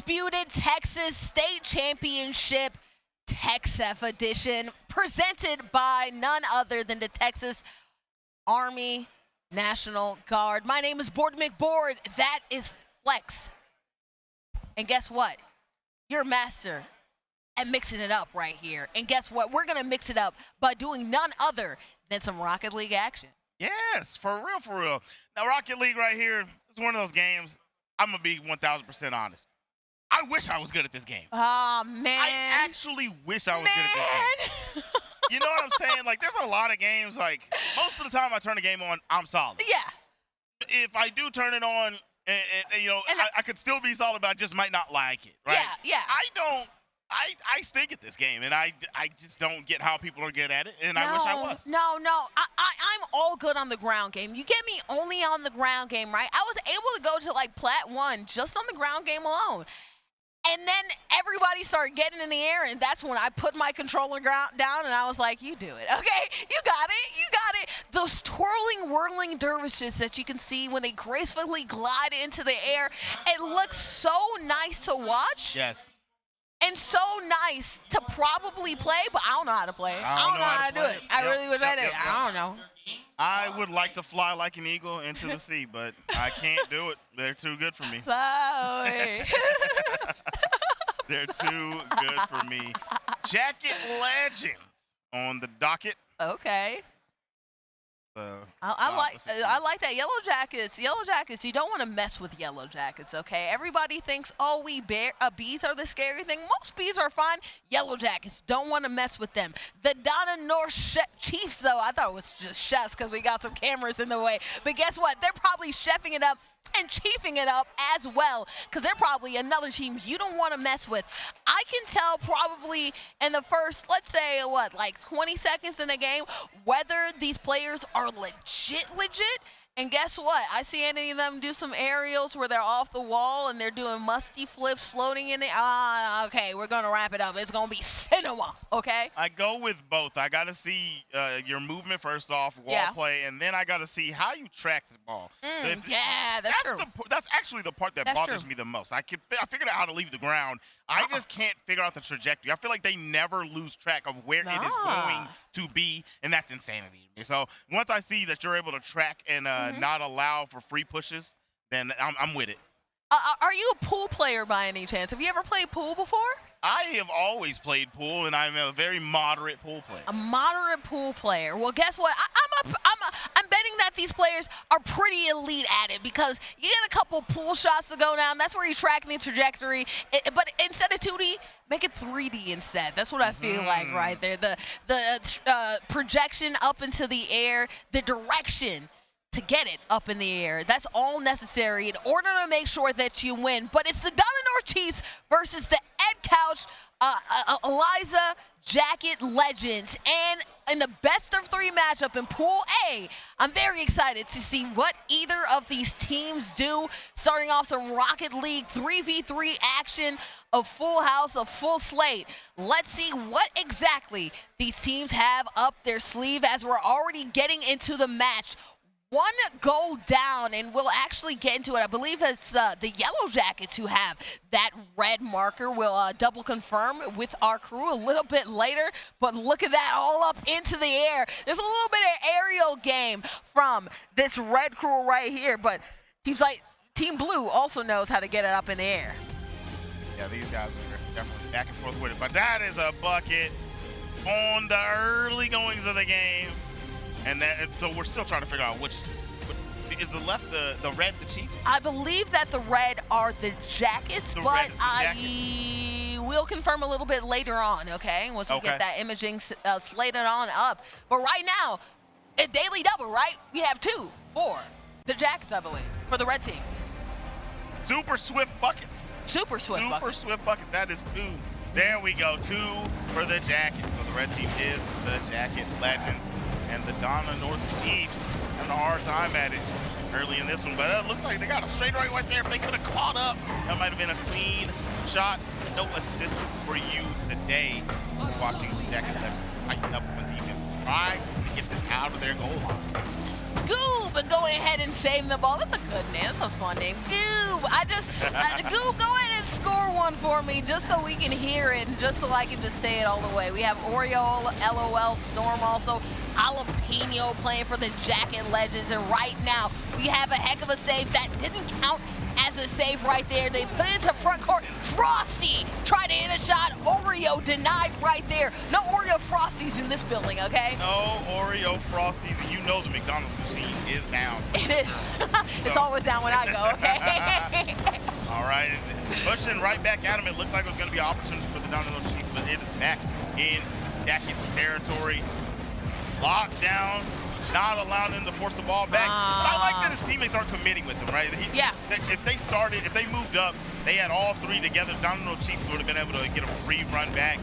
Undisputed Texas State Championship TexF edition, presented by none other than the Texas Army National Guard. My name is Board McBoard. That is Flex. And guess what? You're a master at mixing it up right here. And guess what? We're going to mix it up by doing none other than some Rocket League action. Yes, for real, for real. Now, Rocket League right here is one of those games, I'm going to be 1,000% honest. I wish I was good at this game. Oh, man. I actually wish I was good at this game. You know what I'm saying? Like, there's a lot of games, like, most of the time I turn a game on, I'm solid. Yeah. If I do turn it on, and you know, I could still be solid, but I just might not like it, right? Yeah. I stink at this game, and I just don't get how people are good at it, and I wish I was. No. I'm all good on the ground game. You get me only on the ground game, right? I was able to go to, like, Plat 1 just on the ground game alone. And then everybody started getting in the air, and that's when I put my controller down, and I was like, you do it, okay? You got it. Those twirling, whirling dervishes that you can see when they gracefully glide into the air, it looks so nice to watch. Yes. And so nice to probably play, but I don't know how to play. I don't know how to do it. I really wish I did. I don't know. I would like to fly like an eagle into the sea, but I can't do it. They're too good for me. Fly away. They're too good for me. Jacket Legends on the docket. Okay. I like that. Yellow Jackets, you don't want to mess with Yellow Jackets, okay? Everybody thinks, oh, bees are the scary thing. Most bees are fine. Yellow Jackets, don't want to mess with them. The Donna North Chiefs, though, I thought it was just chefs because we got some cameras in the way. But guess what? They're probably chefing it up and chiefing it up as well because they're probably another team you don't want to mess with. I can tell probably in the first, let's say, 20 seconds in the game, whether these players are legit. And guess what? I see any of them do some aerials where they're off the wall and they're doing musty flips floating in it. Okay, we're going to wrap it up. It's going to be cinema, okay? I go with both. I got to see your movement first off, wall play, and then I got to see how you track the ball. That's true. That's actually the part that bothers me the most. I figured out how to leave the ground. I just can't figure out the trajectory. I feel like they never lose track of where it is going to be, and that's insanity. So once I see that you're able to track and not allow for free pushes, then I'm with it. Are you a pool player by any chance? Have you ever played pool before? I have always played pool, and I'm a very moderate pool player. A moderate pool player. Well, guess what? I'm betting that these players are pretty elite at it because you get a couple pool shots to go down. That's where you're tracking the trajectory. But instead of 2D, make it 3D instead. That's what I feel like right there. The projection up into the air, the direction to get it up in the air. That's all necessary in order to make sure that you win. But it's the Donna North Chiefs versus the Ed Couch Eliza Jacket Legends. And in the best of 3 matchup in Pool A, I'm very excited to see what either of these teams do. Starting off some Rocket League 3v3 action, a full house, a full slate. Let's see what exactly these teams have up their sleeve as we're already getting into the match. 1 goal down, and we'll actually get into it. I believe it's the Yellow Jackets who have that red marker. We'll double confirm with our crew a little bit later, but look at that, all up into the air. There's a little bit of aerial game from this red crew right here, but teams like Team Blue also knows how to get it up in the air. Yeah, these guys are definitely back and forth with it, but that is a bucket on the early goings of the game. And so we're still trying to figure out which is the left, the red, the Chiefs? I believe that the red are the Jackets, but I will confirm a little bit later on, okay? Once we get that imaging slated on up. But right now, a daily double, right? We have 2 for the Jackets, I believe, for the red team. Super swift buckets. Super swift buckets. That is 2. There we go, 2 for the Jackets. So the red team is the Jacket Legends. And the Donna North Chiefs having a hard time at it early in this one. But it looks like they got a straight right there. If they could have caught up, that might have been a clean shot. No assist for you today. Watching the Jacket Legends tighten up on defense. Try to get this out of their goal line. Goob going ahead and saving the ball. That's a good name. That's a fun name. Goob. Goob, go ahead and score one for me just so we can hear it and just so I can just say it all the way. We have Oreo, LOL, Storm also, Jalapeno playing for the Jacket Legends. And right now, we have a heck of a save that didn't count as a save right there. They put it into front court. Frosty tried to hit a shot. Oreo denied right there. No Oreo Frosties in this building, okay? No Oreo Frosties. You know the McDonald's machine is down. It is. It's always down when I go, okay? All right. Pushing right back at him. It looked like it was going to be an opportunity for the Domino Chiefs, but it is back in Jackets territory. Locked down. Not allowing him to force the ball back. But I like that his teammates aren't committing with him, right? If they moved up, they had all three together, Domino Chiefs would have been able to get a free run back.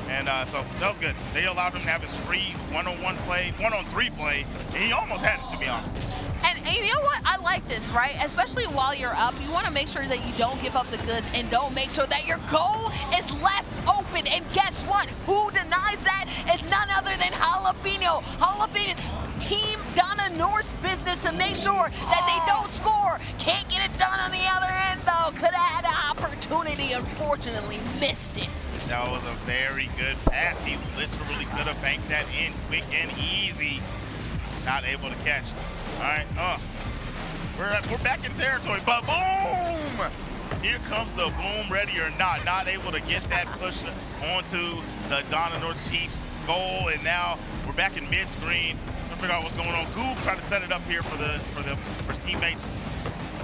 And so that was good. They allowed him to have his free one-on-one play, one-on-three play, and he almost had it, to be honest. And you know what? I like this, right? Especially while you're up, you want to make sure that you don't give up the goods and don't make sure that your goal is left open. And guess what? Who denies that? It's none other than Jalapeno. Jalapeno, Team Donna North's business to make sure that they don't score. Can't get it done on the other end, though. Could have had an opportunity. Unfortunately, missed it. That was a very good pass. He literally could have banked that in quick and easy. Not able to catch. All right, we're back in territory, but boom! Here comes the boom, ready or not able to get that push onto the Donna North Chiefs goal, and now we're back in mid-screen. Trying to figure out what's going on. Goob trying to set it up here for his teammates.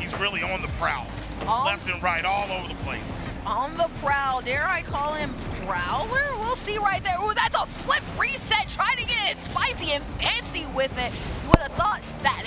He's really on the prowl, left and right, all over the place. On the prowl, dare I call him Prowler? We'll see right there. Ooh, that's a flip reset, trying to get it spicy and fancy with it. You would have thought that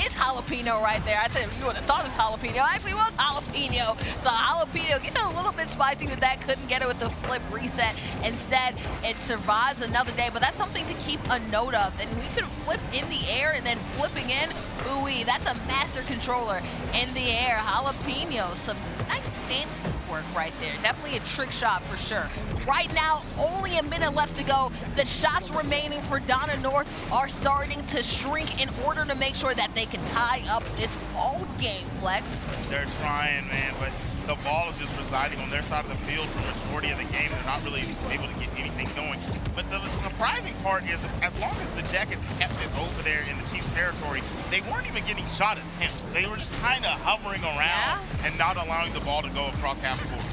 is Jalapeno right there. I think you would have thought it was Jalapeno. Actually, it was Jalapeno. So Jalapeno getting a little bit spicy with that. Couldn't get it with the flip reset. Instead, it survives another day. But that's something to keep a note of. And we can flip in the air and then flipping in. Ooh-wee, that's a master controller in the air. Jalapeno, some nice fancy work right there. Definitely a trick shot for sure. Right now, only a minute left to go. The shots remaining for Donna North are starting to shrink in order to make sure that they can tie up this ball game, Flex. They're trying, man, but the ball is just residing on their side of the field for the majority of the game. They're not really able to get anything going. But the surprising part is, as long as the Jackets kept it over there in the Chiefs' territory, they weren't even getting shot attempts. They were just kind of hovering around and not allowing the ball to go across half the court.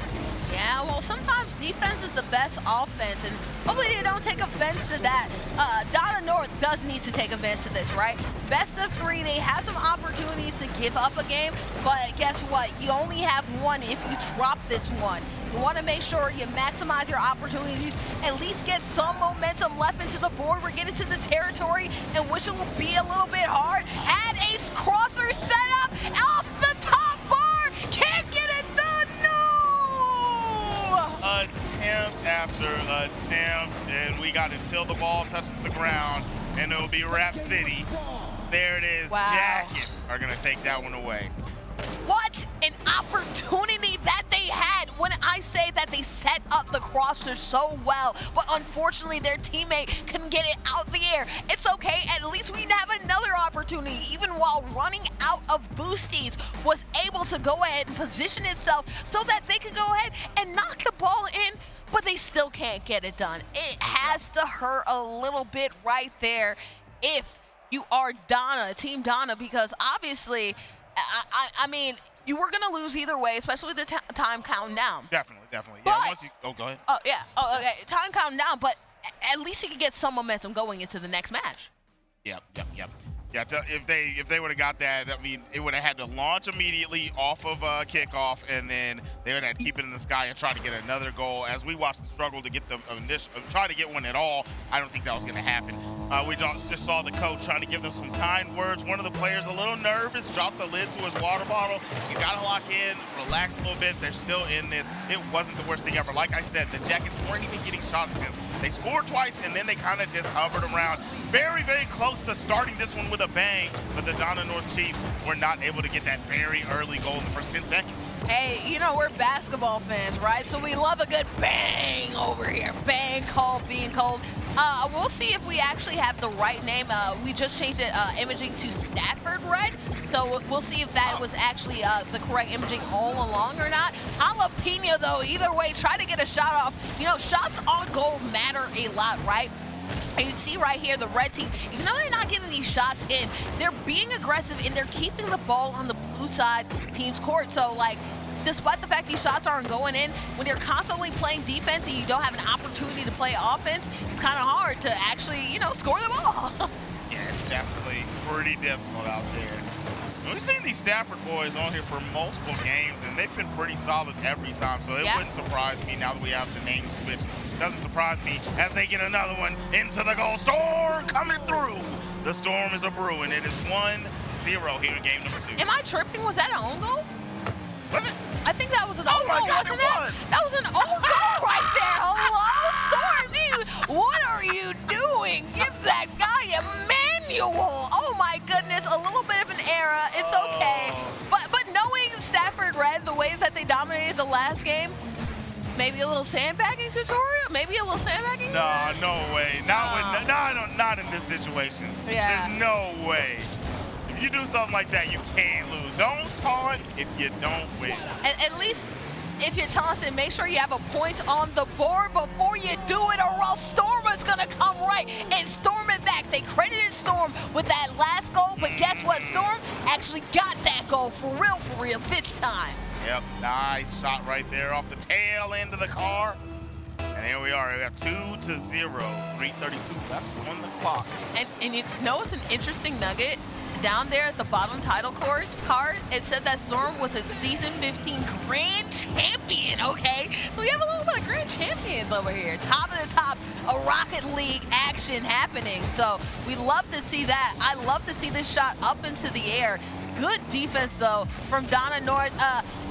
Yeah, well, sometimes defense is the best offense, and hopefully they don't take offense to that. Donna North does need to take offense to this, right? Best of three, they have some opportunities to give up a game, but guess what? You only have one if you drop this one. You want to make sure you maximize your opportunities, at least get some momentum left into the board. We're getting to the territory, and which it will be a little bit hard. Had Ace Crosser set up off the top bar. Can't get it done, no! Attempt after attempt, and we got until the ball touches the ground, and it'll be Rap City. There it is. Wow. Jackets are going to take that one away. What an opportunity that they had when I say that they set up the crosser so well, but unfortunately their teammate couldn't get it out the air. It's okay, at least we have another opportunity, even while running out of boosties, was able to go ahead and position itself so that they could go ahead and knock the ball in, but they still can't get it done. It has to hurt a little bit right there if you are Donna, Team Donna, because obviously, I mean, you were going to lose either way, especially the time counting down. Definitely. Yeah, but, once you, go ahead. Oh, yeah. Oh, okay. Time counting down, but at least you can get some momentum going into the next match. Yep. Yeah, if they would have got that, I mean, it would have had to launch immediately off of kickoff, and then they would have to keep it in the sky and try to get another goal. As we watched the struggle to get the initial, try to get one at all, I don't think that was going to happen. We just saw the coach trying to give them some kind words. One of the players a little nervous, dropped the lid to his water bottle. He's got to lock in, relax a little bit. They're still in this. It wasn't the worst thing ever. Like I said, the Jackets weren't even getting shot attempts. They scored twice, and then they kind of just hovered around. Very, very close to starting this one with a bang, but the Donna North Chiefs were not able to get that very early goal in the first 10 seconds. Hey, you know, we're basketball fans, right? So we love a good bang over here. Bang, cold, being cold. We'll see if we actually have the right name. We just changed it, imaging to Stafford Red. So we'll see if that was actually the correct imaging all along or not. Jalapeno, though, either way, try to get a shot off. You know, shots on goal matter a lot, right? And you see right here, the red team, even though they're not getting these shots in, they're being aggressive and they're keeping the ball on the blue side team's court. So, like, despite the fact these shots aren't going in, when you're constantly playing defense and you don't have an opportunity to play offense, it's kind of hard to actually, you know, score the ball. Yeah, it's definitely pretty difficult out there. We've seen these Stafford boys on here for multiple games, and they've been pretty solid every time, so it wouldn't surprise me now that we have the name switch. Doesn't surprise me as they get another one into the goal. Storm coming through. The Storm is a brewing. It is 1-0 here in game number 2. Am I tripping? Was that an own goal? Was it? I think that was an own goal, wasn't it? That was an own goal right there. Hello, Storm. What are you doing? Give that guy a manual. Oh my goodness, a little bit of an error. It's okay. But knowing Stafford Red the way that they dominated the last game, maybe a little sandbagging tutorial? Maybe a little sandbagging? No, no way. Not in this situation. Yeah. There's no way. If you do something like that, you can't lose. Don't taunt if you don't win. At least if you're taunted, make sure you have a point on the board before you do it, or else Storm is going to come right and storm it back. They credited Storm with that last goal, but guess what? Storm actually got that goal for real this time. Yep, nice shot right there off the tail end of the car. And here we are. We have 2-0, 3:32 left on the clock. And you know it's an interesting nugget? Down there at the bottom title card, it said that Storm was a season 15 grand champion, okay? So we have a little bit of grand champions over here. Top of the top, a Rocket League action happening. So we love to see that. I love to see this shot up into the air. Good defense, though, from Donna North.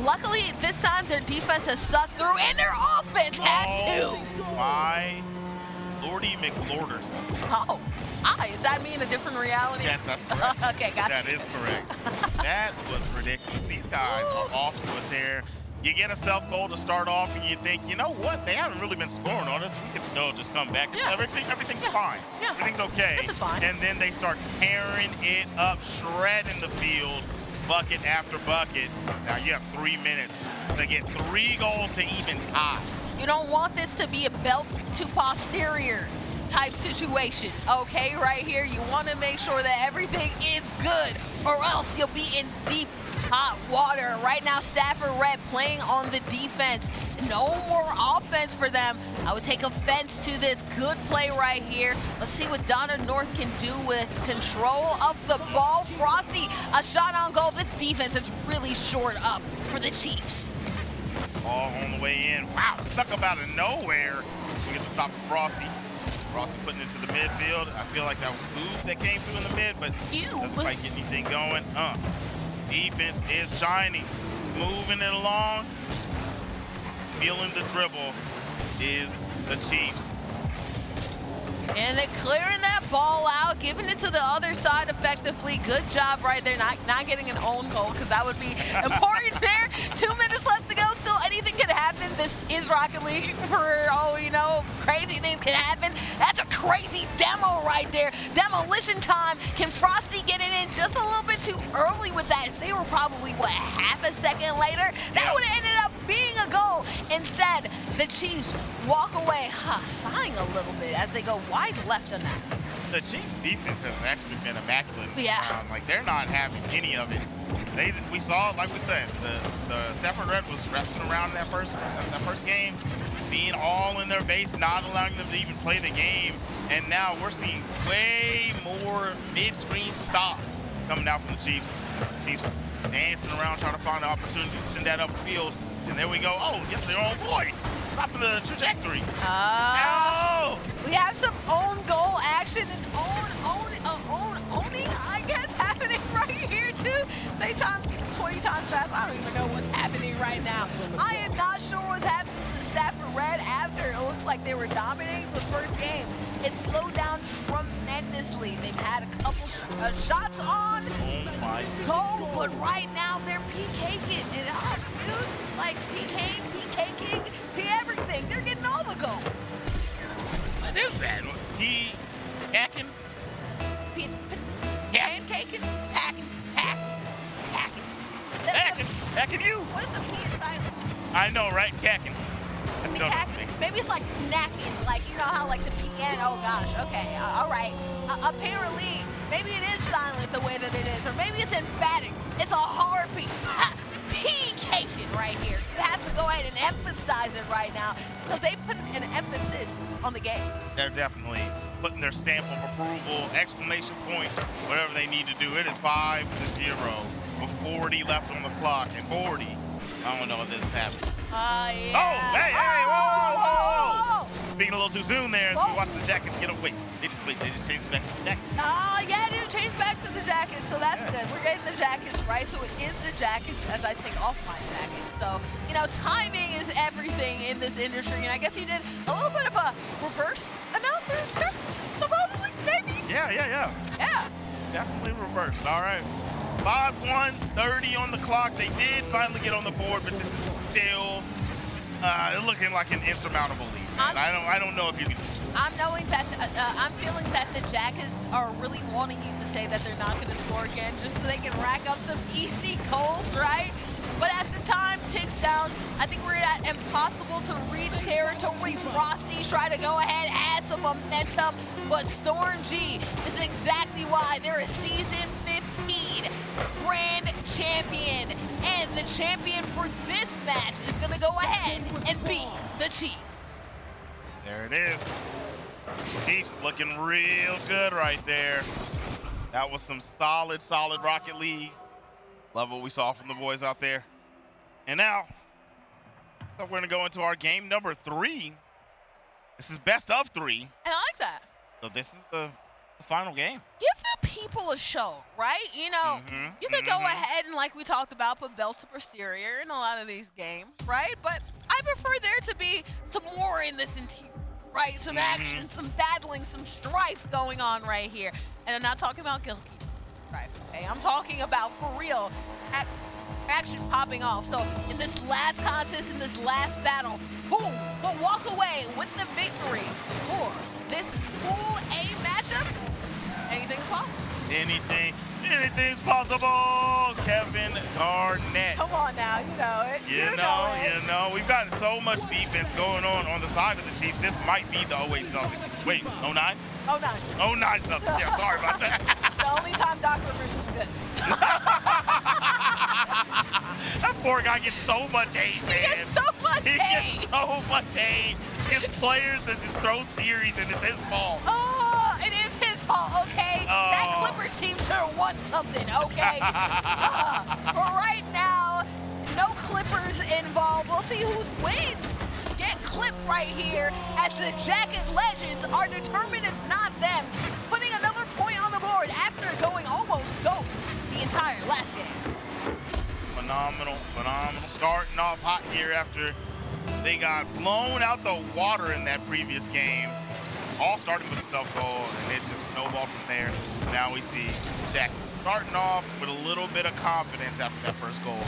Luckily, this time their defense has stuck through, and their offense has too. My Lordy McLorders. Oh, is that me in a different reality? Yes, that's correct. Okay, gotcha. That is correct. That was ridiculous. These guys are off to a tear. You get a self-goal to start off, and you think, you know what? They haven't really been scoring on us. We can still just come back. Yeah. Everything's fine. Yeah. Everything's okay. This is fine. And then they start tearing it up, shredding the field, bucket after bucket. Now you have 3 minutes to get 3 goals to even tie. You don't want this to be a belt to posterior type situation, okay? Right here, you want to make sure that everything is good, or else you'll be in deep hot water. Right now, Stafford Red playing on the defense. No more offense for them. I would take offense to this good play right here. Let's see what Donna North can do with control of the ball. Frosty, a shot on goal. This defense is really short up for the Chiefs. Ball on the way in. Wow, snuck up out of nowhere. We get the stop from Frosty. Frosty putting it to the midfield. I feel like that was Oob that came through in the mid, but doesn't quite get anything going. Defense is shining. Moving it along. Feeling the dribble is the Chiefs. And they're clearing that ball out, giving it to the other side effectively. Good job right there, not getting an own goal, because that would be important there. 2 minutes left to go. Still, anything can happen. This is Rocket League. For all we know, crazy things can happen. That's a crazy demo right there. Demolition time. Can Frosty get it in just a little bit too early with that? If they were probably, what, half a second later, that would have ended up being a goal. Instead, the Chiefs walk away, sighing a little bit as they go wide left on that. The Chiefs' defense has actually been immaculate. Yeah. Like, they're not having any of it. We saw, like we said, the Stafford Red was resting around in that first game, being all in their base, not allowing them to even play the game. And now we're seeing way more mid-screen stops coming out from the Chiefs. Chiefs dancing around, trying to find an opportunity to send that upfield. And there we go. Oh, yes, their own boy. Stopping the trajectory. We have some own goal action and owning, I guess, happening right here too. Say times 20 times fast. I don't even know what's happening right now. I am not sure what's happening to the Stafford Red after it looks like they were dominating the first game. It slowed down tremendously. They've had a couple Shots on Oh my goal, but right now they're PKing. And dude, like PKing, everything. They're getting all the goal. What is that? He hacking? Pancaking, hacking. Hacking you? What is the P inside? I know, right? Hacking. That's still Maybe it's like knacking, like you know how like the PN. Oh gosh, okay, all right. Apparently, maybe it is silent the way that it is, or maybe it's emphatic. It's a hard P. P-cation right here. You have to go ahead and emphasize it right now because they put an emphasis on the game. They're definitely putting their stamp of approval, exclamation point, whatever they need to do. It is 5-0 with 40 left on the clock, and 40. I don't know if this is happening. Yeah. Oh, hey, whoa. Speaking a little too soon there as we watch the Jackets get away. They just changed back to the Jackets. Yeah, they changed back to the Jackets, so that's good. We're getting the Jackets, right? So it is the Jackets as I take off my jacket. So, you know, timing is everything in this industry, and I guess you did a little bit of a reverse announcer script, supposedly, maybe? Yeah. Yeah. Definitely reversed. All right. 5-1, 30 on the clock. They did finally get on the board, but this is still looking like an insurmountable lead. Man. I don't know if you can. I'm knowing that I'm feeling that the Jackets are really wanting you to say that they're not going to score again, just so they can rack up some easy goals, right? But as the time ticks down, I think we're at impossible to reach territory. Frosty try to go ahead, add some momentum, but Storm G is exactly why they're a season 15 grand champion, and the champion for this match is going to go ahead and beat the Chiefs. There it is. Chiefs looking real good right there. That was some solid Rocket League. Love what we saw from the boys out there. And now, we're going to go into our game number 3. This is best of 3. I like that. So this is the final game. Give the people a show, right? You know, you could go ahead and, like we talked about, put belt to posterior in a lot of these games, right? But I prefer there to be some war in this interior, right? Some action, some battling, some strife going on right here. And I'm not talking about guilty, right? Okay, I'm talking about, for real, action popping off. So in this last contest, in this last battle, who will walk away with the victory for this Pool A matchup? Anything's possible. Anything's possible. Kevin Garnett. Come on now, you know it. You know, we've got so much defense going on the side of the Chiefs. This might be the 08 Celtics. Wait, 09? 09. 09 Celtics. Yeah, sorry about that. The only time Doc Rivers was good. That poor guy gets so much hate, man. He gets so much hate. He gets so much hate. His players that just throw series, and it's his fault. Oh, it is his fault, okay? That Clippers team should have won something, okay? But right now, no Clippers involved. We'll see who's wins. Get clipped right here as the Jacket Legends are determined it's not them. Putting another point on the board after going almost GOAT the entire last game. Phenomenal. Starting off hot here after they got blown out the water in that previous game. All started with a self-goal, and it just snowballed from there. Now we see Jack starting off with a little bit of confidence after that first goal.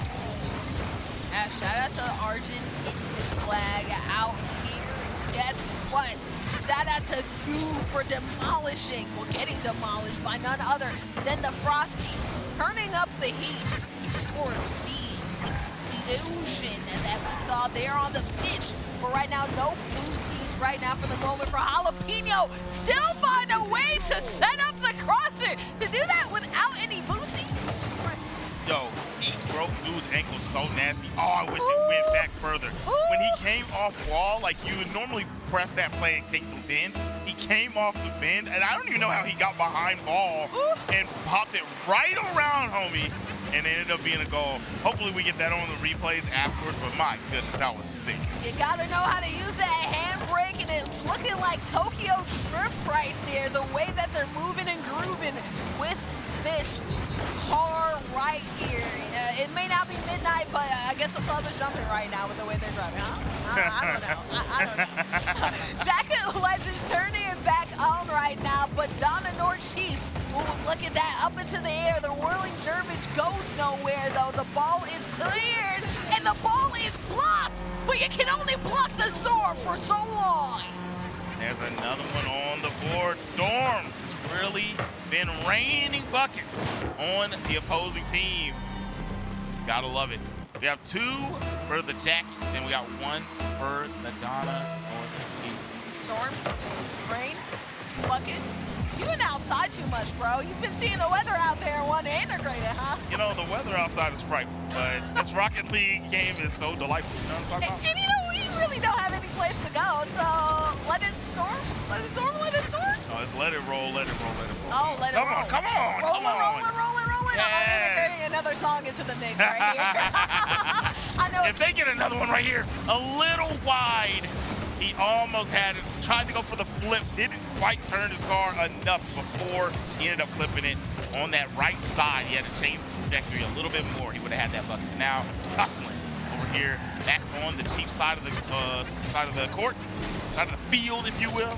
Yeah, shout out to Argentinian flag out here. Guess what? Shout out to Goo for demolishing, getting demolished by none other than the Frosty, turning up the heat for the explosion that we saw there on the pitch. But right now, no boosties right now for the moment for Jalapeno. Still find a way to set up the crosser. To do that without any boosties. Yo, he broke dude's ankle so nasty. Oh, I wish it went back further. When he came off wall, like you would normally press that play and take the bend, he came off the bend, and I don't even know how he got behind ball and popped it right around homie, and it ended up being a goal. Hopefully we get that on the replays afterwards, but my goodness, that was sick. You gotta know how to use that handbrake, and it's looking like Tokyo Drift right there, the way that they're moving and grooving with this car right here. It may not be midnight, but I guess the club is jumping right now with the way they're driving, huh? I don't know. Jacket Legends turning it back on right now, but Donna North Cheese, ooh, look at that, up into the air. The whirling dervish goes nowhere, though. The ball is cleared, and the ball is blocked. But you can only block the Storm for so long. There's another one on the board. Storm has really been raining buckets on the opposing team. Gotta love it. We have 2 for the Jackie, then we got 1 for the Donna. Storm, rain, buckets. You've been outside too much, bro. You've been seeing the weather out there and wanting to integrate it, huh? You know, the weather outside is frightful, but this Rocket League game is so delightful. You know what I'm talking about? And you know, we really don't have any place to go, so let it storm, let it storm, let it storm. Oh, it's let it roll, let it roll, let it roll. Oh, let it roll. Come on, come on. Rolling. Yes. I'm integrating another song into the mix right here. I know. If they get another one right here, a little wide, he almost had it, tried to go for the flip, didn't quite turn his car enough before he ended up clipping it on that right side. He had to change the trajectory a little bit more. He would have had that bucket. Now, hustling over here, back on the Chiefs side of the court, side of the field, if you will.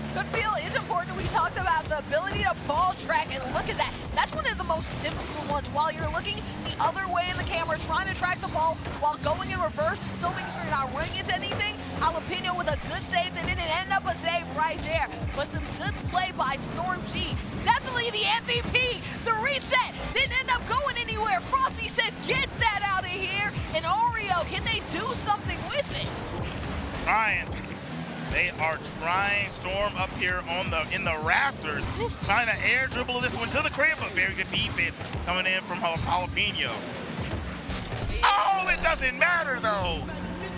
Good feel is important. We talked about the ability to ball track, and look at that. That's one of the most difficult ones. While you're looking the other way in the camera, trying to track the ball while going in reverse and still making sure you're not running into anything. Jalapeno with a good save that didn't end up a save right there. But some good play by Storm G. Definitely the MVP. The reset didn't end up going anywhere. Frosty says, get that out of here. And Oreo, can they do something with it? Ryan. They are trying Storm up here in the rafters, trying to air dribble this one to the crib, but very good defense coming in from Jalapeno. Oh, it doesn't matter though.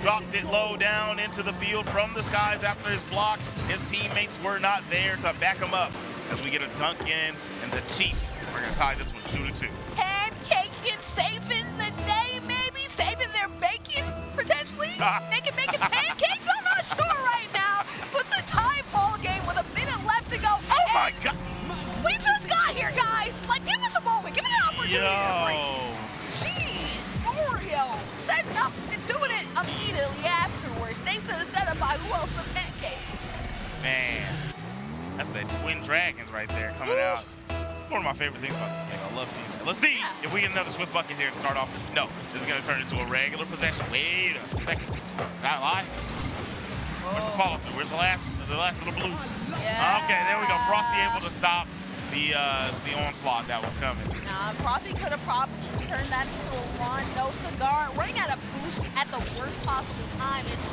Dropped it low down into the field from the skies after his block. His teammates were not there to back him up as we get a dunk in, and the Chiefs are gonna tie this one 2-2. Pancaking, saving the day, maybe saving their bacon potentially. They can make pancakes. I'm not sure right now. It's a tie ball game with a minute left to go. Oh my God! We just got here, guys. Like, give us a moment. Give it an opportunity to breathe. Jeez, Oreo setting up and doing it immediately afterwards. Thanks to the setup by who else but Pancake. Man, that's the Twin Dragons right there coming out. One of my favorite things about this game. I love seeing that. Let's see if we get another swift bucket here to start off. No, this is going to turn into a regular possession. Wait a second. Did I lie? Where's the follow through? Where's the last little blue? Yeah. Okay, there we go. Frosty able to stop the onslaught that was coming. Frosty could have probably turned that into a one. No cigar. Running out of boost at the worst possible time is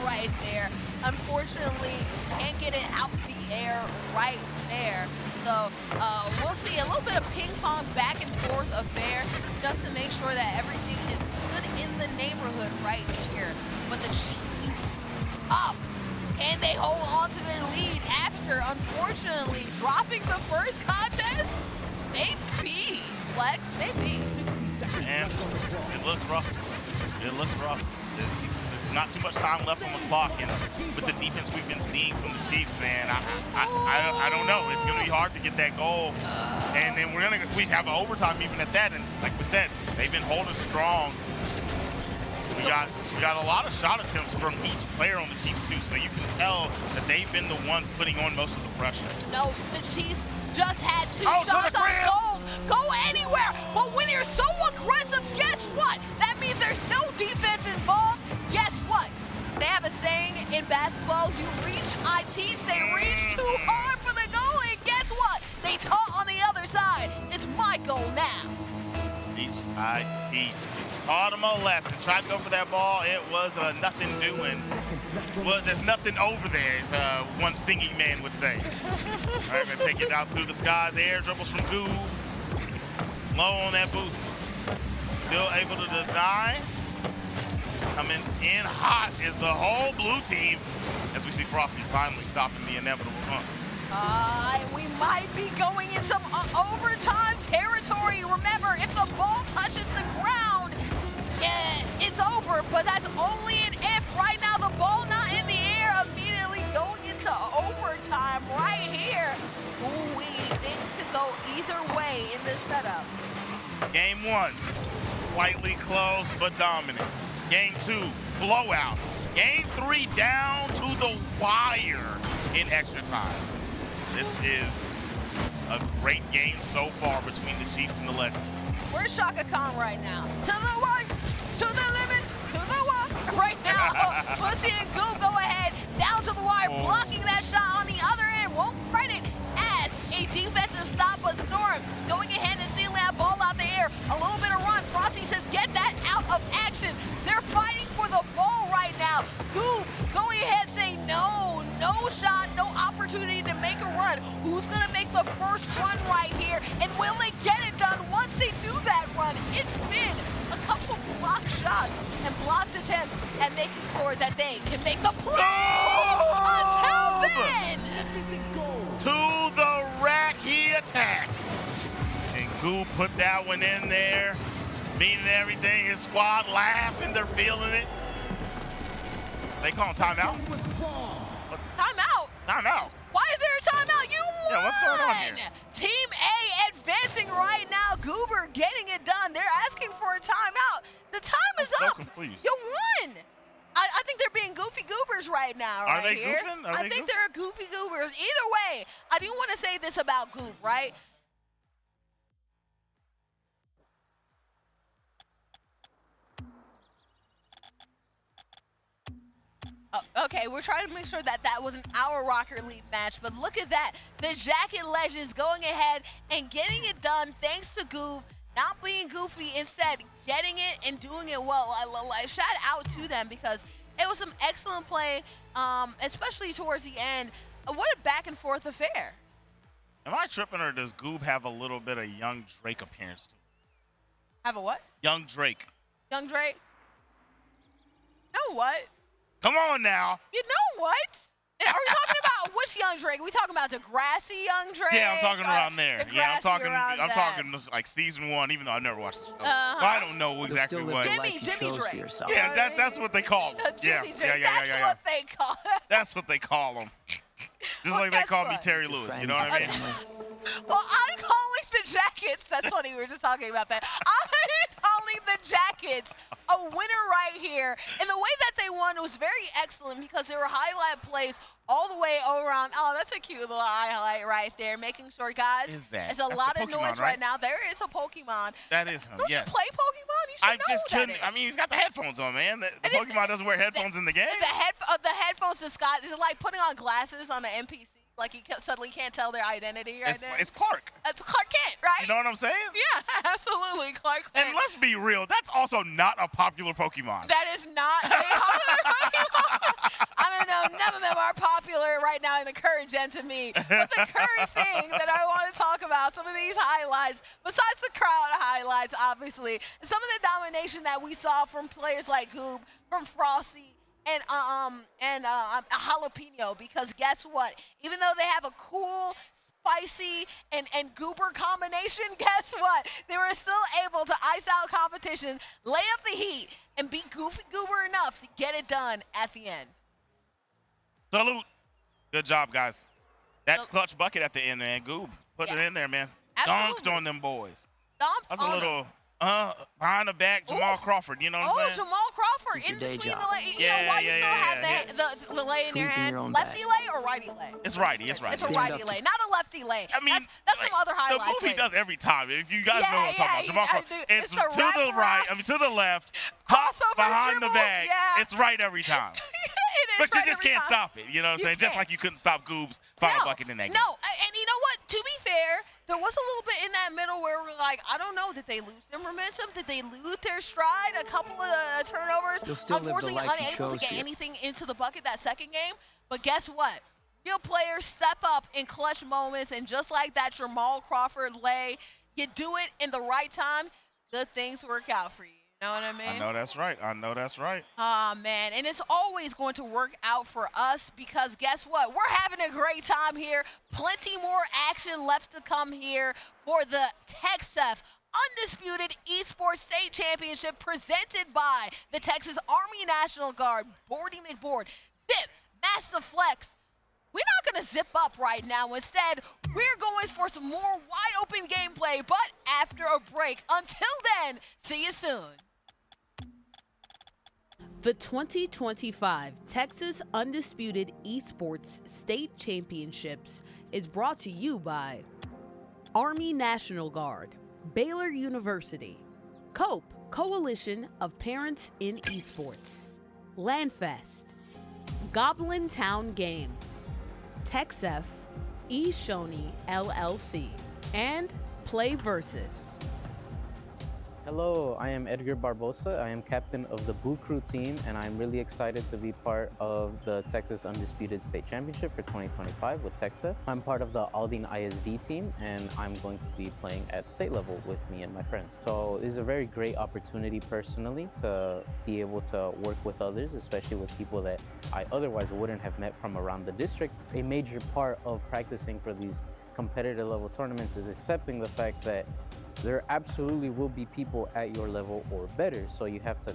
right there. Unfortunately, can't get it out the air right there. So we'll see a little bit of ping pong back and forth affair just to make sure that everything is good in the neighborhood right here. But the Chiefs up. Can they hold on to their lead after, unfortunately, dropping the first contest? Maybe. Flex, maybe. And it looks rough. It looks rough. There's not too much time left on the clock, and with the defense we've been seeing from the Chiefs, man, I don't know. It's going to be hard to get that goal. And then we have an overtime even at that, and like we said, they've been holding strong. We got a lot of shot attempts from each player on the Chiefs too, so you can tell that they've been the ones putting on most of the pressure. No, the Chiefs just had two shots on goal. Go anywhere. But when you're so aggressive, guess what? That means there's no defense involved. Guess what? They have a saying in basketball, you reach, I teach. They reach too hard for the goal, and guess what? They taught on the other side. It's my goal now. Reach, I teach. Taught him a lesson. Tried to go for that ball. It was nothing doing. Well, there's nothing over there, as one singing man would say. All right, gonna take it out through the skies. Air dribbles from Goo. Low on that boost. Still able to deny. Coming in hot is the whole blue team, as we see Frosty finally stopping the inevitable run. We might be going in some overtime territory. Remember, if the ball touches the ground, it's over, but that's only an if. Right now, the ball not in the air, immediately going into overtime right here. Ooh-wee, things could go either way in this setup. Game one, slightly close but dominant. Game two, blowout. Game three, down to the wire in extra time. This is a great game so far between the Chiefs and the Legends. Where's Shaka Khan right now? To the one, to the limit, to the one. Right now, Pussy and Goop go ahead, down to the wire, blocking that shot on the other end. Won't credit as a defensive stop, but Storm going ahead and stealing that ball out the air. A little bit of run. Frosty says, get that out of action. They're fighting for the ball right now. Goop going ahead saying, no shot, no opportunity to make a run. Who's going to make the first run right here? And will they get it done once they do that run? It's been a couple blocked shots and blocked attempts at making sure that they can make the play. Until then. To the rack he attacks. And Goop put that one in there, meaning everything. His squad laughing, they're feeling it. They call him timeout? Timeout? Timeout. Why is there a timeout? You won! Yeah, what's going on here? Team A advancing right now. Goober getting it done. They're asking for a timeout. The time is up. Confused. You won. I think they're being goofy goobers right now. Are right they here. goofing? I think they're goofy goobers. Either way, I do want to say this about Goop, right? Okay, we're trying to make sure that that wasn't our Rocket League match, but look at that. The Jacket Legends going ahead and getting it done thanks to Goof, not being goofy, instead getting it and doing it well. I shout out to them because it was some excellent play, especially towards the end. What a back and forth affair. Am I tripping, or does Goob have a little bit of Young Drake appearance to him? Have a what? Young Drake. Young Drake? You know what? Come on now. You know what? Are we talking about which Young Drake? Are we talking about the grassy Young Drake? Yeah, I'm talking around there. Yeah, I'm talking like season 1, even though I never watched the show. So I don't know exactly what. Jimmy Drake. Yeah, that's what they call him. Yeah. That's what they call him. That's what they call him. Just like they call me Terry Lewis, you know what I mean? Well, I'm calling the Jackets. That's funny. We were just talking about that. I'm calling the Jackets a winner right here. And the way that they won was very excellent because there were highlight plays all the way around. Oh, that's a cute little highlight right there. Making sure, guys, there's a lot of noise right now. There is a Pokemon. That is him, Don't yes. you play Pokemon? You should know just who that couldn't. is. I mean, he's got the headphones on, man. The Pokemon doesn't wear headphones in the game. The headphones disguise is like putting on glasses on an NPC. Like he suddenly can't tell their identity right there. It's Clark. It's Clark Kent, right? You know what I'm saying? Yeah, absolutely, Clark Kent. And let's be real, that's also not a popular Pokemon. That is not a popular Pokemon. I don't know, none of them are popular right now in the current gen to me. But the current thing that I want to talk about, some of these highlights, besides the crowd highlights, obviously, some of the domination that we saw from players like Goob, from Frosty, and Jalapeno, because guess what? Even though they have a cool, spicy, and goober combination, guess what? They were still able to ice out competition, lay up the heat, and be goofy goober enough to get it done at the end. Salute. Good job, guys. That clutch bucket at the end, man. Goob, put it in there, man. Absolutely. Dunked on them boys. Dumped That's a on little them. behind the back, Jamal Crawford. You know what I'm saying? Jamal Crawford in between the lay. You know why you still have the lay in your hand? Lefty lay or righty lay? It's righty. It's righty. It's a righty lay, not a lefty lay. I mean, that's some other highlights. The move he does every time. If you guys know what I'm talking about, Jamal Crawford. It's to the the right. I mean, to the left. Hop behind the bag. Yeah. It's right every time. But you just can't stop it. You know what I'm saying? Just like you couldn't stop Goob's final bucket in that game. No, and you know what? To be fair, there was a little bit in that middle where we're like, I don't know, did they lose their momentum? Did they lose their stride? A couple of turnovers. Unfortunately, unable to get anything into the bucket that second game. But guess what? Real players step up in clutch moments, and just like that Jamal Crawford lay, you do it in the right time, good things work out for you. You know what I mean? I know that's right. I know that's right. Oh, man. And it's always going to work out for us because guess what? We're having a great time here. Plenty more action left to come here for the TexF Undisputed Esports State Championship presented by the Texas Army National Guard, Boardy McBoard, Zip, Master Flex. We're not going to zip up right now. Instead, we're going for some more wide open gameplay, but after a break. Until then, see you soon. The 2025 Texas Undisputed Esports State Championships is brought to you by Army National Guard, Baylor University, COPE, Coalition of Parents in Esports, Landfest, Goblin Town Games, TechSef, eShoney LLC, and Play Versus. Hello, I am Edgar Barbosa. I am captain of the Boo Crew team, and I'm really excited to be part of the Texas Undisputed State Championship for 2025 with TechSef. I'm part of the Aldine ISD team, and I'm going to be playing at state level with me and my friends. So this is a very great opportunity personally to be able to work with others, especially with people that I otherwise wouldn't have met from around the district. A major part of practicing for these competitive level tournaments is accepting the fact that there absolutely will be people at your level or better. So you have to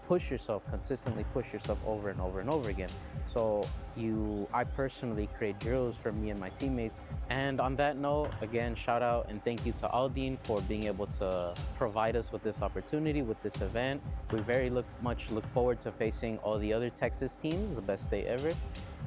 push yourself, consistently push yourself over and over and over again. So I personally create drills for me and my teammates. And on that note, again, shout out and thank you to Aldine for being able to provide us with this opportunity, with this event. We very much look forward to facing all the other Texas teams, the best state ever.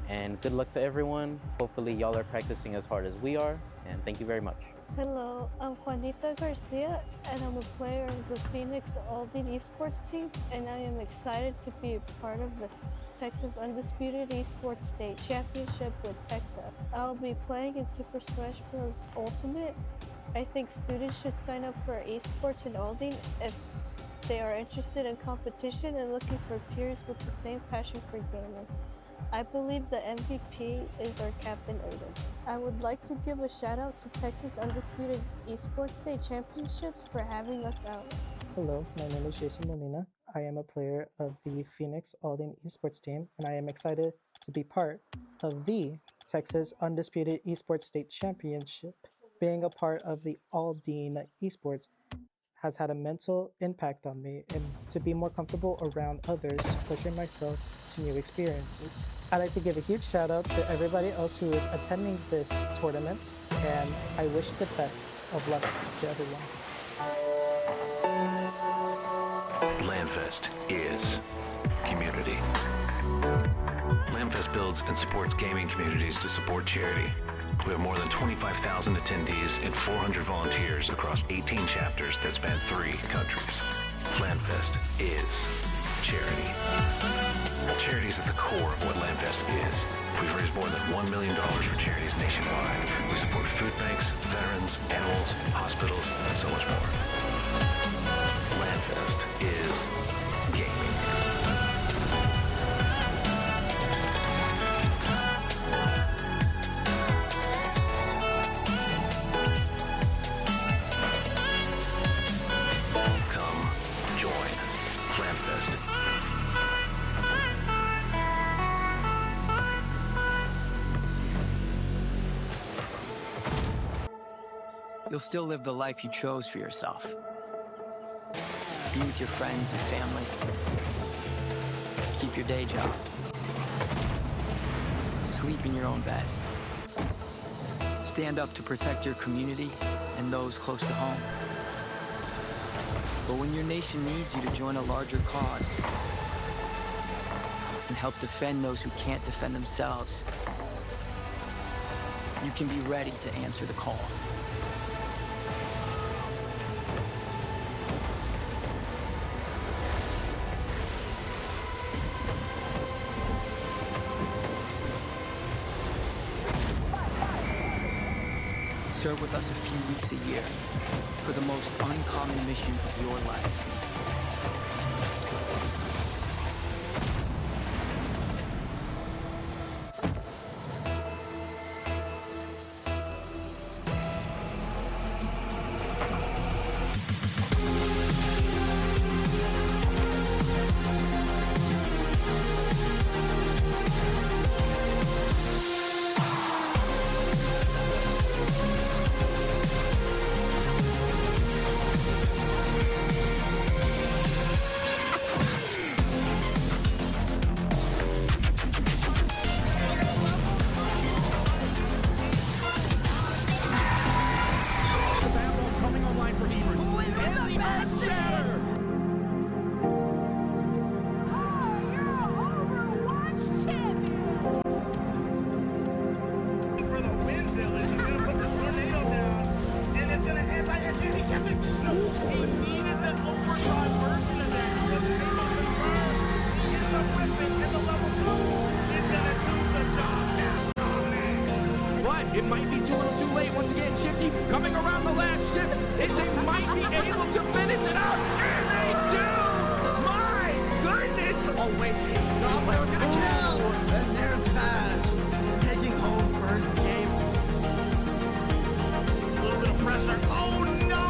And good luck to everyone. Hopefully y'all are practicing as hard as we are. And thank you very much. Hello, I'm Juanita Garcia, and I'm a player of the Phoenix Aldine Esports team, and I am excited to be a part of the Texas Undisputed Esports State Championship with TechSef. I'll be playing in Super Smash Bros. Ultimate. I think students should sign up for esports in Aldine if they are interested in competition and looking for peers with the same passion for gaming. I believe the MVP is our Captain Odin. I would like to give a shout out to Texas Undisputed Esports State Championships for having us out. Hello, my name is Jason Molina. I am a player of the Phoenix Aldine Esports team, and I am excited to be part of the Texas Undisputed Esports State Championship. Being a part of the Aldine Esports has had a mental impact on me, and to be more comfortable around others, pushing myself to new experiences. I'd like to give a huge shout out to everybody else who is attending this tournament, and I wish the best of luck to everyone. Landfest is community. Landfest builds and supports gaming communities to support charity. We have more than 25,000 attendees and 400 volunteers across 18 chapters that span 3 countries. Landfest is charity. Charity is at the core of what Landfest is. We've raised more than $1 million for charities nationwide. We support food banks, veterans, animals, hospitals, and so much more. Landfest is gaming. Come join Landfest. You'll still live the life you chose for yourself. Be with your friends and family. Keep your day job. Sleep in your own bed. Stand up to protect your community and those close to home. But when your nation needs you to join a larger cause and help defend those who can't defend themselves, you can be ready to answer the call. Serve with us a few weeks a year for the most uncommon mission of your life. overdrive version of that. Was able to confirm he is a weapon in the level 2. He's gonna do the job now. But it might be too little too late. Once again, Shifty coming around the last shift. They might be able to finish it out. And they do! My goodness! Oh, wait. Goblin's gonna kill! And there's Bash taking home first game. A little bit of pressure. Oh, no!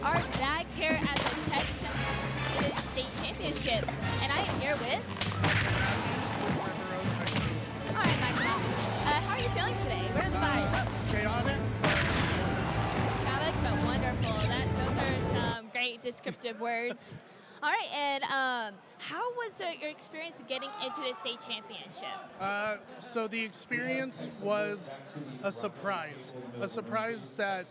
are back here at the Texas State Championship, and I am here with. All right, Mike. How are you feeling today? What are the vibes? Chaotic. Chaotic, but wonderful. Those are some great descriptive words. All right, and how was your experience getting into the state championship? So the experience was a surprise that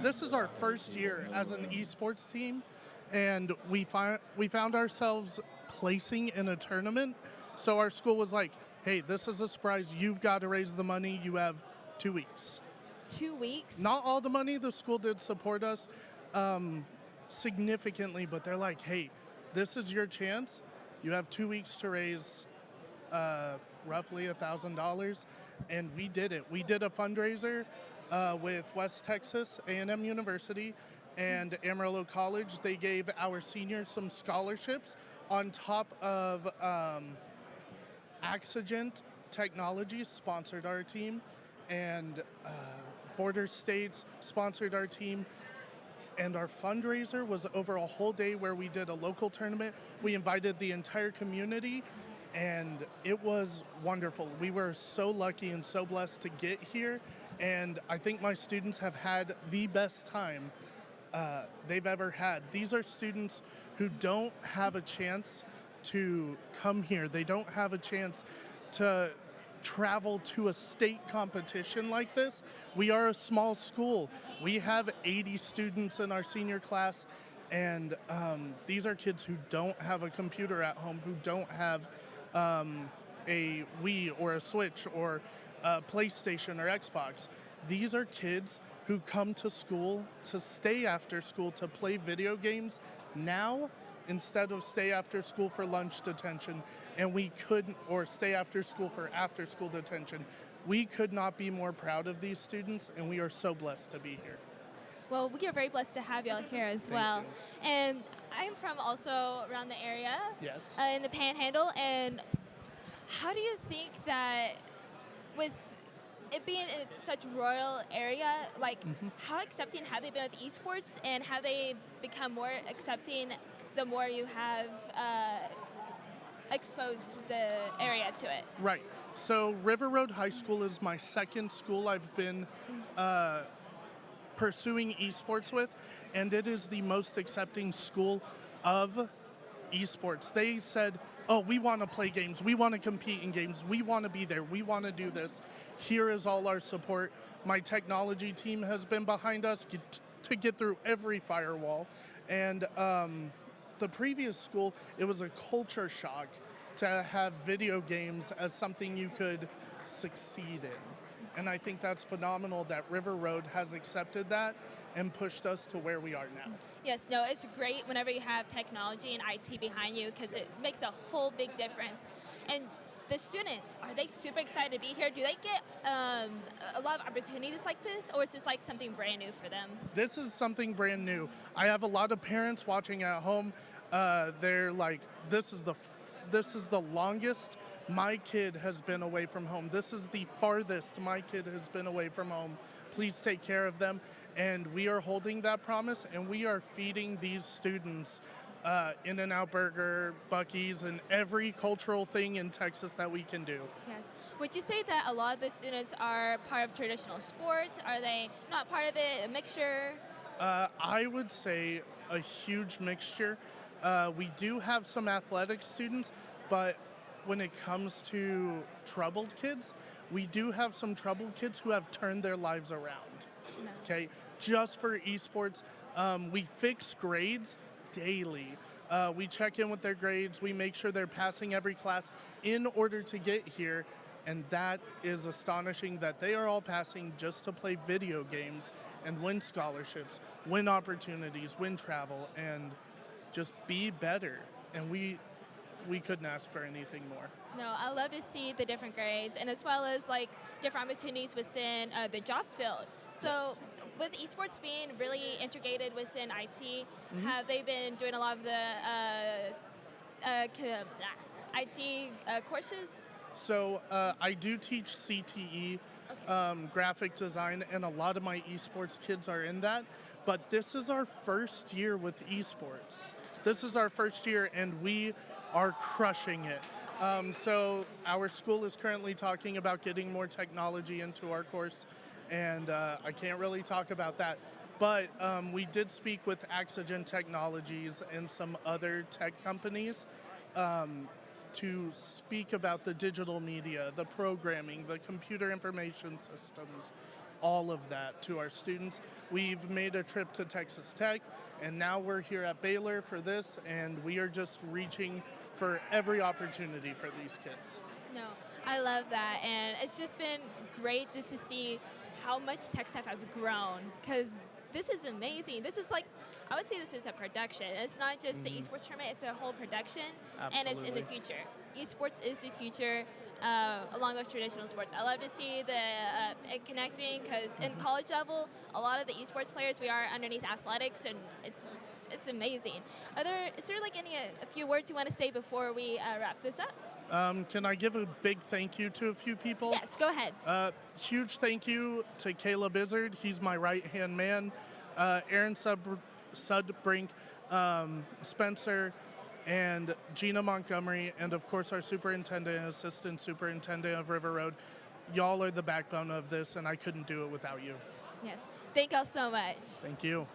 this is our first year as an esports team, and we found ourselves placing in a tournament. So our school was like, hey, this is a surprise. You've got to raise the money. You have 2 weeks. 2 weeks? Not all the money. The school did support us significantly, but they're like, hey, this is your chance. You have 2 weeks to raise roughly $1,000, and we did it. We did a fundraiser with West Texas A&M University and Amarillo College. They gave our seniors some scholarships on top of Accident Technologies sponsored our team, and Border States sponsored our team. And our fundraiser was over a whole day where we did a local tournament. We invited the entire community, and it was wonderful. We were so lucky and so blessed to get here, and I think my students have had the best time they've ever had. These are students who don't have a chance to come here. They don't have a chance to travel to a state competition like this. We are a small school. We have 80 students in our senior class, and these are kids who don't have a computer at home, who don't have a Wii or a Switch or a PlayStation or Xbox. These are kids who come to school to stay after school to play video games now instead of stay after school for lunch detention, and we couldn't, or stay after school for after school detention. We could not be more proud of these students, and we are so blessed to be here. Well, we are very blessed to have y'all here as well. And I'm from also around the area. Yes. In the Panhandle, and how do you think that with it being in such a rural area, like how accepting have they been with esports, and have they become more accepting the more you have exposed the area to it? Right. So River Road High School is my second school I've been pursuing esports with, and it is the most accepting school of esports. They said, oh, we want to play games, we want to compete in games, we want to be there, we want to do this. Here is all our support. My technology team has been behind us to get through every firewall. And the previous school, it was a culture shock to have video games as something you could succeed in. And I think that's phenomenal that River Road has accepted that and pushed us to where we are now. Yes, no, it's great whenever you have technology and IT behind you, because it makes a whole big difference. And the students, are they super excited to be here? Do they get a lot of opportunities like this, or is this like something brand new for them? This is something brand new. I have a lot of parents watching at home. They're like, this is the longest my kid has been away from home. This is the farthest my kid has been away from home. Please take care of them. And we are holding that promise, and we are feeding these students In-N-Out Burger, Buc-ee's, and every cultural thing in Texas that we can do. Yes. Would you say that a lot of the students are part of traditional sports? Are they not part of it, a mixture? I would say a huge mixture. We do have some athletic students, but when it comes to troubled kids, we do have some troubled kids who have turned their lives around. Okay, just for esports, we fix grades daily. We check in with their grades. We make sure they're passing every class in order to get here. And that is astonishing that they are all passing just to play video games and win scholarships, win opportunities, win travel, and just be better. And we couldn't ask for anything more. No, I love to see the different grades, and as well as like different opportunities within the job field. So Yes. with esports being really integrated within IT, have they been doing a lot of the IT courses? So I do teach CTE graphic design, and a lot of my esports kids are in that. But this is our first year with esports. This is our first year, and we are crushing it. So our school is currently talking about getting more technology into our course, and I can't really talk about that. But we did speak with Axogen Technologies and some other tech companies to speak about the digital media, the programming, the computer information systems, all of that to our students. We've made a trip to Texas Tech, and now we're here at Baylor for this, and we are just reaching for every opportunity for these kids. No, I love that, and it's just been great just to see how much Tech Staff has grown, because this is amazing. This is like, I would say this is a production. It's not just the esports tournament, it's a whole production, and it's in the future. Esports is the future, along with traditional sports. I love to see the it connecting, because in college level, a lot of the esports players, we are underneath athletics, and it's amazing. Is there like a few words you want to say before we wrap this up? Can I give a big thank you to a few people? Yes, go ahead. Huge thank you to Caleb Izzard. He's my right-hand man. Aaron Sudbrink, Spencer, and Gina Montgomery, and of course our superintendent and assistant superintendent of River Road. Y'all are the backbone of this, and I couldn't do it without you. Yes. Thank y'all so much. Thank you.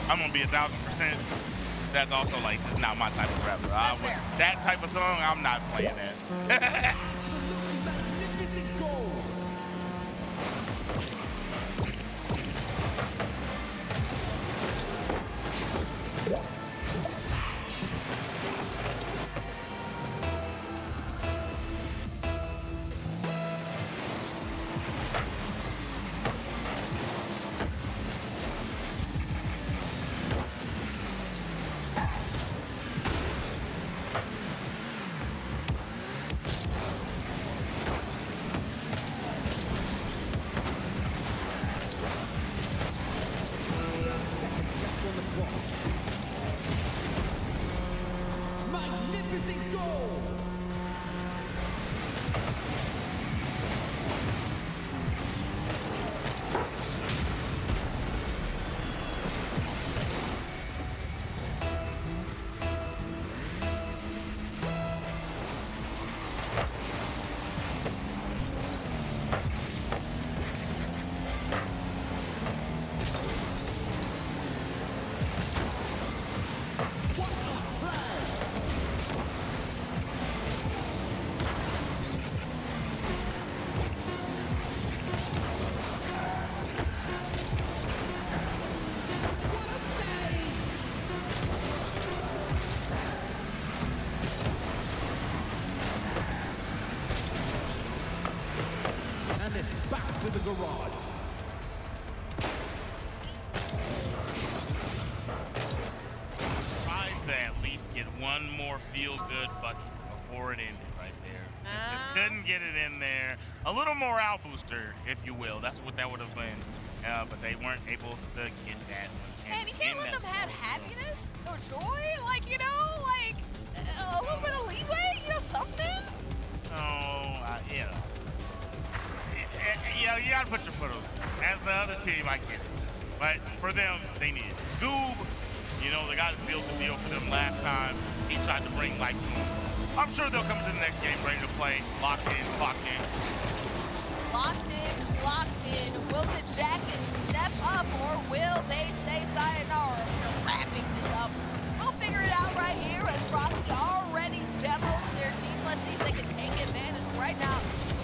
I'm gonna be 1,000%. That's also like just not my type of rapper. That type of song, I'm not playing that. To the garage. Tried to at least get one more feel-good bucket before it ended right there. Just couldn't get it in there. A little morale booster, if you will. That's what that would have been. But they weren't able to get that one. And you can't let them have happiness or joy, like, you know, like a little bit of leeway, you know, something. Yeah. You know, you gotta put your foot on it. As the other team, I get it. But for them, they need it. Goob, you know, the guy that sealed the deal for them last time, he tried to bring life to them. I'm sure they'll come to the next game ready to play. Locked in, clocked in. Locked in, locked in. Will the Jackets step up or will they say sayonara? We're wrapping this up. We'll figure it out right here as Frosty already demos their team. Let's see if they can take advantage right now.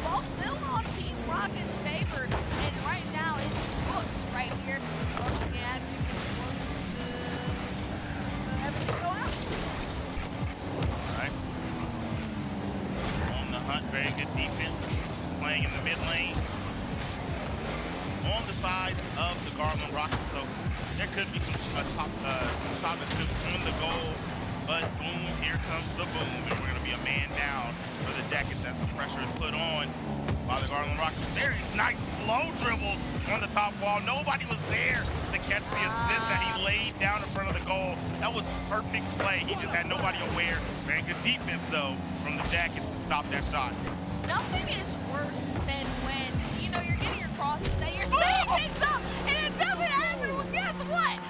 Ball still on Team Rocket's favor, and right now it's Books right here. Social action, everything's going up. All right. On the hunt, very good defense. Playing in the mid lane. On the side of the Garland Rockets, so there could be some shot attempts on the goal. But boom, here comes the boom, and we're going to be a man down for the Jackets as the pressure is put on by the Garland Rockets. Very nice slow dribbles on the top wall. Nobody was there to catch the assist that he laid down in front of the goal. That was perfect play. He just had nobody aware. Very good defense, though, from the Jackets to stop that shot. Nothing is worse than when, you know, you're getting your crosses that you're setting things up, and it doesn't happen. Well, guess what?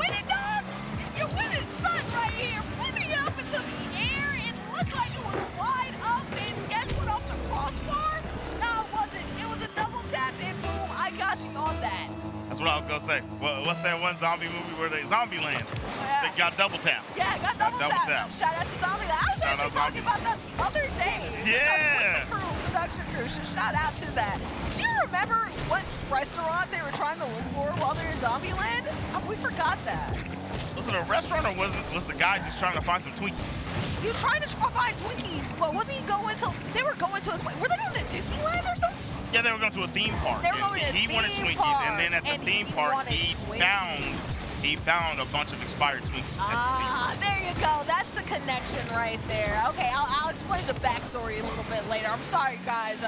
Win it, dog. You're winning, son, right here. Flipping it up into the air. It looked like it was wide up, and guess what? Off the crossbar? No, it wasn't. It was a double tap, and boom, I got you on that. That's what I was going to say. What's that one zombie movie where they Zombieland? Yeah. They got double tap. Yeah, got double tap. Shout out to Zombieland. I was actually talking about that the other day. Yeah. With the crew, production crew. So shout out to that. Do you remember what restaurant they were trying to look for while they were in Zombieland? We forgot that. Was it a restaurant or was the guy just trying to find some Twinkies? He was trying to find Twinkies, but wasn't he going to? They were going to his. Were they going to Disneyland or something? Yeah, they were going to a theme park. They were going to a he wanted theme Twinkies, park, and then at the theme park, he found a bunch of expired Twinkies. Ah, there you go. That's the connection right there. Okay, I'll explain the backstory a little bit later. I'm sorry, guys.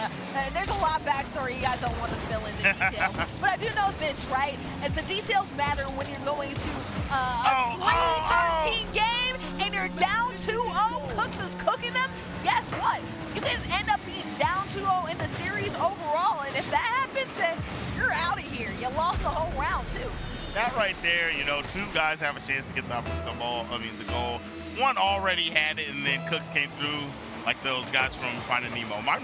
There's a lot of backstory. You guys don't want to fill in the details. But I do know this, right? And the details matter when you're going to a 13 game and you're down 2-0. Cooks is cooking them. Guess what? You didn't end up being down 2-0 in the series overall. And if that happens, then you're out of here. You lost the whole round, too. That right there, you know, two guys have a chance to get the ball, the goal. One already had it, and then Cooks came through Like those guys from Finding Nemo. Mine.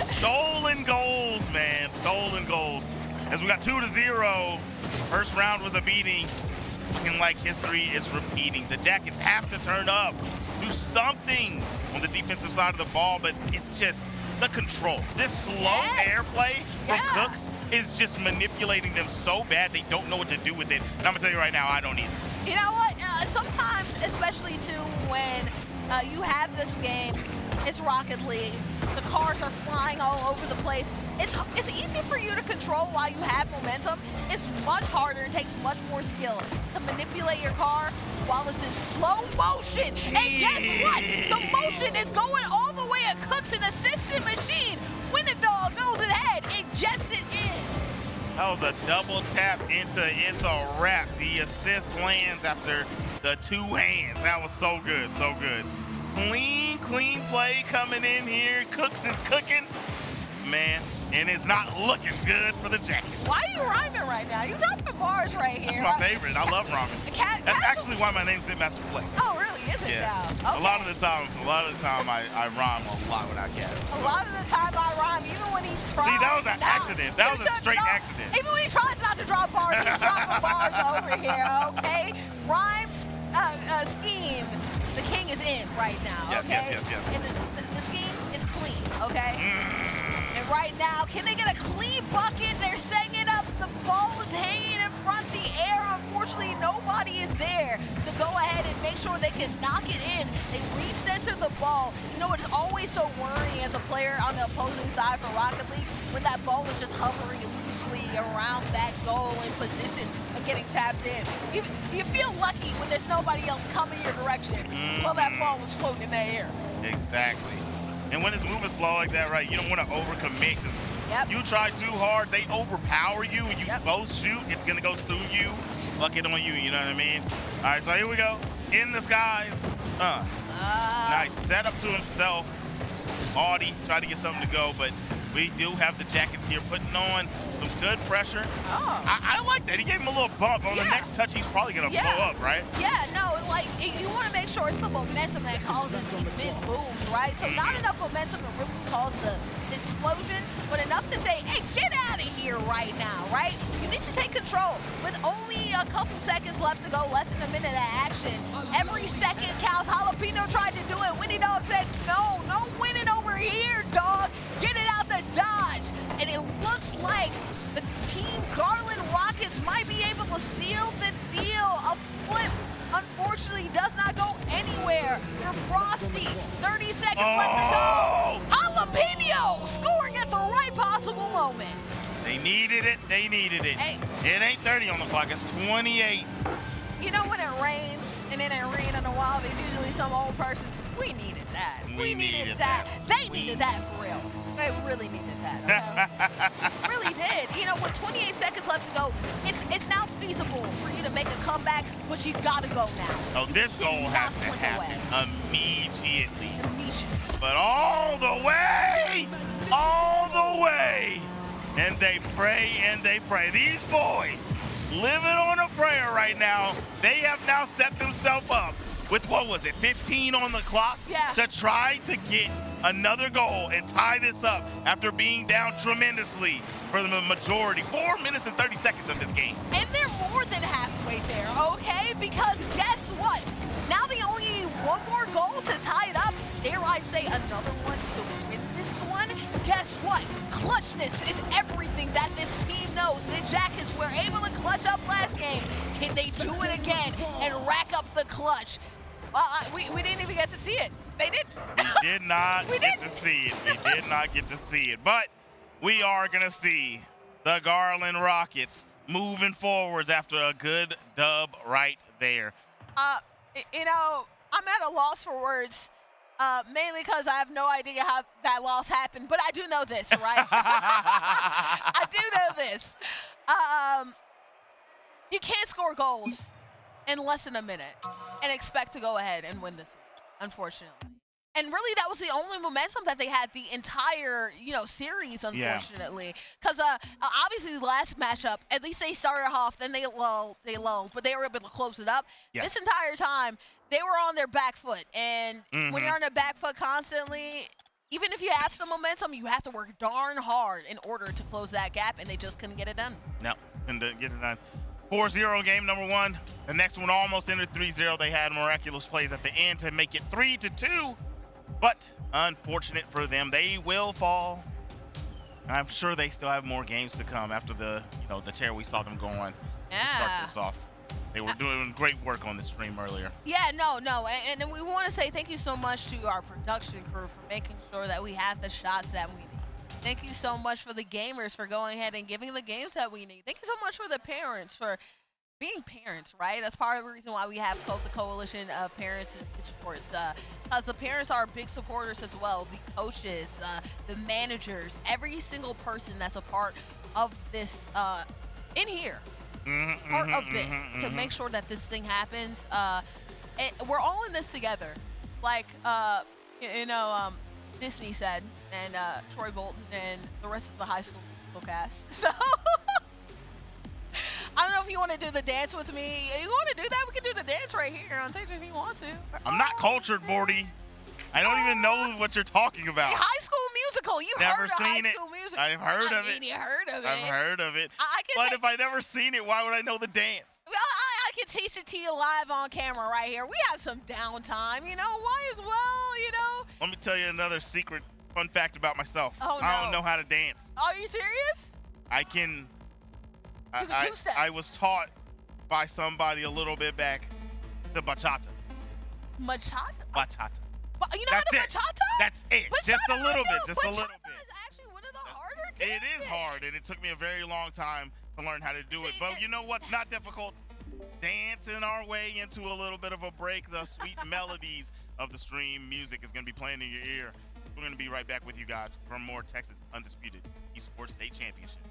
Stolen goals, man. Stolen goals. As we got 2-0. First round was a beating. Looking like history is repeating. The Jackets have to turn up, do something on the defensive side of the ball, but it's just the control. This slow airplay from Cooks is just manipulating them so bad they don't know what to do with it. And I'm gonna tell you right now, I don't either. You know what? Sometimes, especially too, when you have this game, it's Rocket League. The cars are flying all over the place. It's easy for you to control while you have momentum. It's much harder and takes much more skill to manipulate your car while it's in slow motion. And guess what? The motion is going all the way at Cook's an assistant machine. When the dog goes ahead, it jets it in. That was a double tap into It's a Wrap. The assist lands after the two hands. That was so good, so good. Clean play coming in here. Cooks is cooking. Man, and it's not looking good for the Jackets. Why are you rhyming right now? You're dropping bars right here. That's my favorite. I love rhyming. That's actually why my name's Master Flex. Oh, really? Is it now? Okay. A lot of the time I rhyme a lot when I can. A lot of the time I rhyme, even when he tries. See, that was an accident. That was a straight accident. Even when he tries not to drop bars, he's dropping bars over here, okay? Rhymes scheme. The king is in right now, okay? Yes. And the scheme is clean, okay? And right now, can they get a clean bucket? They're setting it up. The ball is hanging in front of the air. Unfortunately, nobody is there to go ahead and make sure they can knock it in. They recenter the ball. You know, it's always so worrying as a player on the opposing side for Rocket League when that ball is just hovering loosely around that goal in position of getting tapped in. You feel lucky when there's nobody else coming your direction while that ball is floating in the air. Exactly. And when it's moving slow like that, right, you don't want to overcommit because you try too hard, they overpower you, and you both shoot, it's going to go through you, bucket on you, you know what I mean? All right, so here we go. In the skies. Nice setup to himself. Audi tried to get something to go, but we do have the Jackets here putting on some good pressure. I like that. He gave him a little bump. On the next touch, he's probably going to blow up, right? Yeah, no, like, you want to make sure it's the momentum that causes the big booms, right? So not enough momentum to really cause the explosion, but enough to say, hey, get out of here right now, right? You need to take control. With only a couple seconds left to go, less than a minute of action, every second counts. Jalapeno tried to do it. Winnie Dog said, no winning over here, dog. Get it out the dodge. And it looks like the Team Garland Rockets might be able to seal the deal. A flip, unfortunately, does not go anywhere for Frosty. 30 seconds left to go. Jalapeno scoring at the right possible moment. They needed it. Hey. It ain't 30 on the clock. It's 28. You know when it rains and then it rains in a while, there's usually some old person. We needed that. We needed that. They needed that for real. They really needed that. Okay? Really did. You know, with 28 seconds left to go, it's now feasible for you to make a comeback, but you gotta go now. Oh, this goal has to happen immediately. But all the way. And they pray and they pray. These boys living on a prayer right now. They have now set themselves up with, what was it, 15 on the clock? Yeah. To try to get another goal and tie this up after being down tremendously for the majority. 4 minutes and 30 seconds of this game. And they're more than halfway there, okay? Because guess what? Now they only need one more goal to tie it up. Dare I say another one to win this one? Guess what? Clutchness is everything that this team knows. The Jackets were able to clutch up last game. Can they do it again and rack up the clutch? We didn't even get to see it. They did. We did not get to see it. We did not get to see it. But we are going to see the Garland Rockets moving forwards after a good dub right there. You know, I'm at a loss for words, mainly because I have no idea how that loss happened, but I do know this, right? I do know this. You can't score goals in less than a minute and expect to go ahead and win this one, unfortunately. And really, that was the only momentum that they had the entire, series, unfortunately. Because obviously, the last matchup, at least they started off, then they lulled, but they were able to close it up. Yes. This entire time, they were on their back foot. And when you're on their back foot constantly, even if you have some momentum, you have to work darn hard in order to close that gap, and they just couldn't get it done. No, couldn't get it done. 4-0 game number 1. The next one almost ended 3-0. They had miraculous plays at the end to make it 3-2. But unfortunate for them, they will fall. I'm sure they still have more games to come after the tear we saw them go on to start this off. They were doing great work on the stream earlier. Yeah, no. And we want to say thank you so much to our production crew for making sure that we have the shots that we need. Thank you so much for the gamers for going ahead and giving the games that we need. Thank you so much for the parents for being parents, right? That's part of the reason why we have the Coalition of Parents and Sports, because the parents are big supporters as well. The coaches, the managers, every single person that's a part of this in here, part of this to make sure that this thing happens. We're all in this together, like Disney said, and Troy Bolton and the rest of the high school cast. So. I don't know if you want to do the dance with me. You want to do that? We can do the dance right here on stage if you want to. I'm not cultured, Morty. I don't even know what you're talking about. High School Musical. You've never heard of seen High it. School Musical. I've heard of it. You heard of it. I've heard of it. But if I never seen it, why would I know the dance? Well, I can teach it to you live on camera right here. We have some downtime, why as well, Let me tell you another secret fun fact about myself. Oh, no. I don't know how to dance. Are you serious? I can. You can two-step. I was taught by somebody a little bit back the bachata. Bachata? Bachata. You know how to bachata? That's it. Bachata, Just a little bit. Just a bachata little bit. Is actually one of the harder It dances. is hard, and it took me a very long time to learn how to do it. But you know what's not difficult? Dancing our way into a little bit of a break. The sweet melodies of the stream music is going to be playing in your ear. We're going to be right back with you guys for more Texas Undisputed Esports State Championship.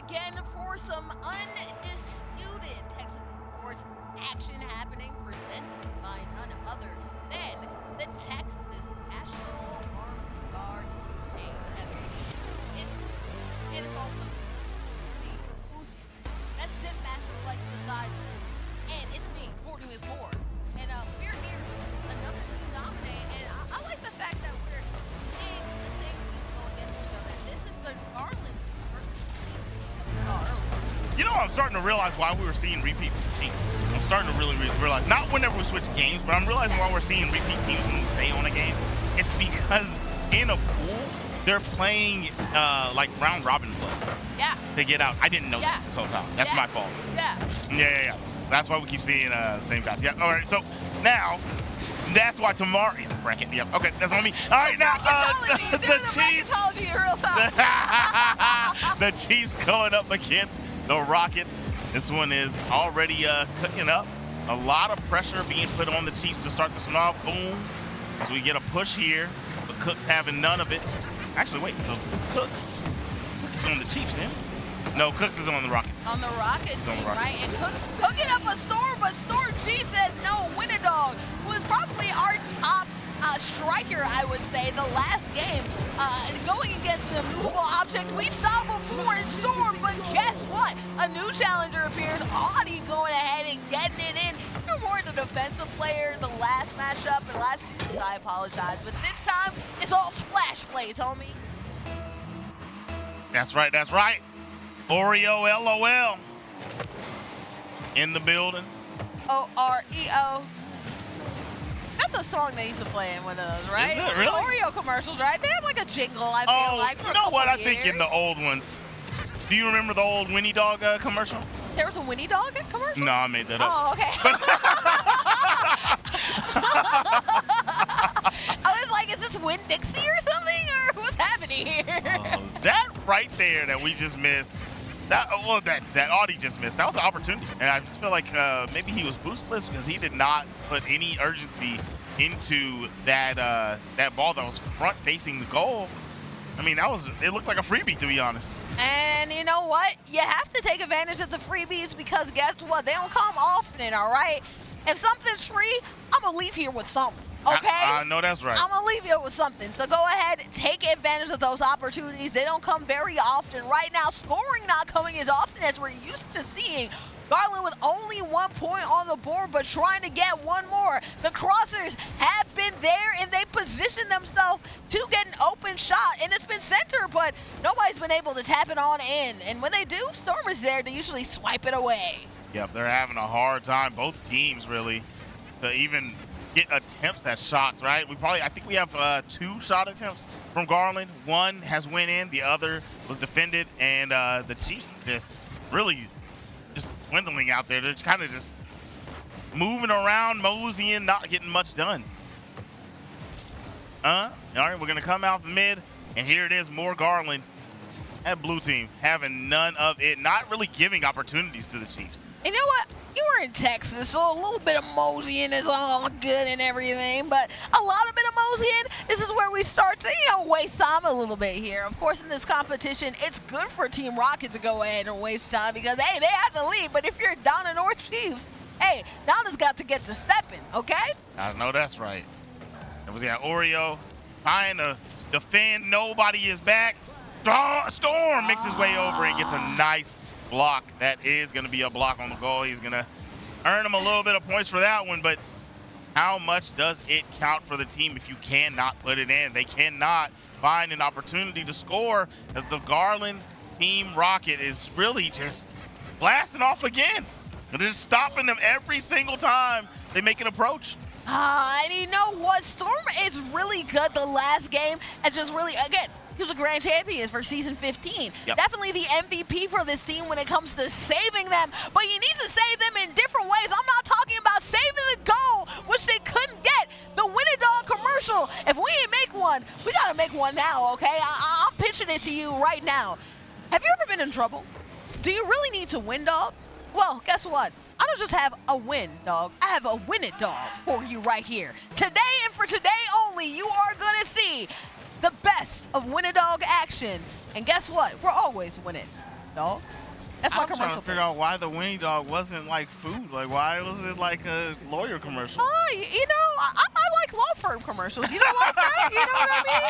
again for some undisputed Texas sports action happening, presented by none other than the Texas National Guard game. It's also me, who's that Sim Master Flex beside me, and it's me, Gordy McBoard. And we're here to another team dominate, and I like the fact that we're seeing the same teams go against each other. This is the Garland versus the team that we saw earlier. You know, I'm starting to realize why we were seeing repeat teams. I'm starting to really realize, not whenever we switch games, but I'm realizing why we're seeing repeat teams when we stay on a game. It's because in a pool, they're playing like round robin play. Yeah. To get out. I didn't know that this whole time. That's my fault. Yeah. That's why we keep seeing the same guys. Yeah. All right. So now, that's why tomorrow. Yeah, bracket. Yeah. Okay. That's on me. All right. Now the Chiefs. The Chiefs going up against the Rockets. This one is already cooking up. A lot of pressure being put on the Chiefs to start this one off. Boom. As we get a push here. The Cooks having none of it. Actually, wait. So Cooks is on the Chiefs, then? No, Cooks is on the Rockets. On the Rockets team, right? And Cooks cooking up a Storm, but Storm G says no. Winnidog, who is probably our top striker, I would say, the last game, going against the immovable object we saw before in Storm. But guess what? A new challenger appears. Audie going ahead and getting it in. You're more the defensive player the last matchup and last series. I apologize, but this time it's all splash plays, homie. That's right. That's right. Oreo LOL in the building. OREO. That's a song they used to play in one of those, right? Is it really? Oreo commercials, right? They have like a jingle, I feel like. For you know what? I years. think in the old ones. Do you remember the old Winnie Dog commercial? There was a Winnie Dog commercial? No, I made that up. Oh, okay. I was like, is this Winn-Dixie or something? Or what's happening here? That right there that we just missed. That Audie just missed. That was an opportunity. And I just feel like maybe he was boostless because he did not put any urgency into that ball that was front facing the goal. I mean, it looked like a freebie, to be honest. And you know what? You have to take advantage of the freebies because guess what? They don't come often, all right? If something's free, I'm going to leave here with something, okay? I know that's right. I'm going to leave here with something. So go ahead, take advantage of those opportunities. They don't come very often. Right now, scoring not coming as often as we're used to seeing. Garland with only 1 point on the board, but trying to get one more. The Crossers have been there, and they positioned themselves to get an open shot, and it's been center, but nobody's been able to tap it on in. And when they do, Storm is there to usually swipe it away. Yep, they're having a hard time, both teams really, to even get attempts at shots, right? I think we have 2 shot attempts from Garland. One has went in, the other was defended, and the Chiefs just really just dwindling out there. They're kind of just moving around, moseying, not getting much done. All right, we're going to come out the mid, and here it is, more Garland. That blue team having none of it, not really giving opportunities to the Chiefs. You know what? You were in Texas, so a little bit of moseying is all good and everything, but a lot of bit of moseying, this is where we start to, waste time a little bit here. Of course, in this competition, it's good for Team Rocket to go ahead and waste time because, hey, they have the lead, but if you're Donna North Chiefs, hey, Donna's got to get to stepping, okay? I know that's right. It was Oreo trying to defend. Nobody is back. Storm makes his way over and gets a nice block. That is going to be a block on the goal. He's going to earn him a little bit of points for that one, but how much does it count for the team if you cannot put it in? They cannot find an opportunity to score as the Garland Team Rocket is really just blasting off again. They're just stopping them every single time they make an approach. And you know what? Storm is really good the last game and just really, again, he was a grand champion for season 15. Yep. Definitely the MVP for this team when it comes to saving them. But you need to save them in different ways. I'm not talking about saving the goal, which they couldn't get. The Winnidog commercial. If we ain't make one, we got to make one now, okay? I'm pitching it to you right now. Have you ever been in trouble? Do you really need to win, dog? Well, guess what? I don't just have a win, dog. I have a win it, dog, for you right here. Today and for today only, you are going to see the best of Win-A-Dog action. And guess what? We're always winning. dog. That's my I'm trying commercial to figure out why the weenie dog wasn't like food. Like, why was it like a lawyer commercial? I like law firm commercials. You don't like that? You know what I mean?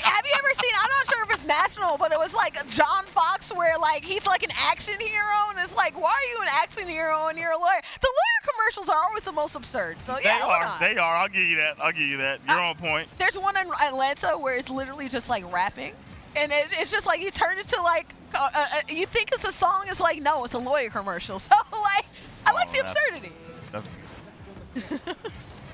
Have you ever seen, I'm not sure if it's national, but it was like John Fox where like he's like an action hero and it's like, why are you an action hero and you're a lawyer? The lawyer commercials are always the most absurd. So yeah, They are. I'll give you that. You're on point. There's one in Atlanta where it's literally just like rapping. And it's just like you turn it to like, you think it's a song, it's like, no, it's a lawyer commercial. So like, I like the absurdity. That's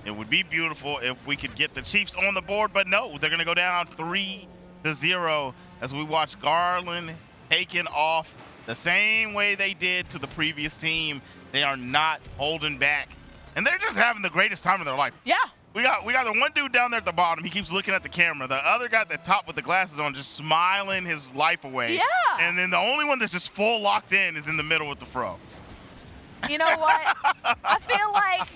It would be beautiful if we could get the Chiefs on the board, but no, they're going to go down 3-0 as we watch Garland taken off the same way they did to the previous team. They are not holding back, and they're just having the greatest time of their life. Yeah. We got the one dude down there at the bottom. He keeps looking at the camera. The other guy at the top with the glasses on just smiling his life away. Yeah. And then the only one that's just full locked in is in the middle with the fro. You know what? I feel like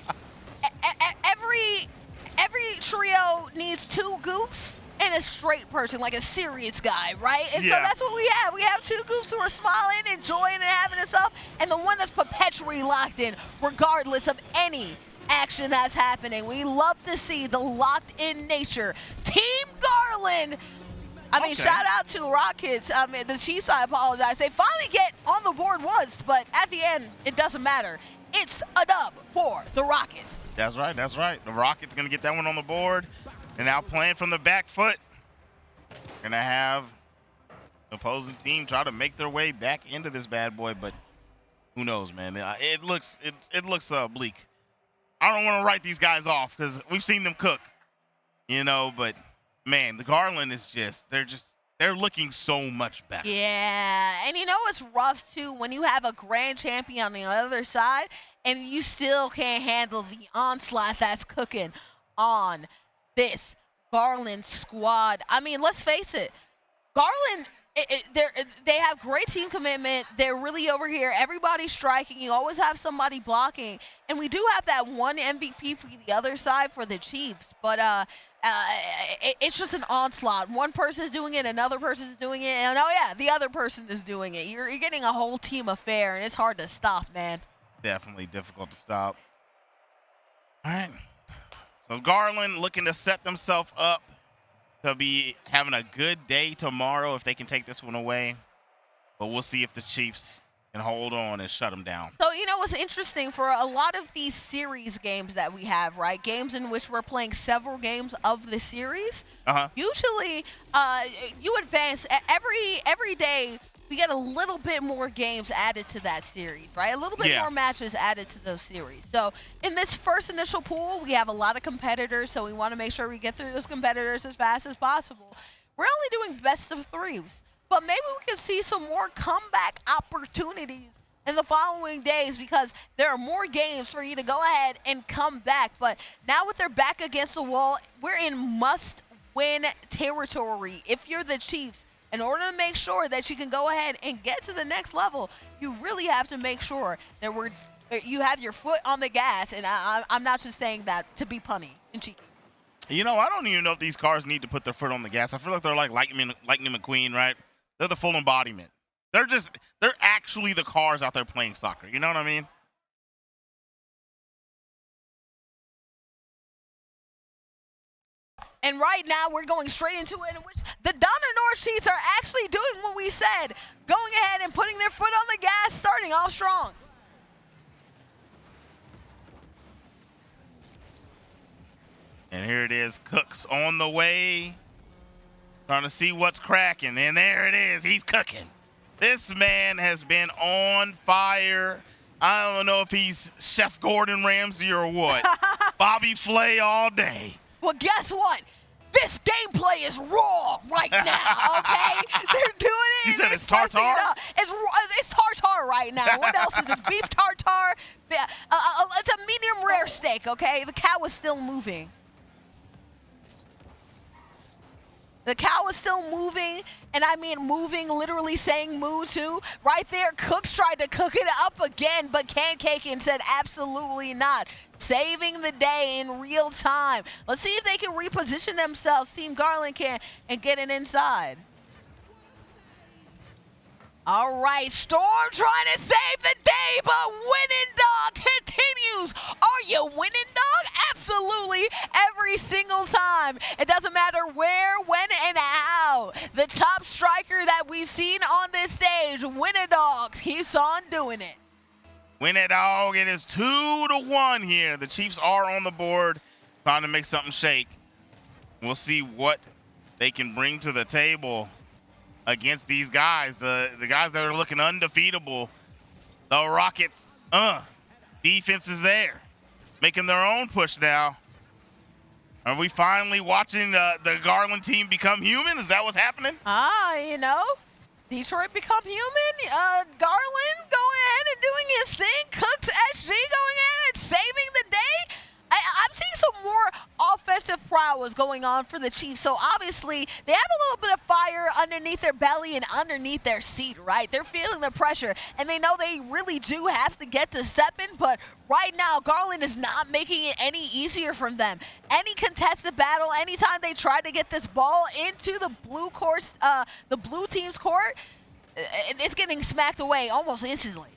every trio needs two goofs and a straight person, like a serious guy, right? And so that's what we have. We have two goofs who are smiling, enjoying, and having us up, and the one that's perpetually locked in, regardless of any action that's happening. We love to see the locked-in nature. Team Garland. I mean, shout out to Rockets. I mean, the Chiefs, I apologize. They finally get on the board once, but at the end, it doesn't matter. It's a dub for the Rockets. That's right. The Rockets going to get that one on the board. And now playing from the back foot. Going to have the opposing team try to make their way back into this bad boy, but who knows, man. It looks bleak. I don't want to write these guys off because we've seen them cook, but man, the Garland is they're looking so much better. Yeah, and it's rough too when you have a grand champion on the other side and you still can't handle the onslaught that's cooking on this Garland squad. I mean, let's face it, Garland, they have great team commitment. They're really over here. Everybody's striking. You always have somebody blocking. And we do have that one MVP for the other side for the Chiefs. But it's just an onslaught. One person's doing it, another person's doing it, and the other person is doing it. You're getting a whole team affair, and it's hard to stop, man. Definitely difficult to stop. All right. So Garland looking to set themselves up to be having a good day tomorrow if they can take this one away. But we'll see if the Chiefs can hold on and shut them down. So, what's interesting for a lot of these series games that we have, right? Games in which we're playing several games of the series. Usually, you advance every day. We get a little bit more games added to that series, right? A little bit more matches added to those series. So in this first initial pool, we have a lot of competitors, so we want to make sure we get through those competitors as fast as possible. We're only doing best of threes, but maybe we can see some more comeback opportunities in the following days because there are more games for you to go ahead and come back. But now with their back against the wall, we're in must-win territory. If you're the Chiefs, in order to make sure that you can go ahead and get to the next level, you really have to make sure that you have your foot on the gas. And I'm not just saying that to be punny and cheeky. I don't even know if these cars need to put their foot on the gas. I feel like they're like Lightning McQueen, right? They're the full embodiment. They're actually the cars out there playing soccer. You know what I mean? And right now, we're going straight into it, in which the Donner North Chiefs are actually doing what we said, going ahead and putting their foot on the gas, starting off strong. And here it is, Cook's on the way, trying to see what's cracking. And there it is, he's cooking. This man has been on fire. I don't know if he's Chef Gordon Ramsay or what. Bobby Flay all day. Well, guess what? This gameplay is raw right now, okay? They're doing it. You said it's tartare? It's tartare right now. What else is it? Beef tartare? It's a medium rare steak, okay? The cow is still moving. The cow is still moving, and I mean moving, literally saying moo too. Right there, Cooks tried to cook it up again, but Cancaken said absolutely not. Saving the day in real time. Let's see if they can reposition themselves, Team Garland can, and get it inside. All right, Storm trying to save the day, but Winning Dog continues. Are you winning, Dog? Absolutely, every single time. It doesn't matter where, when, and how. The top striker that we've seen on this stage, Winning Dog, keeps on doing it. Winning Dog, it is 2-1 here. The Chiefs are on the board, trying to make something shake. We'll see what they can bring to the table against these guys, the guys that are looking undefeatable. The Rockets, defense is there, making their own push now. Are we finally watching the Garland team become human? Is that what's happening? You know, Detroit become human. Garland going ahead and doing his thing. Cooks SG going ahead and saving the day. I'm seeing some more offensive prowess going on for the Chiefs. So obviously they have a little bit of fire underneath their belly and underneath their seat, right? They're feeling the pressure, and they know they really do have to get to stepping. But right now, Garland is not making it any easier from them. Any contested battle, anytime they try to get this ball into the blue team's court, it's getting smacked away almost instantly.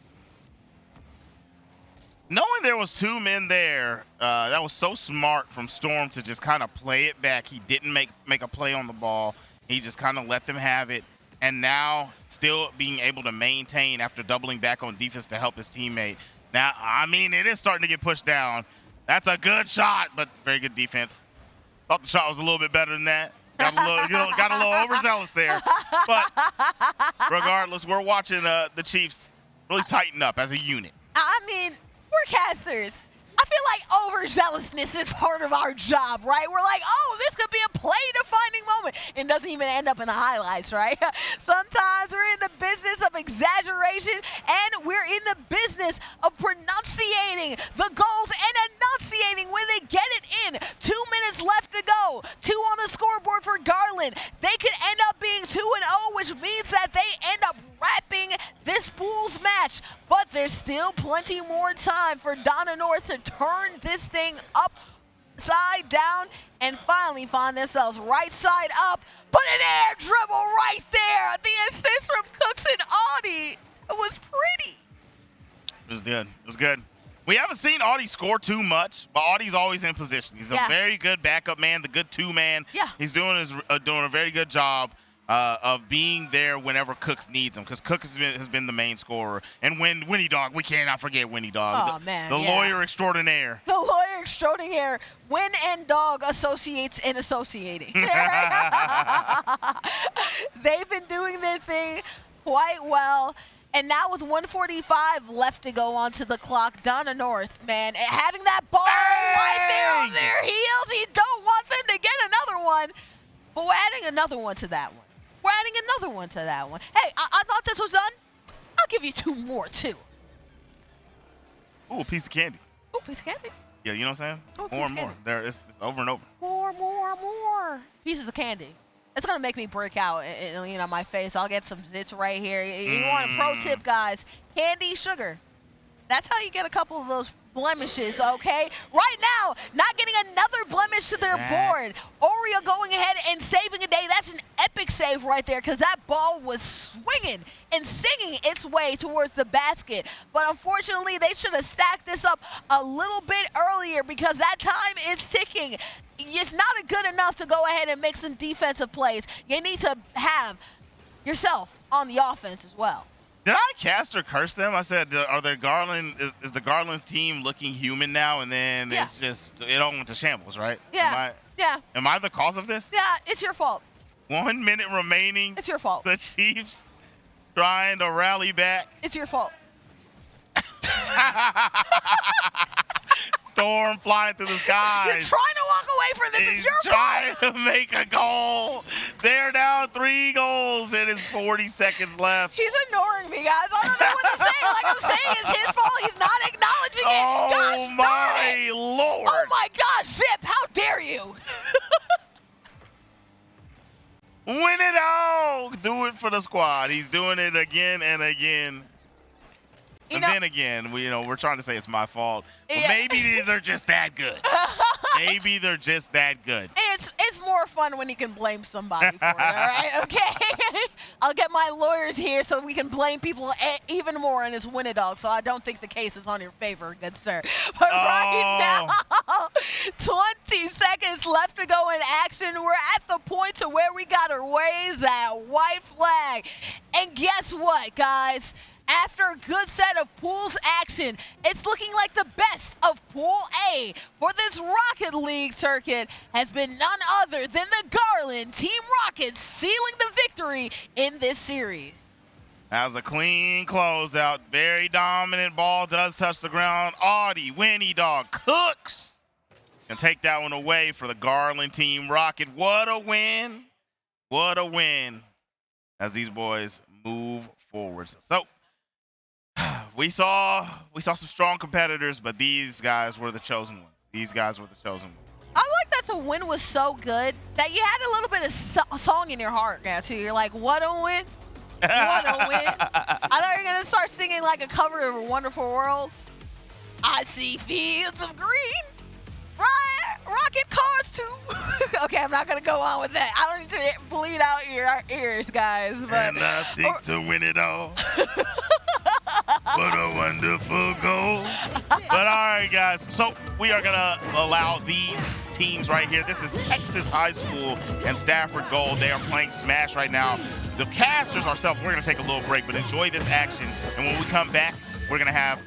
Knowing there was 2 men there, that was so smart from Storm to just kind of play it back. He didn't make a play on the ball. He just kind of let them have it. And now still being able to maintain after doubling back on defense to help his teammate. Now, I mean, it is starting to get pushed down. That's a good shot, but very good defense. Thought the shot was a little bit better than that. Got a little overzealous there. But regardless, we're watching the Chiefs really tighten up as a unit. I mean, we're casters. I feel like overzealousness is part of our job, right? We're like, oh, this could be a play-defining moment. It doesn't even end up in the highlights, right? Sometimes we're in the business of exaggeration, and we're in the business of pronunciating the goals and enunciating when they get it in. 2 minutes left to go. 2 on the scoreboard for Garland. They could end up being 2-0, which means that they end up wrapping this pool's match. But there's still plenty more time for Donna North to turn this thing upside down and finally find themselves right side up. Put an air dribble right there. The assist from Cooks and Audie. It was pretty. It was good. It was good. We haven't seen Audie score too much, but Audie's always in position. He's a very good backup man, the good 2-man. Yeah. He's doing a very good job of being there whenever Cooks needs him, because Cooks has been the main scorer. And Winnie Dog, we cannot forget Winnie Dog. Oh, man. The lawyer extraordinaire. The lawyer extraordinaire. Win and Dog associates in associating. They've been doing their thing quite well. And now with 1:45 left to go onto the clock, Donna North, man, having that ball right there on their heels, you don't want them to get another one. But we're adding another one to that one. We're adding another one to that one. Hey, I thought this was done. I'll give you 2 more, too. Ooh, a piece of candy. Ooh, piece of candy. Yeah, you know what I'm saying? Oh, more and more. There, it's over and over. More. Pieces of candy. It's going to make me break out in my face. I'll get some zits right here. You want a pro tip, guys. Candy, sugar. That's how you get a couple of those blemishes, okay? Right now, not getting another blemish to their board. Oreo going ahead and saving a day. That's an epic save right there, because that ball was swinging and singing its way towards the basket. But unfortunately, they should have stacked this up a little bit earlier, because that time is ticking. It's not good enough to go ahead and make some defensive plays. You need to have yourself on the offense as well. Did I cast or curse them? I said, "Are the Garland? Is the Garland's team looking human now?" And then it's just it all went to shambles, right? Yeah. Am I the cause of this? Yeah, it's your fault. 1 minute remaining. It's your fault. The Chiefs trying to rally back. It's your fault. Storm flying through the skies. You're trying to walk away from this. It's your fault. Trying to make a goal. They're down 3 goals, and it's 40 seconds left. He's ignoring me, guys. I don't know what to say. Like I'm saying, it's his fault. He's not acknowledging it. Oh, my Lord. Oh, my gosh, Zip. How dare you? Win it all. Do it for the squad. He's doing it again and again. And then again, we're trying to say it's my fault. But maybe they're just that good. Maybe they're just that good. It's is more fun when you can blame somebody for it, all right? Okay? I'll get my lawyers here so we can blame people even more in this win-a-dog, so I don't think the case is on your favor, good sir. But right now, 20 seconds left to go in action. We're at the point to where we got to raise that white flag. And guess what, guys? After a good set of pools action, it's looking like the best of Pool A for this Rocket League circuit has been none other than the Garland Team Rockets sealing the victory in this series. That was a clean closeout. Very dominant. Ball does touch the ground. Audie, Winnie Dog, Cooks can take that one away for the Garland Team Rocket. What a win. What a win as these boys move forward. So we saw some strong competitors, but these guys were the chosen ones. These guys were the chosen ones. I like that the win was so good that you had a little bit of song in your heart now, too. You're like, what a win. What a win. I thought you were going to start singing like a cover of Wonderful Worlds. I see fields of green. Right? Rocket cars, too. Okay, I'm not going to go on with that. I don't need to bleed out our ears, guys. But, and I think to win it all. What a wonderful goal. But all right, guys. So we are going to allow these teams right here. This is Texas High School and Stafford Gold. They are playing Smash right now. The casters ourselves, we're going to take a little break, but enjoy this action. And when we come back, we're going to have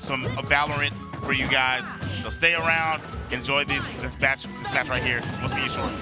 some Valorant for you guys. So stay around. Enjoy this match right here. We'll see you shortly.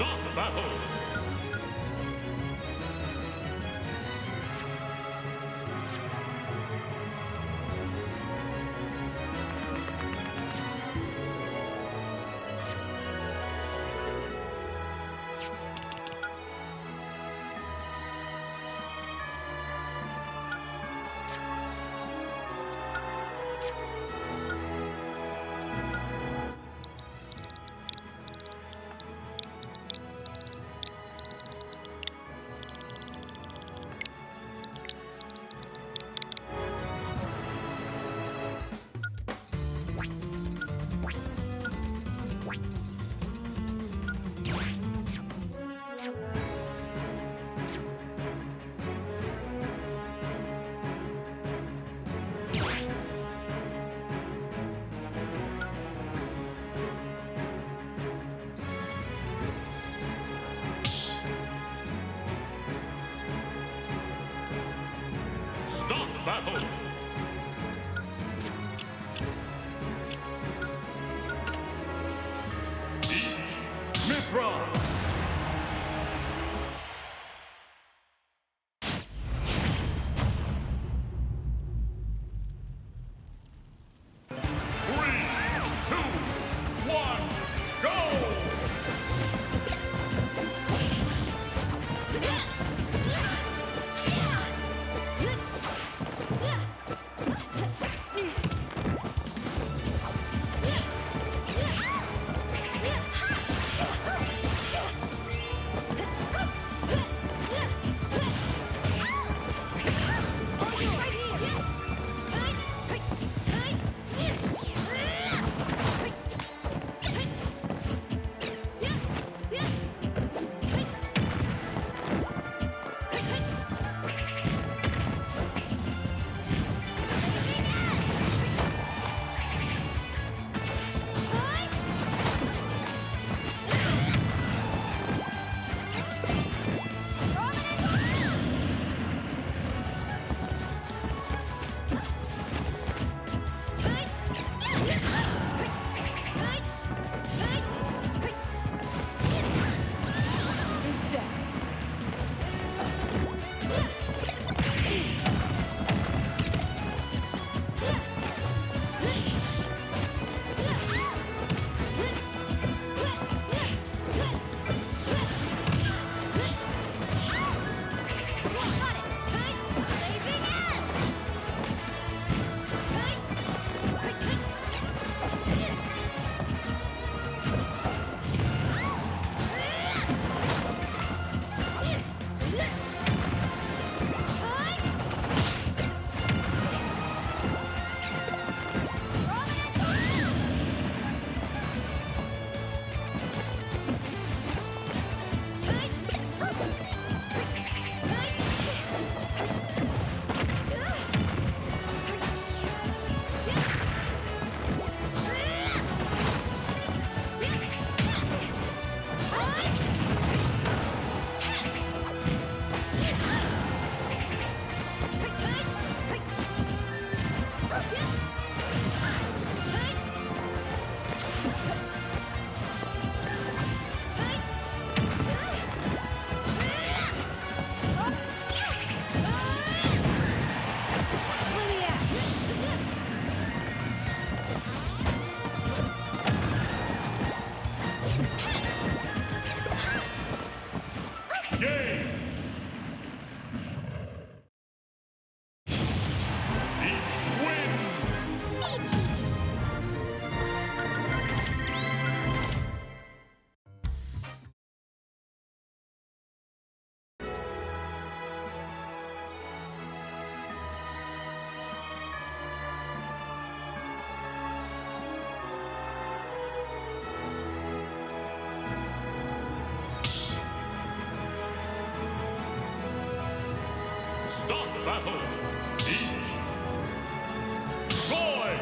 Start the battle. Start the battle. Mithra. Start the battle. Boy.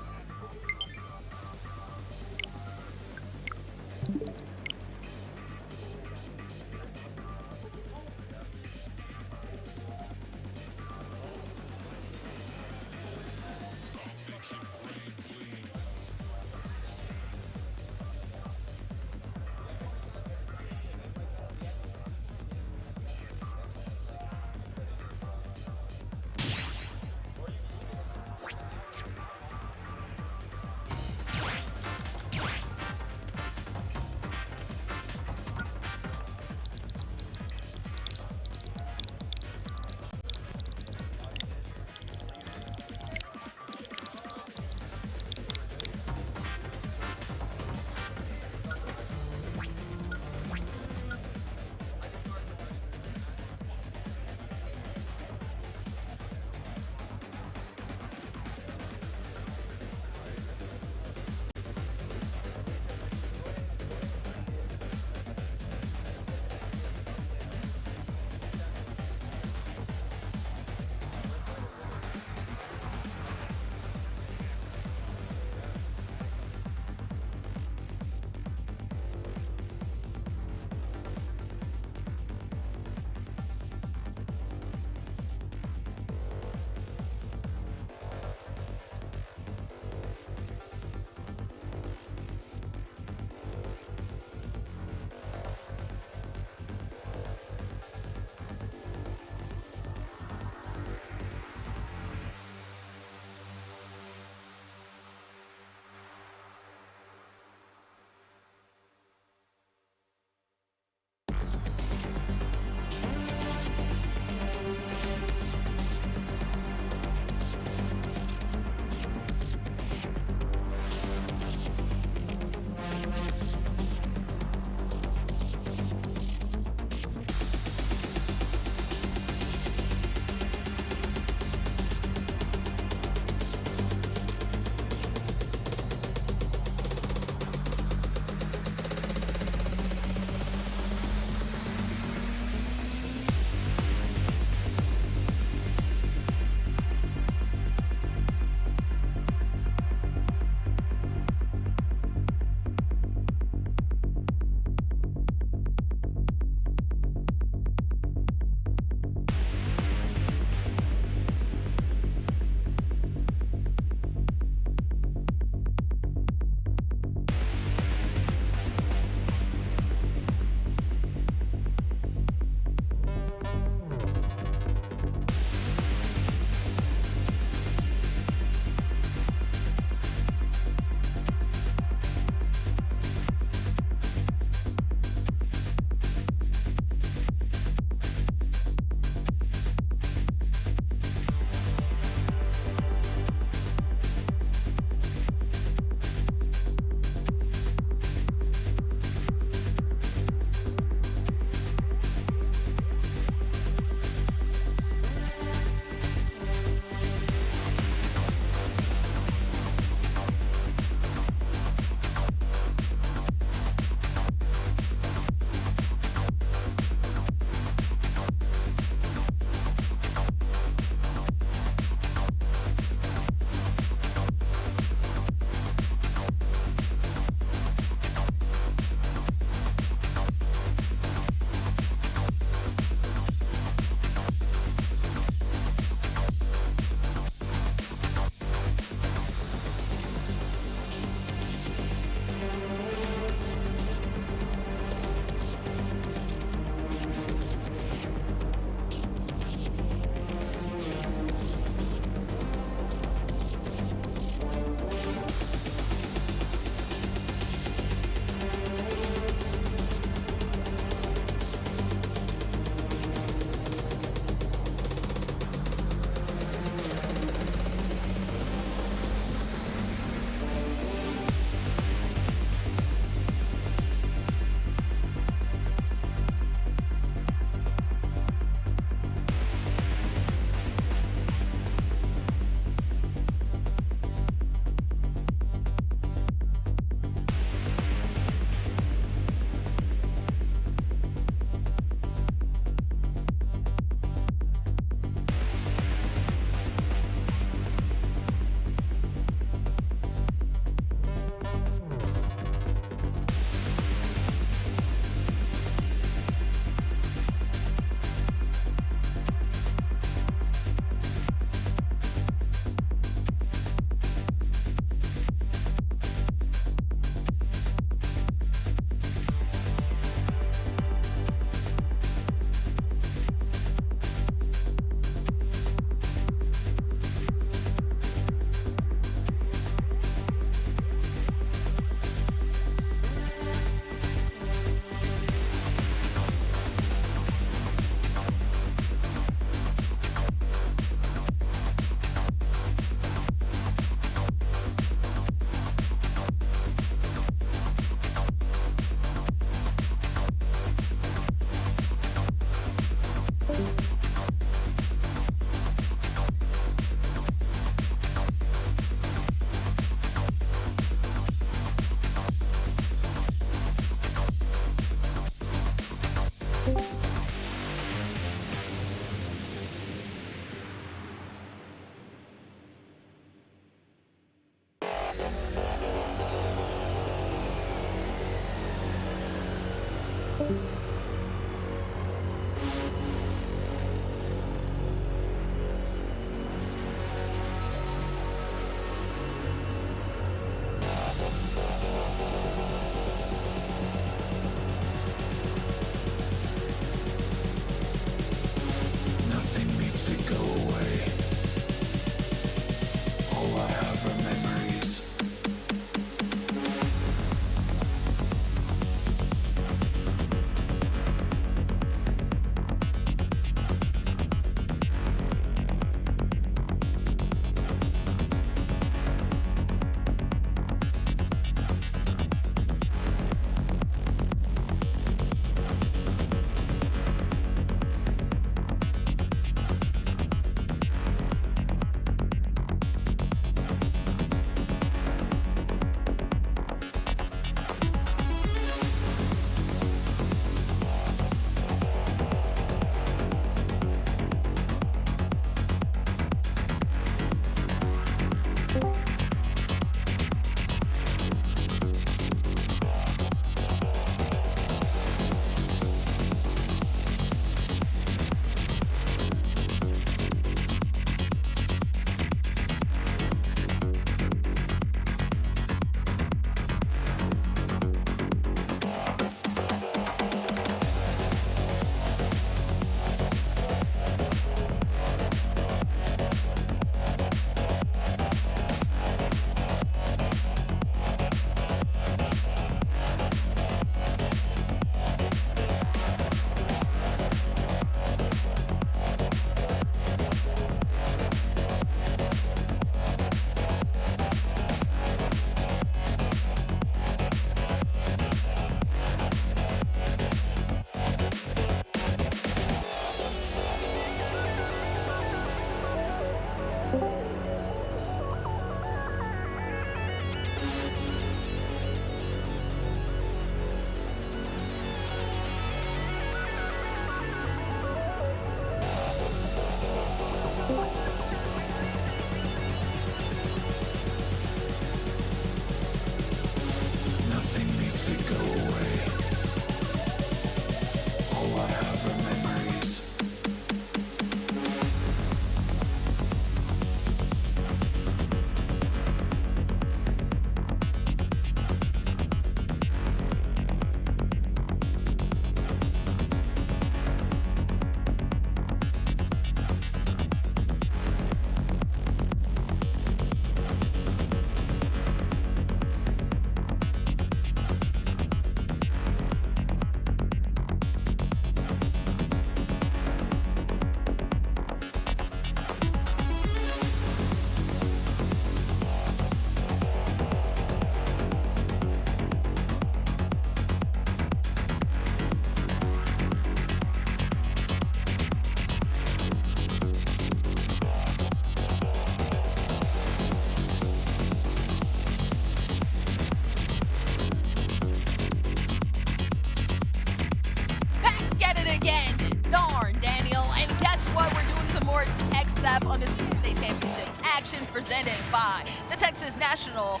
Connection presented by the Texas National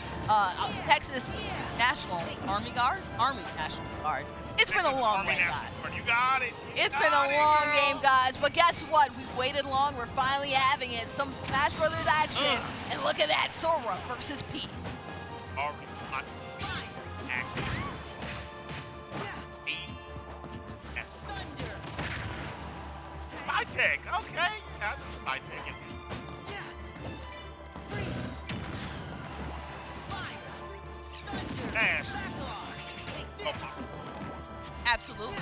Army Guard? Army National Guard. It's been a long game, guys. You got it. It's been a long game, guys. But guess what? We waited long. We're finally having it. Some Smash Brothers action. And look at that. Sora versus Peach. Already hot action. My tech. Okay. Yeah, my tech. Dash. Absolutely.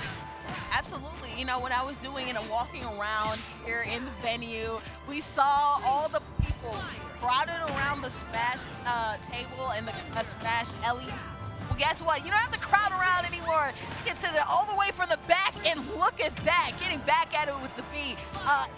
Absolutely. You know, when I was doing it and walking around here in the venue, we saw all the people crowded around the Smash table and the Smash LED. Well, guess what? You don't have to crowd around anymore. You can sit it all the way from the back, and look at that. Getting back at it with the B.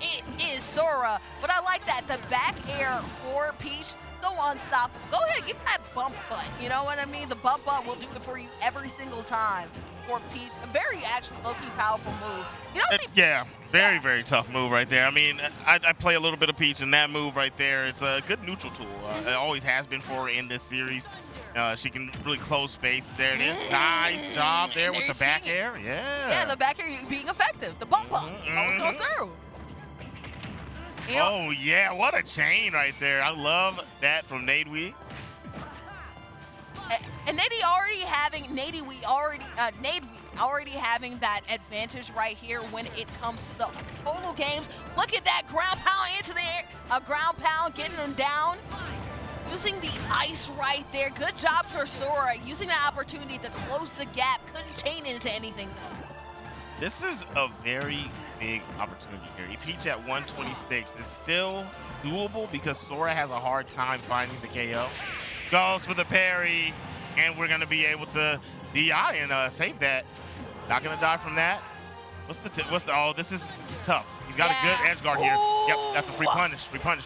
It is Sora. But I like that. The back air for Peach, so unstoppable. Go ahead and give that bump butt. You know what I mean? The bump butt will do it for you every single time. For Peach, a very actually low-key powerful move. You don't see very, very tough move right there. I mean, I play a little bit of Peach, and that move right there, it's a good neutral tool. It always has been for her in this series. She can really close space. There it is. Nice job there with the back air. Yeah. Yeah, the back air being effective. The bump up always goes through. You know, oh, yeah. What a chain right there. I love that from Nadewee. And Nadewee already having that advantage right here when it comes to the total games. Look at that ground pound into the air. A ground pound getting them down. Using the ice right there. Good job for Sora. Using that opportunity to close the gap. Couldn't chain into anything though. This is a very big opportunity here. Peach at 126 is still doable because Sora has a hard time finding the KO. Goes for the parry, and we're gonna be able to DI and save that. Not gonna die from that. Oh, this is tough. He's got a good edge guard here. Yep, that's a free punish. Free punish.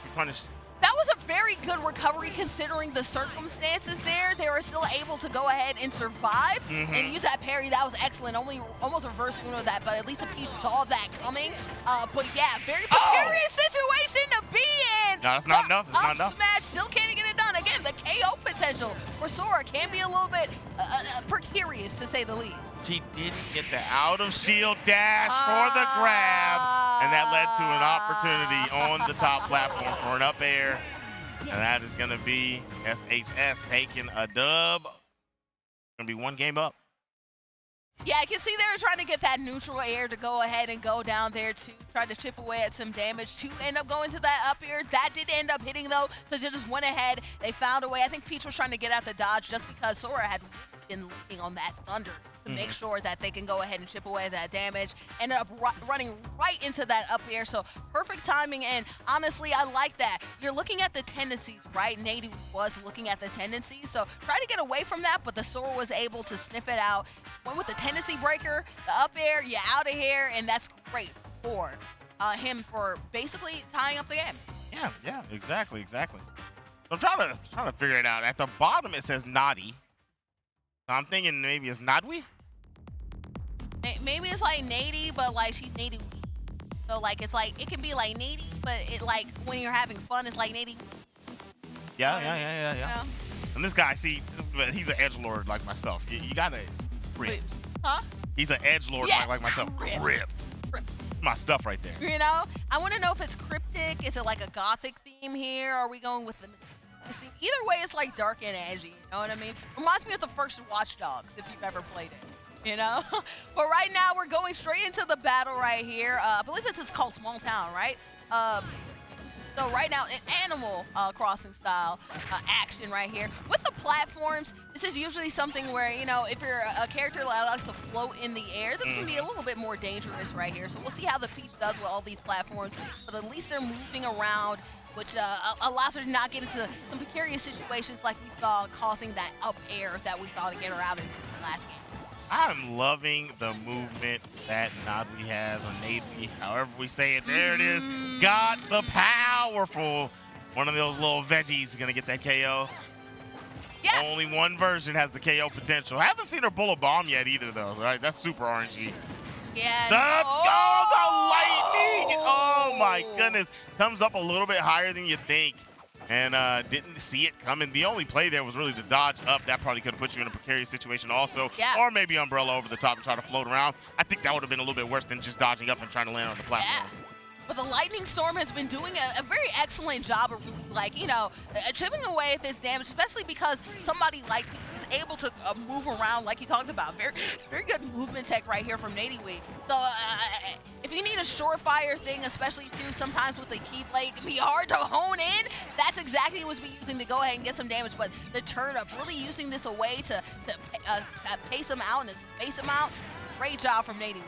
That was a very good recovery considering the circumstances there. They were still able to go ahead and survive and use that parry. That was excellent. Almost reverse Uno that, but at least the Peach saw that coming. But yeah, very precarious situation to be in. No, that's not enough. That's not enough. Smash still can't get it done. Again, the KO potential for Sora can be a little bit precarious to say the least. She didn't get the out of shield dash for the grab, and that led to an opportunity on the top platform for an up air. And that is going to be SHS taking a dub. Going to be one game up. Yeah, I can see they were trying to get that neutral air to go ahead and go down there to try to chip away at some damage to end up going to that up air. That did end up hitting though, so they just went ahead. They found a way. I think Peach was trying to get out the dodge just because Sora had been leaning on that thunder to make sure that they can go ahead and chip away that damage. Ended up running right into that up air, so perfect timing, and honestly, I like that. You're looking at the tendencies, right? Nadewee was looking at the tendencies, so try to get away from that, but the Sora was able to sniff it out. Went with the tendency breaker, the up air, you're out of here, and that's great for him for basically tying up the game. Yeah, exactly. I'm trying to figure it out. At the bottom, it says Naughty. So I'm thinking maybe it's Nadewee? Maybe it's like Nadie, but like she's Nadie. So like it's like it can be like Nadie, but it like when you're having fun, it's like Nadie. Yeah. And this guy, see, he's an edgelord like myself. You gotta ripped. Huh? He's an edgelord like myself. Ripped. My stuff right there. You know, I want to know if it's cryptic. Is it like a gothic theme here? Are we going with the theme? Either way, it's like dark and edgy. You know what I mean? Reminds me of the first Watch Dogs, if you've ever played it. You know? But right now, we're going straight into the battle right here. I believe this is called Small Town, right? So right now, Animal Crossing style action right here. With the platforms, this is usually something where, you know, if you're a character that likes to float in the air, that's going to be a little bit more dangerous right here. So we'll see how the Peach does with all these platforms. But at least they're moving around, which allows her to not get into some precarious situations like we saw, causing that up air that we saw to get her out in the last game. I'm loving the movement that Nadewee has, or Nadewee, however we say it. There it is. Got the powerful. One of those little veggies going to get that KO. Yeah. Only one version has the KO potential. I haven't seen her pull a bomb yet either, though. Right? That's super RNG. Yeah. The lightning. Oh, my goodness. Comes up a little bit higher than you think. and didn't see it coming. The only play there was really to dodge up. That probably could have put you in a precarious situation also. Yeah. Or maybe umbrella over the top and try to float around. I think that would have been a little bit worse than just dodging up and trying to land on the platform. Yeah. But the Lightning Storm has been doing a very excellent job of, like, you know, chipping away at this damage, especially because somebody like is able to move around like he talked about. Very, very good movement tech right here from Natiwi. So if you need a surefire thing, especially too sometimes with the Keyblade, it can be hard to hone in. That's exactly what we're using to go ahead and get some damage. But the turn up, really using this a way to pace him out and space him out. Great job from Natiwi.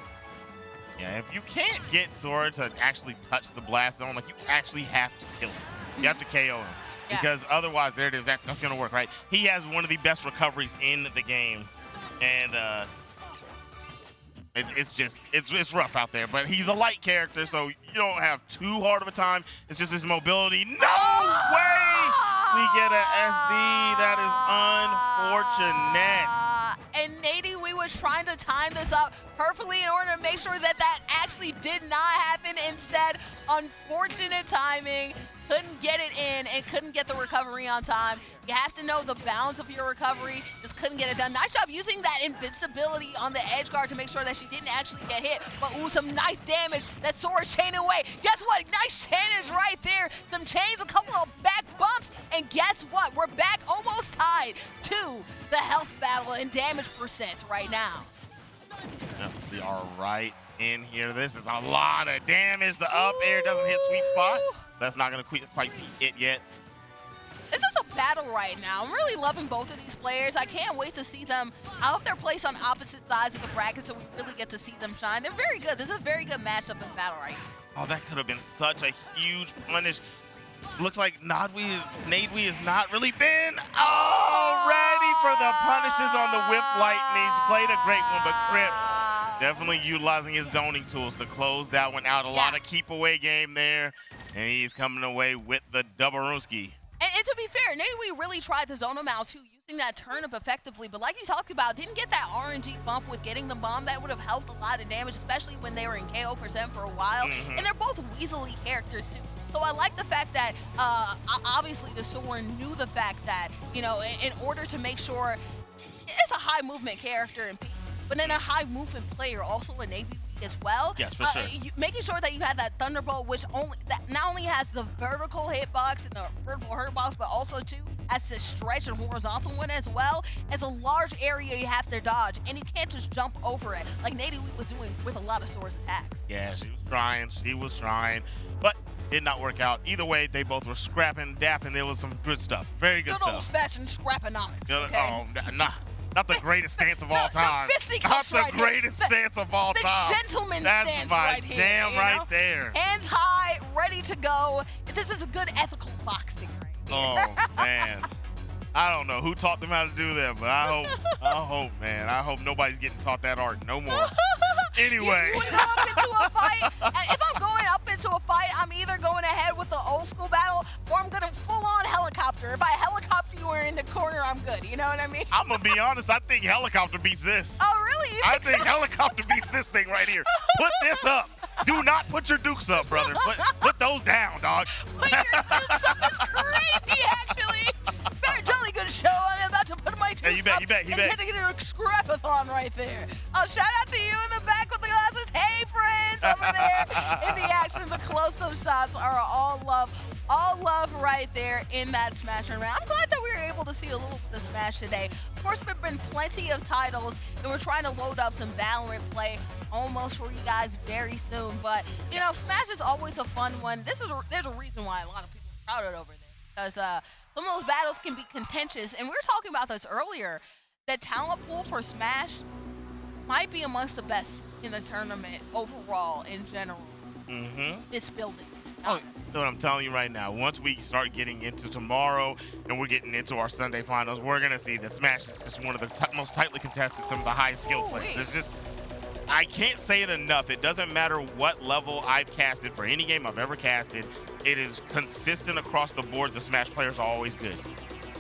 Yeah, if you can't get Sora to actually touch the blast zone, like, you actually have to kill him. You have to KO him. Yeah. Because otherwise, there it is. That's going to work, right? He has one of the best recoveries in the game. And it's rough out there. But he's a light character, so you don't have too hard of a time. It's just his mobility. No way we get an SD. That is unfortunate. And Natiwi was trying to time this up perfectly in order to make sure that that actually did not happen. Instead, unfortunate timing. Couldn't get it in and couldn't get the recovery on time. You have to know the bounds of your recovery. Just couldn't get it done. Nice job using that invincibility on the edge guard to make sure that she didn't actually get hit. But ooh, some nice damage. That Sora's chaining away. Guess what? Nice chainage right there. Some chains, a couple of back bumps. And guess what? We're back almost tied to the health battle and damage percent right now. Yeah, we are right in here. This is a lot of damage. The up air doesn't hit sweet spot. That's not going to quite be it yet. This is a battle right now. I'm really loving both of these players. I can't wait to see them. I hope they're placed on opposite sides of the bracket so we really get to see them shine. They're very good. This is a very good matchup in battle right here. Oh, that could have been such a huge punish. Looks like Natiwi has not really been ready for the punishes on the Whip Lightning. She played a great one, but Crypt definitely utilizing his zoning tools to close that one out. A lot of keep away game there, and he's coming away with the double Ruski. And to be fair, Natiwi really tried to zone him out too, using that turnip effectively. But like you talked about, didn't get that RNG bump with getting the bomb. That would have helped a lot of damage, especially when they were in KO percent for a while. And they're both Weaselly characters too. So I like the fact that obviously the Soren knew the fact that, you know, in order to make sure it's a high movement character, but then a high movement player also in Navy as well. Yes, for sure. Making sure that you have that Thunderbolt, which not only has the vertical hitbox and the vertical hurtbox, but also too has the stretch and horizontal one as well. It's a large area you have to dodge, and you can't just jump over it like Natiwi was doing with a lot of Sora's attacks. Yeah, she was trying, but did not work out. Either way, they both were scrapping, dapping. There was some good stuff, very good stuff. Good old-fashioned scraponomics. Okay? Oh, not the greatest stance of all time. Not the greatest stance of all time. The gentleman stance right here. That's my jam right there. Hands high, ready to go. This is a good ethical boxing right here. Oh, man. I don't know who taught them how to do that, but I hope nobody's getting taught that art no more. Anyway. When you go up into a fight, if I'm going up into a fight, I'm either going ahead with the old school battle or I'm going to full on helicopter. If I helicopter you in the corner, I'm good. You know what I mean? I'm going to be honest. I think helicopter beats this. Oh, really? I think helicopter beats this thing right here. Put this up. Do not put your dukes up, brother. Put those down, dog. Put your dukes up. It's crazy, actually. Very jolly good show. I'm about to put my dukes up. You bet. And take a scrapathon right there. Oh, shout out to you in the back with the glasses. Hey, friends, over there in the action. The close-up shots are all love right there in that Smash tournament. I'm glad that we were able to see a little bit of Smash today. Of course, there've been plenty of titles, and we're trying to load up some Valorant play almost for you guys very soon. But, you know, Smash is always a fun one. There's a reason why a lot of people are crowded over there. Because some of those battles can be contentious. And we were talking about this earlier. The talent pool for Smash might be amongst the best in the tournament overall in general. This building. Oh, you know what I'm telling you right now. Once we start getting into tomorrow and we're getting into our Sunday finals, we're going to see that Smash is just one of the most tightly contested, some of the highest skill players. There's just, I can't say it enough. It doesn't matter what level I've casted for any game I've ever casted. It is consistent across the board. The Smash players are always good.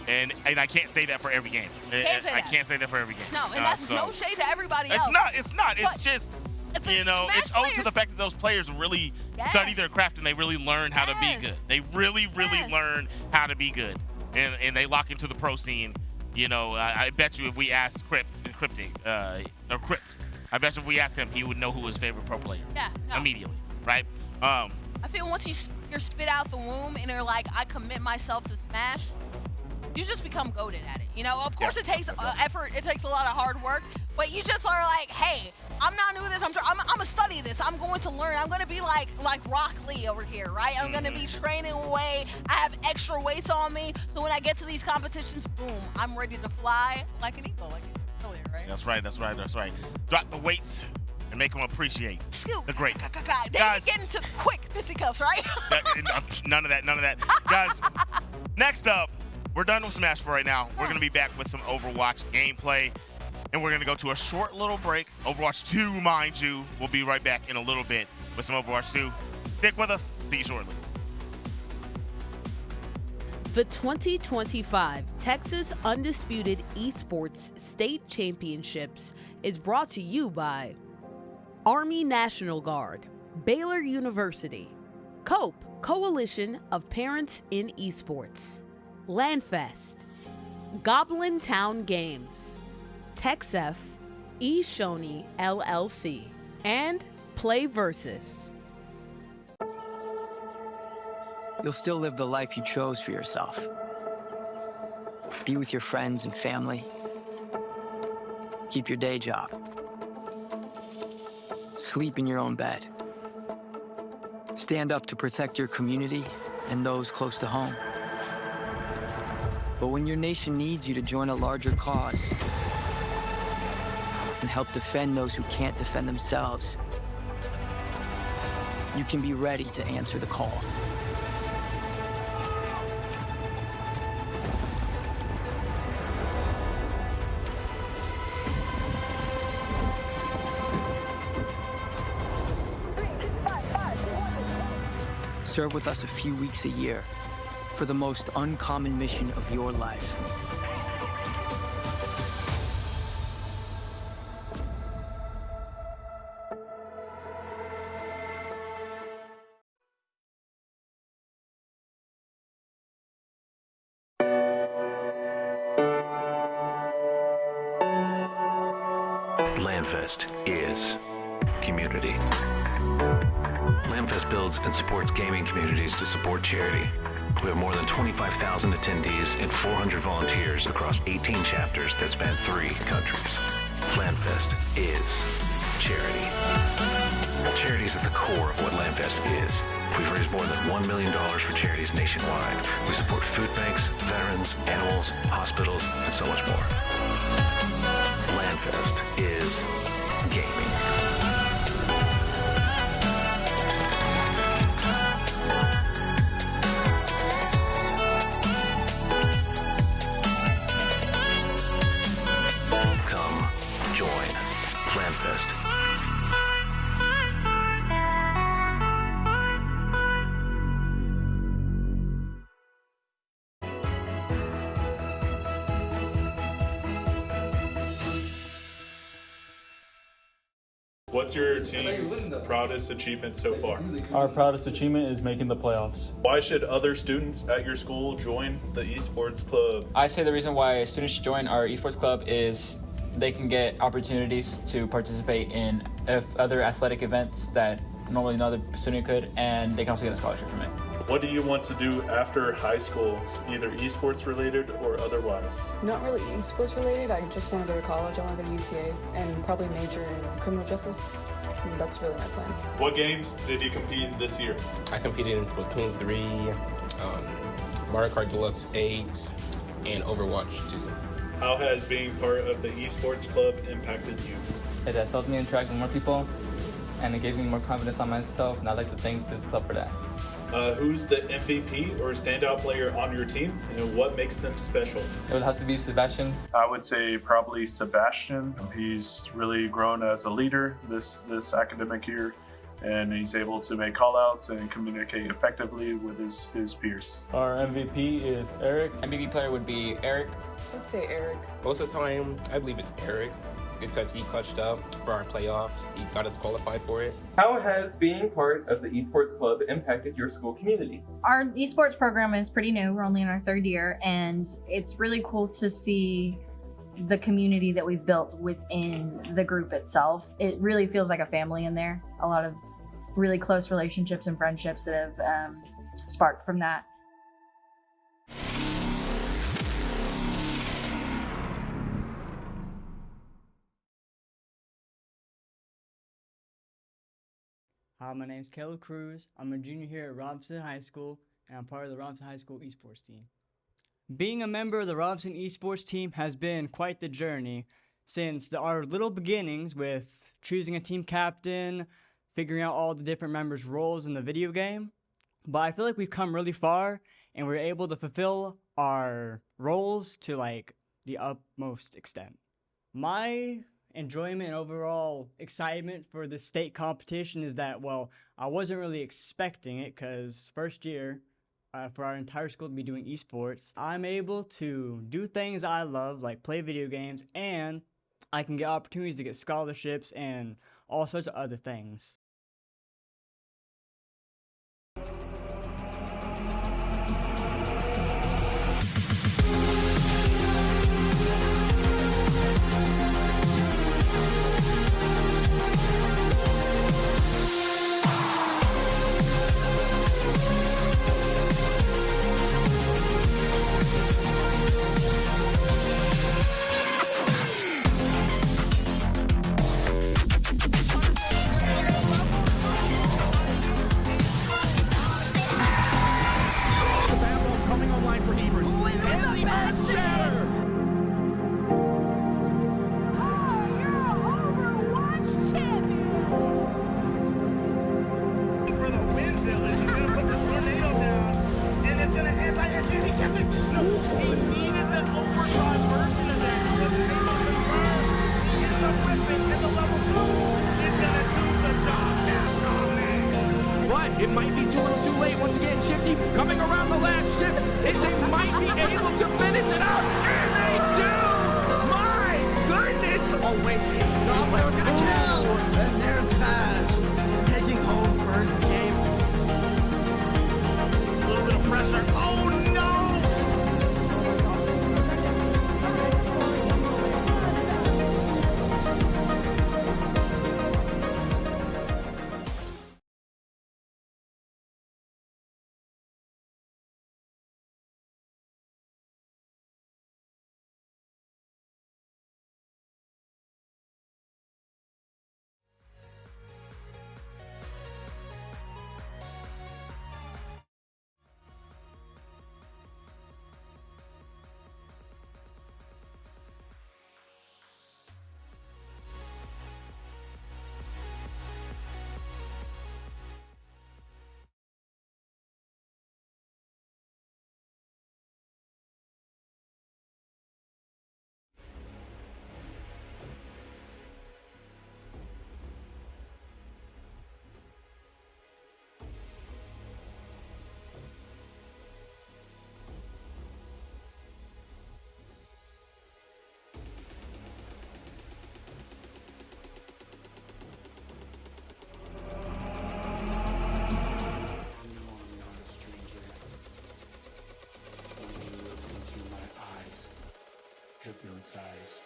And I can't say that for every game. I can't say that for every game. No, and that's no shade to everybody else. It's not. It's just You know, it's owed to the fact that those players really study their craft and they really learn how to be good. They really learn how to be good, and they lock into the pro scene. You know, I bet you if we asked Crypt, I bet you if we asked him, he would know who his favorite pro player. Immediately, right? I feel once you're spit out the womb and you're like, I commit myself to Smash, you just become goated at it. You know, of course it takes effort, it takes a lot of hard work, but you just are like, hey, I'm not new to this. I'm gonna study this. I'm going to learn. I'm gonna be like Rock Lee over here, right? I'm gonna be training away. I have extra weights on me, so when I get to these competitions, boom, I'm ready to fly like an eagle, like earlier, right? That's right. Drop the weights and make them appreciate the greatness. They get into quick fisticuffs, right? None of that. Guys, next up, we're done with Smash for right now. We're going to be back with some Overwatch gameplay, and we're going to go to a short little break. Overwatch 2, mind you. We'll be right back in a little bit with some Overwatch 2. Stick with us. See you shortly. The 2025 Texas Undisputed Esports State Championships is brought to you by Army National Guard, Baylor University, COPE, Coalition of Parents in Esports, LandFest, Goblin Town Games, TexF, eShoney LLC, and Play Versus. You'll still live the life you chose for yourself. Be with your friends and family. Keep your day job. Sleep in your own bed. Stand up to protect your community and those close to home. But when your nation needs you to join a larger cause and help defend those who can't defend themselves, you can be ready to answer the call. Serve with us a few weeks a year for the most uncommon mission of your life. LandFest is community. LandFest builds and supports gaming communities to support charity. We have more than 25,000 attendees and 400 volunteers across 18 chapters that span 3 countries. LandFest is charity. Charity is at the core of what LandFest is. We've raised more than $1 million for charities nationwide. We support food banks, veterans, animals, hospitals, and so much more. LandFest is gaming. Come join LandFest. What's your team's proudest achievement so far? Our proudest achievement is making the playoffs. Why should other students at your school join the esports club? I say the reason why students should join our esports club is they can get opportunities to participate in other athletic events that normally no other student could, and they can also get a scholarship from it. What do you want to do after high school, either esports related or otherwise? Not really esports related. I just want to go to college. I want to go to UTA and probably major in criminal justice. And that's really my plan. What games did you compete in this year? I competed in Splatoon 3, Mario Kart Deluxe 8, and Overwatch 2. How has being part of the esports club impacted you? It has helped me interact with more people, and it gave me more confidence on myself, and I'd like to thank this club for that. Who's the MVP or standout player on your team, and what makes them special? It would have to be Sebastian. I would say probably Sebastian. He's really grown as a leader this academic year, and he's able to make call-outs and communicate effectively with his peers. Our MVP is Eric. MVP player would be Eric. I'd say Eric. Most of the time, I believe it's Eric. because he clutched up for our playoffs. He got us qualified for it. How has being part of the esports club impacted your school community? Our esports program is pretty new. We're only in our 3rd year, and it's really cool to see the community that we've built within the group itself. It really feels like a family in there. A lot of really close relationships and friendships that have sparked from that. Hi, my name's Caleb Cruz. I'm a junior here at Robinson High School, and I'm part of the Robinson High School esports team. Being a member of the Robinson esports team has been quite the journey since our little beginnings with choosing a team captain, figuring out all the different members' roles in the video game. But I feel like we've come really far, and we're able to fulfill our roles to like the utmost extent. My enjoyment and overall excitement for the state competition is that, well, I wasn't really expecting it because first year for our entire school to be doing esports, I'm able to do things I love, like play video games, and I can get opportunities to get scholarships and all sorts of other things. It might be too late. Once again, Shifty coming around the last shift. They might be able to finish it out. And they do! My goodness! Oh, wait. Domino's gonna kill! And there's Vash taking home first game. A little bit of pressure. Oh, no! Hypnotize.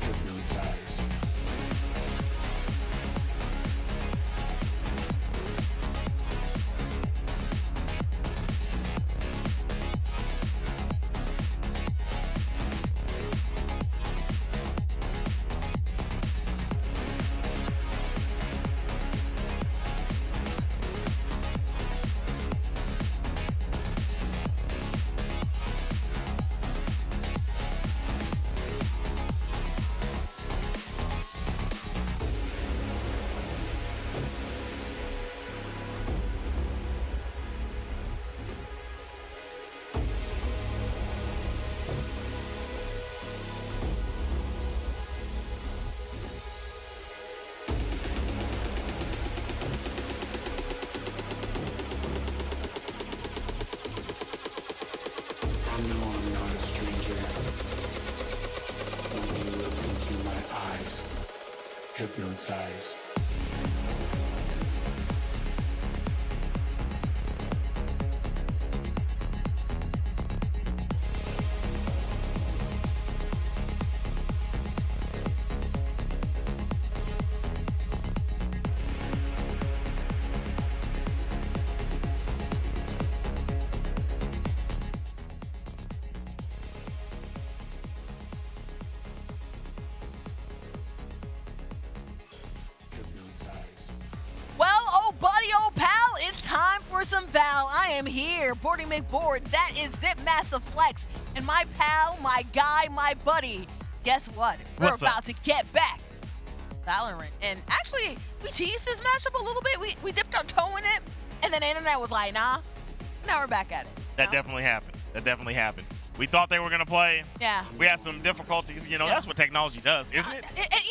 Hypnotize. know I'm not a stranger when you look into my eyes, hypnotized. Well, oh buddy, oh pal, it's time for some Val. I am here, Boarding McBoard. That is Zip Massive Flex. And my pal, my guy, my buddy, guess what? We're What's up? about to get back Valorant. And actually, we teased this matchup a little bit. We dipped our toe in it, and then the internet was like, nah. Now we're back at it. That definitely happened. That definitely happened. We thought they were going to play. Yeah. We had some difficulties. You know, that's what technology does, isn't it?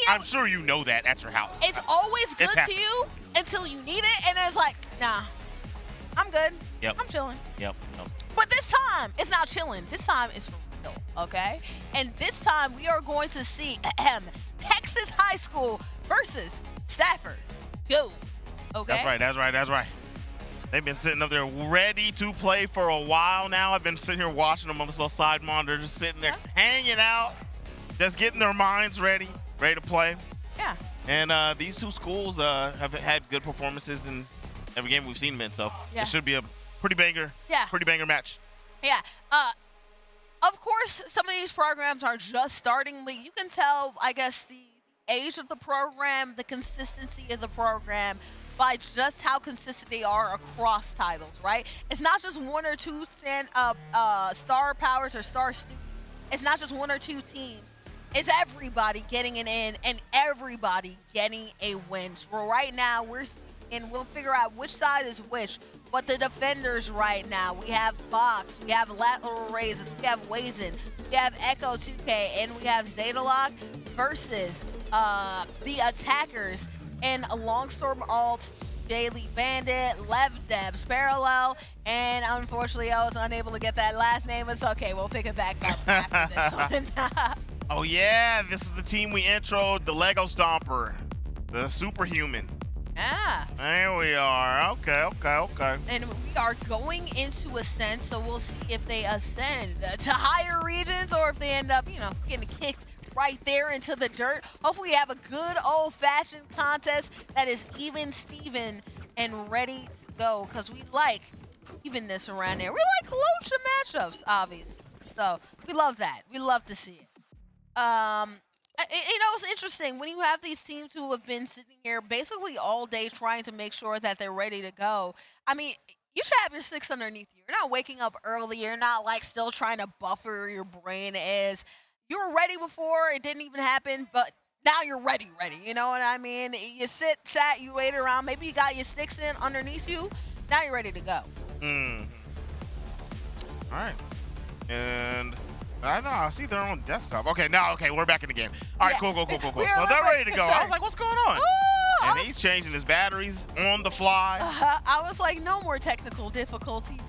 I'm sure you know that at your house. It's always good It's to happened. you until you need it, and it's like, nah, I'm good. Yep. I'm chilling. Yep. But this time, it's not chilling. This time, it's for real, okay? And this time, we are going to see Texas High School versus Stafford. Go. Okay? That's right. They've been sitting up there ready to play for a while now. I've been sitting here watching them on this little side monitor, just sitting there hanging out, just getting their minds ready to play. Yeah. And these two schools have had good performances in every game we've seen them in, so Yeah. it should be a pretty banger match. Yeah. Of course, some of these programs are just starting, but you can tell, I guess, the age of the program, the consistency of the program, by just how consistent they are across titles, right? It's not just one or two star powers or star students. It's not just one or two teams. It's everybody getting an in and everybody getting a win. So right now, we'll figure out which side is which. But the defenders right now, we have Fox, we have Lateral Raises, we have Wazen, we have Echo 2K, and we have Zadalock versus the attackers and Longstorm Alt, Daily Bandit, Lev Debs, Parallel, and unfortunately I was unable to get that last name. It's okay, we'll pick it back up after this one. Oh yeah, this is the team we introed, the Lego Stomper, the Superhuman. Yeah. There we are. Okay. And we are going into Ascent, so we'll see if they ascend to higher regions or if they end up, getting kicked right there into the dirt. Hopefully we have a good old-fashioned contest that is even Steven and ready to go, because we like evenness around there. We like close matchups, obviously. So we love that. We love to see it. It's interesting when you have these teams who have been sitting here basically all day trying to make sure that they're ready to go. I mean, you should have your six underneath you. You're not waking up early. You're not like still trying to buffer your brain is. You were ready before it didn't even happen, but now you're ready. You know what I mean? You sat, you wait around. Maybe you got your sticks in underneath you. Now you're ready to go. All right. And I know, I see they're on desktop. Okay, we're back in the game. All right, cool. So they're ready to go. I was like, what's going on? And he's changing his batteries on the fly. I was like, no more technical difficulties.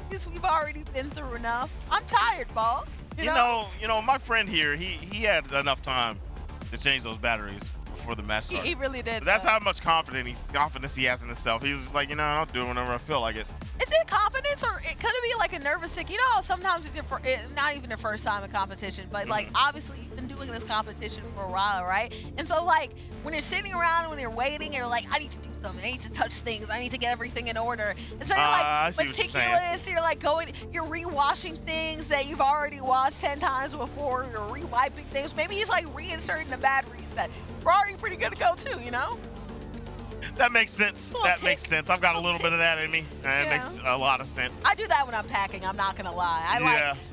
We've already been through enough. I'm tired, boss. You know, my friend here, he had enough time to change those batteries before the match started. He really did. But that's how much confidence he has in himself. He's just like, I'll do it whenever I feel like it. Is it confidence or it could be like a nervous tick? You know, sometimes it's not even the first time in competition, but like obviously you've been doing this competition for a while, right? And so like when you're sitting around and when you're waiting, you're like, I need to do something. I need to touch things. I need to get everything in order. And so you're like meticulous. You're like you're rewashing things that you've already washed 10 times before. You're rewiping things. Maybe he's like reinserting the batteries that were already pretty good to go too, you know? That makes sense. Makes sense. I've got a little bit of that in me. It makes a lot of sense. I do that when I'm packing. I'm not gonna lie.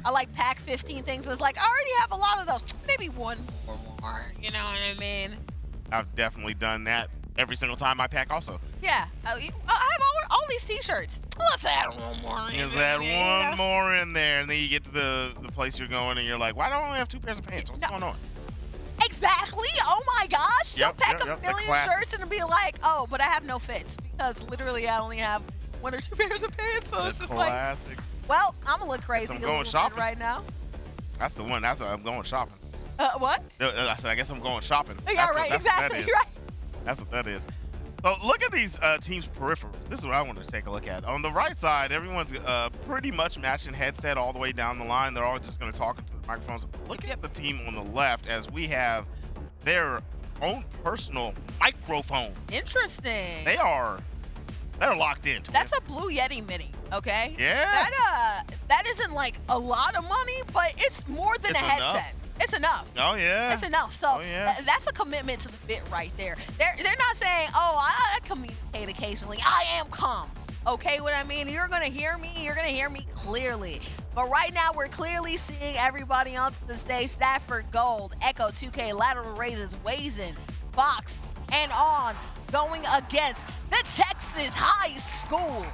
I like pack 15 things. It's like I already have a lot of those. Maybe one or more. You know what I mean? I've definitely done that every single time I pack. Also. Yeah. I have all these T-shirts. Let's add one more. Let's add one more in there, and then you get to the place you're going, and you're like, why do I only have 2 pairs of pants? What's going on? Exactly. Oh my gosh. You'll pack a million classic. shirts and be like, but I have no fits because literally I only have 1 or 2 pairs of pants. So it's just classic. like Well, I'm gonna look crazy I'm a going little shopping bit right now. That's the one. That's why I'm going shopping. What? I said, I guess I'm going shopping. Yeah, right. Exactly. Right. That's what that is. So look at these teams' peripherals. This is what I want to take a look at. On the right side, everyone's pretty much matching headset all the way down the line. They're all just going to talk into the microphones. Look at the team on the left as we have their own personal microphone. Interesting. They're locked in. That's a Blue Yeti Mini, okay? Yeah. That isn't like a lot of money, but it's more than a headset. It's enough. Oh yeah. It's enough. So that's a commitment to the fit right there. They're not saying, oh, I communicate occasionally. I am comms. Okay, what I mean? You're gonna hear me. You're gonna hear me clearly. But right now, we're clearly seeing everybody on the stage. Stafford Gold, Echo 2K, Lateral Raises, Wazen, Fox, and on, going against the Texas High School.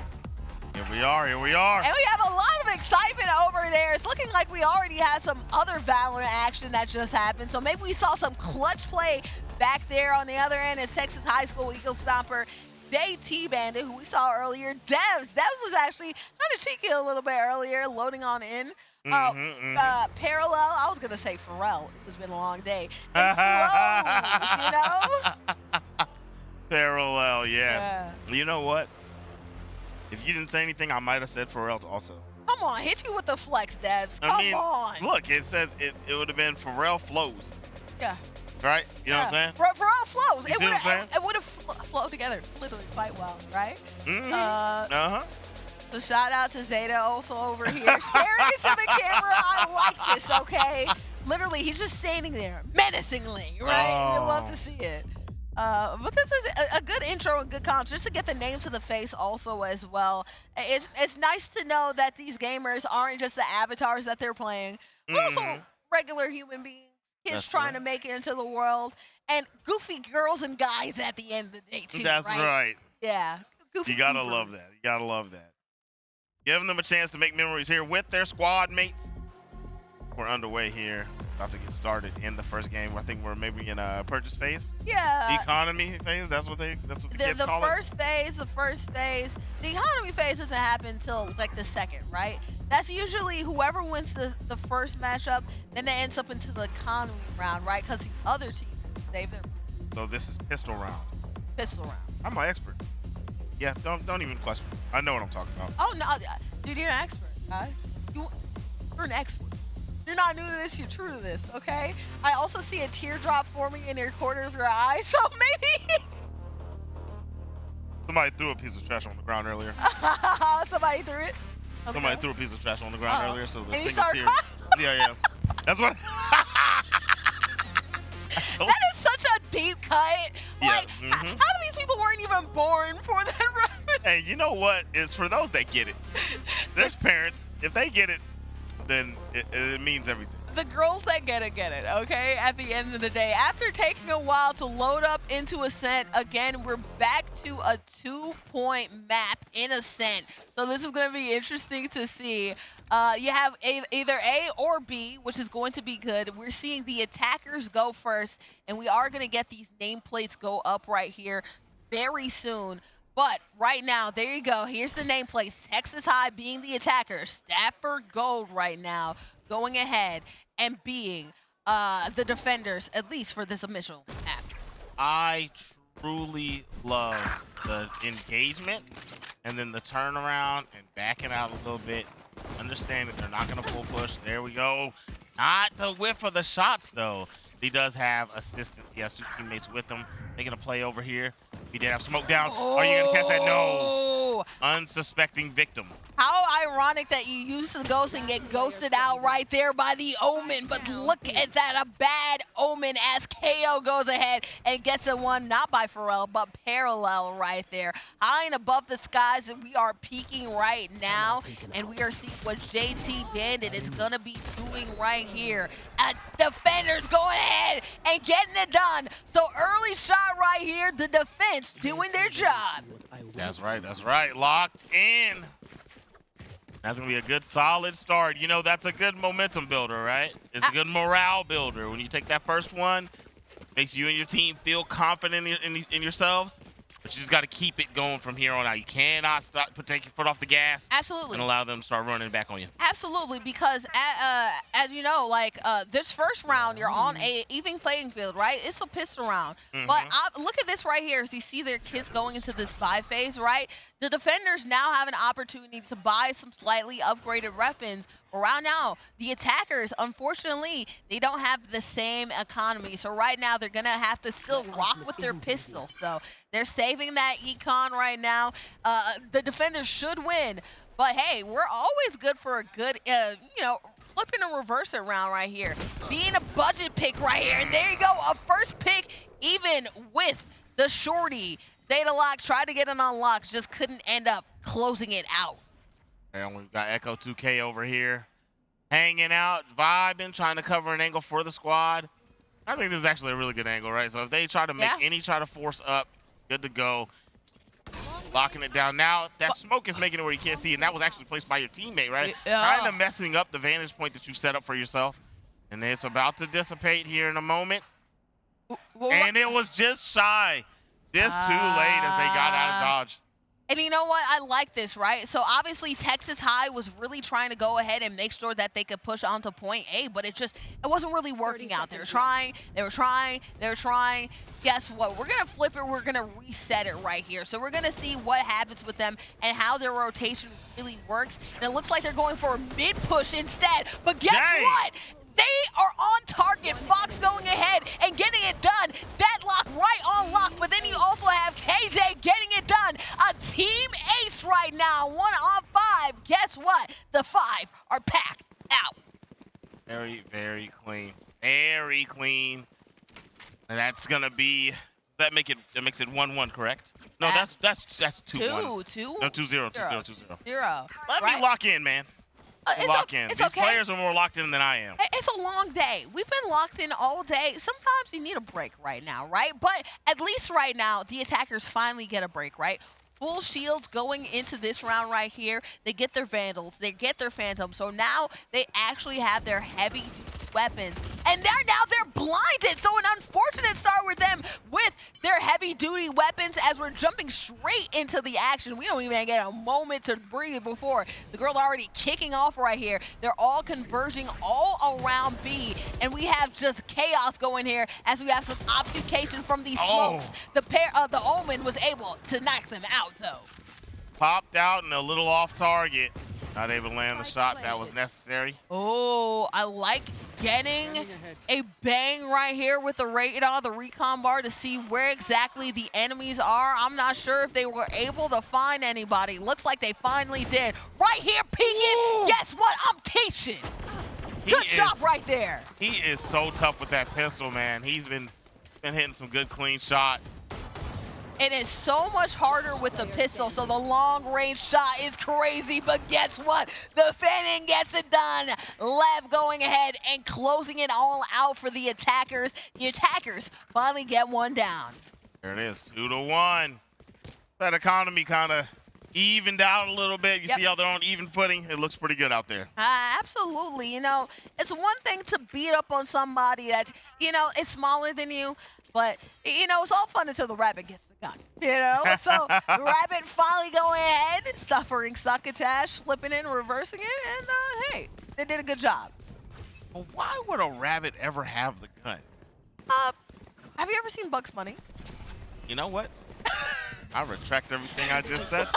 Here we are. And we have a lot of excitement over there. It's looking like we already had some other Valorant action that just happened. So maybe we saw some clutch play back there on the other end as Texas High School Eagle Stomper. Day T-Bandit, who we saw earlier. Devs was actually kind of cheeky a little bit earlier, loading on in. Parallel, I was going to say Pharrell. It's been a long day. And Froze, you know? Parallel, yes. Yeah. You know what? If you didn't say anything, I might have said Pharrell also. Come on, hit you with the flex, Devs. Come on. Look, it says it would have been Pharrell Flows. Yeah. Right? You know what I'm saying? Pharrell flows. You see what I'm saying? It would have flowed together literally quite well, right? Mm-hmm. So shout out to Zeta also over here. Staring into the camera. I like this, okay? Literally, he's just standing there menacingly, right? We love to see it. But this is a good intro and good comps just to get the name to the face also as well. It's nice to know that these gamers aren't just the avatars that they're playing, but also regular human beings, kids trying to make it into the world, and goofy girls and guys at the end of the day too. That's right. Yeah. Goofy You gotta goofers. love that. You gotta love that. Giving them a chance to make memories here with their squad mates. We're underway here. About to get started in the first game. I think we're maybe in a purchase phase. Yeah. Economy phase. That's what the kids call The first phase. The economy phase doesn't happen until like the second, right? That's usually whoever wins the first matchup, then it ends up into the economy round, right? Because the other team save their. So this is pistol round. Pistol round. I'm an expert. Yeah, don't even question. I know what I'm talking about. Oh no, dude, you're an expert. Right? You're an expert. You're not new to this, you're true to this, okay? I also see a teardrop forming in your corner of your eye, so maybe... Somebody threw a piece of trash on the ground earlier. Somebody threw it? Okay. Somebody threw a piece of trash on the ground earlier, so the and single tear... Yeah. That's what... That is such a deep cut. Like, how many these people weren't even born for that reference? Hey, you know what? It's for those that get it. There's parents. If they get it, then it means everything. The girls that get it, okay? At the end of the day, after taking a while to load up into Ascent, again, we're back to a 2-point map in Ascent. So this is going to be interesting to see. You have either A or B, which is going to be good. We're seeing the attackers go first, and we are going to get these nameplates go up right here very soon. But right now, there you go. Here's the nameplate. Texas High being the attacker. Stafford Gold right now going ahead and being the defenders, at least for this initial map. I truly love the engagement and then the turnaround and backing out a little bit. Understanding they're not going to full push. There we go. Not the whiff of the shots, though. He does have assistance. He has two teammates with him. Making a play over here. He did have smoke down. Are you going to catch that? No. Unsuspecting victim. How ironic that you use the ghost and get ghosted out right there by the Omen. But look at that, a bad Omen as KO goes ahead and gets a one, not by Pharrell, but Parallel right there. High and above the skies, and we are peaking right now. And we are seeing what JT Bandit is going to be doing right here. Defenders going ahead and getting it done. So early shot right here, the defense doing their job. That's right, that's right. Locked in. That's going to be a good, solid start. You know, that's a good momentum builder, right? It's a good morale builder. When you take that first one, makes you and your team feel confident in yourselves. But you just got to keep it going from here on out. You cannot stop, take your foot off the gas. Absolutely. And allow them to start running back on you. Absolutely, because as you know, this first round, you're on a even playing field, right? It's a pistol round. But look at this right here. As you see their kids going into this buy phase, right? The defenders now have an opportunity to buy some slightly upgraded weapons. Around now, the attackers, unfortunately, they don't have the same economy. So right now, they're going to have to still rock with their pistols. So they're saving that econ right now. The defenders should win. But, hey, we're always good for a good, flipping and reverse it round right here. Being a budget pick right here. And there you go, a first pick even with the shorty. Data Lock tried to get an unlock, just couldn't end up closing it out. And we've got Echo 2K over here hanging out, vibing, trying to cover an angle for the squad. I think this is actually a really good angle, right? So if they try to make try to force up, good to go. Locking it down. Now, that smoke is making it where you can't see, and that was actually placed by your teammate, right? Kind of messing up the vantage point that you set up for yourself. And it's about to dissipate here in a moment. And it was just shy. Just too late as they got out of dodge. And you know what? I like this, right? So obviously Texas High was really trying to go ahead and make sure that they could push onto point A, but it wasn't really working out. They were trying. Guess what? We're going to flip it. We're going to reset it right here. So we're going to see what happens with them and how their rotation really works. And it looks like they're going for a mid push instead. But guess what? They are on target. Fox going ahead and getting it done. Deadlock right on lock, but then you also have KJ getting it done. A team ace right now, 1 on 5. Guess what? The 5 are packed out. Very, very clean. Very clean. And that's gonna be. That makes it 1-1, correct? No, that's 2-1. 2. No, 2-0. 2-0. 0. Let me lock in, man. Lock in. These okay. players are more locked in than I am. It's a long day. We've been locked in all day. Sometimes you need a break right now, right? But at least right now, the attackers finally get a break, right? Full shields going into this round right here. They get their Vandals. They get their Phantoms. So now they actually have their heavy weapons. And they're blinded. So an unfortunate start with them with their heavy-duty weapons as we're jumping straight into the action. We don't even get a moment to breathe before the girl already kicking off right here. They're all converging all around B, and we have just chaos going here as we have some obfuscation from these smokes. The Omen was able to knock them out, though. Popped out and a little off target. Not able to land the shot that was necessary. Oh, I like getting a bang right here with the radar, the recon bar, to see where exactly the enemies are. I'm not sure if they were able to find anybody. Looks like they finally did. Right here, peeking. Ooh. Guess what? I'm teaching. Good job right there. He is so tough with that pistol, man. He's been hitting some good, clean shots. It is so much harder with the pistol, so the long-range shot is crazy, but guess what? The Phantom gets it done. Lev going ahead and closing it all out for the attackers. The attackers finally get one down. There it is, 2-1. That economy kind of evened out a little bit. You see how they're on even footing? It looks pretty good out there. Absolutely. You know, it's one thing to beat up on somebody that, is smaller than you. But, it's all fun until the rabbit gets the gun, So, the rabbit finally going ahead, suffering succotash, flipping in, reversing it, and, hey, they did a good job. Well, why would a rabbit ever have the gun? Have you ever seen Bugs Bunny? You know what? I retract everything I just said.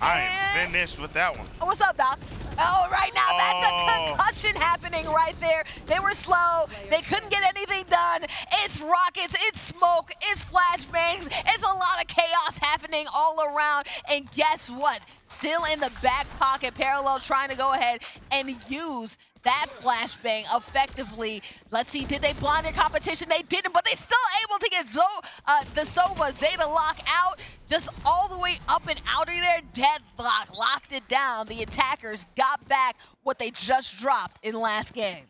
I am finished with that one. What's up, Doc? Oh, right now, that's a concussion happening right there. They were slow. They couldn't get anything done. It's rockets. It's smoke. It's flashbangs. It's a lot of chaos happening all around. And guess what? Still in the back pocket, Parallel trying to go ahead and use that flashbang effectively. Let's see, did they blind their competition? They didn't, but they still able to get the Sova Zeta lock out, just all the way up and out of there. Deadlock locked it down. The attackers got back what they just dropped in last game.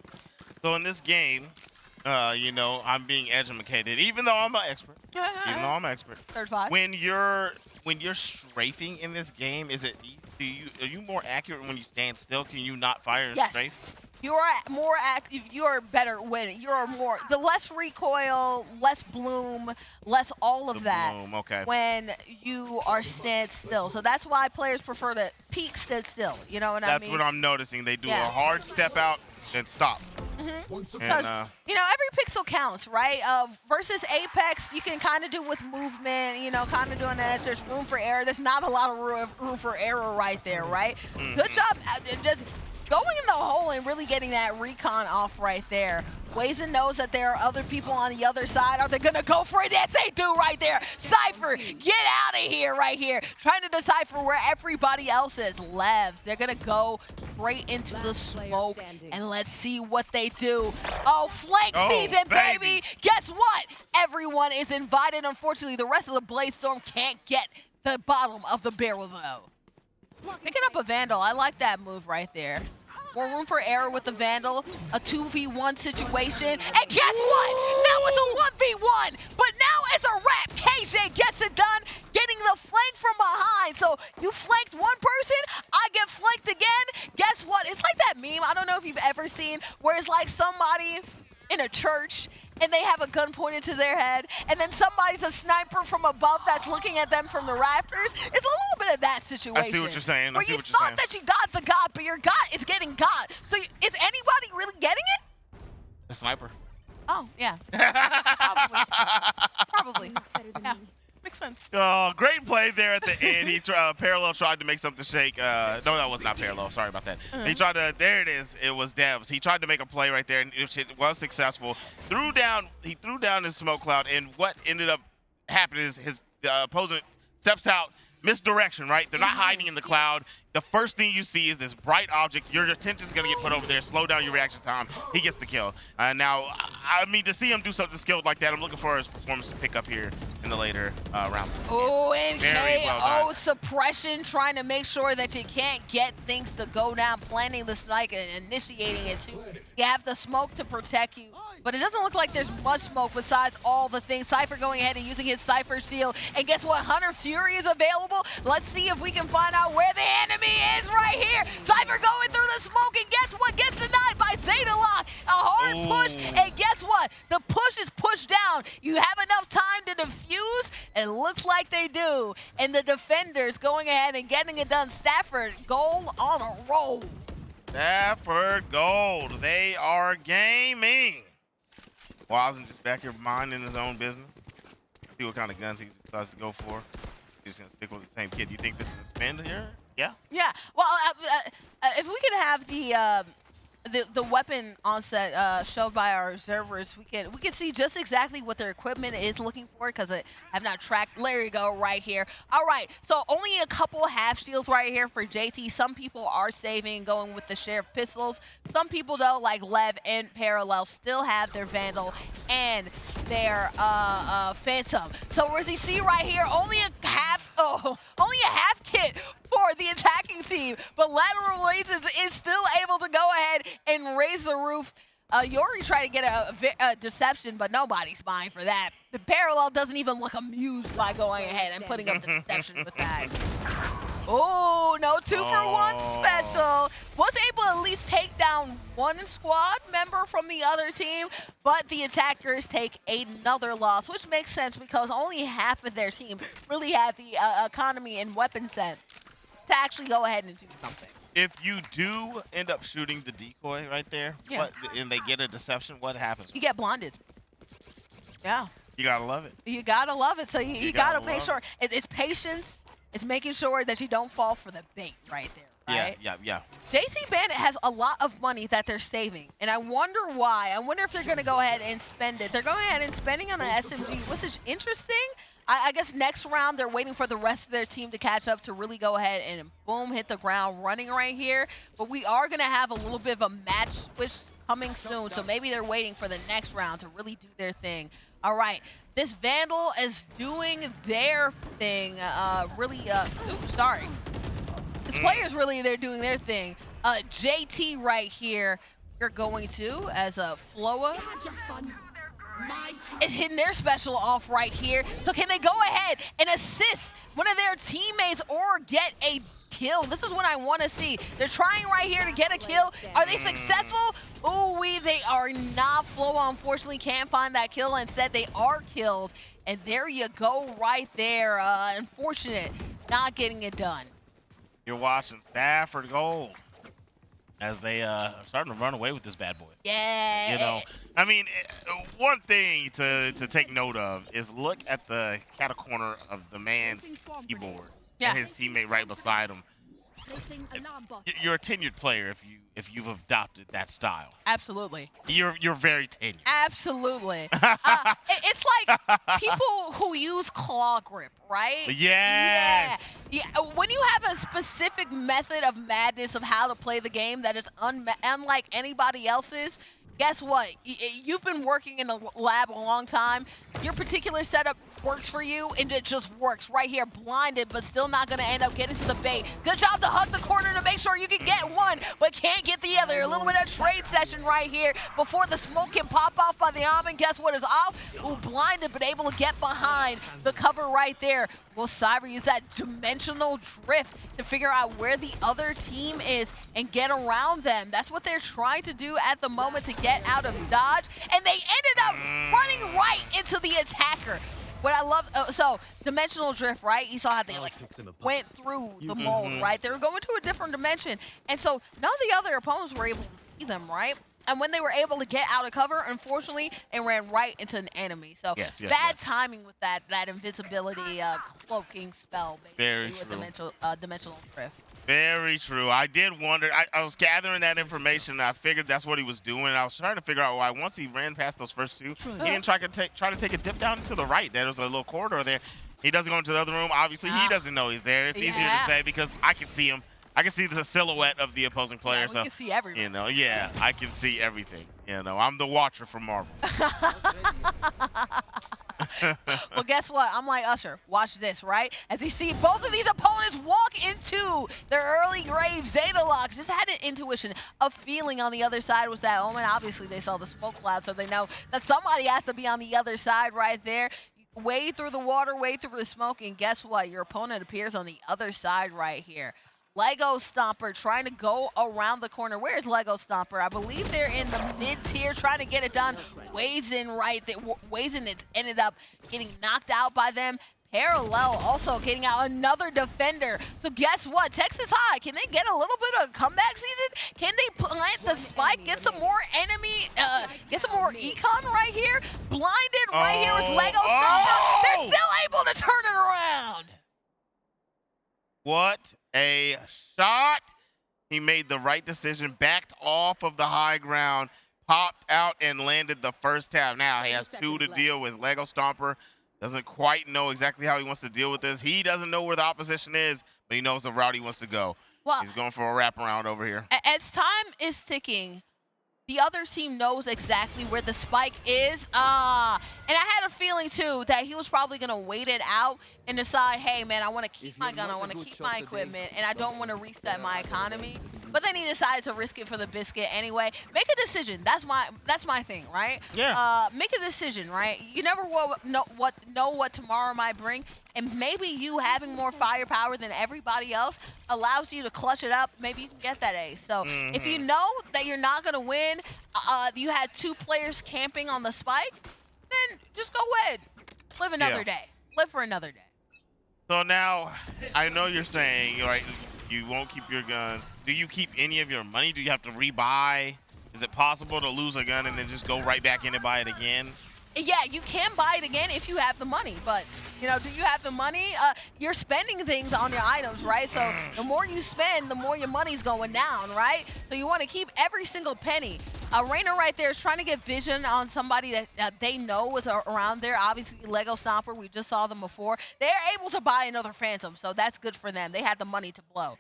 So in this game, I'm being educated, even though I'm an expert. Third five. When you're strafing in this game, are you more accurate when you stand still? Can you not fire a strafe? you're more active, you're better winning. You're more, the less recoil, less bloom, less all of that okay. when you are stand still. So that's why players prefer to peek stand still. You know what I mean? That's what I'm noticing. They do a hard step out and stop. Because, And, you know, every pixel counts, right? Versus Apex, you can kind of do with movement, you know, kind of doing that. There's room for error. There's not a lot of room for error right there, right? Good job just going in the hole and really getting that recon off right there. Wazen knows that there are other people on the other side. Are they going to go for it? Yes, they do right there. Cypher, get out of here right here. Trying to decipher where everybody else is. Lev, they're going to go straight into the smoke, and let's see what they do. Oh, flank season, baby. Guess what? Everyone is invited. Unfortunately, the rest of the Blaze Storm can't get the bottom of the barrel, though. Picking up a Vandal. I like that move right there. More room for error with the Vandal, a 2v1 situation, and guess what? Now it's a 1v1, but now it's a wrap. KJ gets it done, getting the flank from behind. So you flanked one person, I get flanked again. Guess what? It's like that meme, I don't know if you've ever seen, where it's like somebody in a church and they have a gun pointed to their head, and then somebody's a sniper from above that's looking at them from the rafters. It's a little bit of that situation. I see what you're saying. Where you thought that you got the got, but your got is getting got. So is anybody really getting it? The sniper. Oh, yeah. Probably. Yeah. Makes sense. Oh, great play there at the end. He Parallel tried to make something shake. No, that was not Parallel. Sorry about that. He tried to. There it is. It was Devs. He tried to make a play right there, and it was successful. He threw down his smoke cloud, and what ended up happening is his opponent steps out, misdirection. Right? They're not hiding in the cloud. The first thing you see is this bright object. Your attention's going to get put over there. Slow down your reaction time. He gets the kill. Now, I mean, to see him do something skilled like that, I'm looking for his performance to pick up here in the later rounds. Oh, and Very well KO done. suppression, trying to make sure that you can't get things to go down, planting the spike and initiating it too. You have the smoke to protect you, but it doesn't look like there's much smoke besides all the things. Cypher going ahead and using his Cypher shield, and guess what? Hunter Fury is available. Let's see if we can find out where the enemy is right here. Cypher going through the smoke, and guess what? Gets denied by Zeta Lock. A hard push, and guess what? The push is pushed down. You have enough time to defuse? It looks like they do. And the defenders going ahead and getting it done. Stafford, goal on a roll. Stafford Gold. They are gaming. Wazen just back here minding his own business. See what kind of guns he decides to go for. He's just going to stick with the same kid. You think this is a spin here? Yeah? Yeah. Well, if we could have the weapon onset showed by our observers, we could see just exactly what their equipment is looking for, because I have not tracked. There you go, right here. All right, so only a couple half shields right here for JT. Some people are saving, going with the Sheriff pistols. Some people, though, like Lev and Parallel, still have their Vandal and their Phantom. So as you see right here, only a half kit for the attacking team, but Lateral Blazes is still able to go ahead and raise the roof. Yori tried to get a deception, but nobody's buying for that. The Parallel doesn't even look amused by going ahead and putting up the deception with that. Oh, no 2-for-1 special. Was able to at least take down one squad member from the other team, but the attackers take another loss, which makes sense because only half of their team really had the economy and weapon set to actually go ahead and do something. If you do end up shooting the decoy right there, and they get a deception, what happens? You get blinded. Yeah. You got to love it. You got to love it. So you got to make sure. It's patience. It's making sure that you don't fall for the bait right there, right? Yeah. JT Bandit has a lot of money that they're saving, and I wonder why. I wonder if they're going to go ahead and spend it. They're going ahead and spending on an SMG, which is interesting. I guess next round they're waiting for the rest of their team to catch up to really go ahead and boom, hit the ground running right here. But we are going to have a little bit of a match switch coming soon, so maybe they're waiting for the next round to really do their thing. All right, this Vandal is doing their thing. This player's really, they're doing their thing. JT right here, you're going to, as a Floa, is hitting their special off right here. So can they go ahead and assist one of their teammates or get a kill. This is what I want to see. They're trying right here to get a kill. Are they successful? Ooh-wee, they are not. Flow, unfortunately, can't find that kill. Instead, they are killed. And there you go right there. Unfortunate, not getting it done. You're watching Stafford Gold as they are starting to run away with this bad boy. Yeah. You know, I mean, one thing to take note of is look at the cattle corner of the man's keyboard and his teammate right beside him. You're a tenured player if you've adopted that style. Absolutely. You're very tenured. Absolutely. It's like people who use claw grip, right? Yes. Yeah. When you have a specific method of madness of how to play the game that is unlike anybody else's, guess what? You've been working in the lab a long time. Your particular setup works for you, and it just works right here. Blinded, but still not going to end up getting to the bait. Good job to hug the corner to make sure you can get one, but can't get the other. A little bit of trade session right here before the smoke can pop off by the Almond. Guess what is off? Ooh, blinded, but able to get behind the cover right there. Will Cyber use that dimensional drift to figure out where the other team is and get around them? That's what they're trying to do at the moment to get out of dodge, and they ended up running right into the attacker. What I love, so dimensional drift, right? You saw how they went through the mold, right? They were going to a different dimension, and so none of the other opponents were able to see them, right? And when they were able to get out of cover, unfortunately, it ran right into an enemy. So bad timing with that invisibility cloaking spell, basically, with dimensional drift. Very true. I did wonder. I was gathering that information. I figured that's what he was doing. I was trying to figure out why once he ran past those first two, he didn't try to take a dip down to the right. There was a little corridor there. He doesn't go into the other room. Obviously, he doesn't know he's there. It's easier to say because I can see him. I can see the silhouette of the opposing player. Yeah, we can see everything. You know, yeah, I can see everything. You know, I'm the watcher from Marvel. Well, guess what? I'm like Usher. Watch this, right? As you see both of these opponents walk into their early grave Zeta locks. Just had an intuition, a feeling on the other side was that Omen. Obviously, they saw the smoke cloud, so they know that somebody has to be on the other side right there. Wade through the water, wade through the smoke, and guess what? Your opponent appears on the other side right here. Lego Stomper trying to go around the corner. Where's Lego Stomper? I believe they're in the mid-tier trying to get it done. Wazen right there. Wazen ended up getting knocked out by them. Parallel also getting out another defender. So guess what? Texas High, can they get a little bit of comeback season? Can they plant the spike, get some more enemy, get some more econ right here? Blinded right here with Lego Stomper. They're still able to turn it around. What a shot. He made the right decision, backed off of the high ground, popped out and landed the first tap. Now he has two to deal with. Lego Stomper doesn't quite know exactly how he wants to deal with this. He doesn't know where the opposition is, but he knows the route he wants to go. Well, he's going for a wraparound over here. As time is ticking, the other team knows exactly where the spike is. And I had a feeling, too, that he was probably going to wait it out and decide, hey, man, I want to keep my gun, I want to keep my equipment, and I don't want to reset my economy. But then he decided to risk it for the biscuit anyway. Make a decision. That's my thing, right? Yeah. Make a decision, right? You never know what tomorrow might bring, and maybe you having more firepower than everybody else allows you to clutch it up. Maybe you can get that ace. So if you know that you're not going to win, you had two players camping on the spike, then just go ahead. Live another day. Live for another day. So now, I know you're saying, right, you won't keep your guns. Do you keep any of your money? Do you have to rebuy? Is it possible to lose a gun and then just go right back in and buy it again? Yeah, you can buy it again if you have the money, but, you know, do you have the money? You're spending things on your items, right? So the more you spend, the more your money's going down, right? So you want to keep every single penny. Rainer right there is trying to get vision on somebody that they know was around there. Obviously, Lego Stomper, we just saw them before. They're able to buy another Phantom, so that's good for them. They had the money to blow.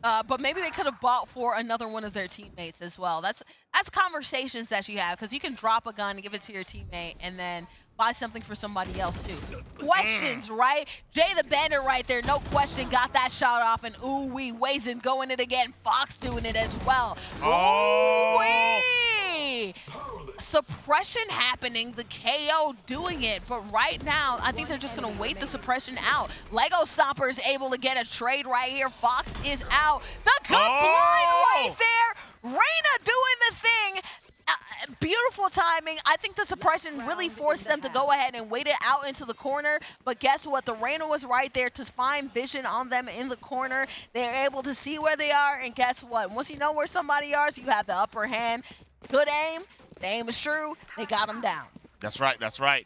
But maybe they could have bought for another one of their teammates as well. That's conversations that you have, because you can drop a gun and give it to your teammate and then buy something for somebody else too. Questions, right? Jay the Bandit right there, no question, got that shot off, and ooh-wee, Wazen going it again. Fox doing it as well. Oh! Ooh-wee! suppression happening, the KO doing it, but right now, I think they're just gonna wait the suppression out. Lego Stomper is able to get a trade right here. Fox is out. The good blind right there. Reyna doing the thing. Beautiful timing. I think the suppression really forced them to go ahead and wait it out into the corner, but guess what? The Reyna was right there to find vision on them in the corner. They're able to see where they are, and guess what? Once you know where somebody is, you have the upper hand. Good aim. The aim is true. They got him down. That's right. That's right.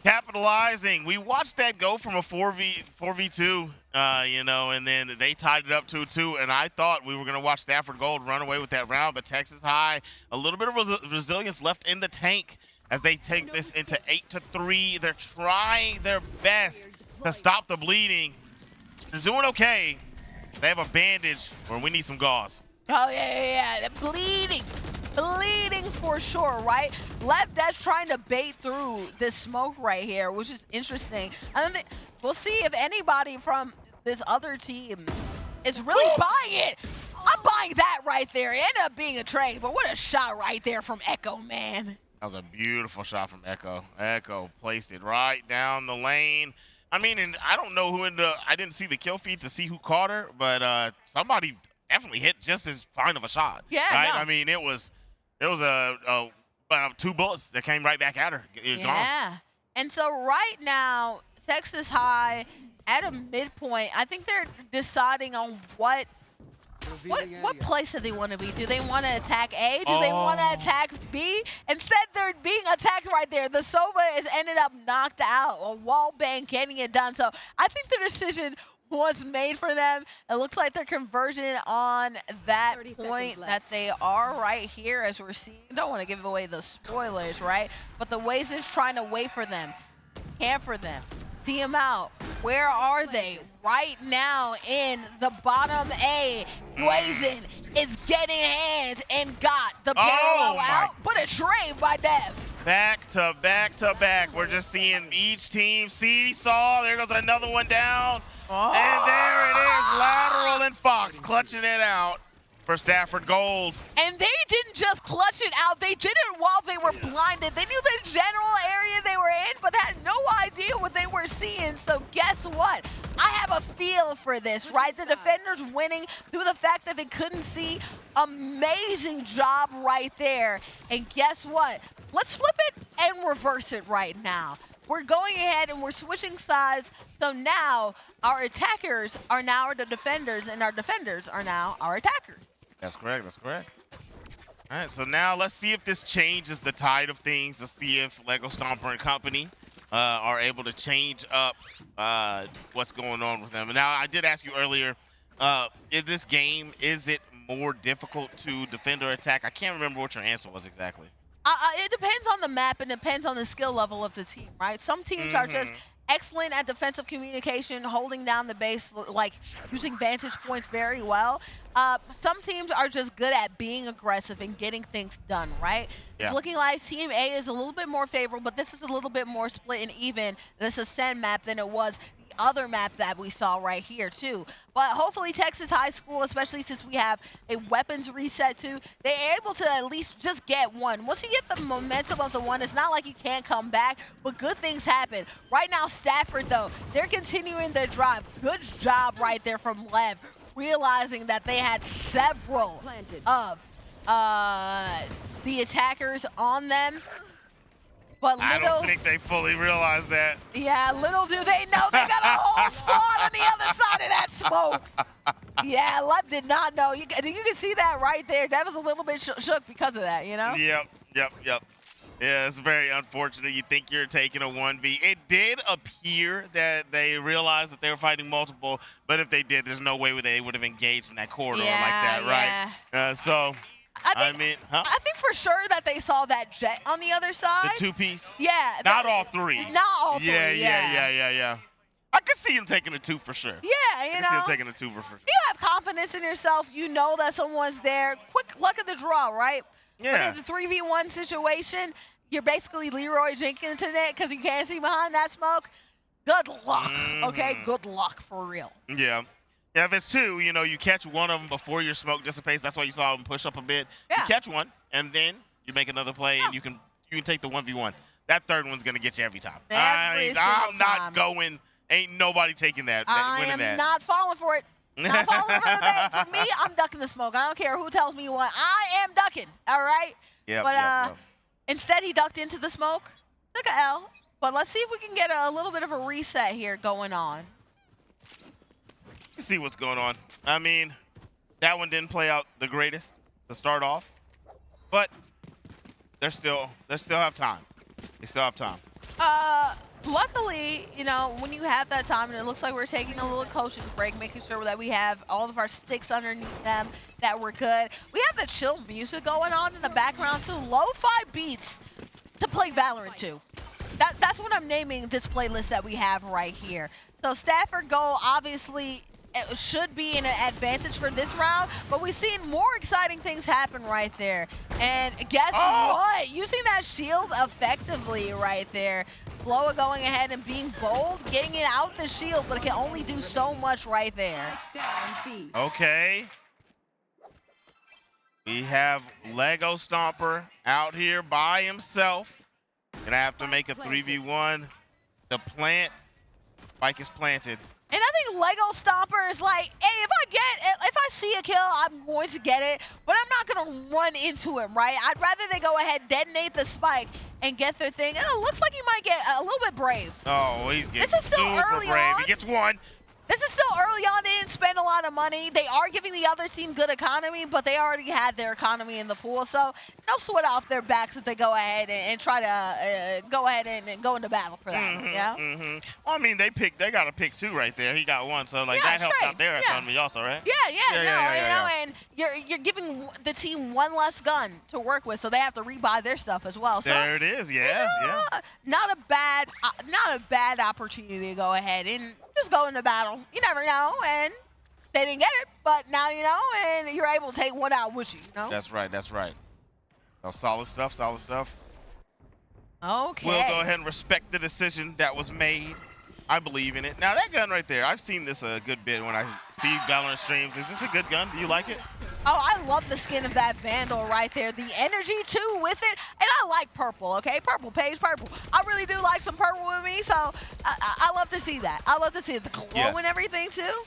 Capitalizing. We watched that go from a 4v2, and then they tied it up 2-2, and I thought we were going to watch Stafford Gold run away with that round, but Texas High, a little bit of resilience left in the tank as they take this into 8-3. They're trying their best to stop the bleeding. They're doing okay. They have a bandage where we need some gauze. Oh, yeah. They're bleeding for sure, right? That's trying to bait through this smoke right here, which is interesting. I don't think we'll see if anybody from this other team is really buying it. I'm buying that right there. It ended up being a trade, but what a shot right there from Echo, man. That was a beautiful shot from Echo. Echo placed it right down the lane. I mean, and I don't know who I didn't see the kill feed to see who caught her, but somebody definitely hit just as fine of a shot. Yeah, right? no. I mean, it was two bullets that came right back at her. It was gone. And so right now, Texas High at a midpoint, I think they're deciding on what place do they want to be? Do they want to attack A? Do they want to attack B? Instead, they're being attacked right there. The Sova is ended up knocked out. A wall bang getting it done. So I think the decision was made for them. It looks like their conversion on that point that they are right here as we're seeing. Don't want to give away the spoilers, right? But the Wazen's trying to wait for them, camp for them, see them out. Where are they? Right now in the bottom A, Wazen is getting hands and got the parallel out, but a trade by Dev. Back to back to back. We're just seeing each team seesaw. There goes another one down. And there it is, lateral and Fox clutching it out for Stafford Gold. And they didn't just clutch it out, they did it while they were blinded. They knew the general area they were in, but had no idea what they were seeing. So guess what? I have a feel for this, right? The defenders winning through the fact that they couldn't see. Amazing job right there. And guess what? Let's flip it and reverse it right now. We're going ahead and we're switching sides. So now our attackers are now the defenders, and our defenders are now our attackers. That's correct. That's correct. All right, so now let's see if this changes the tide of things. Let's see if Lego Stomper and company are able to change up what's going on with them. And now, I did ask you earlier, in this game, is it more difficult to defend or attack? I can't remember what your answer was exactly. It depends on the map and depends on the skill level of the team, right? Some teams are just excellent at defensive communication, holding down the base, like using vantage points very well. Some teams are just good at being aggressive and getting things done, right? Yeah. It's looking like Team A is a little bit more favorable, but this is a little bit more split and even this Ascend map than it was the other map that we saw right here too. But hopefully Texas High School, especially since we have a weapons reset too, they're able to at least just get one. Once you get the momentum of the one, it's not like you can't come back, but good things happen. Right now, Stafford though, they're continuing their drive. Good job right there from Lev, realizing that they had several of the attackers on them. But I don't think they fully realize that. Yeah, little do they know they got a whole squad on the other side of that smoke. Yeah, Lev did not know. You can see that right there. That was a little bit shook because of that, you know? Yep. Yeah, it's very unfortunate. You think you're taking a 1v. It did appear that they realized that they were fighting multiple, but if they did, there's no way they would have engaged in that corridor like that, right? I think for sure that they saw that jet on the other side. The two-piece? Yeah. Not all three. Not all three, Yeah. I could see him taking a 2 for sure. Yeah, you know. I could see him taking a 2 for sure. You have confidence in yourself. You know that someone's there. Quick luck of the draw, right? Yeah. But in the 3v1 situation, you're basically Leroy Jenkins in it because you can't see behind that smoke. Good luck, okay? Good luck for real. Yeah. Yeah, if it's 2, you catch one of them before your smoke dissipates. That's why you saw them push up a bit. Yeah. You catch one, and then You make another play, and you can take the 1v1. That third one's gonna get you every time. Every single I'm not time. going. Ain't nobody taking that. I winning am that. not falling for it. Not falling for that. For me, I'm ducking the smoke. I don't care who tells me what. I am ducking. All right. Yep, But instead, he ducked into the smoke. Took a L. But let's see if we can get a little bit of a reset here going on. See what's going on. I mean, that one didn't play out the greatest to start off, but they still have time. They still have time. Luckily, you know, when you have that time, and it looks like we're taking a little coaching break, making sure that we have all of our sticks underneath them, that we're good. We have the chill music going on in the background too. Lo-fi beats to play Valorant to. That's what I'm naming this playlist that we have right here. So Stafford goal, obviously, it should be an advantage for this round, but we've seen more exciting things happen right there. And guess what? Using that shield effectively right there. Bloa going ahead and being bold, getting it out the shield, but it can only do so much right there. Okay. We have Lego Stomper out here by himself. Gonna have to make a 3v1. The plant. Spike is planted. And I think Lego Stomper is like, hey, if I see a kill, I'm going to get it, but I'm not going to run into it, right? I'd rather they go ahead, detonate the spike, and get their thing. And it looks like he might get a little bit brave. Oh, he's getting This is still super early brave. on. He gets one. This is still early on. They didn't spend a lot of money. They are giving the other team good economy, but they already had their economy in the pool. So no sweat off their backs as they go ahead and try to go ahead and go into battle for that. Well, I mean, they got a pick two right there. He got one, so like that helped out their economy also, right? Yeah. And you're giving the team one less gun to work with, so they have to rebuy their stuff as well. So there it is. Yeah. Not a bad opportunity to go ahead and just go into battle. You never know, and they didn't get it, but now you know, and you're able to take one out with you. You know. That's right. Oh, solid stuff. Okay. We'll go ahead and respect the decision that was made. I believe in it. Now that gun right there, I've seen this a good bit when I see Valorant streams. Is this a good gun? Do you like it? Oh, I love the skin of that Vandal right there. The energy too with it, and I like purple. Okay, purple pays purple. I really do like some purple with me, so I love to see that. I love to see the glow and everything too.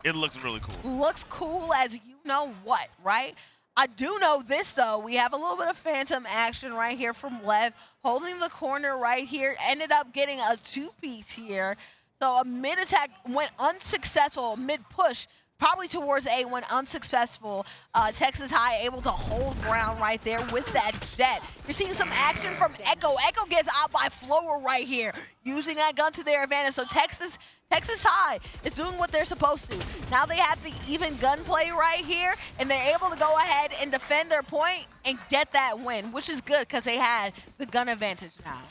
It looks really cool. Looks cool as you know what, right? I do know this though. We have a little bit of phantom action right here from Lev, holding the corner right here. Ended up getting a two-piece here. So a mid attack went unsuccessful, mid push. Probably towards A went unsuccessful. Texas High able to hold ground right there with that jet. You're seeing some action from Echo. Echo gets out by Flower right here, using that gun to their advantage. So Texas High is doing what they're supposed to. Now they have the even gunplay right here, and they're able to go ahead and defend their point and get that win, which is good because they had the gun advantage now.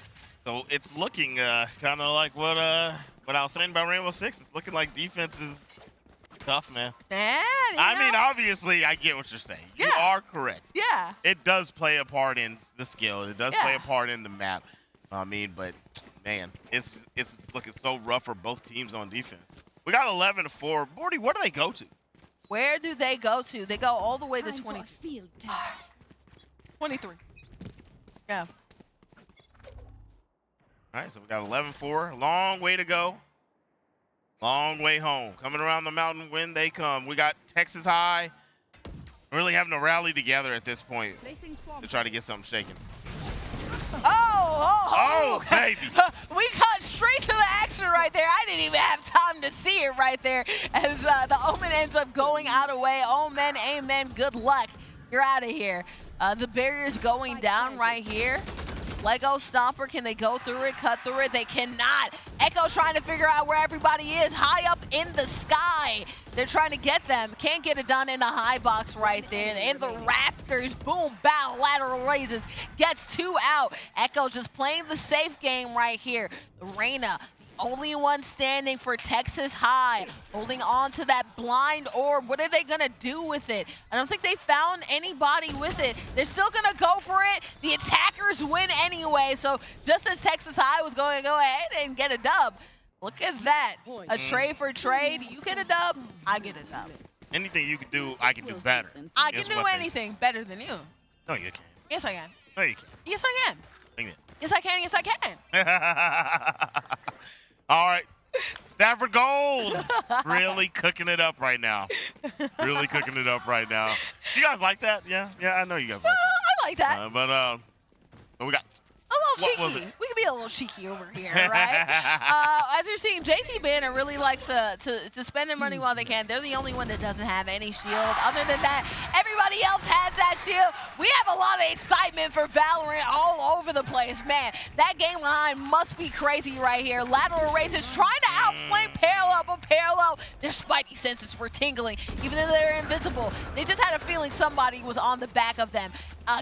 So it's looking kind of like what I was saying about Rainbow Six. It's looking like defense is tough, man. I mean, obviously, I get what you're saying. You are correct. Yeah. It does play a part in the skill. It does play a part in the map. I mean, but man, it's looking so rough for both teams on defense. We got 11-4. Bordy, where do they go to? Where do they go to? They go all the way to 20. 23. Yeah. All right, so we got 11-4. Long way to go. Long way home. Coming around the mountain when they come. We got Texas High really having to rally together at this point to try to get something shaken. Oh, baby. We cut straight to the action right there. I didn't even have time to see it right there as the Omen ends up going out of way. Omen, amen, good luck. You're out of here. The barrier's going down right here. Lego Stomper, can they go through it, cut through it? They cannot. Echo's trying to figure out where everybody is, high up in the sky. They're trying to get them. Can't get it done in the high box right there. In the rafters, boom, bow, lateral raises. Gets two out. Echo just playing the safe game right here. Reyna, only one standing for Texas High, holding on to that blind orb. What are they gonna do with it? I don't think they found anybody with it. They're still gonna go for it. The attackers win anyway, so just as Texas High was going to go ahead and get a dub, look at that. A trade for trade. You get a dub, I get a dub. Anything you can do, I can do better. I can do anything better than you. No, you can't. Yes, I can. No, you can't. Yes, I can. Dang it. Yes, I can. Yes, I can. All right. Stafford Gold really cooking it up right now. Really cooking it up right now. You guys like that? Yeah? Yeah, I know you guys like that. I like that. But we got A little what was cheeky. it? We can be a little cheeky over here, right? As you're seeing, JC Banner really likes to spend their money while they can. They're the only one that doesn't have any shield. Other than that, everybody else has that shield. We have a lot of excitement for Valorant all over the place. Man, that game line must be crazy right here. Lateral Races trying to outflank Parallel, but Parallel, their spidey senses were tingling. Even though they're invisible, they just had a feeling somebody was on the back of them.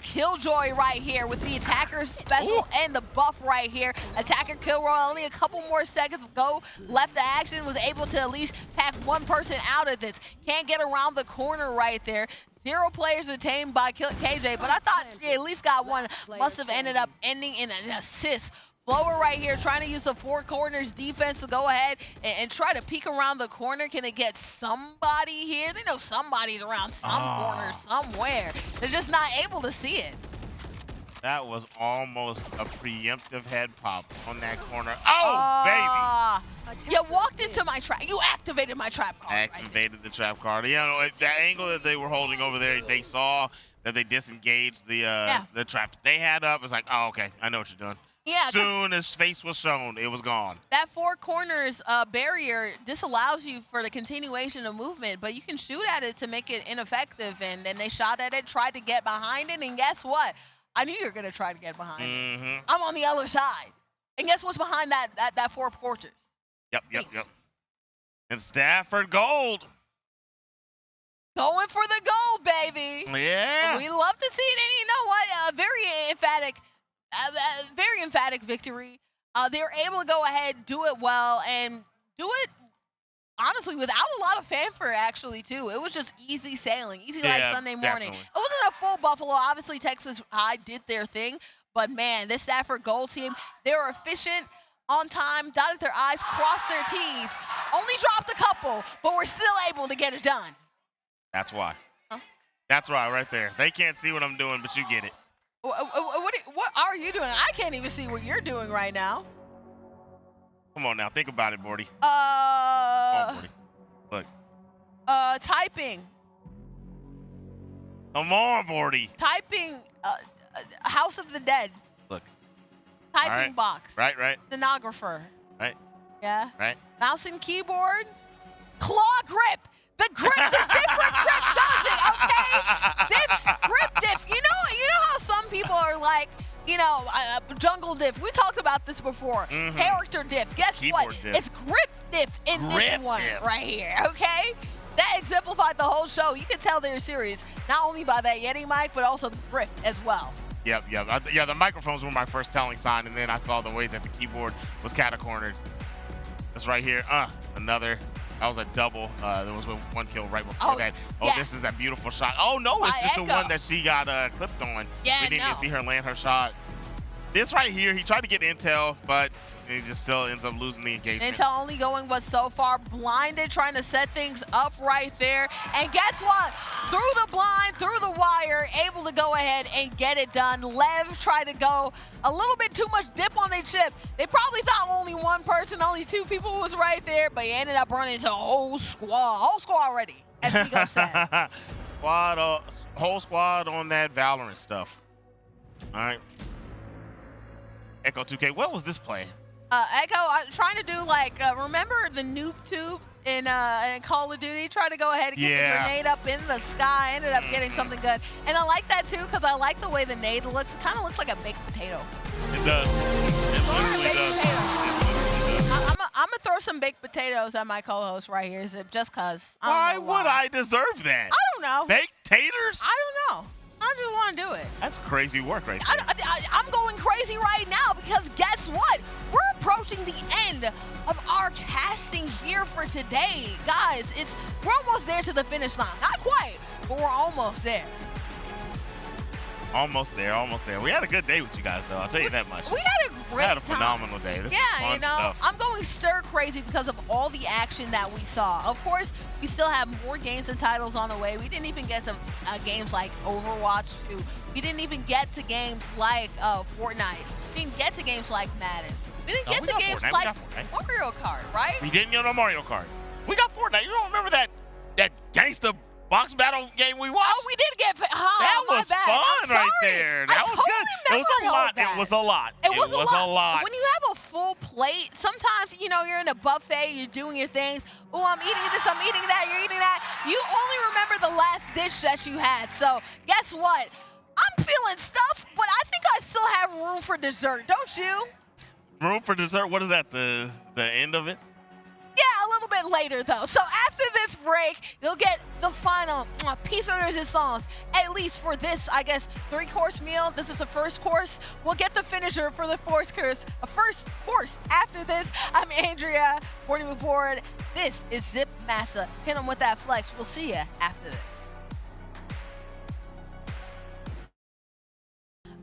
Killjoy right here with the attacker special and the buff right here. Attacker Killroy, only a couple more seconds ago left the action, was able to at least pack one person out of this. Can't get around the corner right there. 0 players detained by KJ, but I thought he at least got one. Must have ended up ending in an assist. Flower right here trying to use the 4 corners defense to go ahead and try to peek around the corner. Can it get somebody here? They know somebody's around some corner somewhere. They're just not able to see it. That was almost a preemptive head pop on that corner. Oh, baby. You walked into my trap. You activated my trap card. Activated the trap card. You know, that angle that they were holding over there, they saw that they disengaged the trap they had up. It's like, oh, okay, I know what you're doing. Yeah. Soon as face was shown, it was gone. That 4 corners barrier disallows you for the continuation of movement, but you can shoot at it to make it ineffective. And then they shot at it, tried to get behind it, and guess what? I knew you were going to try to get behind it. I'm on the other side. And guess what's behind that 4 porters? Yep. And Stafford Gold. Going for the gold, baby. Yeah. We love to see it. And you know what? A very emphatic victory. They were able to go ahead, do it well, and do it, honestly, without a lot of fanfare, actually, too. It was just easy sailing, easy like Sunday morning. Definitely. It wasn't a full Buffalo. Obviously, Texas High did their thing. But, man, this Stafford Gold team, they were efficient, on time, dotted their I's, crossed their T's. Only dropped a couple, but we're still able to get it done. That's why. That's right, right there. They can't see what I'm doing, but you get it. What are you doing? I can't even see what you're doing right now. Come on now, think about it, Bordy. Come on, Bordy. Look. Typing. Come on, Bordy. Typing. House of the Dead. Look. Typing box. Right. Stenographer. Right. Yeah. Right. Mouse and keyboard. Claw grip. The different grip does it, okay? Grip diff. You know how some people are like, jungle diff. We talked about this before. Character diff. Guess Keyboard what? diff. It's grip diff in this one right here, okay? That exemplified the whole show. You can tell they're serious, not only by that Yeti mic, but also the grip as well. Yep. Yeah, the microphones were my first telling sign, and then I saw the way that the keyboard was catacornered. That's right here. Another. That was a double. There was one kill right before that. This is that beautiful shot. Oh, no, it's just the one that she got clipped on. Yeah, we didn't even see her land her shot. This right here, he tried to get intel, but he just still ends up losing the engagement. Intel only going was so far. Blinded, trying to set things up right there. And guess what? Through the blind, through the wire, able to go ahead and get it done. Lev tried to go a little bit too much dip on their chip. They probably thought only one person, only 2 people was right there, but he ended up running into a whole squad. Whole squad already, as Vigo said. Whole squad on that Valorant stuff. All right. Echo 2K, what was this play? Echo, I'm trying to do remember the noob tube in Call of Duty? Try to go ahead and get the grenade up in the sky. Ended up getting something good. And I like that too because I like the way the nade looks. It kind of looks like a baked potato. It does. It literally does. I'm going to throw some baked potatoes at my co-host right here, Zip, just because. Why would I deserve that? I don't know. Baked taters? I don't know. I just want to do it. That's crazy work right there. I'm going crazy right now because guess what? We're approaching the end of our casting here for today. Guys, we're almost there to the finish line. Not quite, but we're almost there. Almost there. We had a good day with you guys, though. I'll tell you that much. We had a great time. We had a phenomenal day. This is fun stuff. I'm going going stir crazy because of all the action that we saw. Of course, we still have more games and titles on the way. We didn't even get to games like Overwatch 2. We didn't even get to games like Fortnite. We didn't get to games like Madden. We didn't get to games like Mario Kart, right? We didn't get on Mario Kart. We got Fortnite. You don't remember that gangsta box battle game we watched? Oh, we did get. That was fun right there. That was good. It was a lot. That. It was a lot. It was a lot. When When you have a full plate, sometimes, you know, you're in a buffet, you're doing your things. Oh, I'm eating this, I'm eating that, you're eating that. You only remember the last dish that you had. So guess what? I'm feeling stuffed, but I think I still have room for dessert, don't you? Room for dessert? What is that, the end of it? Yeah, a little bit later, though. So after this break, you'll get the final piece of resistance, at least for this, I guess, 3-course meal. This is the first course. We'll get the finisher for the first course. After this, I'm Andrea, boarding aboard. This is Zip Massa. Hit them with that flex. We'll see you after this.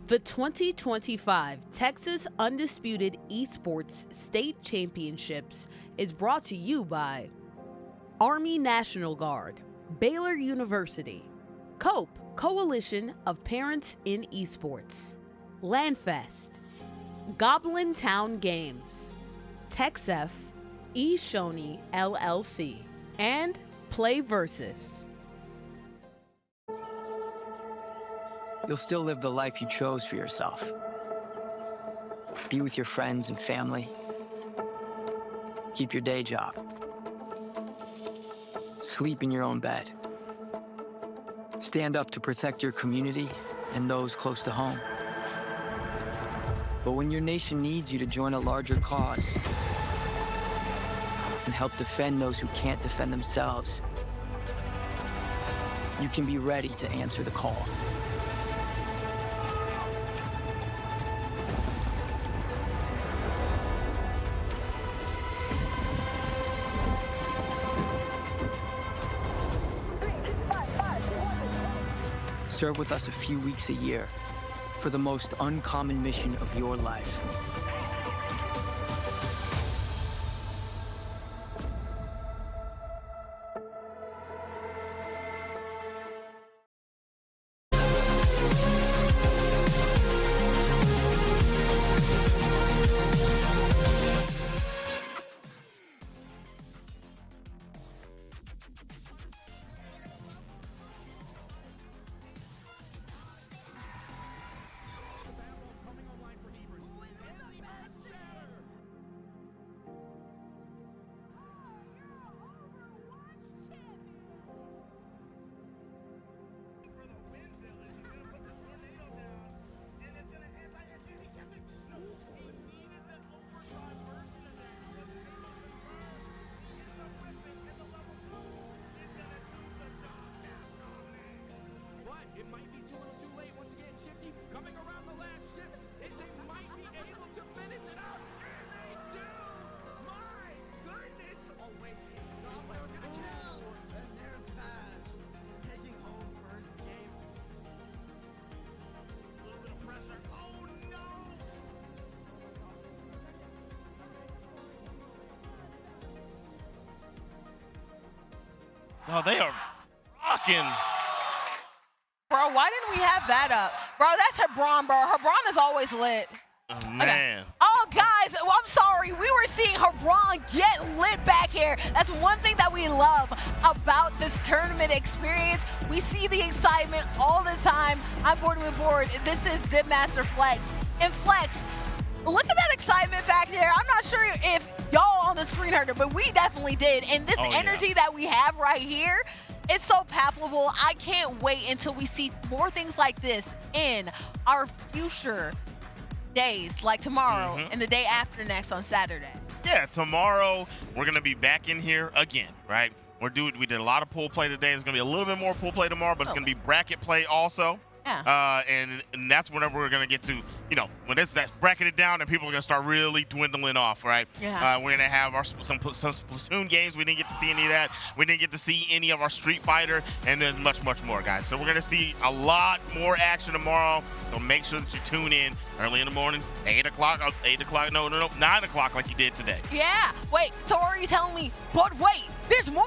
The 2025 Texas Undisputed Esports State Championships is brought to you by Army National Guard, Baylor University, COPE, Coalition of Parents in Esports, Landfest, Goblin Town Games, TexF, eShoney LLC, and Play Versus. You'll still live the life you chose for yourself. Be with your friends and family. Keep your day job. Sleep in your own bed. Stand up to protect your community and those close to home. But when your nation needs you to join a larger cause and help defend those who can't defend themselves, you can be ready to answer the call. Serve with us a few weeks a year for the most uncommon mission of your life. It might be too little too late once again. Shifty coming around the last shift. They might be able to finish it out. And they do! My goodness! Oh, wait. Someone's gonna kill! And there's Vash taking home first game. A little bit of pressure. Oh, no! Oh, they are rocking. Bro, why didn't we have that up? Bro, that's Hebron, bro. Hebron is always lit. Oh, man. Okay. Oh, guys, I'm sorry. We were seeing Hebron get lit back here. That's one thing that we love about this tournament experience. We see the excitement all the time. I'm boarding aboard. This is Zipmaster Flex. And Flex, look at that excitement back there. I'm not sure if y'all on the screen heard it, but we definitely did. And this energy that we have right here, it's so palpable. I can't wait until we see more things like this in our future days, like tomorrow and the day after next on Saturday. Yeah, tomorrow we're going to be back in here again, right? We did a lot of pool play today. There's going to be a little bit more pool play tomorrow, but it's going to be bracket play also. Yeah. And that's whenever we're going to get to, when that's bracketed down and people are going to start really dwindling off, right? Yeah. We're going to have some Splatoon games. We didn't get to see any of that. We didn't get to see any of our Street Fighter, and there's much, much more, guys. So we're going to see a lot more action tomorrow. So make sure that you tune in early in the morning, 8 o'clock, 9 o'clock like you did today. Yeah. Wait, so are you telling me, but wait, there's more?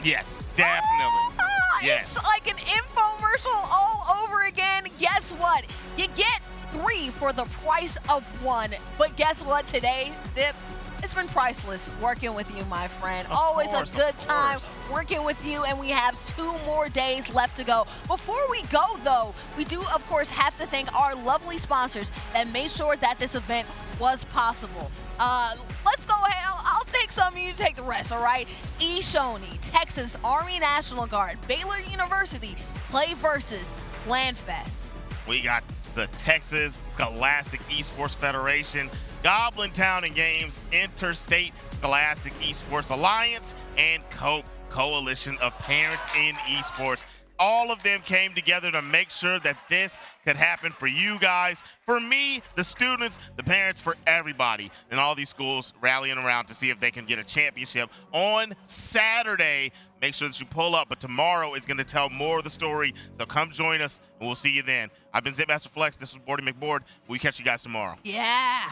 Yes, definitely. Yes. It's like an infomercial all over again. Guess what? You get 3 for the price of 1. But guess what today, Zip? It's been priceless working with you, my friend. Always a good time working with you, and we have 2 more days left to go. Before we go, though, we do, of course, have to thank our lovely sponsors that made sure that this event was possible. Let's go ahead. I'll take some, you take the rest, all right? eShoney, Texas Army National Guard, Baylor University, Play Versus, LandFest. We got the Texas Scholastic Esports Federation, Goblin Town and Games, Interstate Scholastic Esports Alliance, and COPE, Coalition of Parents in Esports. All of them came together to make sure that this could happen for you guys, for me, the students, the parents, for everybody. And all these schools rallying around to see if they can get a championship on Saturday. Make sure that you pull up, but tomorrow is going to tell more of the story. So come join us, and we'll see you then. I've been Zipmaster Flex. This is Bordy McBoard. We'll catch you guys tomorrow. Yeah.